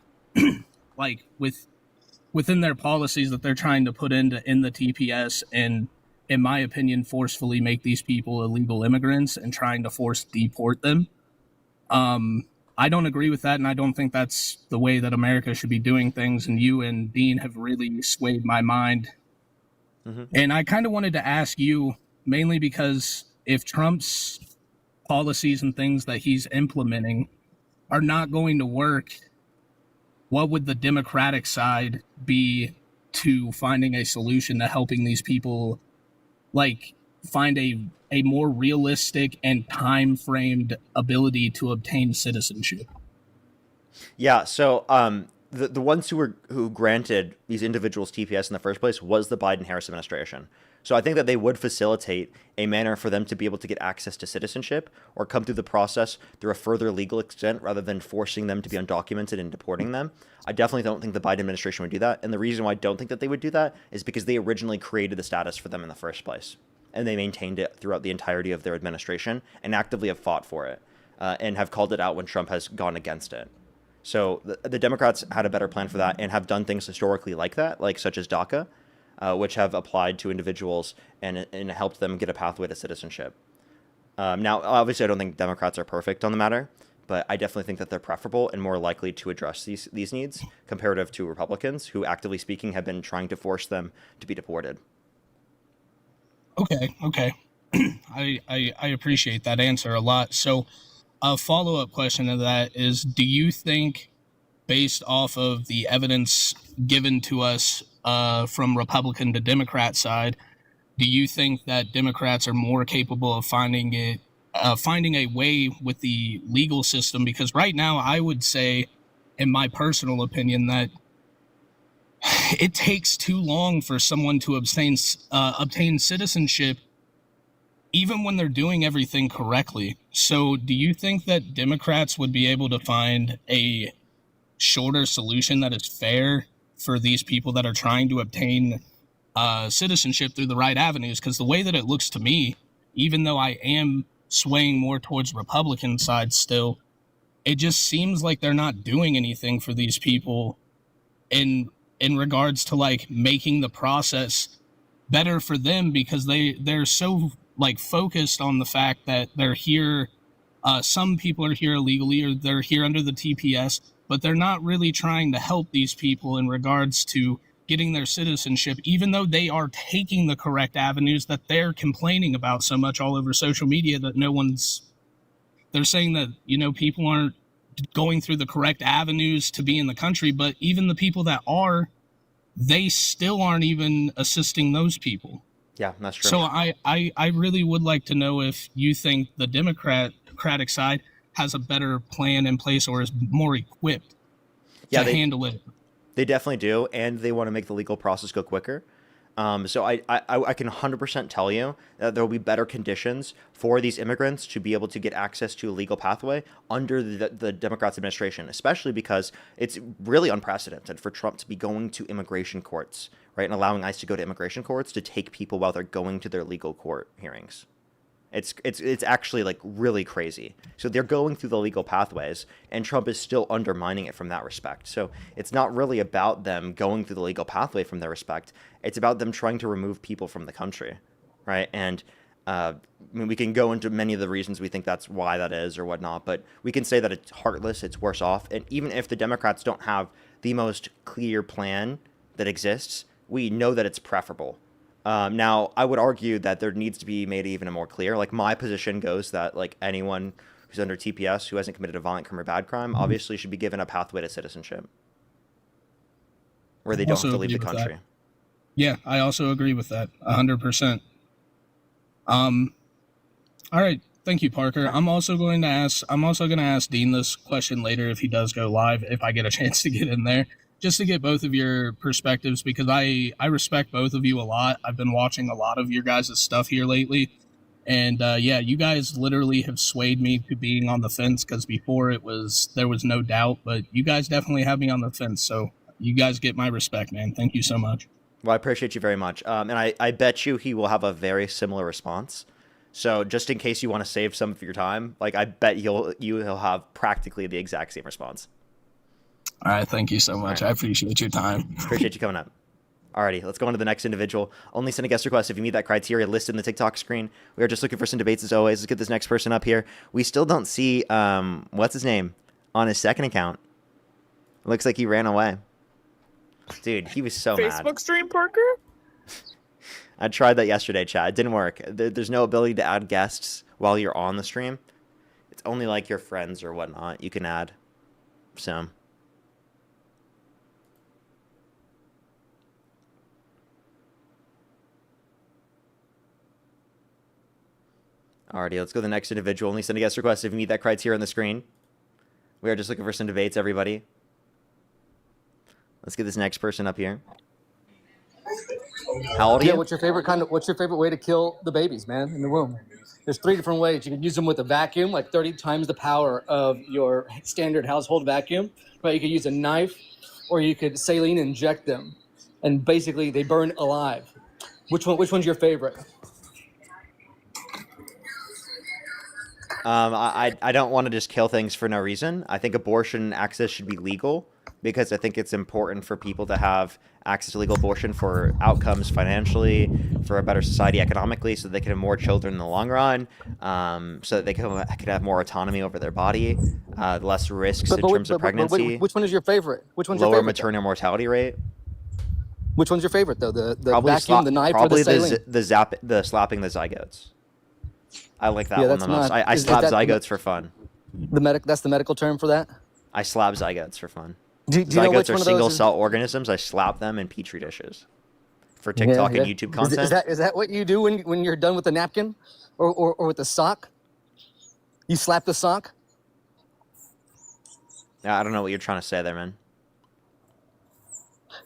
like within their policies that they're trying to put in the TPS and, in my opinion, forcefully make these people illegal immigrants and trying to force deport them. I don't agree with that, and I don't think that's the way that America should be doing things, and you and Dean have really swayed my mind. And I kind of wanted to ask you, mainly because if Trump's policies and things that he's implementing are not going to work, what would the Democratic side be to finding a solution to helping these people, like, find a more realistic and time-framed ability to obtain citizenship? Yeah, so the ones who granted these individuals TPS in the first place was the Biden-Harris administration. So I think that they would facilitate a manner for them to be able to get access to citizenship or come through the process through a further legal extent rather than forcing them to be undocumented and deporting them. I definitely don't think the Biden administration would do that. And the reason why I don't think that they would do that is because they originally created the status for them in the first place. And they maintained it throughout the entirety of their administration and actively have fought for it and have called it out when Trump has gone against it. So the Democrats had a better plan for that and have done things historically like that, like such as DACA, which have applied to individuals and helped them get a pathway to citizenship. Now, obviously, I don't think Democrats are perfect on the matter, but I definitely think that they're preferable and more likely to address these needs comparative to Republicans, who, actively speaking, have been trying to force them to be deported. Okay. I appreciate that answer a lot. So a follow-up question to that is, do you think, based off of the evidence given to us from Republican to Democrat side, do you think that Democrats are more capable of finding a way with the legal system? Because right now, I would say, in my personal opinion, that it takes too long for someone to obtain citizenship, even when they're doing everything correctly. So do you think that Democrats would be able to find a shorter solution that is fair for these people that are trying to obtain citizenship through the right avenues? Because the way that it looks to me, even though I am swaying more towards Republican side still, it just seems like they're not doing anything for these people in regards to, like, making the process better for them, because they're so, like, focused on the fact that they're here. Some people are here illegally or they're here under the TPS, but they're not really trying to help these people in regards to getting their citizenship, even though they are taking the correct avenues that they're complaining about so much all over social media that they're saying that, people aren't going through the correct avenues to be in the country, but even the people that are, they still aren't even assisting those people. Yeah, that's true. So I really would like to know if you think the Democratic side has a better plan in place or is more equipped to handle it. They definitely do, and they want to make the legal process go quicker. So I can 100% tell you that there will be better conditions for these immigrants to be able to get access to a legal pathway under the Democrats' administration, especially because it's really unprecedented for Trump to be going to immigration courts, right, and allowing ICE to go to immigration courts to take people while they're going to their legal court hearings. It's actually like really crazy. So they're going through the legal pathways, and Trump is still undermining it from that respect. So it's not really about them going through the legal pathway from their respect. It's about them trying to remove people from the country, right? And I mean, we can go into many of the reasons we think that's why that is or whatnot, but we can say that it's heartless, it's worse off. And even if the Democrats don't have the most clear plan that exists, we know that it's preferable. Now, I would argue that there needs to be made even more clear. Like, my position goes that, like, anyone who's under TPS who hasn't committed a violent crime or bad crime obviously should be given a pathway to citizenship where they don't have to leave the country. Yeah, I also agree with that 100%. All right. Thank you, Parker. I'm also going to ask Dean this question later if he does go live, if I get a chance to get in there, just to get both of your perspectives, because I respect both of you a lot. I've been watching a lot of your guys' stuff here lately. And yeah, you guys literally have swayed me to being on the fence, because before there was no doubt, but you guys definitely have me on the fence. So you guys get my respect, man. Thank you so much. Well, I appreciate you very much. And I bet you he will have a very similar response. So just in case you want to save some of your time, like, I bet he'll have practically the exact same response. All right, thank you so much. Right. I appreciate your time. Appreciate you coming up. Alrighty, let's go on to the next individual. Only send a guest request if you meet that criteria listed in the TikTok screen. We are just looking for some debates as always. Let's get this next person up here. We still don't see, what's his name, on his second account. Looks like he ran away. Dude, he was so mad. Facebook stream, Parker? I tried that yesterday, chat. It didn't work. There's no ability to add guests while you're on the stream. It's only like your friends or whatnot you can add. So... Alrighty, let's go to the next individual. Only send a guest request if you meet that criteria on the screen. We are just looking for some debates, everybody. Let's get this next person up here. How old are you? What's your favorite way to kill the babies, man, in the womb? There's 3 different ways. You can use them with a vacuum, like 30 times the power of your standard household vacuum. But you could use a knife, or you could saline inject them, and basically they burn alive. Which one's your favorite? I don't want to just kill things for no reason. I think abortion access should be legal, because I think it's important for people to have access to legal abortion for outcomes financially, for a better society economically, so they can have more children in the long run, so that they can have more autonomy over their body, less risks in terms of pregnancy. Which one is your favorite? Which one's lower your favorite? maternal mortality rate. Which one's your favorite though? The probably vacuum, the knife, or the saline? the slapping the zygotes. I like that one the most. Not, I slap zygotes for fun. That's the medical term for that? I slap zygotes for fun. Do you know Zygotes which are one of single those cell organisms. I slap them in petri dishes for TikTok and YouTube content. Is that what you do when you're done with the napkin or with the sock? You slap the sock? Yeah, I don't know what you're trying to say there, man.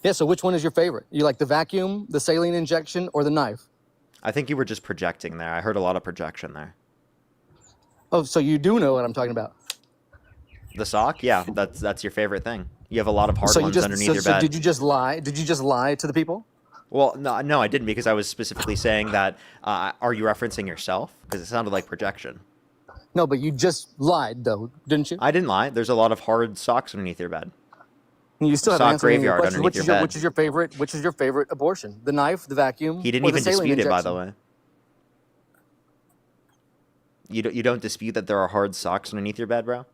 Yeah, so which one is your favorite? You like the vacuum, the saline injection, or the knife? I think you were just projecting there. I heard a lot of projection there. Oh, so you do know what I'm talking about. The sock? Yeah, that's your favorite thing. You have a lot of hard ones underneath your bed. So did you just lie? Did you just lie to the people? Well, no, I didn't, because I was specifically saying that. Are you referencing yourself? Because it sounded like projection. No, but you just lied, though, didn't you? I didn't lie. There's a lot of hard socks underneath your bed. You still haven't answered any questions. Which is your favorite? Which is your favorite abortion? The knife, the vacuum. He didn't even dispute it, by the way. You don't dispute that there are hard socks underneath your bed, bro?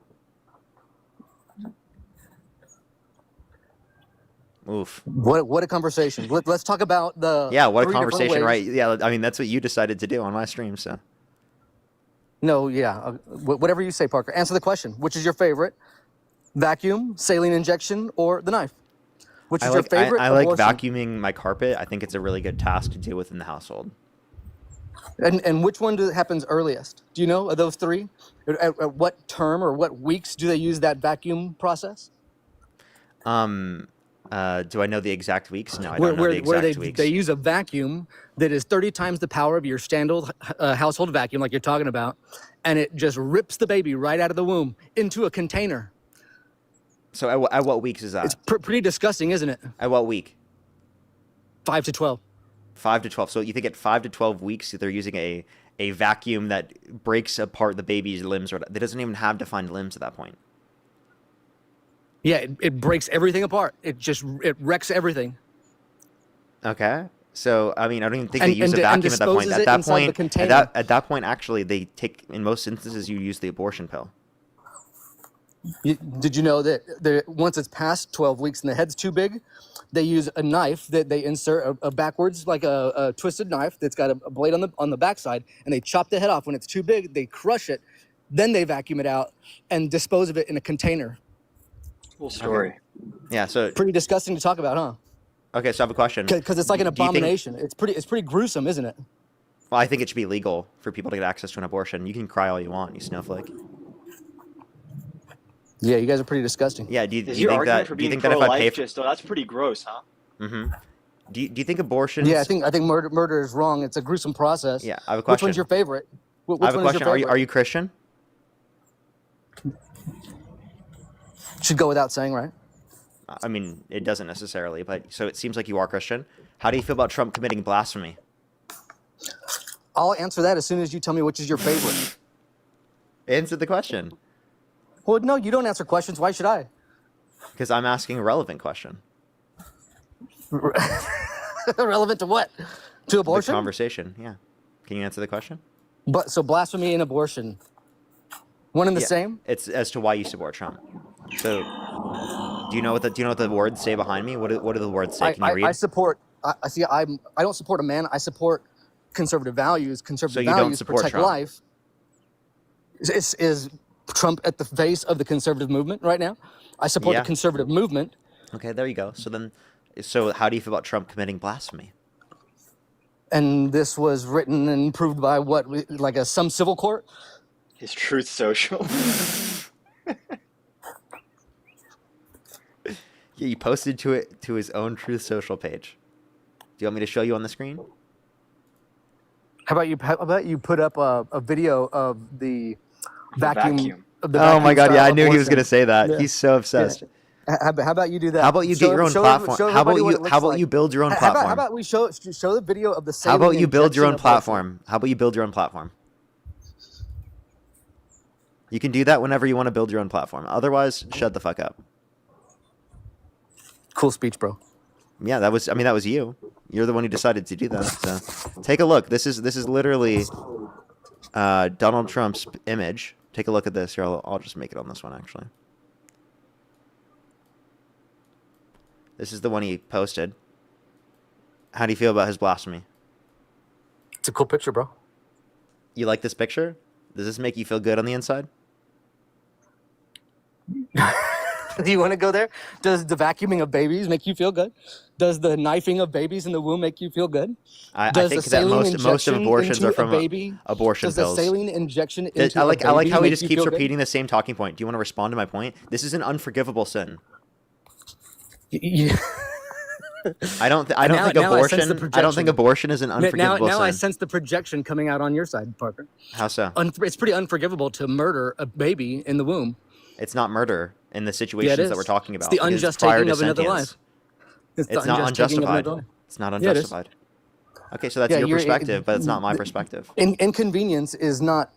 Oof. What a conversation. Let's talk about the... Yeah, what a conversation, right? Yeah, I mean, that's what you decided to do on my stream, so... No, yeah. Whatever you say, Parker. Answer the question. Which is your favorite? Vacuum, saline injection, or the knife? Which is your favorite? I like vacuuming my carpet. I think it's a really good task to do within the household. And which one happens earliest? Do you know of those 3? At what term or what weeks do they use that vacuum process? Do I know the exact weeks? No, I don't know the exact weeks. They use a vacuum that is 30 times the power of your standard household vacuum, like you're talking about, and it just rips the baby right out of the womb into a container. So at what weeks is that? It's pretty disgusting, isn't it? At what week? 5 to 12. 5 to 12. So you think at 5 to 12 weeks they're using a a vacuum that breaks apart the baby's limbs, or that doesn't even have defined limbs at that point. Yeah, it breaks everything apart. It wrecks everything. Okay. So I mean, I don't even think And- they use and a di- and vacuum at that point. disposes At it that inside the point, container. at that point, actually, they take, in most instances, you use the abortion pill. Did you know that once it's past 12 weeks and the head's too big, they use a knife that they insert a backwards, like a twisted knife that's got a blade on the backside, and they chop the head off. When it's too big, they crush it, then they vacuum it out and dispose of it in a container. Cool story. Yeah. So pretty disgusting to talk about, huh? Okay, so I have a question. Because it's like an Do you think- abomination. It's pretty gruesome, isn't it? Well, I think it should be legal for people to get access to an abortion. You can cry all you want, you snowflake. Yeah, you guys are pretty disgusting. Yeah. Do you Is your think argument that? for Do you being think that if I pay pro-life for? just? Oh, that's pretty gross, huh? Mm-hmm. Do you think abortions? Yeah, I think murder is wrong. It's a gruesome process. Yeah, I have a Which question. one's your favorite? Which I have a one is your question. favorite? Are you Christian? Should go without saying, right? I mean, it doesn't necessarily, but so it seems like you are Christian. How do you feel about Trump committing blasphemy? I'll answer that as soon as you tell me which is your favorite. Answer the question. Well, no, you don't answer questions. Why should I? Because I'm asking a relevant question. Relevant to what? To The abortion? conversation, yeah. Can you answer the question? But so blasphemy and abortion, one and the Yeah, same? It's as to why you support Trump. So, do you know what the words say behind me? What do the words say? Can you read? I support. I see. I don't support a man. I support conservative values. Conservative So you don't values support protect Trump? life. Is Trump at the face of the conservative movement right now? I support Yeah. the conservative movement. Okay, there you go. So how do you feel about Trump committing blasphemy? And this was written and proved by what, like some civil court? His Truth Social. Yeah, he posted to his own Truth Social page. Do you want me to show you on the screen? How about you put up a video of the vacuum? vacuum. Of the Oh my vacuum God! Yeah, style I knew he was abortion. gonna say that. Yeah. He's so obsessed. Yeah. How about you do that? How about you get your own platform? How about you build your own platform? How about we show the video of the How about saline you build your own injection abortion? platform? How about you build your own platform? You can do that whenever you want to build your own platform. Otherwise, shut the fuck up. Cool speech, bro. Yeah, that was you. You're the one who decided to do that. So take a look. This is literally Donald Trump's image. Take a look at this. Here, I'll just make it on this one actually. This is the one he posted. How do you feel about his blasphemy? It's a cool picture, bro. You like this picture? Does this make you feel good on the inside? Do you want to go there? Does the vacuuming of babies make you feel good? Does the knifing of babies in the womb make you feel good? I Does think the that saline most of injection abortions into are a from baby? abortion Does pills. the saline injection into I like a baby how he make just you keeps feel good? repeating the same talking point. Do you want to respond to my point? This is an unforgivable sin. Yeah. I don't think Now I sense the abortion. I don't think projection. abortion is an unforgivable Now sin. I sense the projection coming out on your side, Parker. How so? It's pretty unforgivable to murder a baby in the womb. It's not murder in the Yeah, situations it is. that we're talking about. It's the because unjust prior taking to of another sentience. life. It's the It's not unjust taking of unjustified. another life. It's not Yeah, it is. unjustified. Okay, so that's Yeah, your you're- perspective, but it's not my perspective. Inconvenience is not,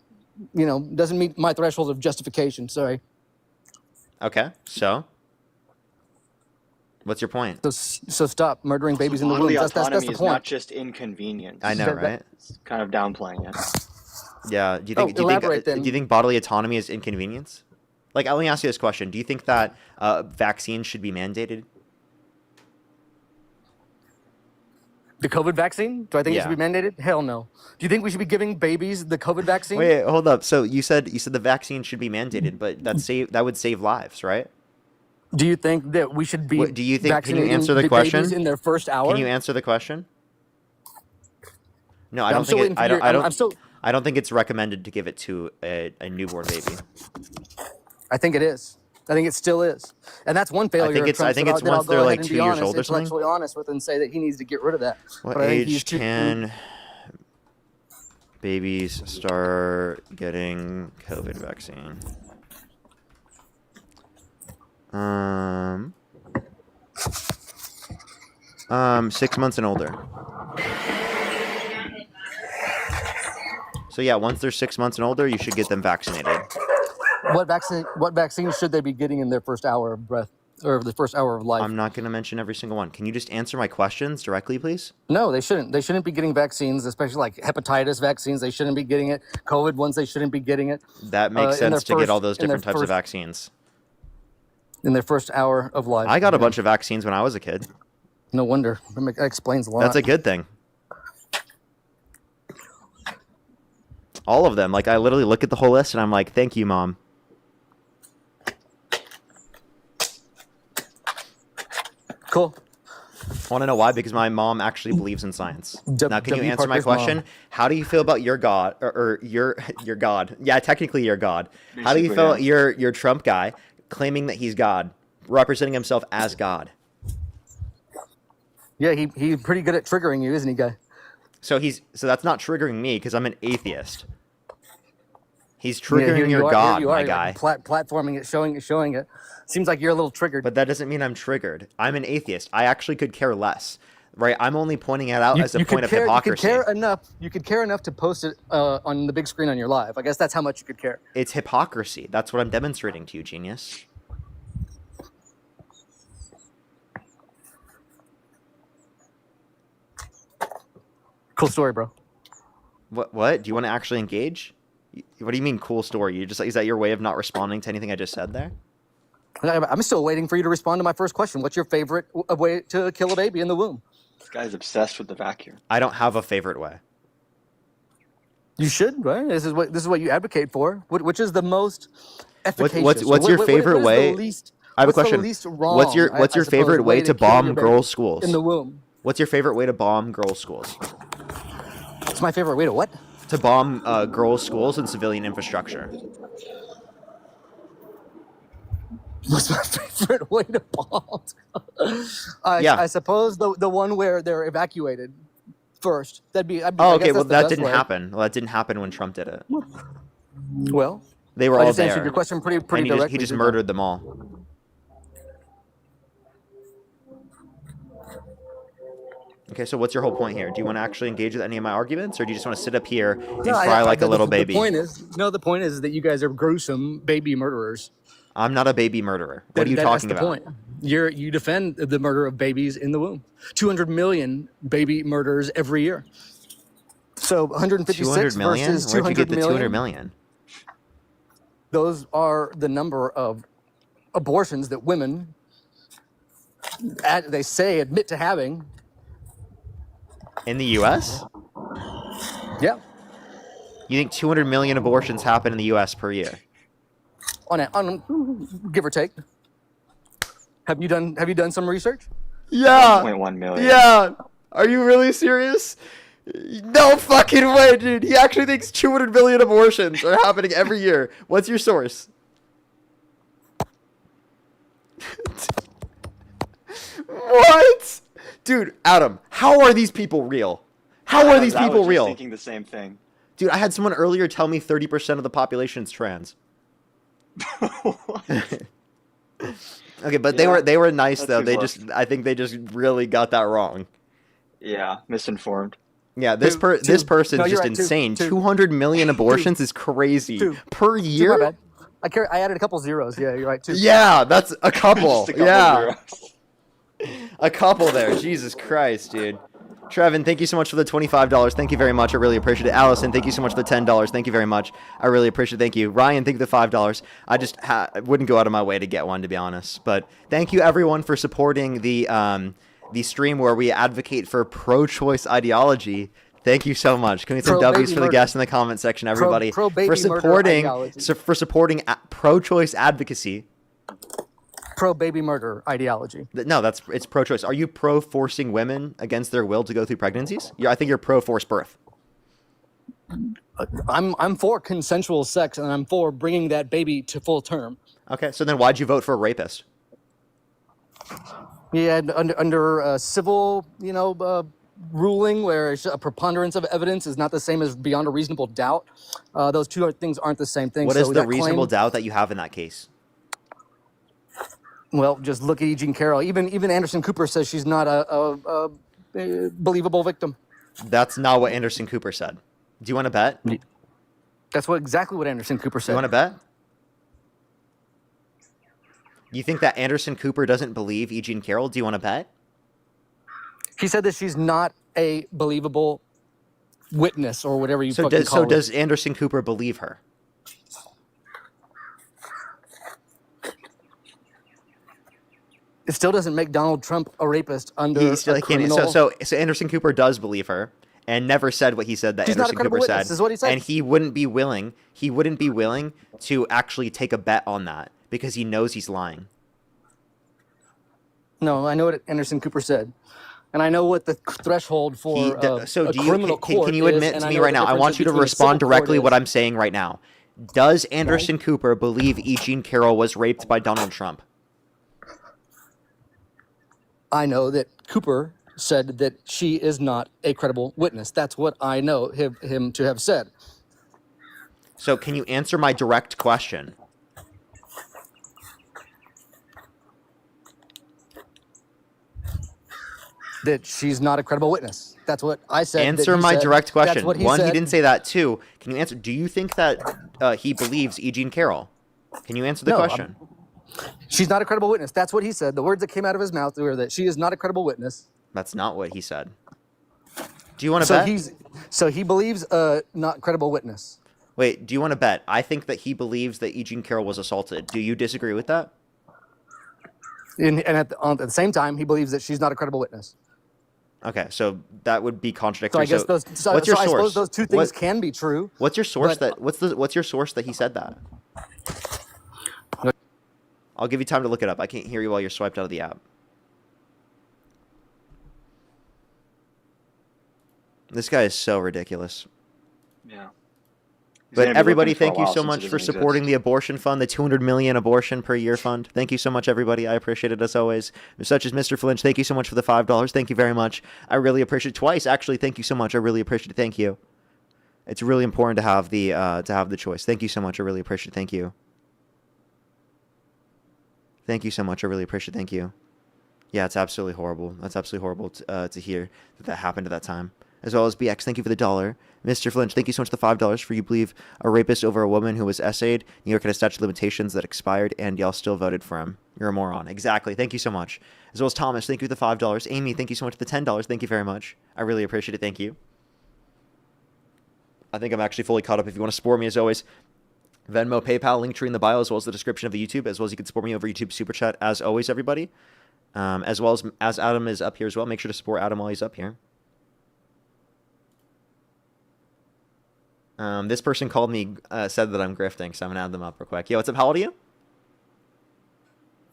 doesn't meet my threshold of justification. Sorry. Okay, so what's your point? So stop murdering babies in the womb. Bodily That's autonomy the is point. not just inconvenience. I know, right? It's kind of downplaying it. Yeah. Do you Oh, think? elaborate do then. you think bodily autonomy is inconvenience? Like, let me ask you this question: do you think that vaccines should be mandated? The COVID vaccine? Do I think it Yeah. should be mandated? Hell no. Do you think we should be giving babies the COVID vaccine? Wait, hold up. So you said the vaccine should be mandated, but that would save lives, right? Do you think that we should be Do you think? Can you vaccinating answer the the question? babies in their first hour? Can you answer the question? No, I I'm don't still think. waiting for your- I'm still- I don't think it's recommended to give it to a newborn baby. I think it is. I think it still is. And that's one failure. think of it's- I Trump's think that it's I'll once go they're, ahead like, and 2 be years honest, old or something? intellectually honest with and say that he needs to get rid of that. What But I think he's age too- can babies start getting COVID vaccine? 6 months and older. So yeah, once they're 6 months and older, you should get them vaccinated. What vaccine should they be getting in their first hour of breath or the first hour of life? I'm not going to mention every single one. Can you just answer my questions directly, please? No, they shouldn't. They shouldn't be getting vaccines, especially like hepatitis vaccines. They shouldn't be getting it. COVID ones, they shouldn't be getting it. That makes sense to get all those different types of vaccines. In their first hour of life. I got a bunch of vaccines when I was a kid. No wonder. That explains a lot. That's a good thing. All of them. Like, I literally look at the whole list and I'm like, thank you, Mom. Cool. Want to know why? Because my mom actually believes in science. Now, can you answer my Parker's question? mom. How do you feel about your God or your God? Yeah, technically your God. How do you Basically, feel yeah. your Trump guy claiming that he's God, representing himself as God? Yeah, he's pretty good at triggering you, isn't he, guy? So that's not triggering me because I'm an atheist. He's triggering your God, my guy. Platforming it, showing it. Seems like you're a little triggered. But that doesn't mean I'm triggered. I'm an atheist. I actually could care less, right? I'm only pointing it out as a point of hypocrisy. You could care enough to post it on the big screen on your live. I guess that's how much you could care. It's hypocrisy. That's what I'm demonstrating to you, genius. Cool story, bro. What? Do you want to actually engage? What do you mean, cool story? You just is that your way of not responding to anything I just said there? I'm still waiting for you to respond to my first question. What's your favorite way to kill a baby in the womb? This guy's obsessed with the vacuum. I don't have a favorite way. You should, right? This is what you advocate for. Which is the most efficacious? What's your favorite way? I have a question. What's your suppose, favorite way to kill your bomb baby girls' schools? in the womb? What's your favorite way to bomb girls' schools? It's my favorite way to what? To bomb girls' schools and civilian infrastructure. What's my favorite way to bomb? Yeah. I suppose the one where they're evacuated first. Okay. Well, that didn't happen. Well, that didn't happen when Trump did it. Well, they were I all just there. answered your question pretty And directly. he just murdered them all. Okay, so what's your whole point here? Do you want to actually engage with any of my arguments, or do you just want to sit up here and cry like a little baby? The point is that you guys are gruesome baby murderers. I'm not a baby murderer. What are you talking about? That's the point. You defend the murder of babies in the womb. 200 million baby murders every year. So 156 200 million? versus Where'd you 200 get the million. 200 million? Those are the number of abortions that women, they say, admit to having. In the U.S.? Yeah. You think 200 million abortions happen in the U.S. per year? On give or take. Have you done some research? Yeah. 1.1 million. Yeah. Are you really serious? No fucking way, dude. He actually thinks 200 million abortions are happening every year. What's your source? What? Dude, Adam, how are these people real? How are these people I was real? thinking the same thing. Dude, I had someone earlier tell me 30% of the population is trans. Okay, but they were nice though. I think they just really got that wrong. Yeah, misinformed. Yeah, this person's just right, insane. two. 200 million abortions is crazy per My year. bad. I added a couple zeros. Yeah, you're right. Two. Yeah, that's a couple. Just a couple Yeah, zeros. a couple there. Jesus Christ, dude. Trevin, thank you so much for the $25. Thank you very much. I really appreciate it. Allison, thank you so much for the $10. Thank you very much. I really appreciate it. Thank you. Ryan, thank you for the $5. I just wouldn't go out of my way to get one, to be honest. But thank you, everyone, for supporting the stream where we advocate for pro-choice ideology. Thank you so much. Can we get some W's for the guests in the comment section, everybody, for supporting pro-choice advocacy. Pro-baby murder ideology. No, it's pro-choice. Are you pro-forcing women against their will to go through pregnancies? Yeah, I think you're pro-forced birth. I'm for consensual sex, and I'm for bringing that baby to full term. Okay, so then why'd you vote for a rapist? Yeah, under civil, ruling where a preponderance of evidence is not the same as beyond a reasonable doubt. Those two things aren't the same thing. What is the reasonable doubt that you have in that case? Well, just look at E. Jean Carroll. Even Anderson Cooper says she's not a believable victim. That's not what Anderson Cooper said. Do you want to bet? That's exactly what Anderson Cooper said. You want to bet? You think that Anderson Cooper doesn't believe E. Jean Carroll? Do you want to bet? He said that she's not a believable witness or whatever you fucking call it. Does Anderson Cooper believe her? It still doesn't make Donald Trump a rapist under a criminal. So Anderson Cooper does believe her and never said what he said that She's not a Anderson credible Cooper witness, said. is what he said. And he wouldn't be willing to actually take a bet on that because he knows he's lying. No, I know what Anderson Cooper said. And I know what the threshold for a criminal court can you admit is, to and me I know right the now? I difference want you to between a respond civil court directly is. what I'm saying right now. Does Anderson Cooper believe E. Jean Carroll was raped by Donald Trump? I know that Cooper said that she is not a credible witness. That's what I know him to have said. So can you answer my direct question? That she's not a credible witness. That's what I said. Answer my direct question. That's what One, said. he didn't say that. Two, can you answer? Do you think that he believes E. Jean Carroll? Can you answer the No, question? She's not a credible witness. That's what he said. The words that came out of his mouth were that she is not a credible witness. That's not what he said. Do you want to bet? So he believes a not credible witness. Wait, do you want to bet? I think that he believes that E. Jean Carroll was assaulted. Do you disagree with that? And at the same time, he believes that she's not a credible witness. Okay, so that would be So contradictory. I guess what's your I source? suppose those two things can be true. What's your source but- what's your source that he said that? I'll give you time to look it up. I can't hear you while you're swiped out of the app. This guy is so ridiculous. Yeah. But everybody, thank you so much for supporting the abortion fund, the 200 million abortion per year fund. Thank you so much, everybody. I appreciate it as always. Such as Mr. Flinch, thank you so much for the $5. Thank you very much. I really appreciate it. Twice, actually. Thank you so much. I really appreciate it. Thank you. It's really important to have the choice. Thank you so much. I really appreciate it. Thank you. Thank you so much. I really appreciate it. Thank you. Yeah, it's absolutely horrible. That's absolutely horrible to hear that happened at that time. As well as BX, thank you for the $1. Mr. Flinch, thank you so much for the $5 for you believe a rapist over a woman who was essayed. New York had a statute of limitations that expired, and y'all still voted for him. You're a moron. Exactly. Thank you so much. As well as Thomas, thank you for the $5. Amy, thank you so much for the $10. Thank you very much. I really appreciate it. Thank you. I think I'm actually fully caught up. If you want to support me, as always, Venmo, PayPal, Linktree in the bio, as well as the description of the YouTube, as well as you can support me over YouTube Super Chat, as always, everybody. As well as Adam is up here as well. Make sure to support Adam while he's up here. This person called me, said that I'm grifting, so I'm going to add them up real quick. Yo, what's up? How old are you?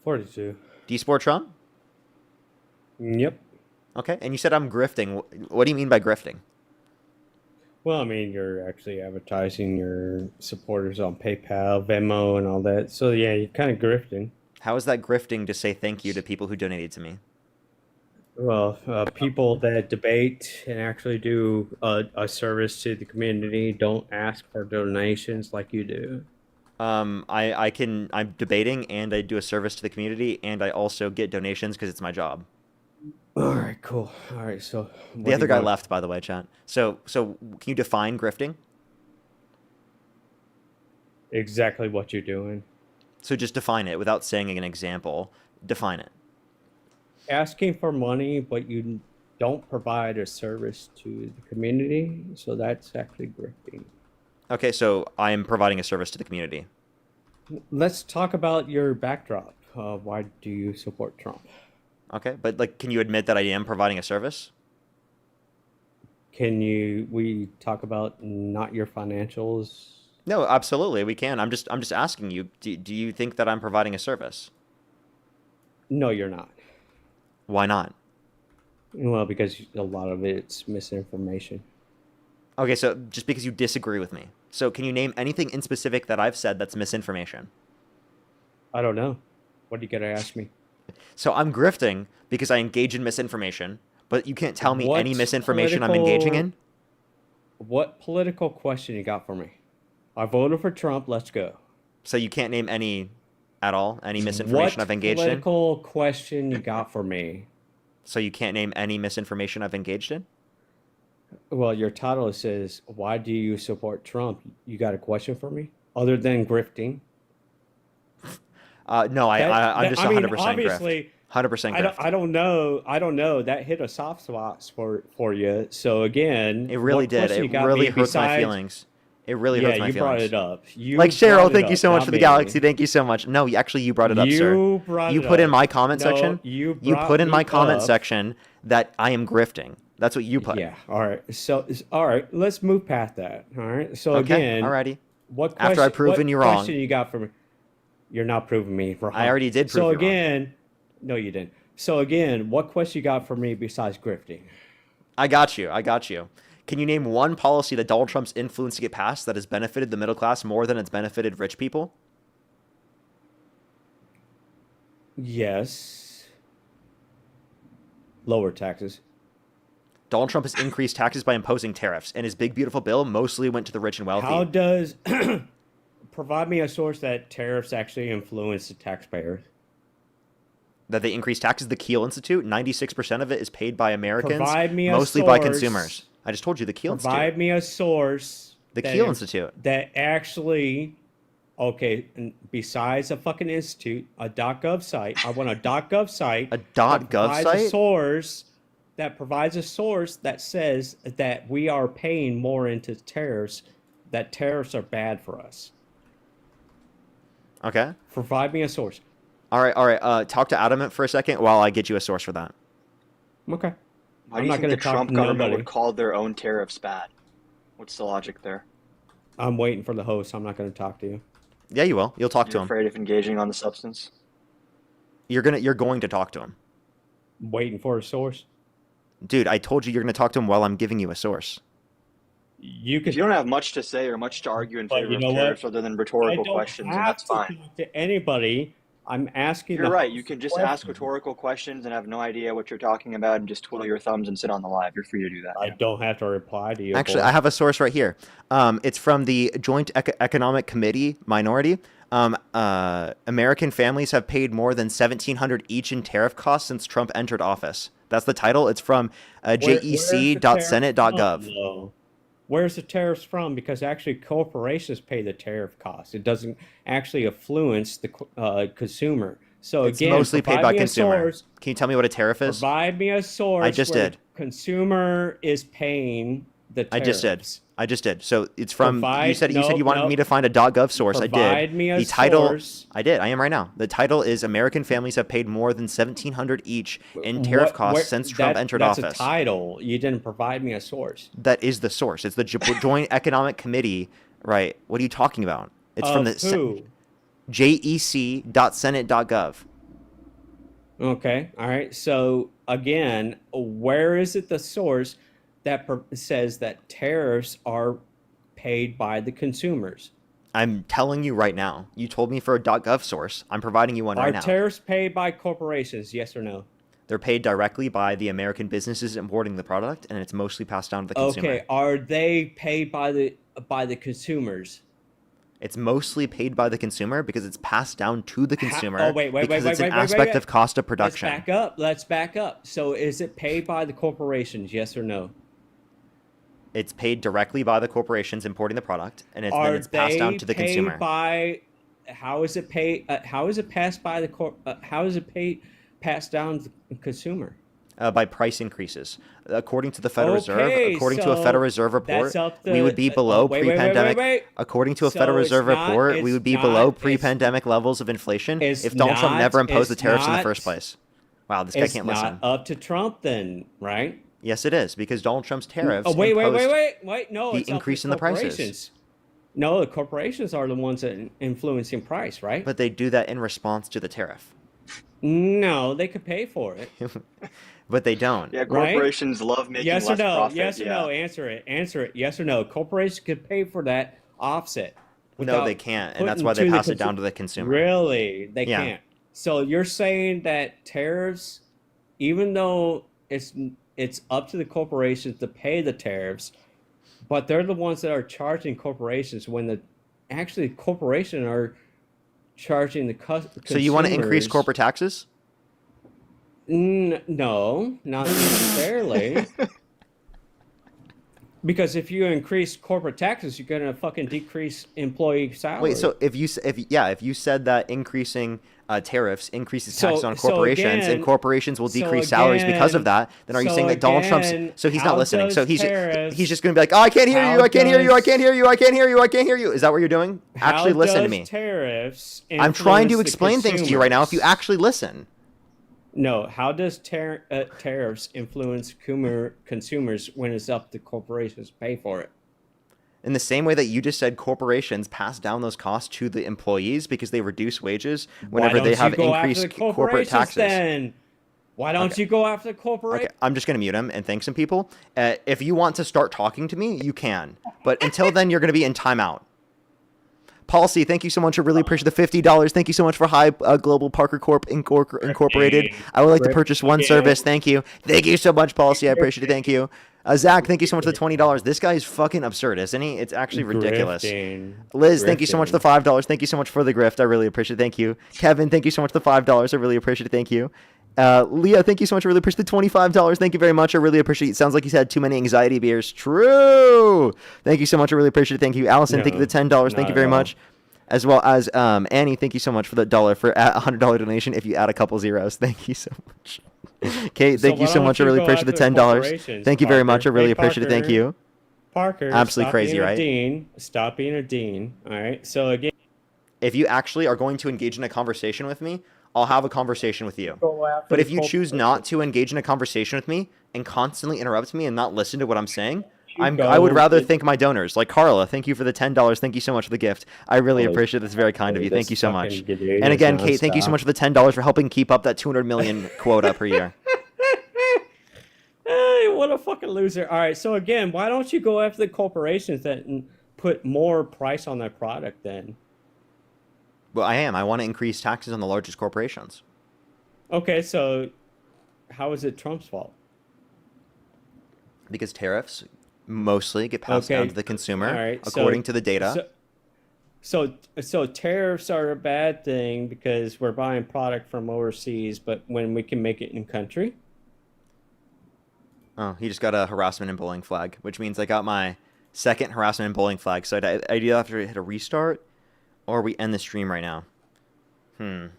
42. Do you support Trump? Yep. Okay, and you said I'm grifting. What do you mean by grifting? Well, I mean, you're actually advertising your supporters on PayPal, Venmo, and all that. So, yeah, you're kind of grifting. How is that grifting to say thank you to people who donated to me? Well, people that debate and actually do a service to the community don't ask for donations like you do. I'm debating and I do a service to the community and I also get donations because it's my job. All right, cool. All right, so The other guy left, by the way, chat. So can you define grifting? Exactly what you're doing. So just define it without saying an example. Define it. Asking for money, but you don't provide a service to the community, so that's actually grifting. Okay, so I am providing a service to the community. Let's talk about your backdrop. Why do you support Trump? Okay, but can you admit that I am providing a service? We talk about not your financials? No, absolutely, we can. I'm just asking you. Do you think that I'm providing a service? No, you're not. Why not? Well, because a lot of it's misinformation. Okay, so just because you disagree with me. So can you name anything in specific that I've said that's misinformation? I don't know. What do you gotta ask me? So I'm grifting because I engage in misinformation, but you can't tell me any misinformation I'm engaging in? What political question you got for me? I voted for Trump, let's go. So you can't name any at all? Any misinformation I've engaged in? What political question you got for me? So you can't name any misinformation I've engaged in? Well, your title says, "Why do you support Trump?" You got a question for me, other than grifting? No, I'm just I mean, 100% grift. obviously, 100% I don't, grift. I don't know. I don't know. That hit a soft spot for you. So again, It really what did. question It you got really me hurts my besides? feelings. It really Yeah, hurts my you brought feelings. it up. You Like Cheryl, brought it thank you up, so much not for the me. galaxy. Thank you so much. No, actually, you brought it up, sir. You brought You it put in up. my comment No, section. you You brought put in me my comment up. section that I am grifting. That's what you put. Yeah. All right. So, all right. Let's move past that. All right. So Okay. again, Alrighty. what After question? I've proven what you question wrong. you got for me? You're not proving me wrong. I already did prove So you wrong. again, no, you didn't. So again, what question you got for me besides grifting? I got you. I got you. Can you name one policy that Donald Trump's influence to get passed that has benefited the middle class more than it's benefited rich people? Yes. Lower taxes. Donald Trump has increased taxes by imposing tariffs, and his big beautiful bill mostly went to the rich and wealthy. How does provide me a source that tariffs actually influence the taxpayer? That they increase taxes? The Keel Institute, 96% of it is paid by Americans, Provide me a mostly by source. consumers. I just told you the Keel Provide Institute. me a source. The that Keel inf- Institute. That actually, okay, besides a fucking institute, a .gov site. I want a .gov site. A that .gov provides site? A source that provides a source that says that we are paying more into tariffs. That tariffs are bad for us. Okay. Provide me a source. All right. Talk to Adamant for a second while I get you a source for that. Okay. Why I'm do you not think going the to talk Trump to government nobody. would call their own tariffs bad? What's the logic there? I'm waiting for the host. I'm not going to talk to you. Yeah, you will. You'll talk to You're him. afraid of engaging on the substance? You're going to talk to him. I'm waiting for a source. Dude, I told you you're going to talk to him while I'm giving you a source. You If you don't have much to say or much to argue in But favor you of know what? tariffs other than I rhetorical don't questions, and have that's to fine. talk to anybody. I'm asking. You're the right. host You can a just ask question. rhetorical questions and have no idea what you're talking about and just twiddle your thumbs and sit on the live. You're free to do that. I don't have to reply to you. Actually, boy. I have a source right here. It's from the Joint Economic Committee minority. American families have paid more than $1,700 each in tariff costs since Trump entered office. That's the title. It's from jec.senate.gov. Where's the tariffs from? Because actually corporations pay the tariff costs. It doesn't actually influence the consumer. So It's again, mostly paid provide by me a consumer. source. Can you tell me what a tariff is? Provide me a source. I just where did. the consumer is paying the tariffs. I just did. So it's from. you said no, you wanted me to find a .gov source. I did. Provide me a the title. source. I did. I am right now. The title is American families have paid more than $1,700 each in tariff costs since Trump entered that's office. That's a title. You didn't provide me a source. That is the source. It's the Joint Economic Committee. Right. What are you talking about? It's from the who? jec.senate.gov. Okay. All right. So again, where is it the source that says that tariffs are paid by the consumers? I'm telling you right now. You told me for a .gov source. I'm providing you one right now. Are tariffs paid by corporations? Yes or no? They're paid directly by the American businesses importing the product, and it's mostly passed down to the consumer. Okay. Are they paid by the consumers? It's mostly paid by the consumer because it's passed down to the consumer. Because it's an aspect of cost of production. Let's back up. So is it paid by the corporations? Yes or no? It's paid directly by the corporations importing the product, and then it's passed down to the consumer. How is it paid? How is it passed by the how is it paid? Passed down to the consumer? By price increases, according to the Federal Reserve. According to a Federal Reserve report, we would be below pre-pandemic. According to a Federal Reserve report, we would be below pre-pandemic levels of inflation if Donald Trump never imposed the tariffs in the first place. Wow, this guy can't listen. It's not up to Trump, then, right? Yes, it is, because Donald Trump's tariffs. Wait! No, the increase in the prices. No, the corporations are the ones that influencing price, right? But they do that in response to the tariff. No, they could pay for it. But they don't. Yeah, corporations love making yes less or no? profit. Yes or no? Answer it. Yes or no? Corporations could pay for that offset. No, they can't, and that's why they pass it down to the consumer. Really? They can't. So you're saying that tariffs, even though it's up to the corporations to pay the tariffs, but they're the ones that are charging corporations when the corporations are charging the consumers. So you want to increase corporate taxes? No, not necessarily. Because if you increase corporate taxes, you're gonna fucking decrease employee salary. Wait, so if you said that increasing tariffs increases taxes on corporations, and corporations will decrease salaries because of that, then are you saying that Donald Trump's... So he's not listening. So he's just going to be like, oh, I can't hear you, I can't hear you, I can't hear you, I can't hear you, I can't hear you. Is that what you're doing? Actually listen to me. Tariffs I'm trying to explain things to you right now if you actually listen. No, how does tariffs influence consumers when it's up to corporations to pay for it? In the same way that you just said corporations pass down those costs to the employees because they reduce wages whenever they have increased corporate taxes. Then? Why don't you go after the corporations? Okay, I'm just going to mute him and thank some people. If you want to start talking to me, you can. But until then, you're going to be in timeout. Policy, thank you so much. I really appreciate the $50. Thank you so much for High Global Parker Corp Incorporated. I would like to purchase one service. Thank you. Thank you so much, Policy. I appreciate it. Thank you. Zach, thank you so much for the $20. This guy is fucking absurd, isn't he? It's actually ridiculous. Liz, thank you so much for the $5. Thank you so much for the grift. I really appreciate it. Thank you. Kevin, thank you so much for the $5. I really appreciate it. Thank you. Leah, thank you so much. I really appreciate the $25. Thank you very much. I really appreciate it. Sounds like he's had too many anxiety beers. True. Thank you so much. I really appreciate it. Thank you. Allison, thank you for the $10. Thank you very much. As well as Annie, thank you so much for the $1 for a $100 donation if you add a couple zeros. Thank you so much. Kate, thank you so much. I really appreciate the $10. Thank you very much. I really appreciate it. Thank you. Parker, absolutely crazy, right? Stop being a dean. All right. So again, if you actually are going to engage in a conversation with me, I'll have a conversation with you. But if you choose not to engage in a conversation with me and constantly interrupt me and not listen to what I'm saying, I would rather thank my donors. Like Carla, thank you for the $10. Thank you so much for the gift. I really appreciate it. It's very kind of you. Thank you so much. And again, Kate, thank you so much for the $10 for helping keep up that 200 million quota per year. Hey, what a fucking loser. All right, so again, why don't you go after the corporations and put more price on their product then? Well, I am. I want to increase taxes on the largest corporations. Okay, so how is it Trump's fault? Because tariffs mostly get passed down to the consumer, according to the data. So tariffs are a bad thing because we're buying product from overseas, but when we can make it in country? Oh, he just got a harassment and bullying flag, which means I got my second harassment and bullying flag. So I either have to hit a restart or we end the stream right now. Should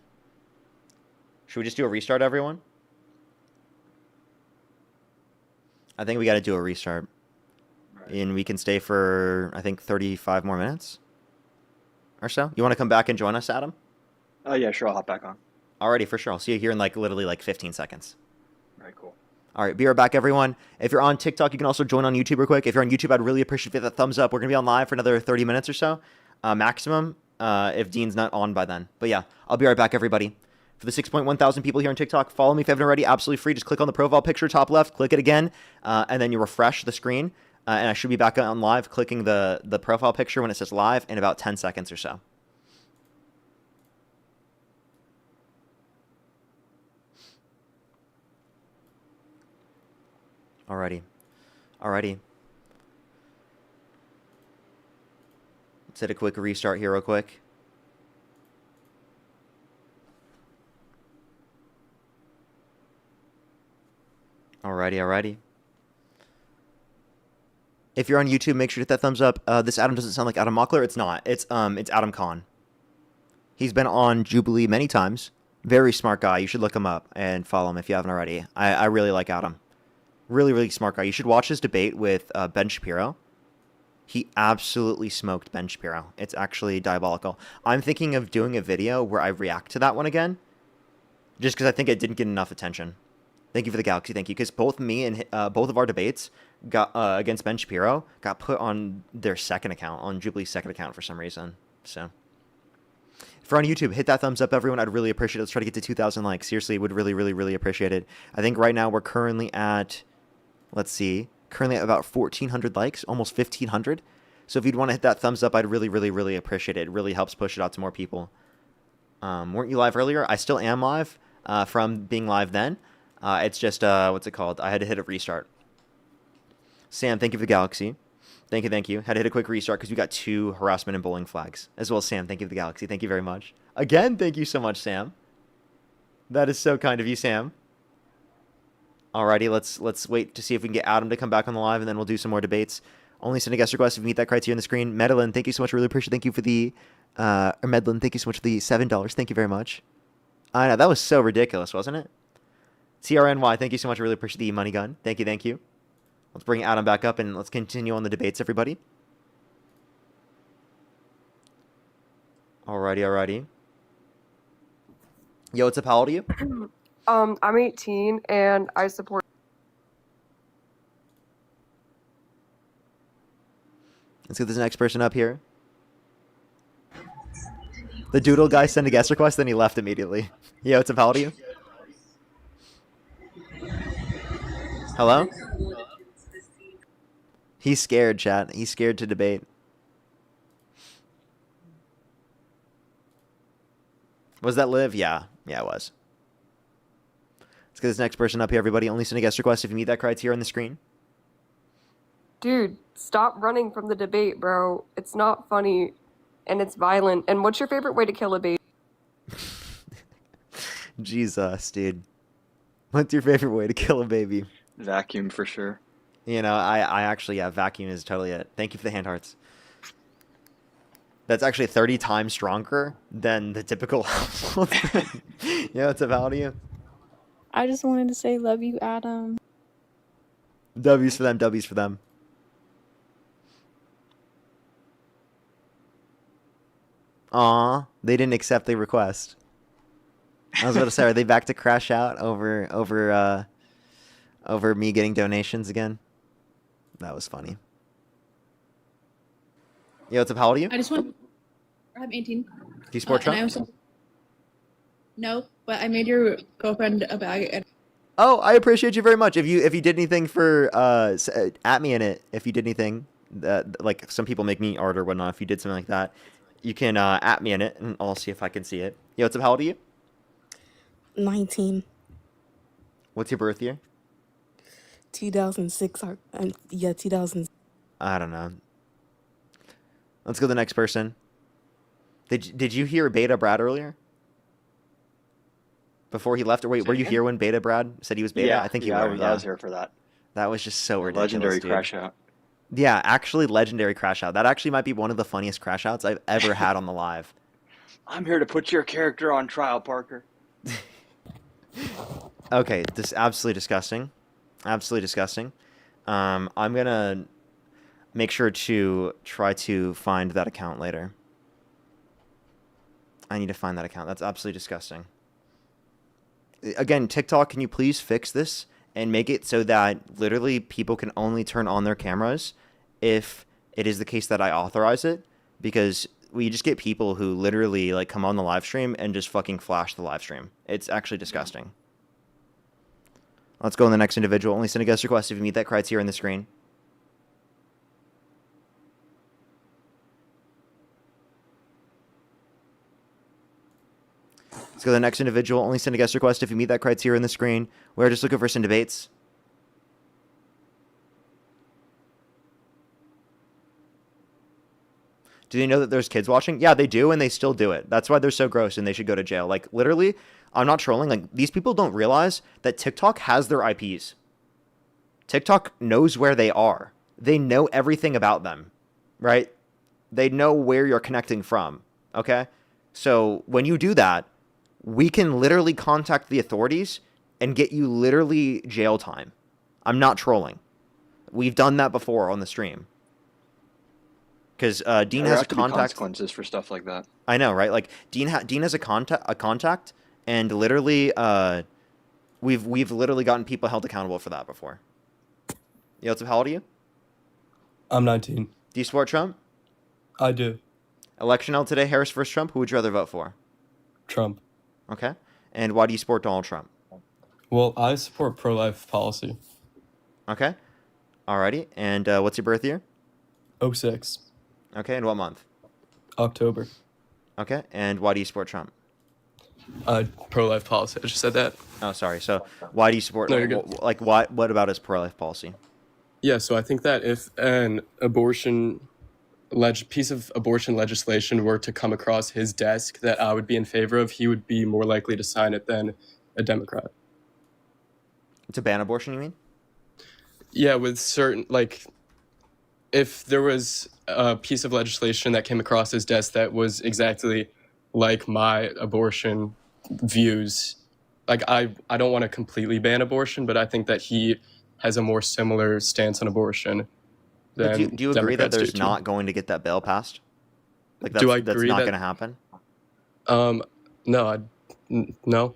we just do a restart, everyone? I think we got to do a restart. And we can stay for, I think, 35 more minutes or so. You want to come back and join us, Adam? Yeah, sure. I'll hop back on. Alrighty, for sure. I'll see you here in literally 15 seconds. All right, cool. All right, be right back, everyone. If you're on TikTok, you can also join on YouTube real quick. If you're on YouTube, I'd really appreciate if you hit that thumbs up. We're going to be on live for another 30 minutes or so, maximum, if Dean's not on by then. But yeah, I'll be right back, everybody. For the 6.1 thousand people here on TikTok, follow me if you haven't already. Absolutely free. Just click on the profile picture, top left, click it again, and then you refresh the screen. And I should be back on live, clicking the profile picture when it says live in about 10 seconds or so. Alrighty. Let's hit a quick restart here real quick. Alrighty. If you're on YouTube, make sure to hit that thumbs up. This Adam doesn't sound like Adam Mockler. It's not. It's Adam Kahn. He's been on Jubilee many times. Very smart guy. You should look him up and follow him if you haven't already. I really like Adam. Really smart guy. You should watch his debate with Ben Shapiro. He absolutely smoked Ben Shapiro. It's actually diabolical. I'm thinking of doing a video where I react to that one again, just because I think it didn't get enough attention. Thank you for the Galaxy. Thank you. Because both me and both of our debates got against Ben Shapiro got put on their second account, on Jubilee's second account for some reason. So if you're on YouTube, hit that thumbs up, everyone. I'd really appreciate it. Let's try to get to 2,000 likes. Seriously, would really appreciate it. I think right now we're currently at, let's see, currently at about 1,400 likes, almost 1,500. So if you'd want to hit that thumbs up, I'd really appreciate it. It really helps push it out to more people. Weren't you live earlier? I still am live from being live then. It's just, what's it called? I had to hit a restart. Sam, thank you for the Galaxy. Thank you. Had to hit a quick restart because we got 2 harassment and bullying flags. As well as Sam, thank you for the Galaxy. Thank you very much. Again, thank you so much, Sam. That is so kind of you, Sam. Alrighty, let's wait to see if we can get Adam to come back on the live, and then we'll do some more debates. Only send a guest request if you meet that criteria on the screen. Medlin, thank you so much. Really appreciate. Thank you for the or Medlin, thank you so much for the $7. Thank you very much. I know that was so ridiculous, wasn't it? TRNY, thank you so much. I really appreciate the money gun. Thank you, thank you. Let's bring Adam back up and let's continue on the debates, everybody. Alrighty. Yo, what's up? How old are you? I'm 18 and I support. Let's get this next person up here. The doodle guy sent a guest request, then he left immediately. Yo, what's up? How old are you? Hello? He's scared, chat. He's scared to debate. Was that Liv? Yeah, it was. Let's get this next person up here, everybody. Only send a guest request if you meet that criteria on the screen. Dude, stop running from the debate, bro. It's not funny and it's violent. And what's your favorite way to kill a baby? Jesus, dude. What's your favorite way to kill a baby? Vacuum for sure. You know, I actually, yeah, vacuum is totally it. Thank you for the hand hearts. That's actually 30 times stronger than the typical household. Yeah, what's up? How old are you? I just wanted to say love you, Adam. W's for them, W's for them. Aw, they didn't accept the request. I was about to say, are they back to crash out over me getting donations again? That was funny. Yo, what's up? How old are you? I just want. I'm 18. Do you support Trump? And I also. No, but I made your girlfriend a bag. And Oh, I appreciate you very much. If you did anything for at me in it, if you did anything that like some people make me art or whatnot, if you did something like that, you can at me in it, and I'll see if I can see it. Yo, what's up? How old are you? 19. What's your birth year? 2006. 2000. I don't know. Let's go to the next person. Did you hear Beta Brad earlier? Before he left? Or wait, were you here when Beta Brad said he was Beta? Yeah, I think you yeah, were. I was here for that. That was just so ridiculous. Legendary dude. crash out. Yeah, actually legendary crash out. That actually might be one of the funniest crash outs I've ever had on the live. I'm here to put your character on trial, Parker. Okay, this is absolutely disgusting. Absolutely disgusting. I'm gonna make sure to try to find that account later. I need to find that account. That's absolutely disgusting. Again, TikTok, can you please fix this and make it so that literally people can only turn on their cameras if it is the case that I authorize it? Because we just get people who literally like come on the live stream and just fucking flash the live stream. It's actually disgusting. Let's go on the next individual. Only send a guest request if you meet that criteria on the screen. Let's go to the next individual. Only send a guest request if you meet that criteria on the screen. We're just looking for some debates. Do they know that there's kids watching? Yeah, they do, and they still do it. That's why they're so gross, and they should go to jail. Like, literally, I'm not trolling. Like, these people don't realize that TikTok has their IPs. TikTok knows where they are. They know everything about them, right? They know where you're connecting from, okay? So when you do that, we can literally contact the authorities and get you literally jail time. I'm not trolling. We've done that before on the stream. Because Dean has a contact. Consequences for stuff like that. I know, right? Like Dean has a contact, and literally, we've literally gotten people held accountable for that before. Yo, what's up? How old are you? I'm 19. Do you support Trump? I do. Election held today, Harris versus Trump. Who would you rather vote for? Trump. Okay. And why do you support Donald Trump? Well, I support pro-life policy. Okay. Alrighty. And what's your birth year? 06. Okay. And what month? October. Okay. And why do you support Trump? Pro-life policy. I just said that. Oh, sorry. So why do you support? No, you're good. Like what about his pro-life policy? Yeah. So I think that if an piece of abortion legislation were to come across his desk that I would be in favor of, he would be more likely to sign it than a Democrat. To ban abortion, you mean? Yeah, with certain, like, if there was a piece of legislation that came across his desk that was exactly like my abortion views, like I don't want to completely ban abortion, but I think that he has a more similar stance on abortion But than do you agree that Democrats there's do, not going to get that bill passed? Like that's Do I that's agree not that- going to happen. No, no.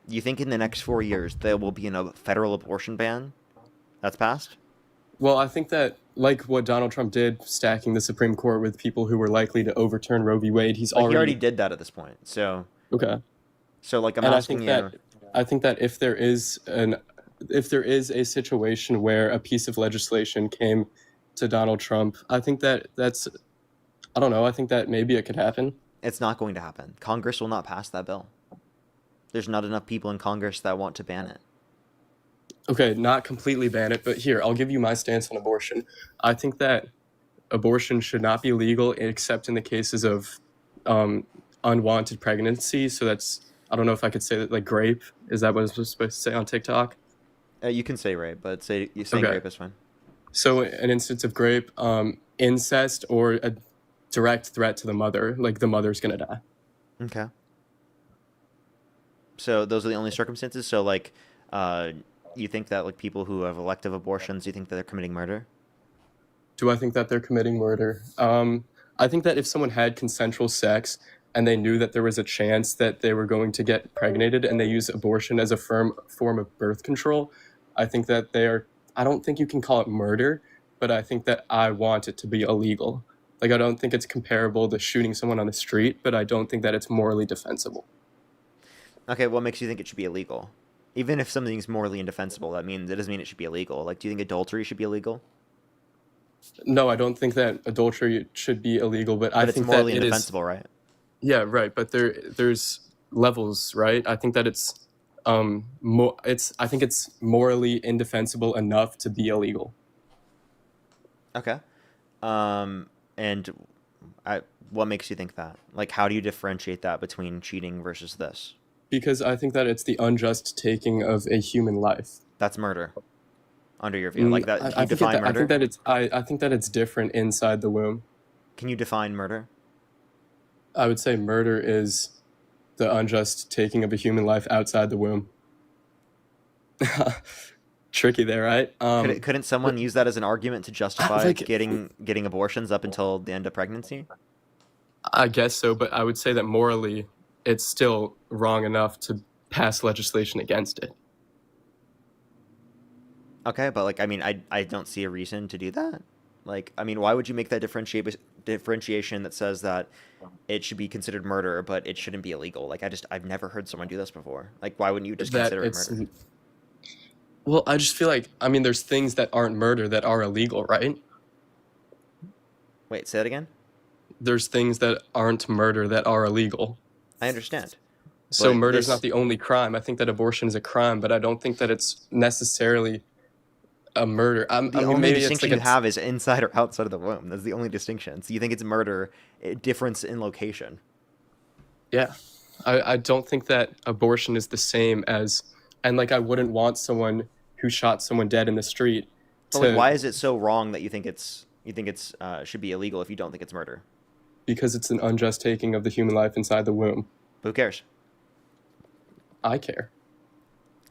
You think in the next 4 years there will be a federal abortion ban that's passed? Well, I think that, like what Donald Trump did, stacking the Supreme Court with people who were likely to overturn Roe v. Wade, he's Like, already... he already did that at this point. So Okay. So like I'm And asking you. I think that if there is a situation where a piece of legislation came to Donald Trump, I think that I don't know. I think that maybe it could happen. It's not going to happen. Congress will not pass that bill. There's not enough people in Congress that want to ban it. Okay, not completely ban it, but here, I'll give you my stance on abortion. I think that abortion should not be legal except in the cases of unwanted pregnancy. So that's, I don't know if I could say that, like grape. Is that what I was supposed to say on TikTok? You can say rape, but saying rape is fine. So an instance of grape, incest, or a direct threat to the mother, like the mother's gonna die. Okay. So those are the only circumstances. So like, you think that like people who have elective abortions, you think that they're committing murder? Do I think that they're committing murder? I think that if someone had consensual sex and they knew that there was a chance that they were going to get pregnated and they use abortion as a form of birth control, I think that I don't think you can call it murder, but I think that I want it to be illegal. Like, I don't think it's comparable to shooting someone on the street, but I don't think that it's morally defensible. Okay, what makes you think it should be illegal? Even if something's morally indefensible, it doesn't mean it should be illegal. Like, do you think adultery should be illegal? No, I don't think that adultery should be illegal, but I think it's morally that it indefensible, is, right? Yeah, right. But there's levels, right? I think that it's I think it's morally indefensible enough to be illegal. Okay. And what makes you think that? Like, how do you differentiate that between cheating versus this? Because I think that it's the unjust taking of a human life. That's murder, under your view. Like that, can you define murder? I think that it's different inside the womb. Can you define murder? I would say murder is the unjust taking of a human life outside the womb. Tricky there, right? Couldn't someone use that as an argument to justify getting abortions up until the end of pregnancy? I guess so, but I would say that morally, it's still wrong enough to pass legislation against it. Okay, but like, I mean, I don't see a reason to do that. Like, I mean, why would you make that differentiation that says that it should be considered murder, but it shouldn't be illegal? Like, I've never heard someone do this before. Like, why wouldn't you just consider it murder? Well, I just feel like, I mean, there's things that aren't murder that are illegal, right? Wait, say that again? There's things that aren't murder that are illegal. I understand. So murder's not the only crime. I think that abortion is a crime, but I don't think that it's necessarily a murder. The only distinction you have is inside or outside of the womb. That's the only distinction. So you think it's murder, difference in location. Yeah. I don't think that abortion is the same as, and like I wouldn't want someone who shot someone dead in the street But like, why is it so wrong that you think it's should be illegal if you don't think it's murder? Because it's an unjust taking of the human life inside the womb. Who cares? I care.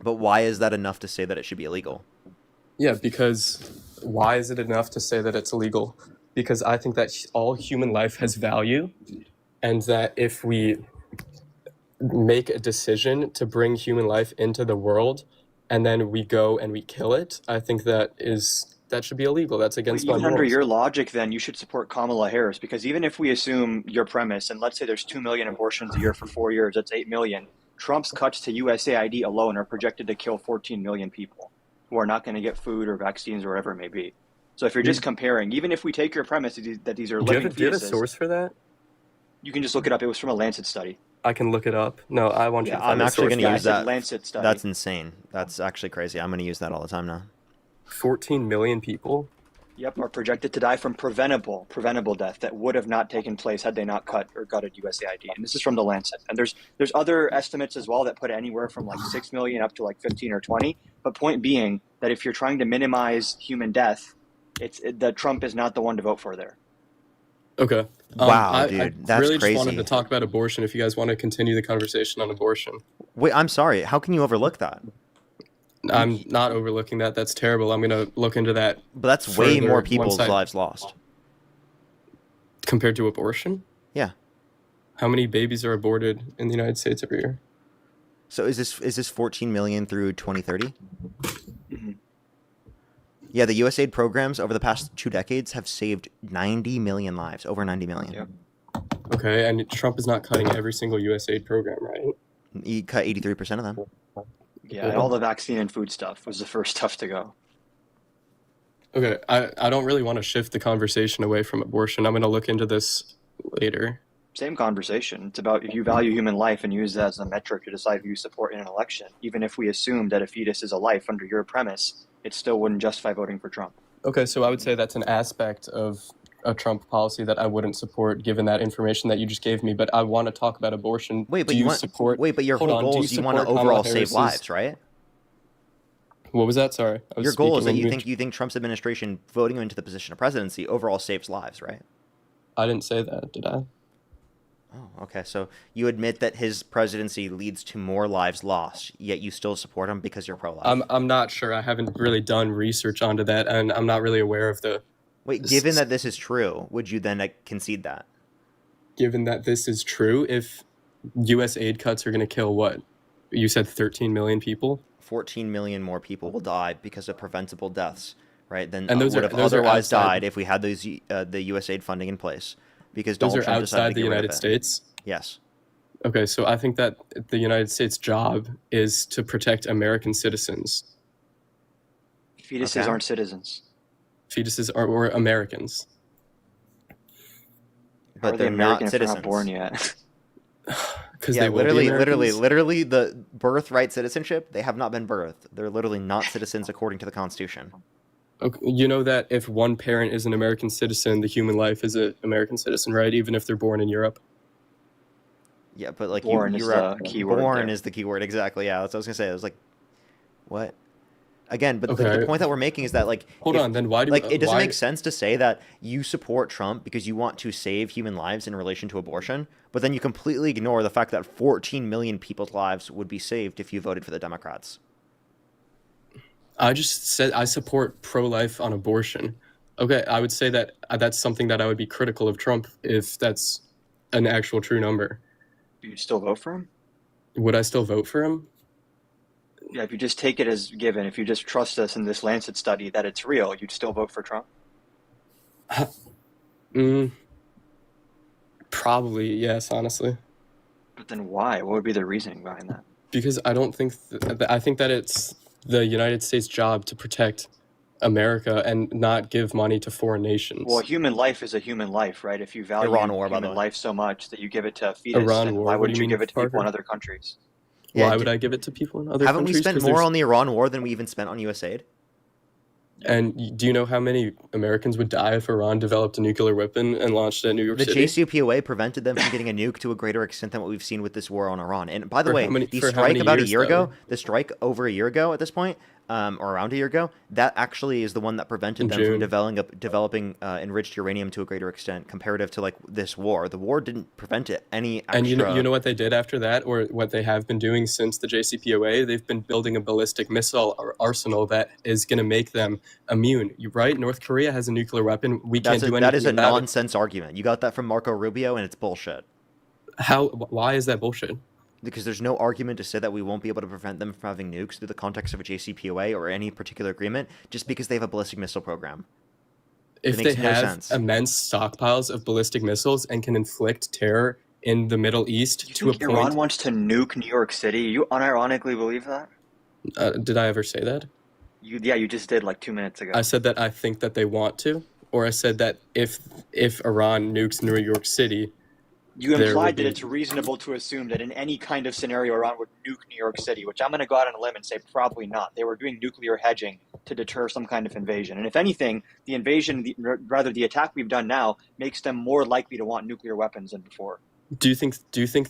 But why is that enough to say that it should be illegal? Yeah, because why is it enough to say that it's illegal? Because I think that all human life has value, and that if we make a decision to bring human life into the world, and then we go and we kill it, I think that should be illegal. That's against my Even morals. under your logic, then, you should support Kamala Harris, because even if we assume your premise, and let's say there's 2 million abortions a year for 4 years, that's 8 million. Trump's cuts to USAID alone are projected to kill 14 million people who are not going to get food or vaccines or whatever it may be. So if you're just comparing, even if we take your premise that these are living fetuses... Do you have a source for that? You can just look it up. It was from a Lancet study. I can look it up. No, I want you to find I'm actually going to use that. Lancet study. That's insane. That's actually crazy. I'm going to use that all the time now. 14 million people? Yep, are projected to die from preventable death that would have not taken place had they not cut or gutted USAID. And this is from the Lancet. And there's other estimates as well that put it anywhere from like 6 million up to like 15 or 20. But point being that if you're trying to minimize human death, that Trump is not the one to vote for there. Okay. Wow, dude, I that's really crazy. just wanted to talk about abortion if you guys want to continue the conversation on abortion. Wait, I'm sorry. How can you overlook that? I'm not overlooking that. That's terrible. I'm going to look into that. But that's way further more people's once I- lives lost. Compared to abortion? Yeah. How many babies are aborted in the United States every year? So is this 14 million through 2030? Mm-hmm. Yeah, the USAID programs over the past 2 decades have saved 90 million lives, over 90 million. Yep. Okay, and Trump is not cutting every single USAID program, right? He cut 83% of them. Yeah, and all the vaccine and food stuff was the first stuff to go. Okay, I don't really want to shift the conversation away from abortion. I'm going to look into this later. Same conversation. It's about if you value human life and use that as a metric to decide who you support in an election. Even if we assume that a fetus is a life under your premise, it still wouldn't justify voting for Trump. Okay, so I would say that's an aspect of a Trump policy that I wouldn't support given that information that you just gave me, but I want to talk about abortion. Wait, but Do you want support Wait, but your Hold whole on, goal do is you want to support overall Kamala save Harris's- lives, right? What was that? Sorry. I was Your goal is that speaking you think Trump's administration voting him into the position of presidency overall saves lives, right? I didn't say that, did I? Oh, okay. So you admit that his presidency leads to more lives lost, yet you still support him because you're pro-life. I'm not sure. I haven't really done research onto that, and I'm not really aware of the... Wait, given that this is true, would you then concede that? Given that this is true, if U.S. aid cuts are going to kill what? You said 13 million people? 14 million more people will die because of preventable deaths, right? Than And those would are- have those are otherwise outside- died if we had those the USAID funding in place. Because Those Donald are Trump decided outside to the get rid of United it. States? Yes. Okay, so I think that the United States' job is to protect American citizens. Fetuses Okay. aren't citizens. Fetuses are or Americans. How are But they they're not American if they're citizens. not born yet? Because Yeah, they will be Americans? literally, the birthright citizenship, they have not been birthed. They're literally not citizens according to the Constitution. Okay, you know that if one parent is an American citizen, the human life is an American citizen, right? Even if they're born in Europe. Yeah, but like Born you is the key word born there. is the key word, exactly. Yeah, that's what I was gonna say. I was like, what? Again, but the Okay. point that we're making is that like, Hold on, then why do it doesn't why- make sense to say that you support Trump because you want to save human lives in relation to abortion, but then you completely ignore the fact that 14 million people's lives would be saved if you voted for the Democrats. I just said I support pro-life on abortion. Okay, I would say that that's something that I would be critical of Trump if that's an actual true number. Do you still vote for him? Would I still vote for him? Yeah, if you just take it as given, if you just trust us in this Lancet study that it's real, you'd still vote for Trump? Probably, yes, honestly. But then why? What would be the reasoning behind that? Because I don't think I think that it's the United States' job to protect America and not give money to foreign nations. Well, a human life is a human life, right? If you value Iran war, by the human way. life so much that you give it to a fetus, Iran then war, why what do wouldn't you you mean, give it to people Parker? in other countries? Yeah, Why would I give it to people in other Haven't we countries? spent 'Cause more there's- on the Iran war than we even spent on USAID? And do you know how many Americans would die if Iran developed a nuclear weapon and launched it at New York The City? JCPOA prevented them from getting a nuke to a greater extent than what we've seen with this war on Iran. And by the For way, how many- the for how strike many about a years, year ago, though? the strike over a year ago at this point, or around a year ago, that actually is the one that prevented In them June. from developing enriched uranium to a greater extent, comparative to like this war. The war didn't prevent it any extra. And you know what they did after that, or what they have been doing since the JCPOA? They've been building a ballistic missile arsenal that is going to make them immune. You right? North Korea has a nuclear weapon. We can't do anything That is a about it. nonsense argument. You got that from Marco Rubio, and it's bullshit. Why is that bullshit? Because there's no argument to say that we won't be able to prevent them from having nukes through the context of a JCPOA or any particular agreement just because they have a ballistic missile program. If It they makes no have sense. immense stockpiles of ballistic missiles and can inflict terror in the Middle East You to a think Iran point, wants to nuke New York City? You unironically believe that? did I ever say that? You just did like 2 minutes ago. I said that I think that they want to, or I said that if Iran nukes New York City, You there implied would that be. it's reasonable to assume that in any kind of scenario, Iran would nuke New York City, which I'm going to go out on a limb and say probably not. They were doing nuclear hedging to deter some kind of invasion. And if anything, the invasion, rather the attack we've done now, makes them more likely to want nuclear weapons than before. Do you think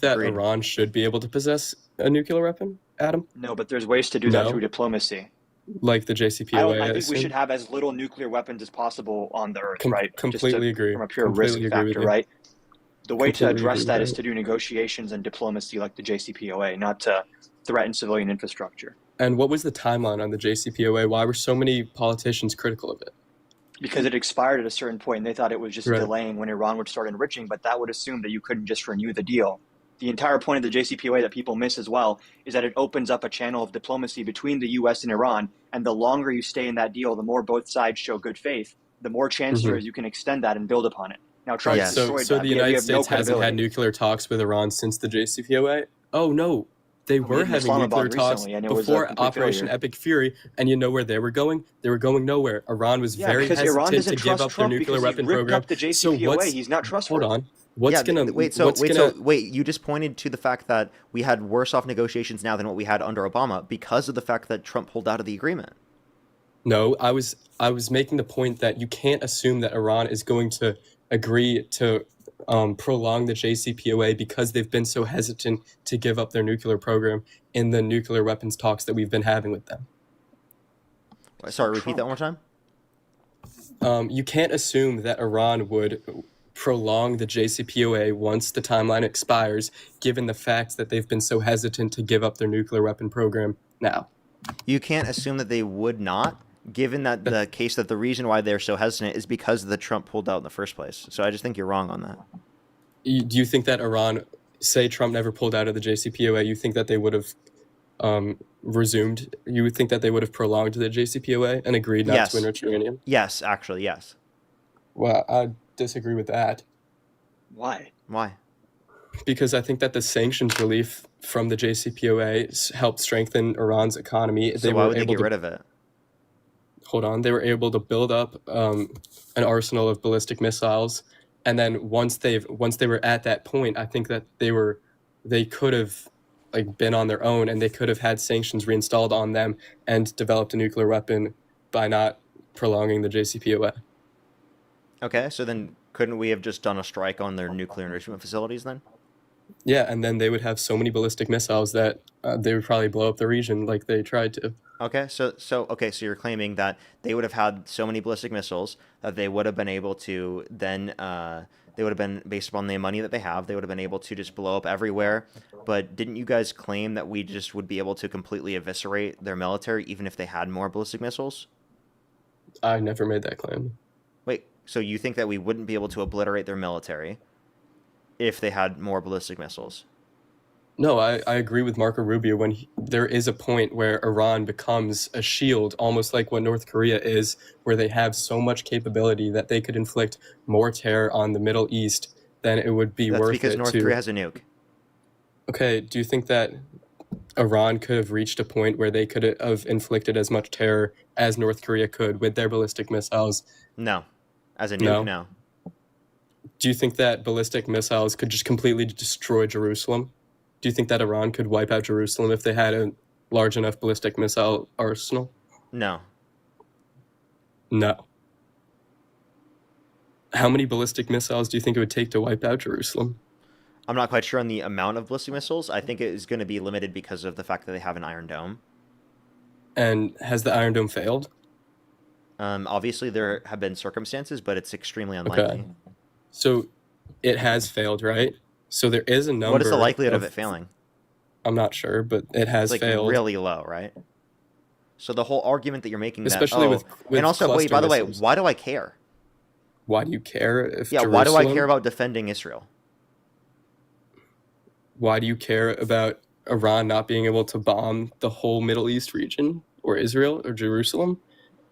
that Agreed. Iran should be able to possess a nuclear weapon, Adam? No, but there's ways to do that No? through diplomacy. Like the JCPOA, I I think we assume? should have as little nuclear weapons as possible on the Earth, Com- right? completely agree. From a pure Completely risk agree with factor, you. right? The way to Completely address agree that with is that. to do negotiations and diplomacy like the JCPOA, not to threaten civilian infrastructure. And what was the timeline on the JCPOA? Why were so many politicians critical of it? Because it expired at a certain point and they thought it was just Right. delaying when Iran would start enriching, but that would assume that you couldn't just renew the deal. The entire point of the JCPOA that people miss as well is that it opens up a channel of diplomacy between the US and Iran, and the longer you stay in that deal, the more both sides show good faith, the more chance there is you can extend that and build upon it. Now, Trump Right, so destroyed so that. the We United have no States hasn't had credibility. nuclear talks with Iran since the JCPOA? Oh, no. They We were did in having Islamabad nuclear talks recently, and it was a before complete Operation failure. Epic Fury, and you know where they were going? They were going nowhere. Iran was Yeah, very because Iran hesitant doesn't to give trust up their Trump nuclear because he weapon ripped program. up the So JCPOA. He's not trustworthy. hold on. What's gonna wait, you just pointed to the fact that we had worse off negotiations now than what we had under Obama because of the fact that Trump pulled out of the agreement. No, I was making the point that you can't assume that Iran is going to agree to prolong the JCPOA because they've been so hesitant to give up their nuclear program in the nuclear weapons talks that we've been having with them. Sorry, repeat that one more time. You can't assume that Iran would prolong the JCPOA once the timeline expires, given the fact that they've been so hesitant to give up their nuclear weapon program now. You can't assume that they would not, given that the case that the reason why they're so hesitant is because the Trump pulled out in the first place. So I just think you're wrong on that. Do you think that Iran, say Trump never pulled out of the JCPOA, you think that they would have resumed? You would think that they would have prolonged the JCPOA and agreed not to enrich uranium? Yes, actually, yes. Well, I disagree with that. Why? Why? Because I think that the sanctions relief from the JCPOA helped strengthen Iran's economy. So why would they get rid of it? Hold on. They were able to build up an arsenal of ballistic missiles, and then once they were at that point, I think that they could have been on their own, and they could have had sanctions reinstalled on them and developed a nuclear weapon by not prolonging the JCPOA. Okay, so then couldn't we have just done a strike on their nuclear enrichment facilities then? Yeah, and then they would have so many ballistic missiles that they would probably blow up the region like they tried to. Okay, so you're claiming that they would have had so many ballistic missiles that they would have been able to then they would have been, based upon the money that they have, they would have been able to just blow up everywhere. But didn't you guys claim that we just would be able to completely eviscerate their military even if they had more ballistic missiles? I never made that claim. Wait, so you think that we wouldn't be able to obliterate their military if they had more ballistic missiles? No, I agree with Marco Rubio when there is a point where Iran becomes a shield, almost like what North Korea is, where they have so much capability that they could inflict more terror on the Middle East than it would be worth it to... That's because North Korea has a nuke. Okay, do you think that Iran could have reached a point where they could have inflicted as much terror as North Korea could with their ballistic missiles? No. As a nuke, no. Do you think that ballistic missiles could just completely destroy Jerusalem? Do you think that Iran could wipe out Jerusalem if they had a large enough ballistic missile arsenal? No. No. How many ballistic missiles do you think it would take to wipe out Jerusalem? I'm not quite sure on the amount of ballistic missiles. I think it is going to be limited because of the fact that they have an Iron Dome. And has the Iron Dome failed? Obviously, there have been circumstances, but it's extremely unlikely. Okay. So it has failed, right? So there is a number. What is the likelihood of it failing? I'm not sure, but it has it's failed. Really low, right? So the whole argument that you're making, especially with and also, wait, by the way, why do I care? Why do you care if why do I care about defending Israel? Why do you care about Iran not being able to bomb the whole Middle East region or Israel or Jerusalem?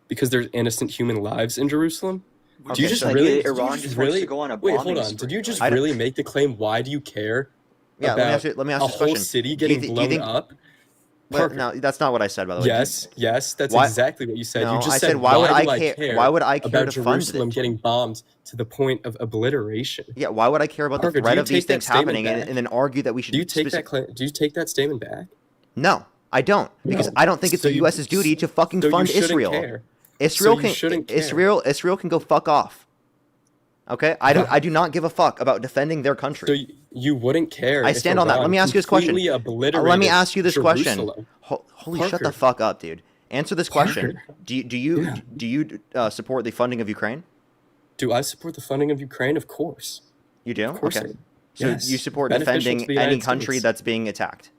Because there's innocent human lives in Jerusalem? Okay, Do you just so really, Iran just wants to go on a wait, bombing hold on. spree, Did you just right? really make the claim, why do you care Yeah, about let me ask you a this whole question. city Do you getting blown up? Parker. No, that's not what I said, by the way. Yes, that's Why- exactly what you said. No, you just I said, said, why would do I care? Why would I care about to fund Jerusalem it? getting bombed to the point of obliteration? Yeah, why would I care about Parker, the do threat you of these take that things statement happening back? and then argue that we should? Do you take Do you take that statement back? No, I don't, because I don't think it's So the you- U.S.'s duty to fucking so you fund shouldn't Israel. care. Israel So you shouldn't care. Israel can go fuck off. Okay, I do not give a fuck about defending their country. So you wouldn't care. I if stand on that. Iran Let me ask you this question. completely obliterated Let me ask you this question. Jerusalem. Holy, shut the Parker. fuck up, dude. Answer this question. Parker. Do you support the funding of Ukraine? Do I support the funding of Ukraine? Of course. You do? Of course I Okay. do. So Yes. you support Beneficial to defending the any United country States. that's being attacked?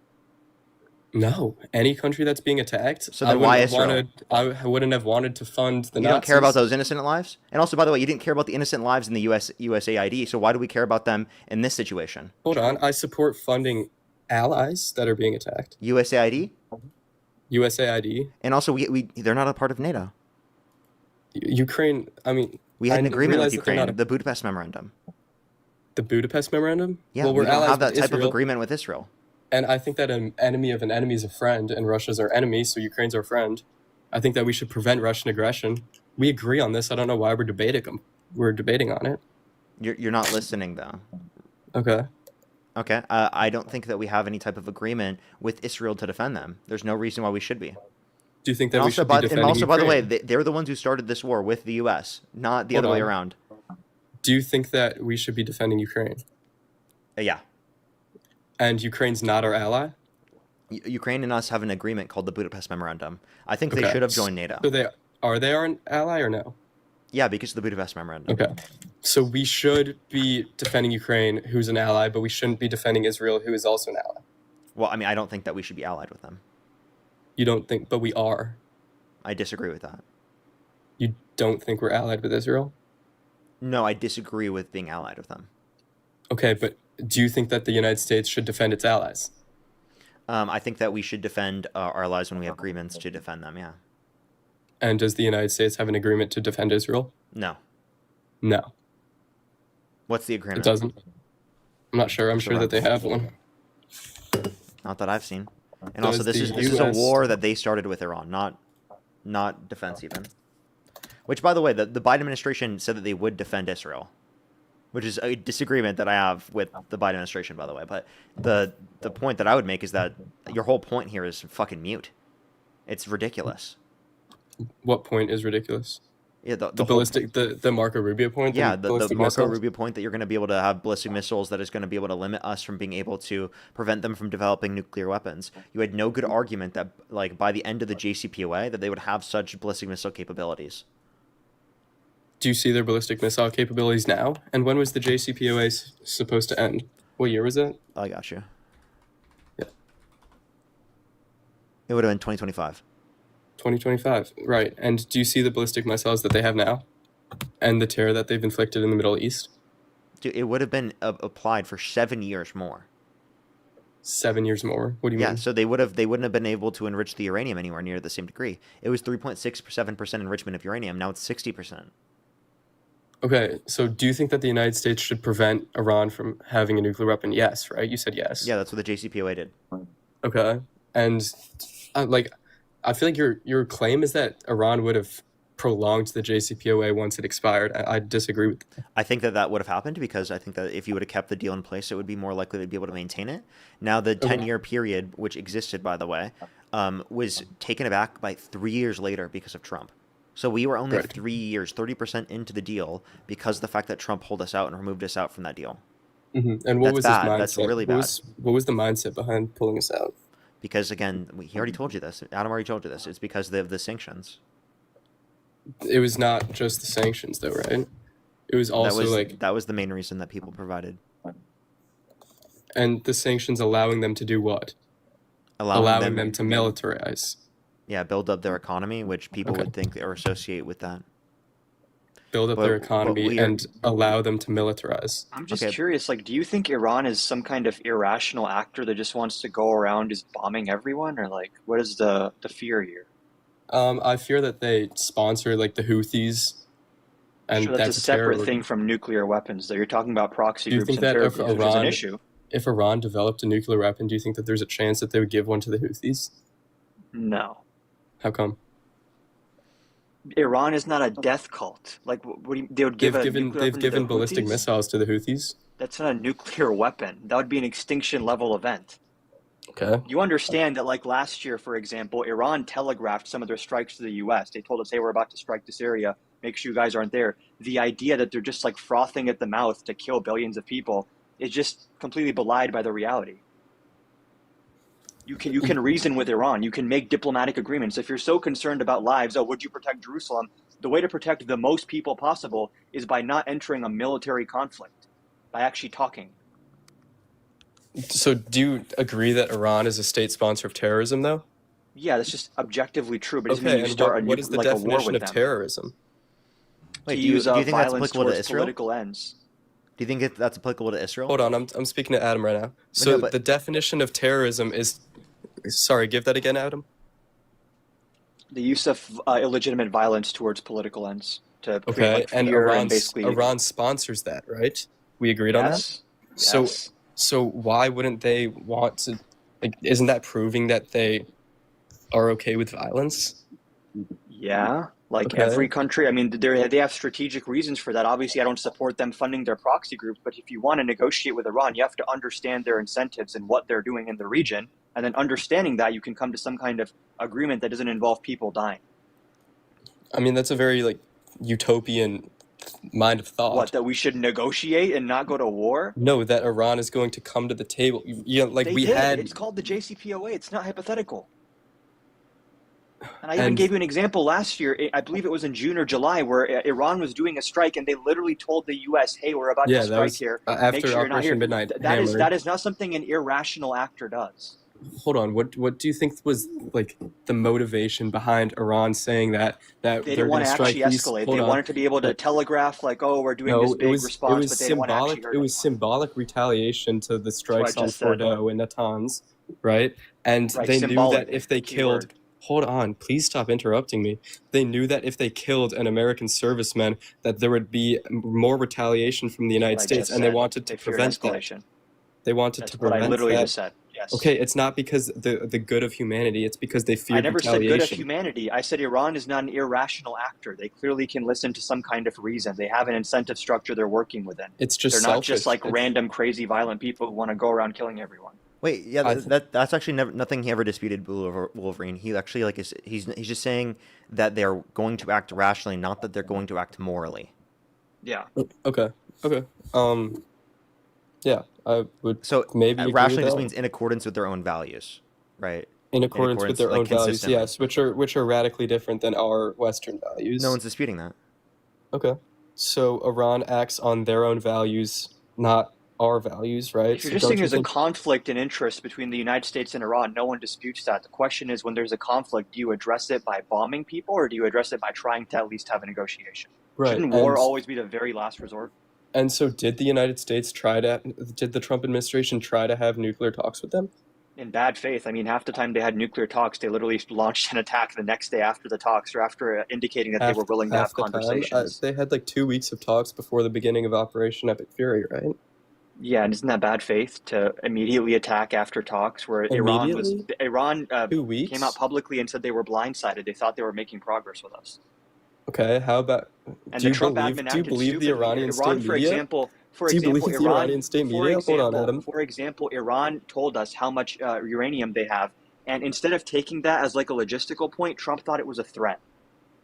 No, any country that's being attacked. So then why Israel? I wouldn't have wanted to fund the You Nazis. don't care about those innocent lives? And also, by the way, you didn't care about the innocent lives in the USAID, so why do we care about them in this situation? Hold on, I support funding allies that are being attacked. USAID? USAID. And also, they're not a part of NATO. Ukraine, I mean... We had an I agreement realize with that they're Ukraine, not the Budapest Memorandum. The Budapest Memorandum? Yeah, well, we we're don't allies have that with type of Israel, agreement with Israel. And I think that an enemy of an enemy is a friend, and Russia's our enemy, so Ukraine's our friend. I think that we should prevent Russian aggression. We agree on this. I don't know why we're debating on it. You're not listening, though. Okay. Okay, I don't think that we have any type of agreement with Israel to defend them. There's no reason why we should be. Do you think that And we also, should be defending by the way, Ukraine? they're the ones who started this war with the U.S., not the Hold other way on. around. Do you think that we should be defending Ukraine? Yeah. And Ukraine's not our ally? Ukraine and us have an agreement called the Budapest Memorandum. I think they Okay. should have joined NATO. So are they our ally or no? Yeah, because of the Budapest Memorandum. Okay. So we should be defending Ukraine, who's an ally, but we shouldn't be defending Israel, who is also an ally. Well, I mean, I don't think that we should be allied with them. You don't think, but we are. I disagree with that. You don't think we're allied with Israel? No, I disagree with being allied with them. Okay, but do you think that the United States should defend its allies? I think that we should defend our allies when we have agreements to defend them, yeah. And does the United States have an agreement to defend Israel? No. No, What's the agreement? it doesn't. I'm not sure. I'm sure that they have one. Not that I've seen. And also, Does this the is a US war that they started with Iran, not defense even. Which, by the way, the Biden administration said that they would defend Israel, which is a disagreement that I have with the Biden administration, by the way. But the point that I would make is that your whole point here is fucking mute. It's ridiculous. What point is ridiculous? Yeah, The whole ballistic, the Marco Rubio point. Yeah, the ballistic Marco missiles? Rubio point that you're going to be able to have ballistic missiles that is going to be able to limit us from being able to prevent them from developing nuclear weapons. You had no good argument that, like, by the end of the JCPOA, that they would have such ballistic missile capabilities. Do you see their ballistic missile capabilities now? And when was the JCPOA supposed to end? What year was it? I got you. Yeah. It would have been 2025. 2025, right. And do you see the ballistic missiles that they have now? And the terror that they've inflicted in the Middle East? Dude, it would have been applied for 7 years more. 7 years more? What do you Yeah, mean? so they wouldn't have been able to enrich the uranium anywhere near the same degree. It was 3.67% enrichment of uranium. Now it's 60%. Okay, so do you think that the United States should prevent Iran from having a nuclear weapon? Yes, right? You said yes. Yeah, that's what the JCPOA did. Okay. And I feel like your claim is that Iran would have prolonged the JCPOA once it expired. I disagree with that. I think that would have happened because I think that if you would have kept the deal in place, it would be more likely to be able to maintain it. Now, the 10-year period, which existed, by the way, was taken aback by 3 years later because of Trump. So we were only 3 years, 30% into the deal because of the fact that Trump pulled us out and removed us out from that deal. Mm-hmm. And what was That's his bad. mindset? That's really bad. What was the mindset behind pulling us out? Because, again, he already told you this. Adam already told you this. It's because of the sanctions. It was not just the sanctions, though, right? It was also that was the main reason that people provided. And the sanctions allowing them to do what? Allowing them to militarize. Yeah, build up their economy, which people would think or associate with that. Build up their economy and allow them to militarize. I'm just curious, like, do you think Iran is some kind of irrational actor that just wants to go around just bombing everyone? Or, like, what is the fear here? I fear that they sponsor, like, the Houthis. And Sure, that's a separate thing from nuclear weapons, though. You're talking about proxy Do you groups think and that terror if groups, which is an issue. If Iran developed a nuclear weapon, do you think that there's a chance that they would give one to the Houthis? No. How come? Iran is not a death cult. Like, what do you, they would give They've nuclear they've weapon to the given ballistic Houthis? missiles to the Houthis. That's not a nuclear weapon. That would be an extinction level event. Okay. You understand that, like last year, for example, Iran telegraphed some of their strikes to the U.S. They told us, hey, we're about to strike this area. Make sure you guys aren't there. The idea that they're just like frothing at the mouth to kill billions of people is just completely belied by the reality. You can reason with Iran. You can make diplomatic agreements. If you're so concerned about lives, oh, would you protect Jerusalem? The way to protect the most people possible is by not entering a military conflict, by actually talking. So do you agree that Iran is a state sponsor of terrorism, though? Yeah, that's just objectively true, but it doesn't mean Okay, you and start what is the like a war definition with of them. terrorism? Wait, To do you use think that's violence applicable to towards Israel? political ends. Do you think that's applicable to Israel? Hold on, I'm speaking to Adam right now. So but- the definition of terrorism is, sorry, give that again, Adam. The use of illegitimate violence towards political ends to create Okay, like, and fear Iran basically. Iran sponsors that, right? We agreed on that. Yes. So Yes. so why wouldn't they want to? Like, isn't that proving that they are okay with violence? Yeah, like Okay. every country. I mean, they have strategic reasons for that. Obviously, I don't support them funding their proxy groups, but if you want to negotiate with Iran, you have to understand their incentives and what they're doing in the region. And then understanding that, you can come to some kind of agreement that doesn't involve people dying. I mean, that's a very like utopian mind of thought. What, that we should negotiate and not go to war? No, that Iran is going to come to the table. You know, like They we did. had. It's called the JCPOA. It's not hypothetical. And I even And- gave you an example last year. I believe it was in June or July, where Iran was doing a strike, and they literally told the U.S., "Hey, we're about Yeah, to that strike was here. after Make sure you're not here." Operation Midnight That Hammer. is not something an irrational actor does. Hold on. What do you think was like the motivation behind Iran saying that They they're didn't want going to to strike actually these? escalate. Hold They on. wanted to be able to telegraph, like, "Oh, we're doing this No, big it was response," but they didn't want to actually symbolic. hurt It was symbolic retaliation to the strikes on just said. Fordo and Natanz, right? And Right, they knew symbolic, that if they key killed. word. Hold on, please stop interrupting me. They knew that if they killed an American serviceman, that there would be more retaliation from the United What I States, just and they said. wanted to They feared prevent that. escalation. They wanted That's to what prevent I literally that. just said. Yes. Okay, it's not because the good of humanity. It's because they feared I never said retaliation. good of humanity. I said Iran is not an irrational actor. They clearly can listen to some kind of reason. They have an incentive structure they're working within. It's just They're not just selfish. like It's- random, crazy, violent people who want to go around killing everyone. Wait, yeah, I that's actually nothing he ever disputed. Wolverine. He actually like he's just saying that they're going to act rationally, not that they're going to act morally. Yeah. Okay. Yeah, I would. So maybe agree rationally with just that. means in accordance with their own values, right? In accordance with their like, own values, consistently. yes, which are radically different than our Western values. No one's disputing that. Okay, so Iran acts on their own values, not our values, right? If you're So just don't saying you there's a think- conflict in interest between the United States and Iran, no one disputes that. The question is, when there's a conflict, do you address it by bombing people, or do you address it by trying to at least have a negotiation? Right, Shouldn't war and- always be the very last resort? And so, did the Trump administration try to have nuclear talks with them? In bad faith. I mean, half the time they had nuclear talks, they literally launched an attack the next day after the talks, or after indicating that they were willing to have Half the time. conversations. They had like 2 weeks of talks before the beginning of Operation Epic Fury, right? Yeah, and isn't that bad faith to immediately attack after talks where Iran 2 weeks? came out publicly and said they were blindsided. They thought they were making progress with us. Okay, how about? And do the Trump admin you acted believe the stupidly. Iranian Iran, state for media? example, Do you believe the Iranian state media? Hold on, Adam. For example, Iran told us how much uranium they have, and instead of taking that as like a logistical point, Trump thought it was a threat,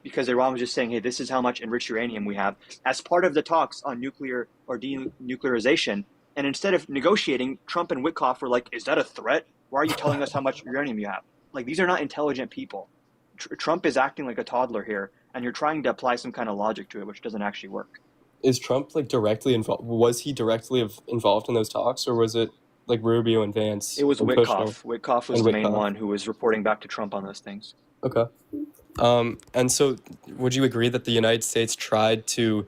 because Iran was just saying, "Hey, this is how much enriched uranium we have," as part of the talks on nuclear or denuclearization. And instead of negotiating, Trump and Witkoff were like, "Is that a threat? Why are you telling us how much uranium you have?" Like, these are not intelligent people. Trump is acting like a toddler here, and you're trying to apply some kind of logic to it, which doesn't actually work. Is Trump like directly involved? Was he directly involved in those talks, or was it like Rubio and Vance? It was and Witkoff. Kushner? Witkoff was And the main Witkoff. one who was reporting back to Trump on those things. Okay. And so, would you agree that the United States tried to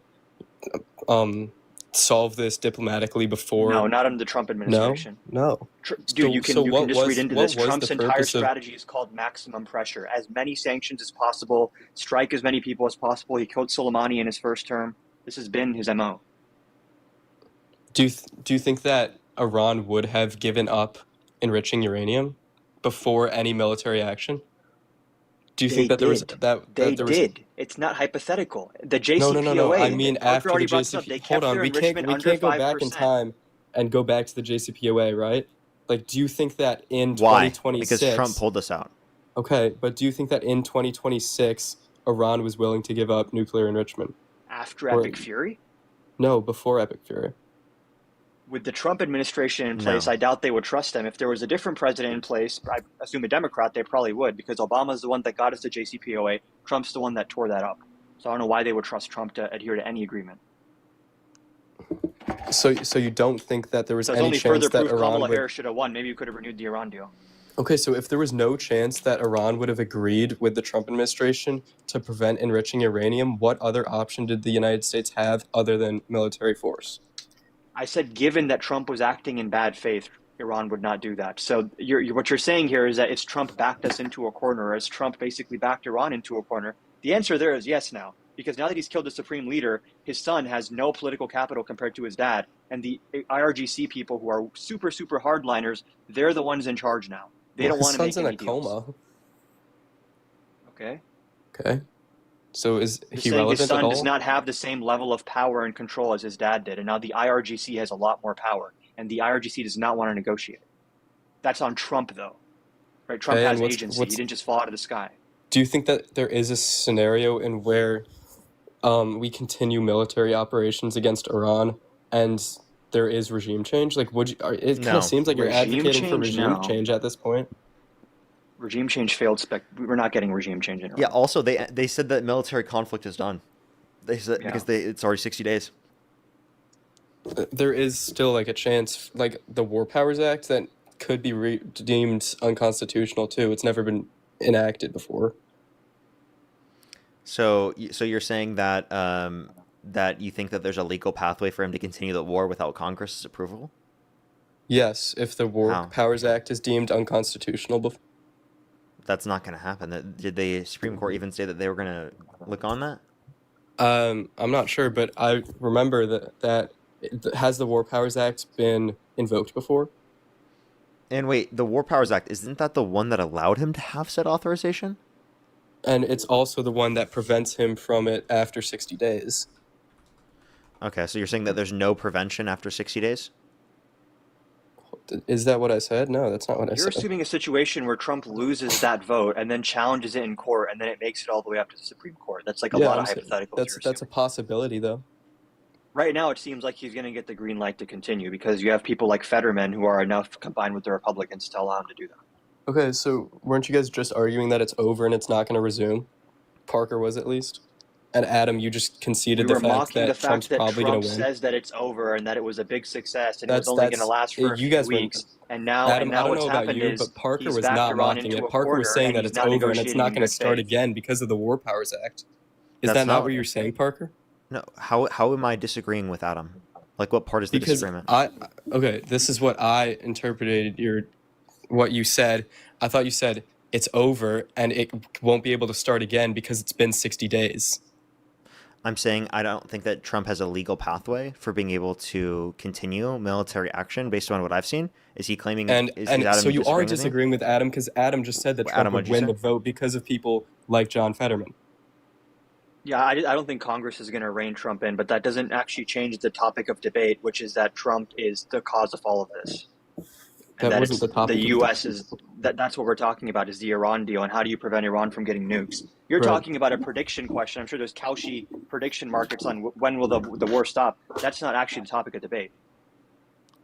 solve this diplomatically before? No, not under the Trump administration. No. Dude, you can just read into this. Trump's the entire purpose of- strategy is called maximum pressure. As many sanctions as possible, strike as many people as possible. He killed Soleimani in his first term. This has been his MO. Do you think that Iran would have given up enriching uranium before any military action? Do you They think that there was did. that They there was did. It's not hypothetical. The no. I JCPOA, mean Parker after already the brought this up. They JCP. Hold kept on, their enrichment we under can't go back in 5%. time and go back to the JCPOA, right? Like, do you think that in Why? 2026? Because Trump pulled this out. Okay, but do you think that in 2026 Iran was willing to give up nuclear enrichment? After Or- Epic Fury? No, before Epic Fury. With the Trump administration in place, No. I doubt they would trust him. If there was a different president in place, I assume a Democrat, they probably would, because Obama's the one that got us the JCPOA. Trump's the one that tore that up. So I don't know why they would trust Trump to adhere to any agreement. So you don't think that there was So it's any only chance further that proof Iran Kamala would... Harris should have won. Maybe you could have renewed the Iran deal. Okay, so if there was no chance that Iran would have agreed with the Trump administration to prevent enriching uranium, what other option did the United States have other than military force? I said, given that Trump was acting in bad faith, Iran would not do that. So what you're saying here is that it's Trump backed us into a corner, or has Trump basically backed Iran into a corner? The answer there is yes now, because now that he's killed the supreme leader, his son has no political capital compared to his dad. And the IRGC people who are super, super hardliners, they're the ones in charge now. They don't want to make His son's in any a deals. coma. Okay. Okay. So is He's he saying relevant his son at all? does not have the same level of power and control as his dad did. And now the IRGC has a lot more power. And the IRGC does not want to negotiate. That's on Trump, though. Right? Trump Okay, and has what's- agency. what's- He didn't just fall out of the sky. Do you think that there is a scenario in where we continue military operations against Iran and there is regime change? Like, would you? It kind No. of seems like you're Regime advocating for change? regime No. change at this point. Regime change failed. We're not getting regime change in Iran. Yeah. Also, they said that military conflict is done. They said because it's already 60 days. There is still like a chance, like the War Powers Act, that could be deemed unconstitutional too. It's never been enacted before. So you're saying that that you think that there's a legal pathway for him to continue the war without Congress's approval? Yes, if the War How? Powers Act is deemed unconstitutional before. That's not going to happen. Did the Supreme Court even say that they were going to look on that? I'm not sure, but I remember that has the War Powers Act been invoked before? And wait, the War Powers Act, isn't that the one that allowed him to have said authorization? And it's also the one that prevents him from it after 60 days. Okay, so you're saying that there's no prevention after 60 days? Is that what I said? No, that's not what I You're said. assuming a situation where Trump loses that vote and then challenges it in court, and then it makes it all the way up to the Supreme Court. That's like a lot of hypotheticals. That's a possibility, though. Right now, it seems like he's going to get the green light to continue because you have people like Fetterman who are enough combined with the Republicans to allow him to do that. Okay, so weren't you guys just arguing that it's over and it's not going to resume? Parker was, at least. And Adam, you just conceded We the were fact mocking that the Trump's fact that probably going Trump to win. says that it's over and that it was a big success and it That's- was only going to that's- last for a you few guys were- weeks. And now, Adam, I don't what's know about happened you, is but Parker he's was backed not Iran mocking into it. a Parker was corner, saying and that he's it's not over and it's negotiating not in going to good start faith. again because of the War Powers Act. Is That's that not not- what you're saying, Parker? No. How am I disagreeing with Adam? Like, what part is the Because disagreement? okay, this is what I interpreted what you said. I thought you said it's over and it won't be able to start again because it's been 60 days. I'm saying I don't think that Trump has a legal pathway for being able to continue military action based on what I've seen. Is he claiming? And is and Adam so you are disagreeing with me? disagreeing with Adam because Adam just said that Well, Trump Adam, would what'd you win say? the vote because of people like John Fetterman. Yeah, I don't think Congress is going to rein Trump in, but that doesn't actually change the topic of debate, which is that Trump is the cause of all of this. And That wasn't the topic the of U.S. is that's what we're talking about is the Iran deal and how do you prevent Iran from getting nukes? You're Right. talking about a prediction question. I'm sure there's Cauchy prediction markets on when will the war stop. That's not actually the topic of debate.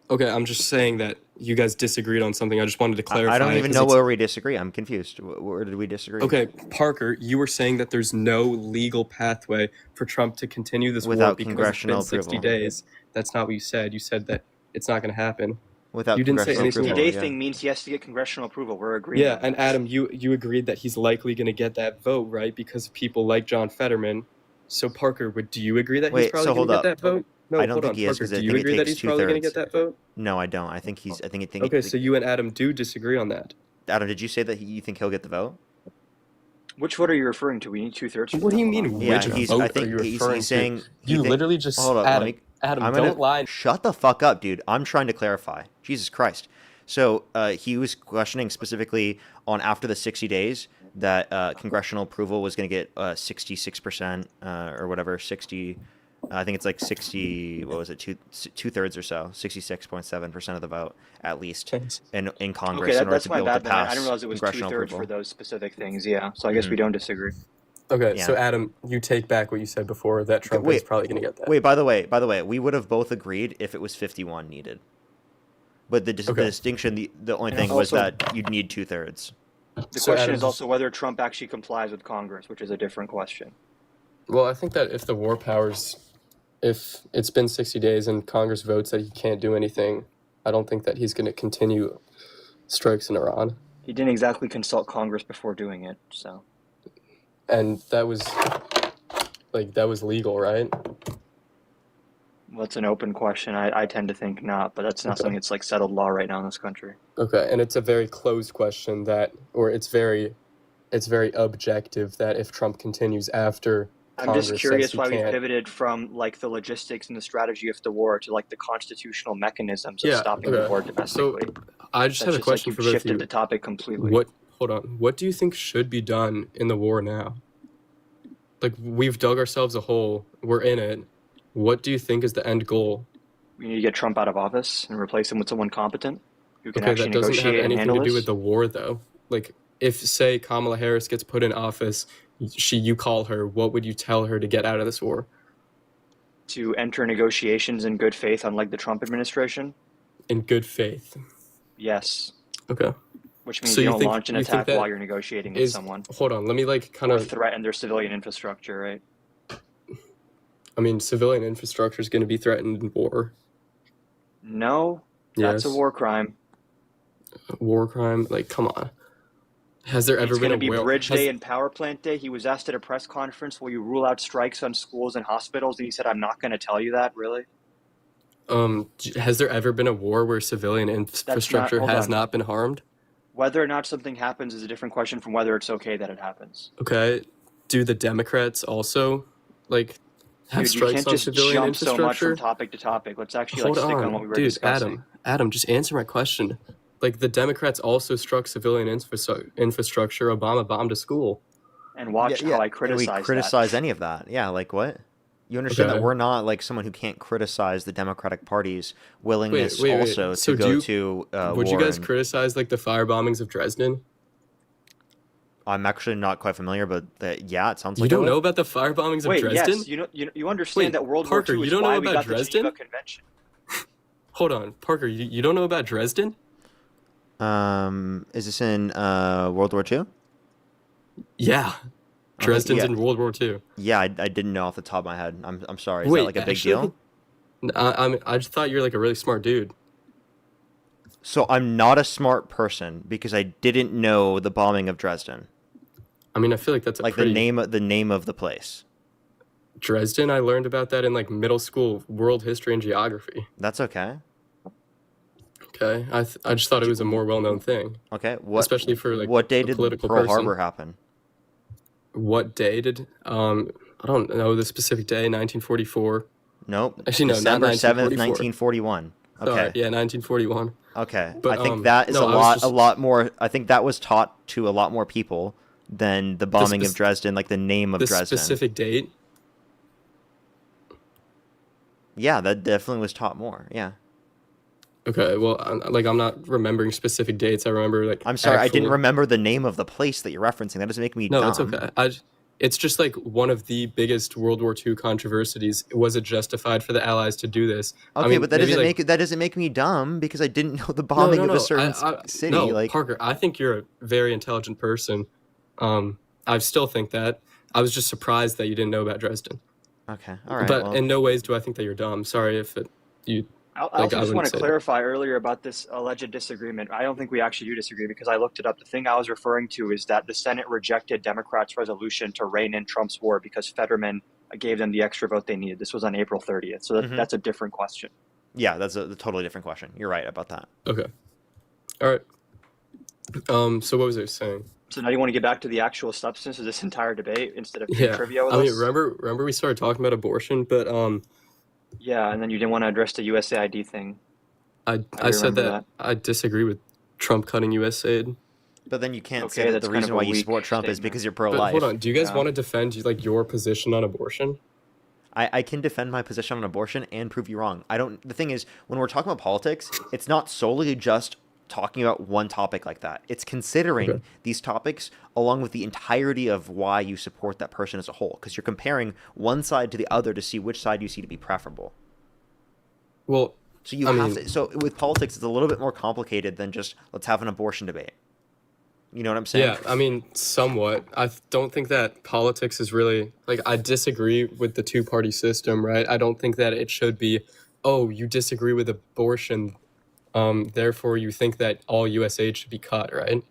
Okay, I'm just saying that you guys disagreed on something. I just wanted to clarify. I don't it even 'cause know it's- where we disagree. I'm confused. Where did we disagree? Okay, Parker, you were saying that there's no legal pathway for Trump to continue this war Without because it's congressional been 60 approval. days. That's not what you said. You said that it's not going to happen. Without you didn't say congressional anything. 60-day yeah. thing means he has to get congressional approval. We're agreeing. Yeah, on and that. Adam, you agreed that he's likely going to get that vote, right? Because of people like John Fetterman. So Parker, do you agree that he's Wait, probably so going hold to get up. that vote? No, I don't hold think on, he is Parker. because I Do you think it agree that takes he's probably going to get 2/3. that vote? No, I don't. I think he's. I think. Okay, so you and Adam do disagree on that. Adam, did you say that you think he'll get the vote? Which vote are you referring to? We need 2/3. What do you mean? Yeah, Which he's. vote I think are you he's referring saying. to? You literally just Hold up. Adam. Let me, Adam, I'm don't gonna, lie. Shut the fuck up, dude. I'm trying to clarify. Jesus Christ. So he was questioning specifically on after the 60 days. that congressional approval was going to get 66% or whatever, 60. I think it's like 60. What was it? Two thirds or so, 66.7% of the vote at least in Congress Okay, in order that's to my be able to bad then. I pass didn't realize it was congressional 2/3 approval. for those specific things. Yeah, so I guess we don't disagree. Okay, Yeah. so Adam, you take back what you said before that Trump is probably going to get that. Wait, by the way, we would have both agreed if it was 51 needed. But the distinction, the only thing was that you'd need 2/3. The question is also whether Trump actually complies with Congress, which is a different question. Well, I think that if the war powers, if it's been 60 days and Congress votes that he can't do anything, I don't think that he's going to continue strikes in Iran. He didn't exactly consult Congress before doing it, so. And that was legal, right? Well, it's an open question. I tend to think not, but that's not something that's like settled law right now in this country. Okay, and it's a very closed question it's very objective that if Trump continues after I'm Congress just curious says he why we can't. pivoted from like the logistics and the strategy of the war to like the constitutional mechanisms of stopping the war domestically. So I just have a question for both of you. Shifted the topic completely. What do you think should be done in the war now? Like, we've dug ourselves a hole, we're in it. What do you think is the end goal? We need to get Trump out of office and replace him with someone competent who can Okay, actually that doesn't have negotiate and anything handle to do this. with the war, though. Like, if, say, Kamala Harris gets put in office, you call her, what would you tell her to get out of this war? To enter negotiations in good faith, unlike the Trump administration? In good faith. Yes. Okay. Which means So you you don't think- launch an you think attack that while you're negotiating with someone. Hold on, let me Or threaten their civilian infrastructure, right? I mean, civilian infrastructure is going to be threatened in war. No, that's a Yes. war crime. War crime? Like, come on. Has there ever It's been going to a be war? Bridge Day and Power Plant Day. He was asked at a press conference, will you rule out strikes on schools and hospitals? And he said, I'm not going to tell you that, really? Has there ever been a war where civilian infrastructure hold has on. not been harmed? Whether or not something happens is a different question from whether it's okay that it happens. Okay. Do the Democrats also, like, have Dude, you strikes can't on just civilian jump so much infrastructure? from topic to topic. Let's actually Hold stick on what we were dude, discussing. Adam, just answer my question. Like, the Democrats also struck civilian infrastructure. Obama bombed a school. And watch how I And criticize we criticize any of that. Yeah, like what? You understand that we're not like someone who can't criticize the Democratic Party's willingness also So to go to would war. you guys and- criticize, like, the fire bombings of Dresden? I'm actually not quite familiar, but yeah, it sounds like You don't I would. know about the fire bombings of Wait, Dresden? yes, you understand Wait, that World Parker, War II you is don't know why we about got the Dresden? Geneva Convention. Hold on, Parker, you don't know about Dresden? Is this in World War II? Yeah. Dresden's yeah. in World War II. Yeah, I didn't know off the top of my head. I'm sorry. Is Wait, that like a big actually? deal? I just thought you were like a really smart dude. So I'm not a smart person because I didn't know the bombing of Dresden. I mean, I feel like that's the name of the place. Dresden, I learned about that in like middle school world history and geography. That's okay. Okay, I just thought it was a more well-known thing. Okay, especially for like what day a did political Pearl person. Harbor happen? What day did I don't know the specific day. 1944. Nope. Actually, no, December not 7th, 1944. 1941. Okay. Sorry, yeah, 1941. Okay, But, I think that is no, a lot more. I think that was taught to a lot more people than the bombing of Dresden, like the name of the Dresden. specific date. Yeah, that definitely was taught more. Yeah. Okay, well, I'm not remembering specific dates. I remember like. I'm sorry, I didn't actual- remember the name of the place that you're referencing. That doesn't make me No, dumb. it's okay. It's just like one of the biggest World War II controversies. Was it justified for the Allies to do this? Okay, I mean, but that maybe, doesn't make me dumb because I didn't know the bombing of a certain city. No, like Parker, I think you're a very intelligent person. I still think that. I was just surprised that you didn't know about Dresden. Okay, all right. But well. in no ways do I think that you're dumb. Sorry if you. I also just want to say that. clarify earlier about this alleged disagreement. I don't think we actually do disagree because I looked it up. The thing I was referring to is that the Senate rejected Democrats' resolution to rein in Trump's war because Fetterman gave them the extra vote they needed. This was on April 30th. So that's a different question. Yeah, that's a totally different question. You're right about that. Okay. All right. So what was I saying? So now you want to get back to the actual substance of this entire debate instead of doing trivia with I mean, us? remember we started talking about abortion, but Yeah, and then you didn't want to address the USAID thing. I said that I disagree with Trump cutting USAID. But then you can't say Okay, that that's the kind reason of a why you weak support Trump is statement. because you're But pro-life. hold on, do you guys Yeah. want to defend like your position on abortion? I can defend my position on abortion and prove you wrong. I don't. The thing is, when we're talking about politics, it's not solely just talking about one topic like that. It's considering Okay. these topics along with the entirety of why you support that person as a whole, because you're comparing one side to the other to see which side you see to be preferable. Well, So you I have mean, to. So with politics, it's a little bit more complicated than just let's have an abortion debate. You know what I'm saying? yeah, I mean, somewhat. Don't think that politics is really like I disagree with the two-party system, right? I don't think that it should be, oh, you disagree with abortion, therefore you think that all US aid should be cut, right?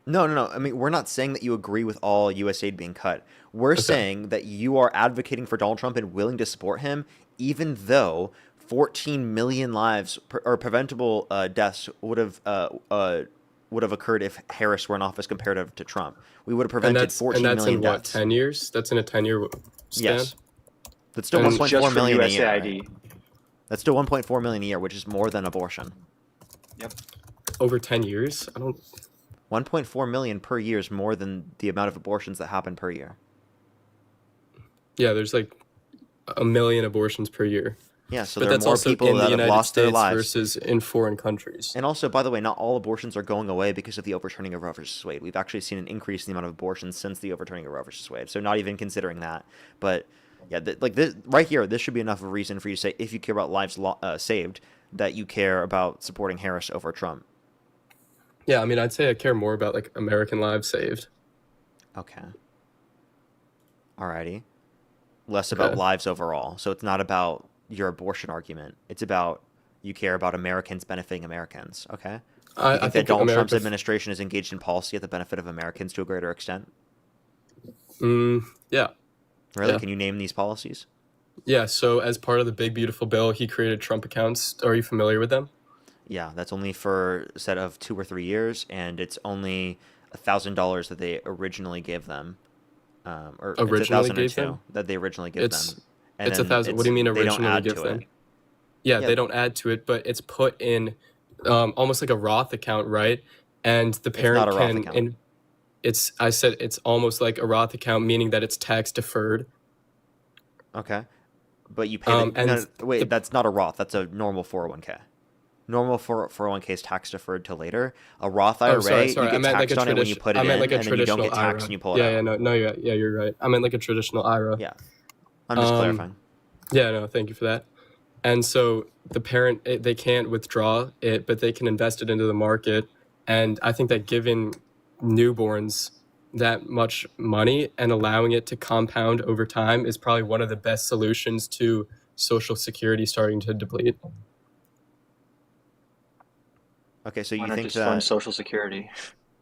No. I mean, we're not saying that you agree with all U.S. aid being cut. We're Okay. saying that you are advocating for Donald Trump and willing to support him, even though 14 million lives or preventable deaths would have occurred if Harris were in office compared to Trump. We would have And prevented that's 14 in million what, deaths. 10 years? That's in a 10-year span? Yes, that's still And- That's just 1.4 for million a year. USAID. Right? That's still 1.4 million a year, which is more than abortion. Yep. Over 10 years? I don't 1.4 million per year is more than the amount of abortions that happen per year. Yeah, there's like a million abortions per year. Yeah, so But there are that's more also people in the that have United lost their States lives. versus in foreign countries. And also, by the way, not all abortions are going away because of the overturning of Roe versus Wade. We've actually seen an increase in the amount of abortions since the overturning of Roe versus Wade. So not even considering that. But yeah, like this right here, this should be enough of a reason for you to say, if you care about lives saved, that you care about supporting Harris over Trump. Yeah, I mean, I'd say I care more about like American lives saved. Okay. Alrighty. Less about Okay. lives overall. So it's not about your abortion argument. It's about you care about Americans benefiting Americans. Okay. I You think that think Donald Trump's America. administration is engaged in policy at the benefit of Americans to a greater extent? Yeah. Really? Yeah. Can you name these policies? Yeah, so as part of the big beautiful bill, he created Trump accounts. Are you familiar with them? Yeah, that's only for a set of 2 or 3 years, and it's only $1,000 that they originally gave them, or Originally it's 1,002 gave them? that they originally give It's them. And it's then 1,000. What do you mean they don't originally add give to them? it. Yeah, Yeah. they don't add to it, but it's put in almost like a Roth account, right? And the It's parent not a Roth can account. and I said it's almost like a Roth account, meaning that it's tax deferred. Okay, but you pay. And Wait, that's not a Roth. That's a normal 401k. Normal 401k is tax deferred till later. A Roth IRA, Oh, sorry. you I get meant like taxed a on it when you put it I meant in, like a and then you don't traditional get taxed IRA. when you pull it Yeah, out. yeah, no, yeah, you're right. I meant like a traditional IRA. Yeah, I'm just clarifying. Yeah, no, thank you for that. And so the parent, they can't withdraw it, but they can invest it into the market. And I think that giving newborns that much money and allowing it to compound over time is probably one of the best solutions to Social Security starting to deplete. Okay, so Why you not think just fund that? Social Security?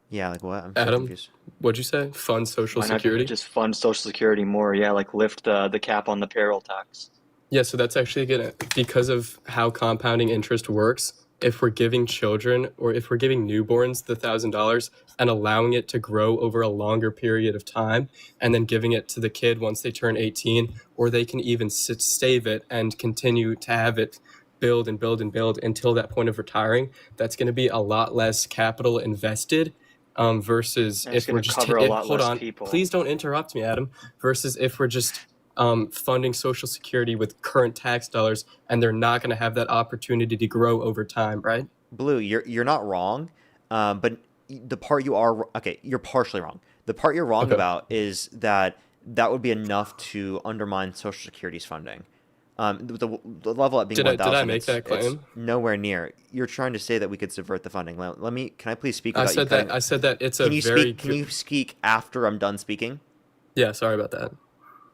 Yeah, like what? I'm so Adam, confused. what'd you say? Fund Social Why not Security? just fund Social Security more? Yeah, like lift the cap on the payroll tax. Yeah, so that's actually gonna, because of how compounding interest works, if we're giving children or if we're giving newborns the $1,000 and allowing it to grow over a longer period of time and then giving it to the kid once they turn 18, or they can even save it and continue to have it build and build and build until that point of retiring, that's going to be a lot less capital invested versus And it's if we're going to just, cover a lot hold less on, people. please don't interrupt me, Adam, versus if we're just funding Social Security with current tax dollars, and they're not going to have that opportunity to grow over time, right? Blue, you're not wrong, but the part you are okay, you're partially wrong. The part you're wrong Okay. about is that would be enough to undermine Social Security's funding. The level at being Did I 1,000, make it's, that it's claim? nowhere near. You're trying to say that we could subvert the funding. Let me. Can I please speak I without you said cutting? that. I said that it's a Can you very speak? Can you speak after I'm done speaking? Yeah, sorry about that.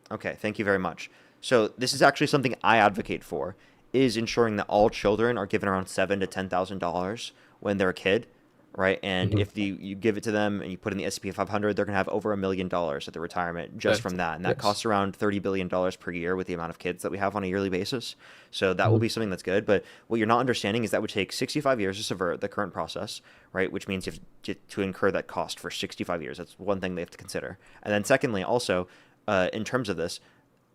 Okay, thank you very much. So this is actually something I advocate for, is ensuring that all children are given around $7,000 to $10,000 when they're a kid, right? And Mhm. if you give it to them and you put in the S&P 500, they're gonna have over $1 million at the retirement just from that, and that Yes. costs around $30 billion per year with the amount of kids that we have on a yearly basis. So that will be something that's good. But what you're not understanding is that would take 65 years to subvert the current process, right? Which means you have to incur that cost for 65 years. That's one thing they have to consider. And then secondly, also, in terms of this,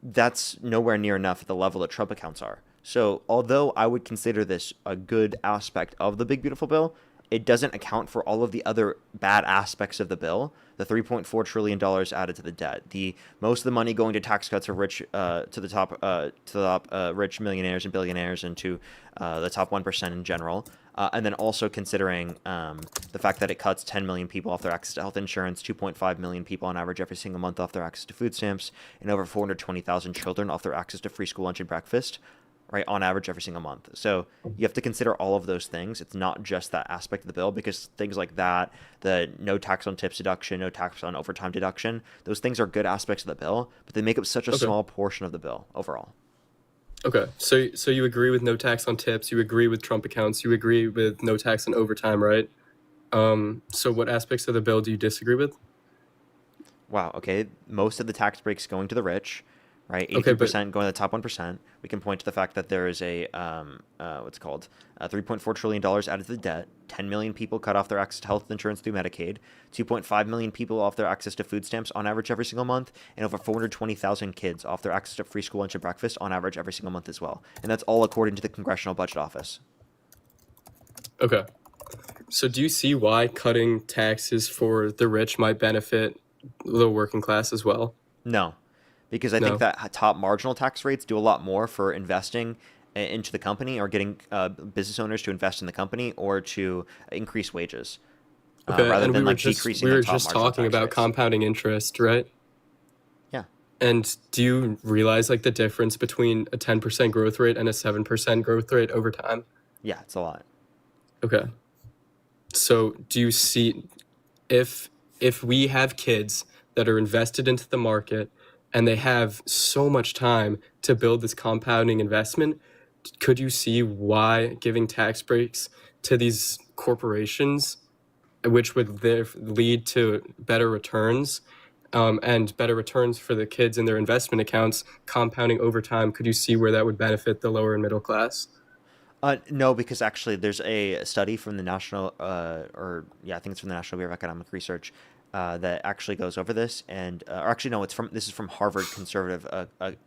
that's nowhere near enough at the level that Trump accounts are. So although I would consider this a good aspect of the Big Beautiful Bill, it doesn't account for all of the other bad aspects of the bill. The $3.4 trillion added to the debt, the most of the money going to tax cuts for rich to the top rich millionaires and billionaires, and to the top 1% in general. And then also considering the fact that it cuts 10 million people off their access to health insurance, 2.5 million people on average every single month off their access to food stamps, and over 420,000 children off their access to free school lunch and breakfast, right, on average every single month. So you have to consider all of those things. It's not just that aspect of the bill, because things like that, the no tax on tips deduction, no tax on overtime deduction, those things are good aspects of the bill, but they make up such a small portion of the bill overall. Okay, so you agree with no tax on tips, you agree with Trump accounts, you agree with no tax on overtime, right? So what aspects of the bill do you disagree with? Wow, okay. Most of the tax breaks going to the rich, right? 83% Okay, but going to the top 1%. We can point to the fact that there is a, what's it called, $3.4 trillion added to the debt, 10 million people cut off their access to health insurance through Medicaid, 2.5 million people off their access to food stamps on average every single month, and over 420,000 kids off their access to free school lunch and breakfast on average every single month as well. And that's all according to the Congressional Budget Office. okay. So do you see why cutting taxes for the rich might benefit the working class as well? No, because I No. think that top marginal tax rates do a lot more for investing into the company, or getting business owners to invest in the company, or to increase wages, Okay, rather and than we were like just decreasing we the were top just marginal talking tax about rates. compounding interest, right? Yeah. And do you realize like the difference between a 10% growth rate and a 7% growth rate over time? Yeah, it's a lot. Okay. So do you see if we have kids that are invested into the market and they have so much time to build this compounding investment, could you see why giving tax breaks to these corporations, which would lead to better returns, and better returns for the kids in their investment accounts, compounding over time, could you see where that would benefit the lower and middle class? No, because actually there's a study from the National, I think it's from the National Bureau of Economic Research, that actually goes over this, and or actually no, this is from Harvard conservative.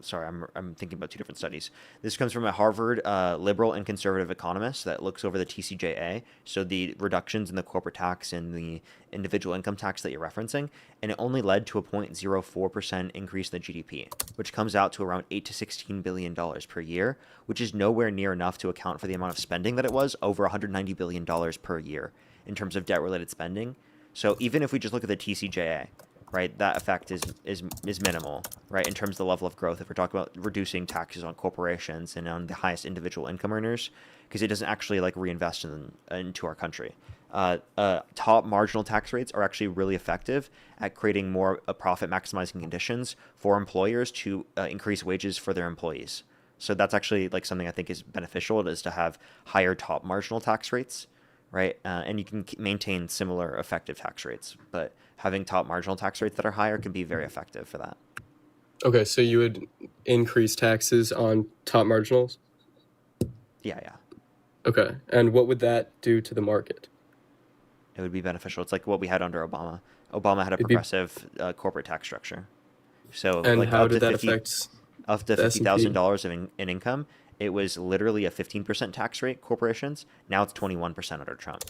Sorry, I'm thinking about two different studies. This comes from a Harvard liberal and conservative economist that looks over the TCJA, so the reductions in the corporate tax and the individual income tax that you're referencing, and it only led to a 0.04% increase in the GDP, which comes out to around $8 to $16 billion per year, which is nowhere near enough to account for the amount of spending that it was, over $190 billion per year in terms of debt-related spending. So even if we just look at the TCJA, right, that effect is minimal, right, in terms of the level of growth, if we're talking about reducing taxes on corporations and on the highest individual income earners, because it doesn't actually like reinvest into our country. Top marginal tax rates are actually really effective at creating more profit maximizing conditions for employers to increase wages for their employees. So that's actually like something I think is beneficial, is to have higher top marginal tax rates, right? And you can maintain similar effective tax rates, but having top marginal tax rates that are higher can be very effective for that. Okay, so you would increase taxes on top marginals? Yeah. Okay, and what would that do to the market? It would be beneficial. It's like what we had under Obama. Obama had a progressive corporate tax structure. So And like how up did to that 50, affect up to the S&P? $50,000 in income, it was literally a 15% tax rate, corporations. Now it's 21% under Trump.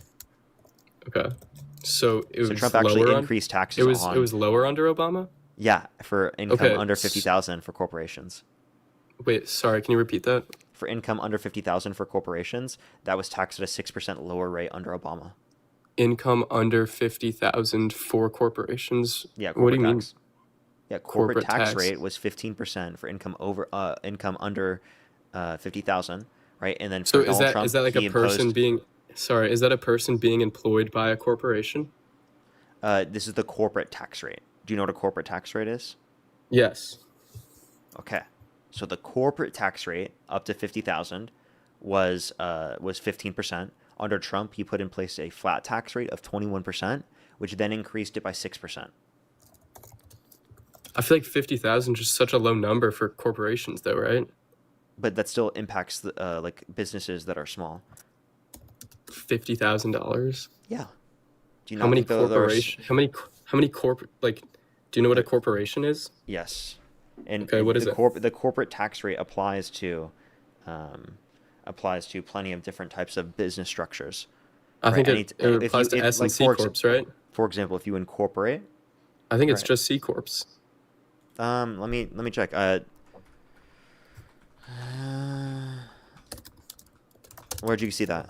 Okay, so it was Trump actually lower increased taxes it was on... lower under Obama? Yeah, for income Okay, under 50,000 for corporations. Wait, sorry, can you repeat that? For income under 50,000 for corporations, that was taxed at a 6% lower rate under Obama. Income under 50,000 for corporations? Yeah, What do you mean? tax. Yeah, corporate tax rate was 15% for income under 50,000, right? And then So for Donald Trump, is that like he a person imposed, is that a person being employed by a corporation? this is the corporate tax rate. Do you know what a corporate tax rate is? Yes. Okay. So the corporate tax rate up to 50,000 was 15%. Under Trump, he put in place a flat tax rate of 21%, which then increased it by 6%. I feel like 50,000 is just such a low number for corporations though, right? But that still impacts the, like businesses that are small. $50,000? Yeah. Do you How not many think that corporation? How many corporate like? Do you know what a corporation is? Yes. And Okay, what is it? The corporate tax rate applies to plenty of different types of business structures. I think Any, it if applies to S and C corps, right? For example, if you incorporate, I think it's right. just C corps. Let me check. Where'd you see that?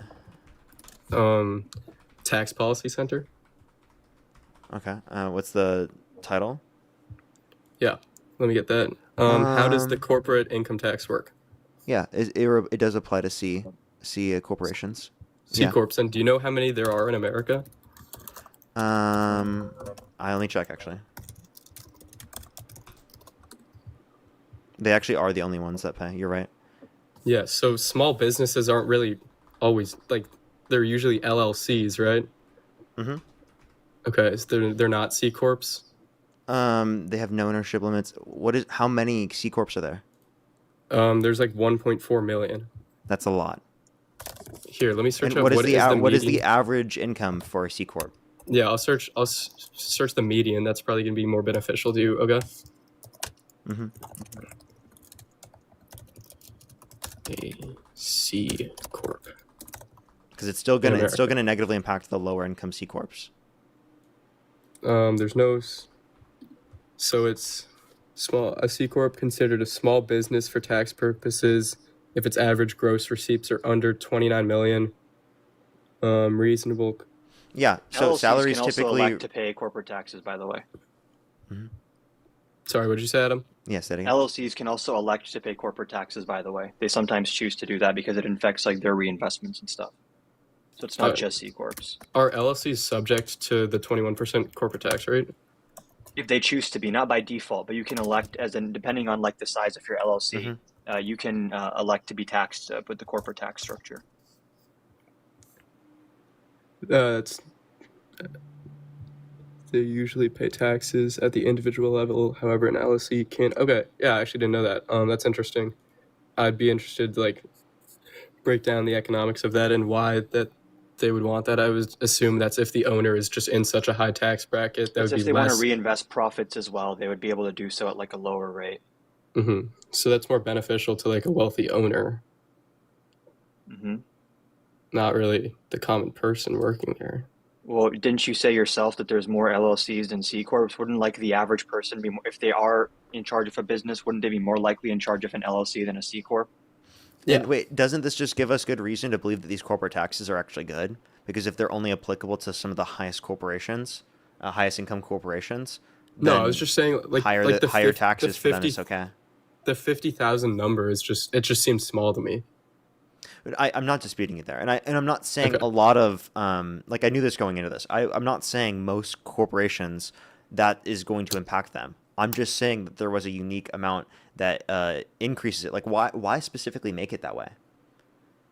Tax Policy Center. Okay. What's the title? Yeah, let me get that. How does the corporate income tax work? Yeah, it does apply to C corporations. C corps. And do you know how many there are in America? I only check actually. They actually are the only ones that pay. You're right. Yeah. So small businesses aren't really always like they're usually LLCs, right? Mm-hmm. Okay, so they're not C corps. They have no ownership limits. How many C corps are there? There's like 1.4 million. That's a lot. Here, let me search And up what is the the average income for a C corp? Yeah, I'll search the median. That's probably gonna be more beneficial to you. Okay. Mm-hmm. A C corp. Because it's still gonna negatively impact the lower income C corps. There's no. So it's small. A C corp considered a small business for tax purposes if its average gross receipts are under 29 million. Reasonable. Yeah. So LLCs salaries can also typically elect to pay corporate taxes, by the way. Mm-hmm. Sorry, what did you say, Adam? Yes, Eddie. LLCs can also elect to pay corporate taxes, by the way. They sometimes choose to do that because it affects like their reinvestments and stuff. So it's not just C corps. Are LLCs subject to the 21% corporate tax rate? If they choose to be, not by default, but you can elect depending on like the size of your LLC, you can elect to be taxed with the corporate tax structure. They usually pay taxes at the individual level. However, an LLC can't. Okay, yeah, I actually didn't know that. That's interesting. I'd be interested to like break down the economics of that and why that they would want that. I would assume that's if the owner is just in such a high tax bracket that would be if they less. want to reinvest profits as well, they would be able to do so at like a lower rate. Mm-hmm. So that's more beneficial to like a wealthy owner. Mm-hmm. Not really the common person working there. Well, didn't you say yourself that there's more LLCs than C corps? Wouldn't like the average person be more, if they are in charge of a business, wouldn't they be more likely in charge of an LLC than a C corp? Yeah. And wait, doesn't this just give us good reason to believe that these corporate taxes are actually good? Because if they're only applicable to some of the highest corporations, highest income corporations, no, I was just saying like the higher taxes for them is okay. The 50,000 number is just seems small to me. But I'm not disputing it there, and I'm not saying a lot of like I knew this going into this. I'm not saying most corporations that is going to impact them. I'm just saying that there was a unique amount that increases it. Like why specifically make it that way?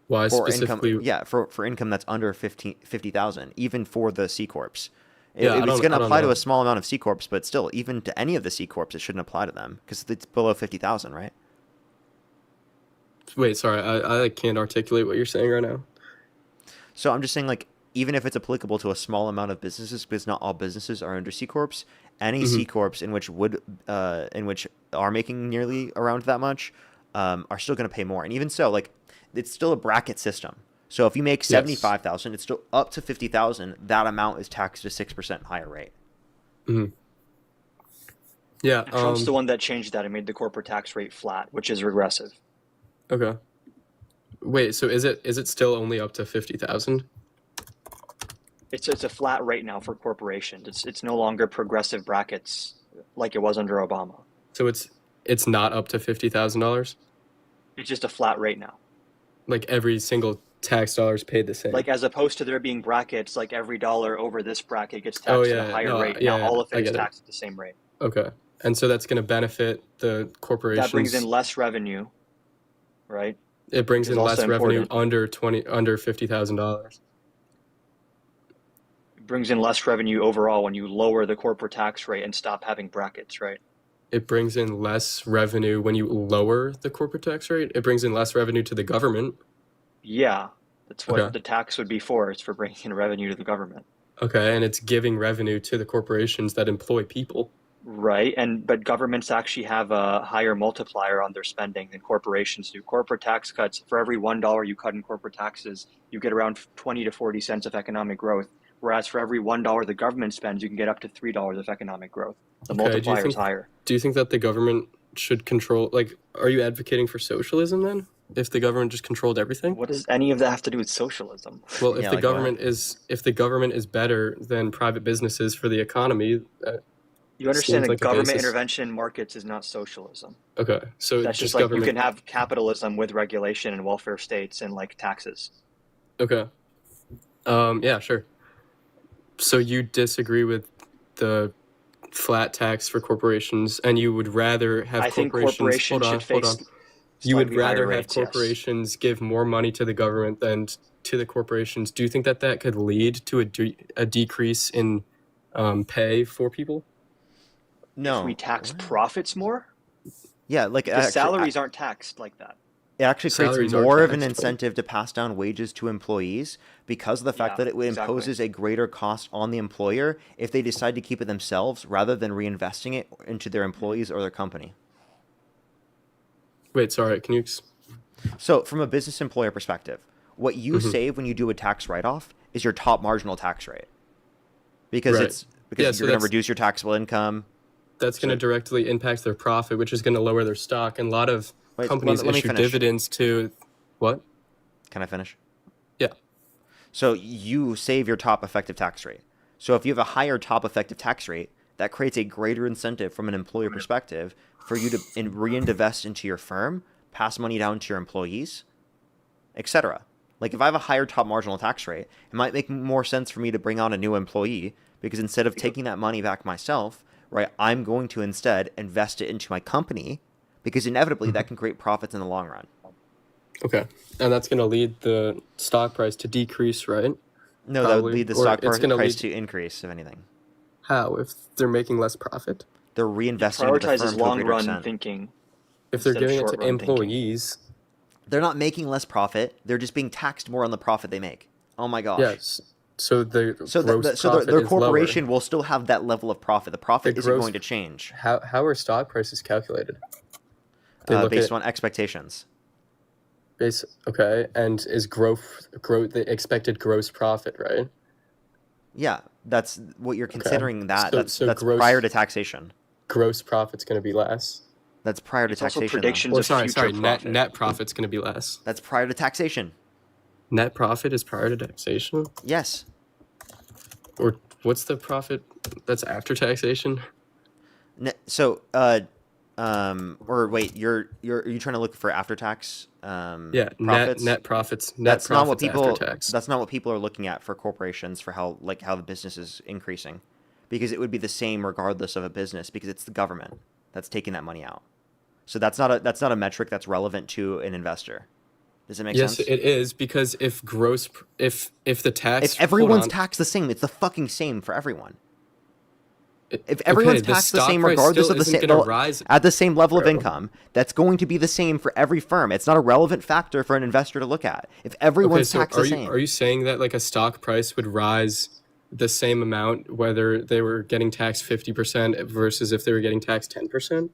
Why for specifically? Income, yeah, for income that's under 50,000, even for the C corps. Yeah, it's going to apply to a small amount of C corps, but still, even to any of the C corps, it shouldn't apply to them because it's below 50,000, right? Wait, sorry, I can't articulate what you're saying right now. So I'm just saying, like, even if it's applicable to a small amount of businesses, because not all businesses are under C corps, any C corps in which are making nearly around that much are still going to pay more. And even so, like, it's still a bracket system. So if you make 75,000, it's still up to 50,000. That amount is taxed at a 6% higher rate. Mm-hmm. Yeah, Trump's the one that changed that and made the corporate tax rate flat, which is regressive. Okay. Wait, so is it still only up to 50,000? It's a flat rate now for corporations. It's no longer progressive brackets like it was under Obama. So it's not up to $50,000? It's just a flat rate now. Like every single tax dollar is paid the same. Like as opposed to there being brackets, like every dollar over this bracket gets taxed at a higher rate. Now all of it is taxed at the same rate. Okay. And so that's going to benefit the corporations. That brings in less revenue, right? It brings in less revenue under $50,000. It brings in less revenue overall when you lower the corporate tax rate and stop having brackets, right? It brings in less revenue when you lower the corporate tax rate. It brings in less revenue to the government. Yeah, that's what the tax would be for. It's for bringing in revenue to the government. Okay, and it's giving revenue to the corporations that employ people. Okay, and it's giving revenue to the corporations that employ people. Okay, and it's giving revenue to the corporations that employ people. Okay, and it's giving revenue to the corporations that employ people. Okay, and it's giving revenue to the corporations that employ people. Okay, and it's giving revenue to the corporations that employ people. Right, but governments actually have a higher multiplier on their spending than corporations do. Corporate tax cuts, for every $1 you cut in corporate taxes, you get around 20 to 40 cents of economic growth. Whereas for every $1 the government spends, you can get up to $3 of economic growth. The multiplier is higher. Do you think that the government should control, like, are you advocating for socialism then? If the government just controlled everything? What does any of that have to do with socialism? Well, if the government is better than private businesses for the economy, you understand that like government intervention in markets is not socialism. Okay, so that's just like you can have capitalism with regulation and welfare states and like taxes. Okay. Yeah, sure. So you disagree with the flat tax for corporations, and you would rather have corporations hold on. You would rather have corporations give more money to the government than to the corporations. Do you think that could lead to a decrease in pay for people? No. If we tax profits more? Yeah, like salaries aren't taxed like that. It actually creates more of an incentive to pass down wages to employees because of the fact that it imposes a greater cost on the employer if they decide to keep it themselves rather than reinvesting it into their employees or their company. Wait, sorry, can you... So from a business employer perspective, what you save when you do a tax write-off is your top marginal tax rate. Because you're going to reduce your taxable income. That's going to directly impact their profit, which is going to lower their stock. And a lot of companies issue dividends to... What? Can I finish? Yeah. So you save your top effective tax rate. So if you have a higher top effective tax rate, that creates a greater incentive from an employer perspective for you to reinvest into your firm, pass money down to your employees, etc. Like if I have a higher top marginal tax rate, it might make more sense for me to bring on a new employee because instead of taking that money back myself, right, I'm going to instead invest it into my company because inevitably that can create profits in the long run. Okay. And that's going to lead the stock price to decrease, right? No, that would lead the stock price to increase, if anything. How? If they're making less profit? They're reinvesting into the firm to a greater extent. Thinking. If they're giving it to employees... They're not making less profit. They're just being taxed more on the profit they make. Oh my gosh. Yes. So their corporation will still have that level of profit. The profit isn't going to change. How are stock prices calculated? Based on expectations. Okay, and is growth the expected gross profit, right? Yeah, that's what you're considering. Okay. That's prior to taxation. Gross profit's going to be less. That's prior to taxation. Also predictions of future profit. Net profit's going to be less. That's prior to taxation. Net profit is prior to taxation? Yes. Or what's the profit that's after taxation? Or wait, are you trying to look for after tax? Profits? Net profits. That's not what people. After tax. That's not what people are looking at for corporations for how the business is increasing, because it would be the same regardless of a business because it's the government that's taking that money out. So that's not a metric that's relevant to an investor. Does it make sense? Yes, it is, because if the tax... If everyone's taxed the same, it's the fucking same for everyone. If everyone's taxed the same regardless of at the same level of income, that's going to be the same for every firm. It's not a relevant factor for an investor to look at. If everyone's taxed the same. Are you saying that like a stock price would rise the same amount whether they were getting taxed 50% versus if they were getting taxed 10%?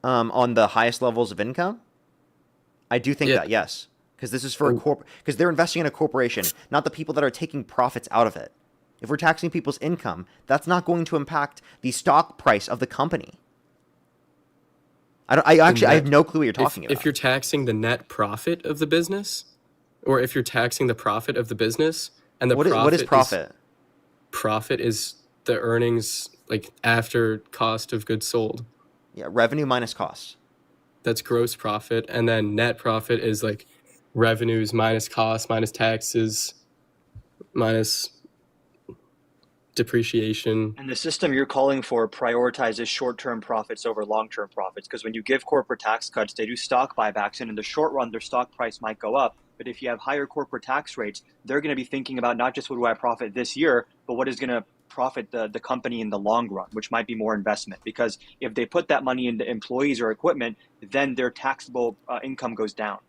On the highest levels of income? I do think that, yes. Because this is for because they're investing in a corporation, not the people that are taking profits out of it. If we're taxing people's income, that's not going to impact the stock price of the company. I have no clue what you're talking about. If you're taxing the net profit of the business, or if you're taxing the profit of the business, and the what is profit? Profit is the earnings like after cost of goods sold. Yeah, revenue minus cost. That's gross profit, and then net profit is like revenues minus costs minus taxes minus depreciation. And the system you're calling for prioritizes short-term profits over long-term profits, because when you give corporate tax cuts, they do stock buybacks, and in the short run, their stock price might go up. But if you have higher corporate tax rates, they're going to be thinking about not just what do I profit this year, but what is going to profit the company in the long run, which might be more investment. Because if they put that money into employees or equipment, then their taxable income goes down.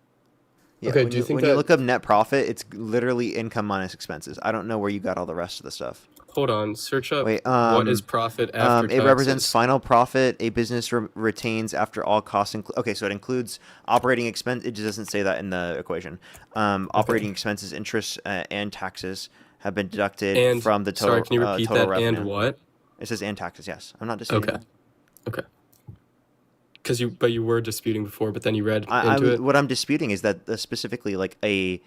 Yeah, okay, when you look up net profit, it's literally income minus expenses. I don't know where you got all the rest of the stuff. hold on. Search up Wait, what is profit after it taxes. represents final profit a business retains after all costs. Okay, so it includes operating expense. It just doesn't say that in the equation. Operating expenses, interest, and taxes have been deducted And from the total. sorry, can you repeat total that? revenue. And what? It says and taxes. Yes, I'm not disputing Okay. that. Okay. Because you were disputing before, but then you read into it. What I'm disputing is that specifically like a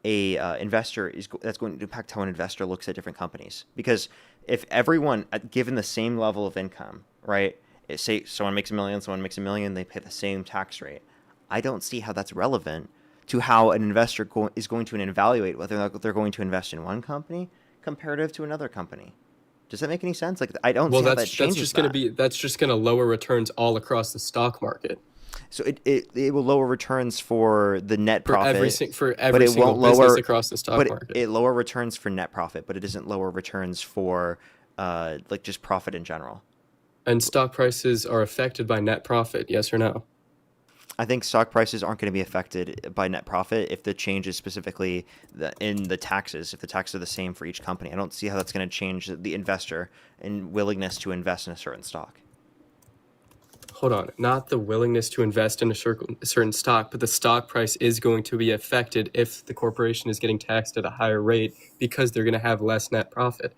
investor that's going to impact how an investor looks at different companies. Because if everyone given the same level of income, right? Say someone makes $1 million, someone makes $1 million, they pay the same tax rate. I don't see how that's relevant to how an investor is going to evaluate whether they're going to invest in one company comparative to another company. Does that make any sense? Like I don't see how that changes that's just gonna lower returns all across the stock market. So it will lower returns for the net profit, for but every it single won't business lower across the stock market. It lower returns for net profit, but it doesn't lower returns for like just profit in general. And stock prices are affected by net profit, yes or no? I think stock prices aren't going to be affected by net profit if the change is specifically in the taxes. If the taxes are the same for each company, I don't see how that's going to change the investor and willingness to invest in a certain stock. Hold on, not the willingness to invest in a certain stock, but the stock price is going to be affected if the corporation is getting taxed at a higher rate because they're going to have less net profit,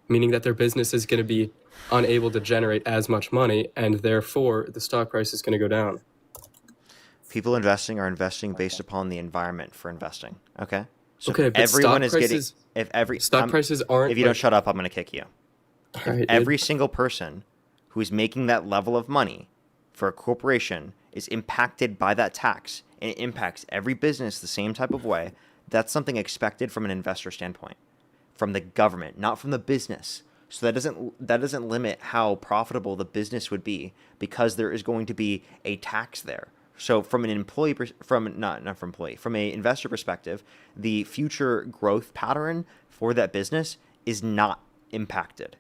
meaning that their business is going to be unable to generate as much money, and therefore the stock price is going to go down. People investing are investing based upon the environment for investing. Okay. So okay, but everyone is prices, getting stock prices aren't. If you don't shut up, I'm going to kick you. Right, every single person who is making that level of money for a corporation is impacted by that tax, and it impacts every business the same type of way. That's something expected from an investor standpoint, from the government, not from the business. So that doesn't limit how profitable the business would be because there is going to be a tax there. So from an employee, from an investor perspective, the future growth pattern for that business is not impacted.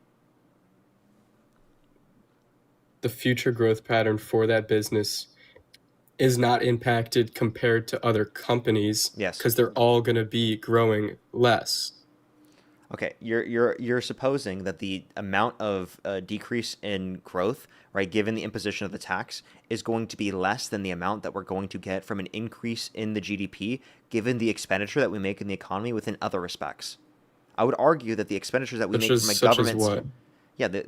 The future growth pattern for that business is not impacted compared to other companies. Yes. Because they're all going to be growing less. Okay, you're supposing that the amount of decrease in growth, right, given the imposition of the tax, is going to be less than the amount that we're going to get from an increase in the GDP, given the expenditure that we make in the economy within other respects. I would argue that the expenditures that we make from a government,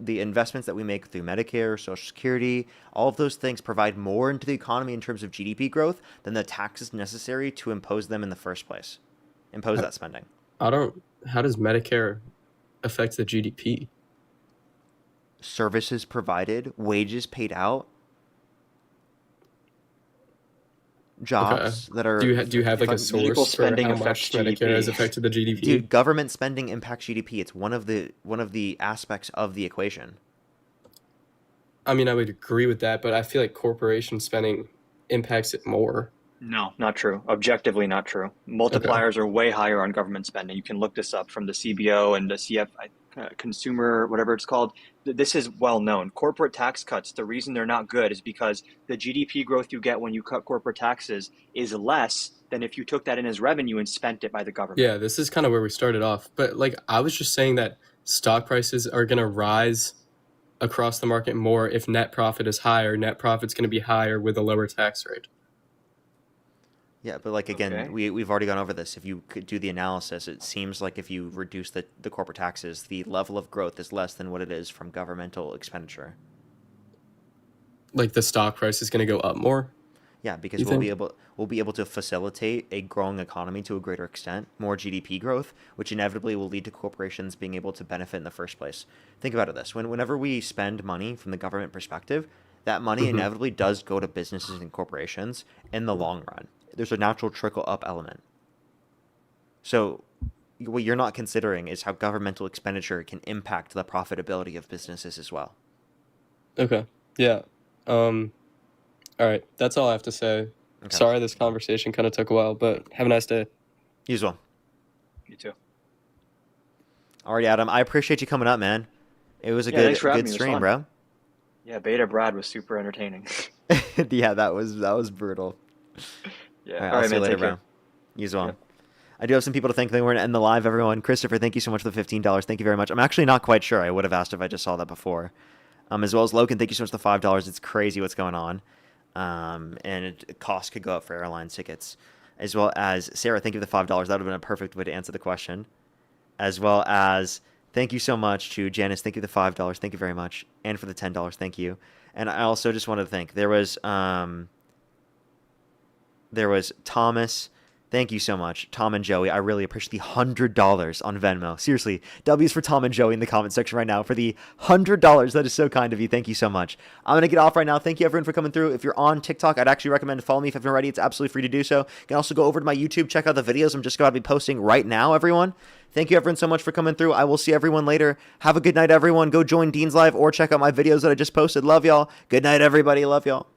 the investments that we make through Medicare, Social Security, all of those things provide more into the economy in terms of GDP growth than the taxes necessary to impose them in the first place. Impose that spending. How does Medicare affect the GDP? Services provided, wages paid out, jobs that are. Do you have like a source for how much Medicare has affected the GDP? Dude, government spending impacts GDP. It's one of the aspects of the equation. I mean, I would agree with that, but I feel like corporation spending impacts it more. No, not true. Objectively not true. Multipliers are way higher on government spending. You can look this up from the CBO and the consumer, whatever it's called. This is well known. Corporate tax cuts, the reason they're not good is because the GDP growth you get when you cut corporate taxes is less than if you took that in as revenue and spent it by the government. Yeah, this is kind of where we started off. But like I was just saying that stock prices are going to rise across the market more if net profit is higher. Net profit's going to be higher with a lower tax rate. Yeah, but like again, we've already gone over this. If you could do the analysis, it seems like if you reduce the corporate taxes, the level of growth is less than what it is from governmental expenditure. Like the stock price is going to go up more? Yeah, because we'll be able to facilitate a growing economy to a greater extent, more GDP growth, which inevitably will lead to corporations being able to benefit in the first place. Think about it this: whenever we spend money from the government perspective, that money inevitably does go to businesses and corporations in the long run. There's a natural trickle up element. So what you're not considering is how governmental expenditure can impact the profitability of businesses as well. Okay. Yeah. All right. That's all I have to say. Okay. Sorry this conversation kind of took a while, but have a nice day. You as well. You too. All right, Adam. I appreciate you coming up, man. It was a good stream, bro. Yeah, Beta Brad was super entertaining. Yeah, that was brutal. Yeah. All right, I'll see you later, bro. You as well. I do have some people to thank. We're going to end the live, everyone. Christopher, thank you so much for the $15. Thank you very much. I'm actually not quite sure. I would have asked if I just saw that before. As well as Logan, thank you so much for the $5. It's crazy what's going on. And cost could go up for airline tickets. As well as Sarah, thank you for the $5. That would have been a perfect way to answer the question. As well as thank you so much to Janice. Thank you for the $5. Thank you very much. And for the $10. Thank you. And I also just wanted to thank. There was Thomas. Thank you so much, Tom and Joey. I really appreciate the $100 on Venmo. Seriously, W's for Tom and Joey in the comment section right now for the $100. That is so kind of you. Thank you so much. I'm going to get off right now. Thank you, everyone, for coming through. If you're on TikTok, I'd actually recommend to follow me if you haven't already. It's absolutely free to do so. You can also go over to my YouTube, check out the videos I'm just going to be posting right now, everyone. Thank you, everyone, so much for coming through. I will see everyone later. Have a good night, everyone. Go join Dean's Live or check out my videos that I just posted. Love y'all. Good night, everybody. Love y'all.